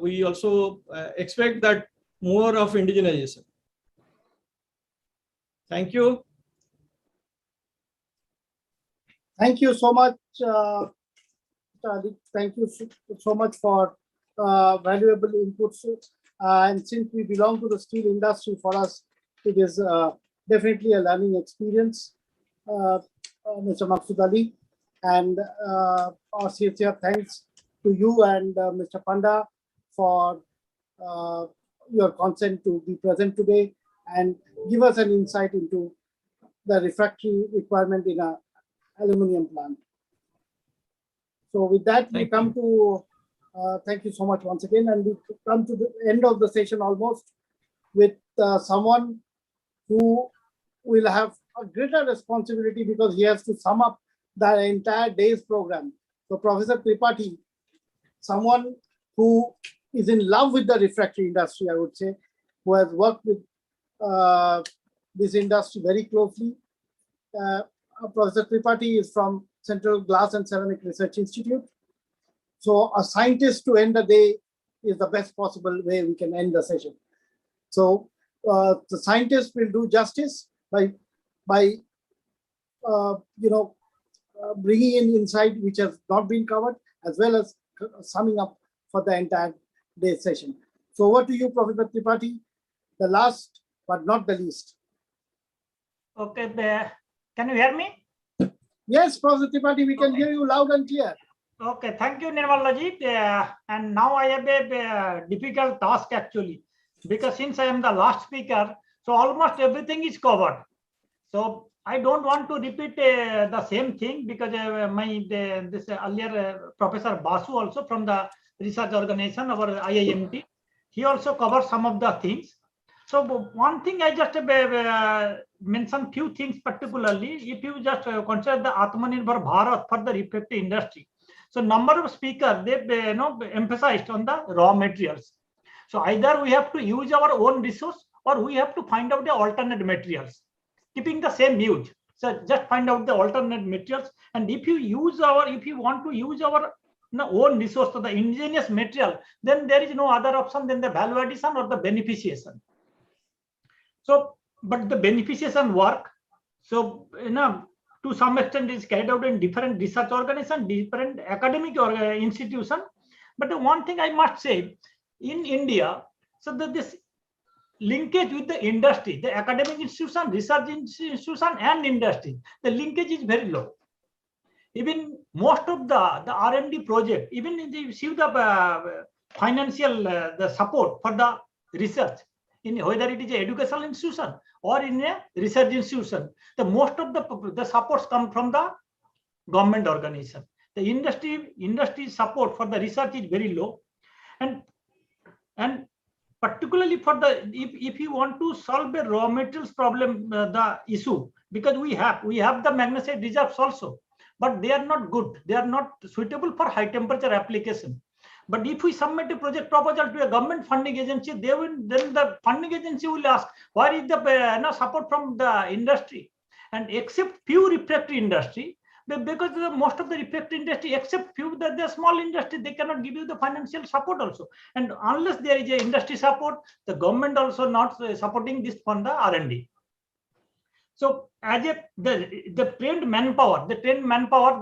we also expect that more of indigenization. Thank you. Thank you so much. Thank you so much for valuable inputs. And since we belong to the steel industry, for us, it is definitely a learning experience, Mr. Maqsood Ali. And our sincere thanks to you and Mr. Panda for your consent to be present today and give us an insight into the refractory requirement in an aluminum plant. So with that, we come to, thank you so much once again, and we come to the end of the session almost, with someone who will have a greater responsibility because he has to sum up the entire day's program. So Professor Tripathi, someone who is in love with the refractory industry, I would say, who has worked with this industry very closely. Professor Tripathi is from Central Glass and Ceramic Research Institute. So a scientist to end the day is the best possible way we can end the session. So the scientist will do justice by bringing in insight which has not been covered, as well as summing up for the entire day session. So over to you, Professor Tripathi, the last but not the least. Okay, can you hear me? Yes, Professor Tripathi, we can hear you loud and clear. Okay, thank you, Nirmalaji. And now I have a difficult task actually, because since I am the last speaker, so almost everything is covered. So I don't want to repeat the same thing, because this earlier Professor Basu also from the research organization, our IIMT, he also covered some of the things. So one thing I just mention few things particularly. If you just consider the Atmanirbhar Bharat for the refractory industry, so number of speakers, they emphasized on the raw materials. So either we have to use our own resource, or we have to find out the alternate materials, keeping the same use. So just find out the alternate materials, and if you want to use our own resource to the indigenous material, then there is no other option than the value addition or the beneficiation. So, but the beneficiation work, so to some extent is carried out in different research organizations, different academic institutions. But the one thing I must say, in India, so that this linkage with the industry, the academic institution, research institution, and industry, the linkage is very low. Even most of the R&D project, even if you see the financial the support for the research, in whether it is an educational institution or in a research institution, the most of the supports come from the government organization. The industry support for the research is very low, and particularly for the if you want to solve the raw materials problem, the issue, because we have the magnesite reserves also, but they are not good. They are not suitable for high temperature application. But if we submit a project proposal to a government funding agency, then the funding agency will ask, where is the support from the industry? And except few refractory industry, because most of the refractory industry, except few the small industry, they cannot give you the financial support also. And unless there is a industry support, the government also not supporting this from the R&D. So as the trained manpower,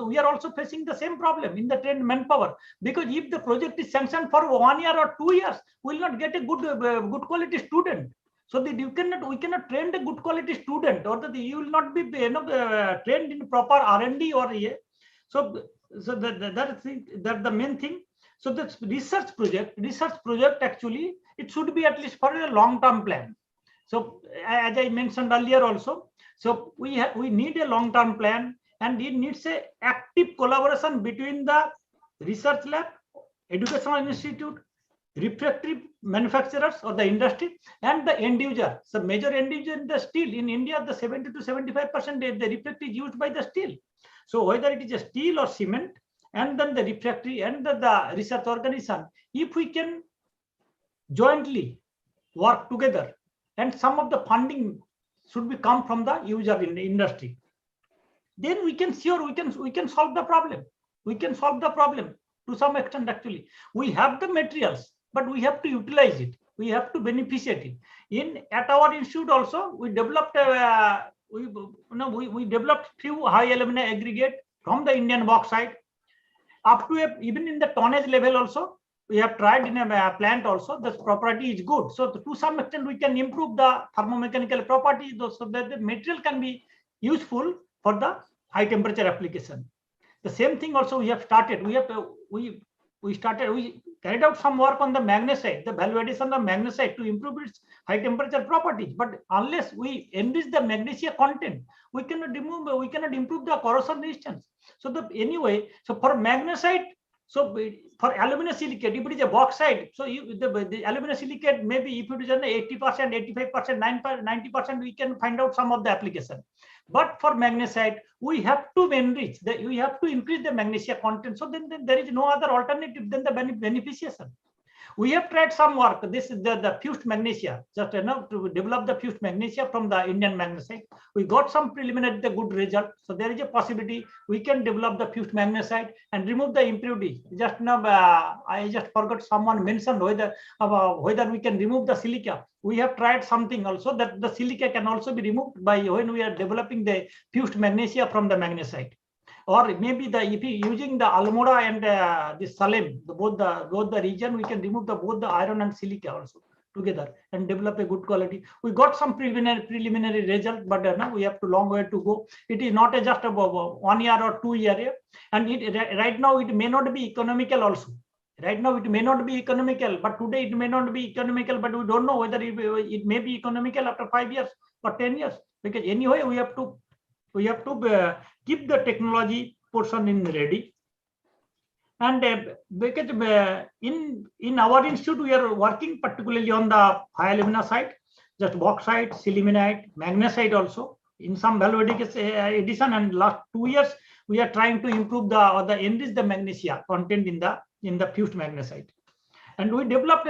we are also facing the same problem in the trained manpower, because if the project is sanctioned for 1 year or 2 years, we will not get a good quality student. So that we cannot train a good quality student, or that you will not be trained in proper R&D or so that's the main thing. So this research project actually, it should be at least for a long-term plan. So as I mentioned earlier also, so we need a long-term plan, and it needs a active collaboration between the research lab, educational institute, refractory manufacturers or the industry, and the end user. So major end user in the steel in India, the 70 to 75% the refractory is used by the steel. So whether it is a steel or cement, and then the refractory and the research organization, if we can jointly work together, and some of the funding should be come from the user in the industry, then we can solve the problem. We can solve the problem to some extent. Actually, we have the materials, but we have to utilize it. We have to beneficiate it. At our institute also, we developed we developed few high alumina aggregate from the Indian bauxite, up to even in the tonnage level also. We have tried in a plant also. The property is good. So to some extent, we can improve the thermomechanical properties so that the material can be useful for the high temperature application. The same thing also we have started. We carried out some work on the magnesite, the value addition of magnesite to improve its high temperature properties. But unless we enrich the magnesia content, we cannot improve the corrosion resistance. So for magnesite, so for alumina silicate, if it is a bauxite, so the alumina silicate, maybe if it is 80%, 85%, 90%, we can find out some of the application. But for magnesite, we have to enrich, we have to increase the magnesia content. So then there is no other alternative than the beneficiation. We have tried some work. This is the fused magnesia, just to develop the fused magnesia from the Indian magnesite. We got some preliminary good result. So there is a possibility we can develop the fused magnesite and remove the impurity. Just now, I just forgot someone mentioned whether we can remove the silica. We have tried something also that the silica can also be removed by when we are developing the fused magnesia from the magnesite. Or maybe if you using the Almora and the Salem, both the region, we can remove both the iron and silica also together and develop a good quality. We got some preliminary result, but now we have to long way to go. It is not just about 1 year or 2 year, and right now it may not be economical also. Right now it may not be economical, but today it may not be economical, but we don't know whether it may be economical after 5 years or 10 years, because anyway we have to keep the technology portion in ready. And because in our institute we are working particularly on the high alumina side, just bauxite, sillimanite, magnesite also in some value addition. And last 2 years we are trying to improve enrich the magnesia content in the fused magnesite. And we developed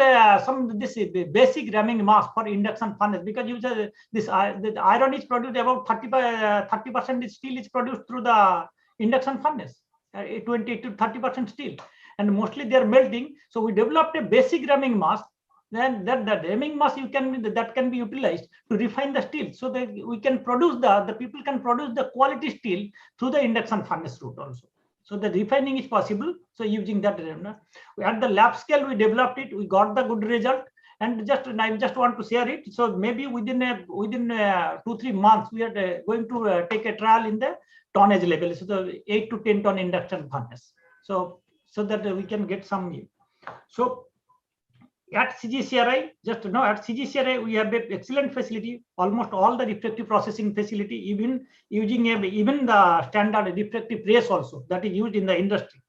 this basic ramming mass for induction furnace, because the iron is produced about 30% steel is produced through the induction furnace, 20 to 30% steel, and mostly they are melting. So we developed a basic ramming mass. Then that ramming mass that can be utilized to refine the steel, so that we can produce the people can produce the quality steel through the induction furnace route also. So the refining is possible. So using that, at the lab scale, we developed it. We got the good result, and I just want to share it. So maybe within 2-3 months, we are going to take a trial in the tonnage level, so the 8 to 10 ton induction furnace. So that we can get some. So at CGCRI, at CGCRI, we have an excellent facility, almost all the refractory processing facility, even using even the standard refractory press also that is used in the industry.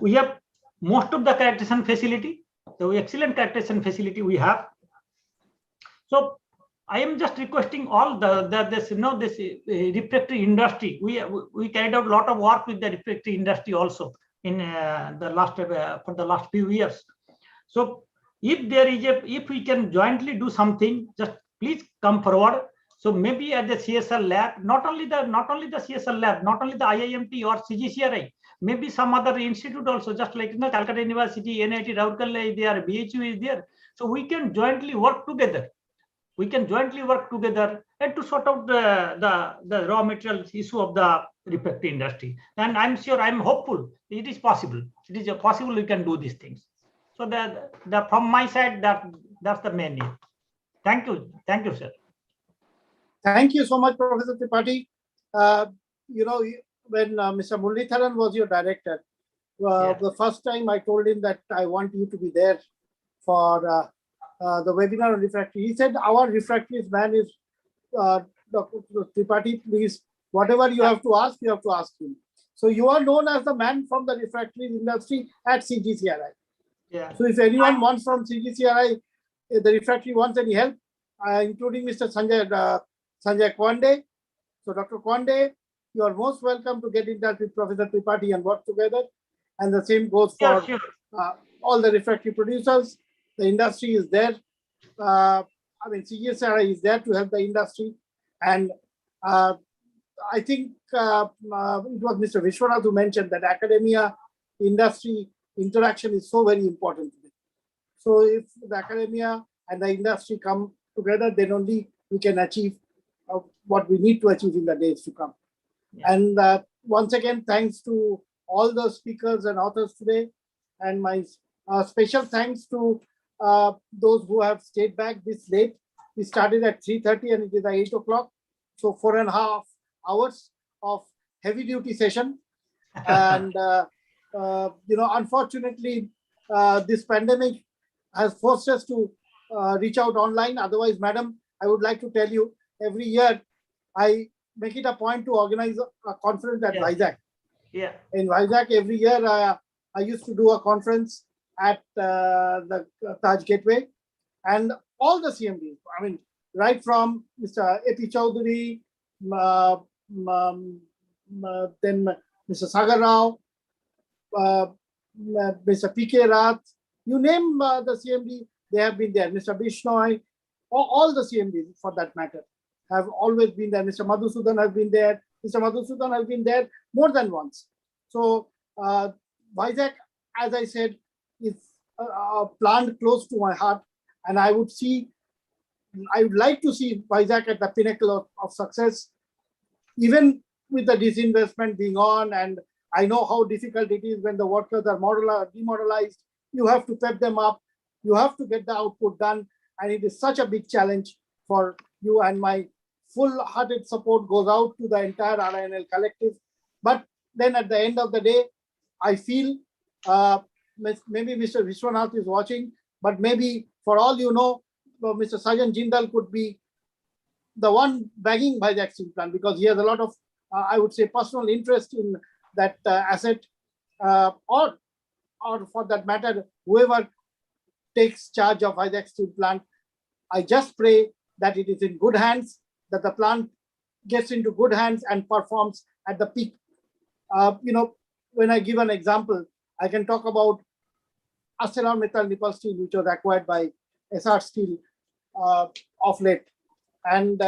We have most of the characterization facility, so excellent characterization facility we have. So I am just requesting all this refractory industry. We carried out a lot of work with the refractory industry also in the last few years. So if we can jointly do something, just please come forward. So maybe at the CSL lab, not only the CSL lab, not only the IIMT or CGCRI, maybe some other institute also, just like Calcutta University, NIT Rourkela is there, BHU is there. So we can jointly work together. And to sort out the raw materials issue of the refractory industry. And I'm sure, I'm hopeful it is possible. It is possible we can do these things. So from my side, that's the main need. Thank you, sir. Thank you so much, Professor Tripathi. When Mr. Muralitharan was your director, the first time I told him that I want you to be there for the webinar on refractory. He said, our refractories man is Dr. Tripathi, please, whatever you have to ask him. So you are known as the man from the refractory industry at CGCRI. Yeah. So if anyone wants from CGCRI, the refractory wants any help, including Mr. Sanjay Kwande. So Dr. Kwande, you are most welcome to get in touch with Professor Tripathi and work together. And the same goes for all the refractory producers. The industry is there. CGCRI is there to help the industry. And I think it was Mr. Vishwanath who mentioned that academia industry interaction is so very important today. So if the academia and the industry come together, then only we can achieve what we need to achieve in the days to come. Yeah. And once again, thanks to all the speakers and authors today, and my special thanks to those who have stayed back this late. We started at 3:30 and it is 8 o'clock. So 4.5 hours of heavy duty session. And unfortunately, this pandemic has forced us to reach out online. Otherwise, madam, I would like to tell you, every year I make it a point to organize a conference at Vizag. Yeah. In Vizag, every year I used to do a conference at the Taj Gateway, and all the CMDs. I mean, right from Mr. A.P. Chowdhury, then Mr. Sagar Rao, Mr. P.K. Rath, You name the CMD, they have been there. Mr. Bishnoi, all the CMDs for that matter, have always been there. Mr. Madhusudan has been there. Mr. Madhusudan has been there more than once. So Vizag, as I said, is a plant close to my heart, and I would like to see Vizag at the pinnacle of success, even with the disinvestment being on. And I know how difficult it is when the workers are demoralized. You have to pep them up. You have to get the output done. And it is such a big challenge for you, and my full-hearted support goes out to the entire RINL collective. But then at the end of the day, I feel maybe Mr. Vishwanath is watching, but maybe for all you know, Mr. Sajan Jindal could be the one bagging Vizag Steel Plant, because he has a lot of, I would say, personal interest in that asset, or for that matter, whoever takes charge of Vizag Steel Plant. I just pray that it is in good hands, that the plant gets into good hands and performs at the peak. When I give an example, I can talk about ArcelorMittal Nippon Steel, which was acquired by SR Steel of late. And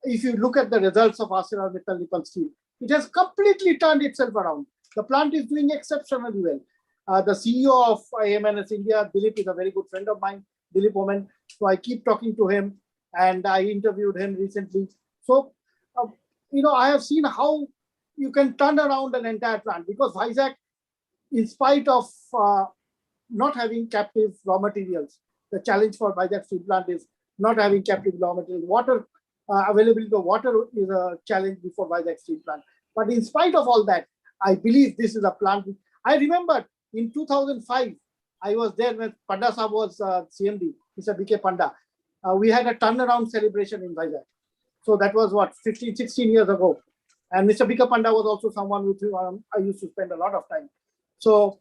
if you look at the results of ArcelorMittal Nippon Steel, it has completely turned itself around. The plant is doing exceptionally well. The CEO of AMNS India, Dilip, is a very good friend of mine, Dilip Omen. So I keep talking to him, and I interviewed him recently. So, I have seen how you can turn around an entire plant, because Vizag, in spite of not having captive raw materials, the challenge for Vizag Steel Plant is not having captive raw materials. Water availability of water is a challenge before Vizag Steel Plant. But in spite of all that, I believe this is a plant. I remember in 2005, I was there when Panda Sahab was CMD, Mr. BK Panda. We had a turnaround celebration in Vizag. So that was what, 15, 16 years ago. And Mr. BK Panda was also someone with whom I used to spend a lot of time. So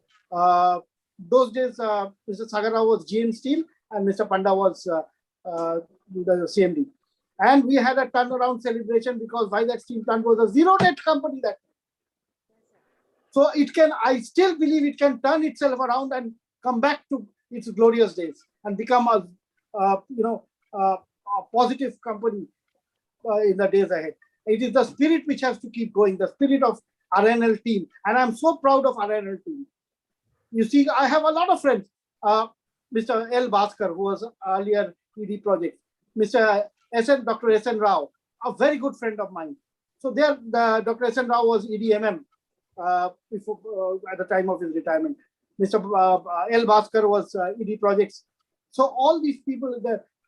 those days, Mr. Sagar Rao was GM Steel and Mr. Panda was the CMD. And we had a turnaround celebration because Vizag Steel Plant was a zero-debt company that. So I still believe it can turn itself around and come back to its glorious days and become a positive company in the days ahead. It is the spirit which has to keep going, the spirit of RNL team. And I'm so proud of RNL team. You see, I have a lot of friends. Mr. L. Bhaskar, who was earlier ED project. Mr. Dr. S.N. Rao, a very good friend of mine. So there, Dr. S.N. Rao was EDMM before, at the time of his retirement. Mr. L. Bhaskar was ED projects. So all these people,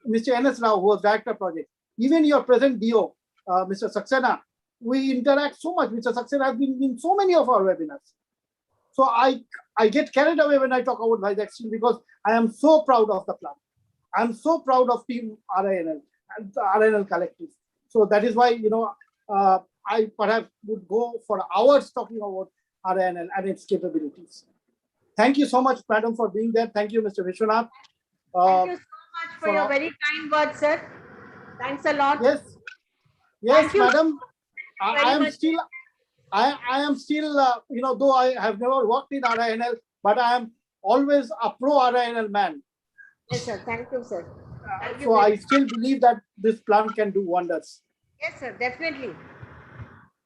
Mr. N.S. Rao, who was director project, even your present DO, Mr. Saxena, we interact so much. Mr. Saxena has been in so many of our webinars. So I get carried away when I talk about Vizag Steel because I am so proud of the plant. I'm so proud of Team RINL and the RINL collective. So that is why, I perhaps would go for hours talking about RINL and its capabilities. Thank you so much, madam, for being there. Thank you, Mr. Vishwanath. Thank you so much for your very kind words, sir. Thanks a lot. Yes, madam. I am still, though I have never worked in RINL, but I am always a pro RINL man. Yes, sir. Thank you, sir. So I still believe that this plant can do wonders. Yes, sir. Definitely.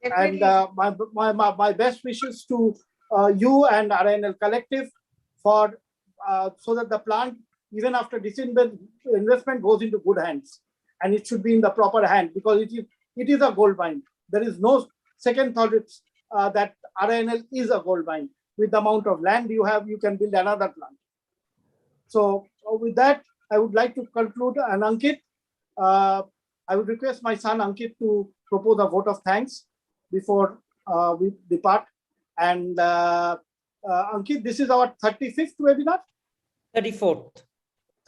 And my best wishes to you and RINL collective for so that the plant, even after disinvestment, goes into good hands, and it should be in the proper hand because it is a gold mine. There is no second thought that RINL is a gold mine. With the amount of land you have, you can build another plant. So with that, I would like to conclude. And Ankit, I would request my son Ankit to propose a vote of thanks before we depart. And Ankit, this is our 35th webinar? 34th.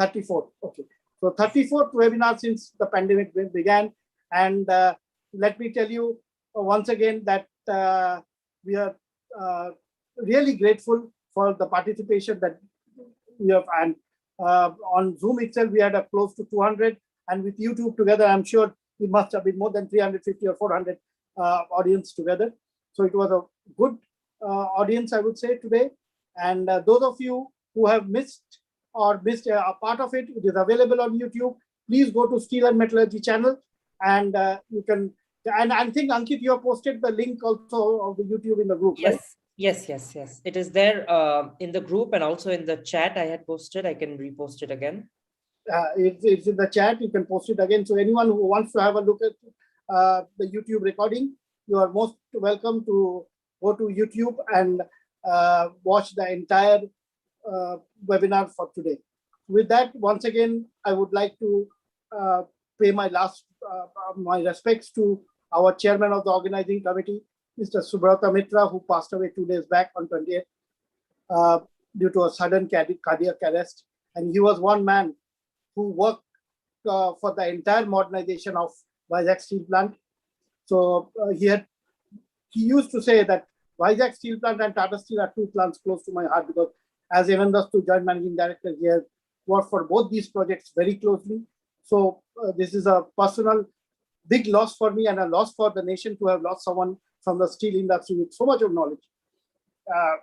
34th, okay. So 34th webinar since the pandemic began. And let me tell you once again that we are really grateful for the participation that we have. And on Zoom itself, we had a close to 200. And with YouTube together, I'm sure it must have been more than 350 or 400 audience together. So it was a good audience, I would say, today. And those of you who have missed a part of it, it is available on YouTube. Please go to Steel and Metallurgy channel, and you can. And I think, Ankit, you have posted the link also of the YouTube in the group, Yes, right? yes. It is there in the group and also in the chat I had posted. I can repost it again. It's in the chat. You can post it again. So anyone who wants to have a look at the YouTube recording, you are most welcome to go to YouTube and watch the entire webinar for today. With that, once again, I would like to pay my my respects to our chairman of the organizing committee, Mr. Subrata Mitra, who passed away 2 days back on 28th due to a sudden cardiac arrest. And he was one man who worked for the entire modernization of Vizag Steel Plant. So he used to say that Vizag Steel Plant and Tata Steel are two plants close to my heart, because as Evandastu Joint Managing Director, he has worked for both these projects very closely. So this is a personal big loss for me and a loss for the nation to have lost someone from the steel industry with so much of knowledge.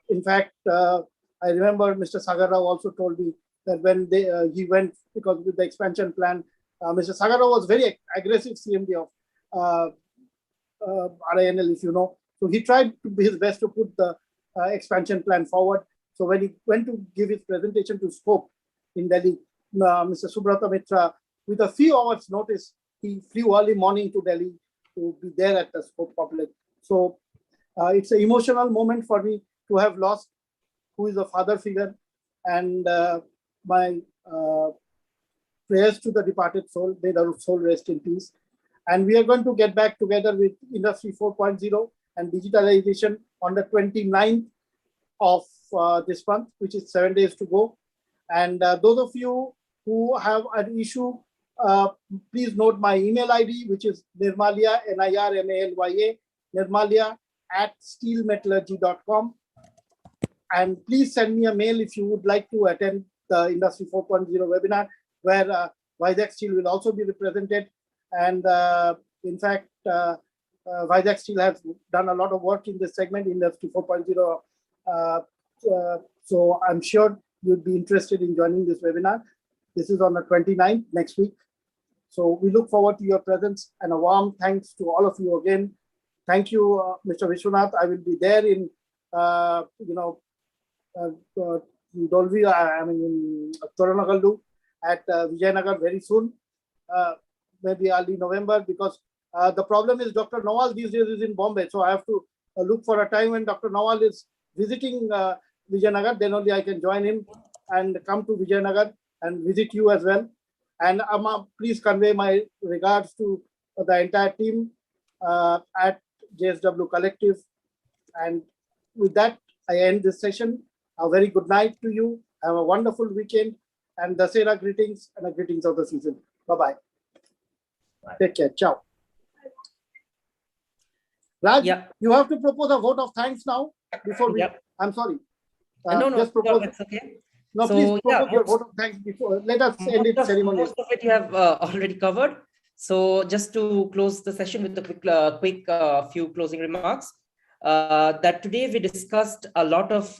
In fact, I remember Mr. Sagar Rao also told me that when he went, because with the expansion plan, Mr. Sagar Rao was very aggressive CMD of RINL, if you know. So he tried to be his best to put the expansion plan forward. So when he went to give his presentation to Scope in Delhi, Mr. Subrata Mitra, with a few hours notice, he flew early morning to Delhi to be there at the Scope Complex. So it's an emotional moment for me to have lost who is a father figure, and my prayers to the departed soul. May the soul rest in peace. And we are going to get back together with Industry 4.0 and digitalization on the 29th of this month, which is 7 days to go. And those of you who have an issue, please note my email ID, which is Nirmalya, Nirmalya, Nirmalya @steelmetallurgy.com. And please send me a mail if you would like to attend the Industry 4.0 webinar, where Vizag Steel will also be represented. And in fact, Vizag Steel has done a lot of work in this segment, Industry 4.0. So I'm sure you'd be interested in joining this webinar. This is on the 29th, next week. So we look forward to your presence, and a warm thanks to all of you again. Thank you, Mr. Vishwanath. I will be there in, Dolvi, in Toranagallu at Vijayanagar very soon, maybe early November, because the problem is Dr. Nawal these days is in Bombay. So I have to look for a time when Dr. Nawal is visiting Vijayanagar, then only I can join him and come to Vijayanagar and visit you as well. And please convey my regards to the entire team at JSW Collective. And with that, I end this session. A very good night to you. Have a wonderful weekend, and Dasera greetings and greetings of the season. Bye-bye. Take care. Ciao. Raj, you have to propose a vote of thanks now before we. I'm sorry. Just propose. It's okay. No, So, please propose your vote of thanks before. Let us end it ceremonially. Most of it you have already covered. So just to close the session with a quick few closing remarks, that today we discussed a lot of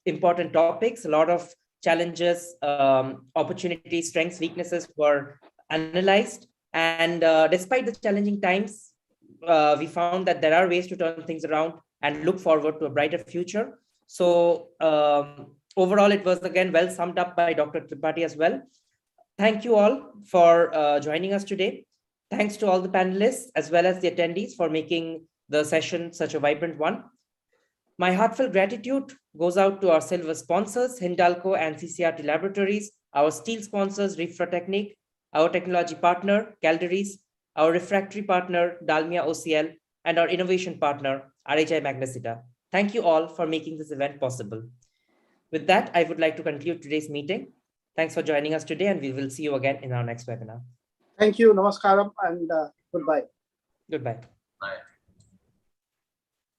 important topics, a lot of challenges, opportunities, strengths, weaknesses were analyzed. And despite the challenging times, we found that there are ways to turn things around and look forward to a brighter future. So overall, it was again well summed up by Dr. Tripathi as well. Thank you all for joining us today. Thanks to all the panelists as well as the attendees for making the session such a vibrant one. My heartfelt gratitude goes out to our silver sponsors, Hindalco and CCRT Laboratories, our steel sponsors, Refractory, our technology partner, Calderies, our refractory partner, Dalmia OCL, and our innovation partner, RHI Magnesita. Thank you all for making this event possible. With that, I would like to conclude today's meeting. Thanks for joining us today, and we will see you again in our next webinar. Thank you. Namaskaram and goodbye. Goodbye. Bye.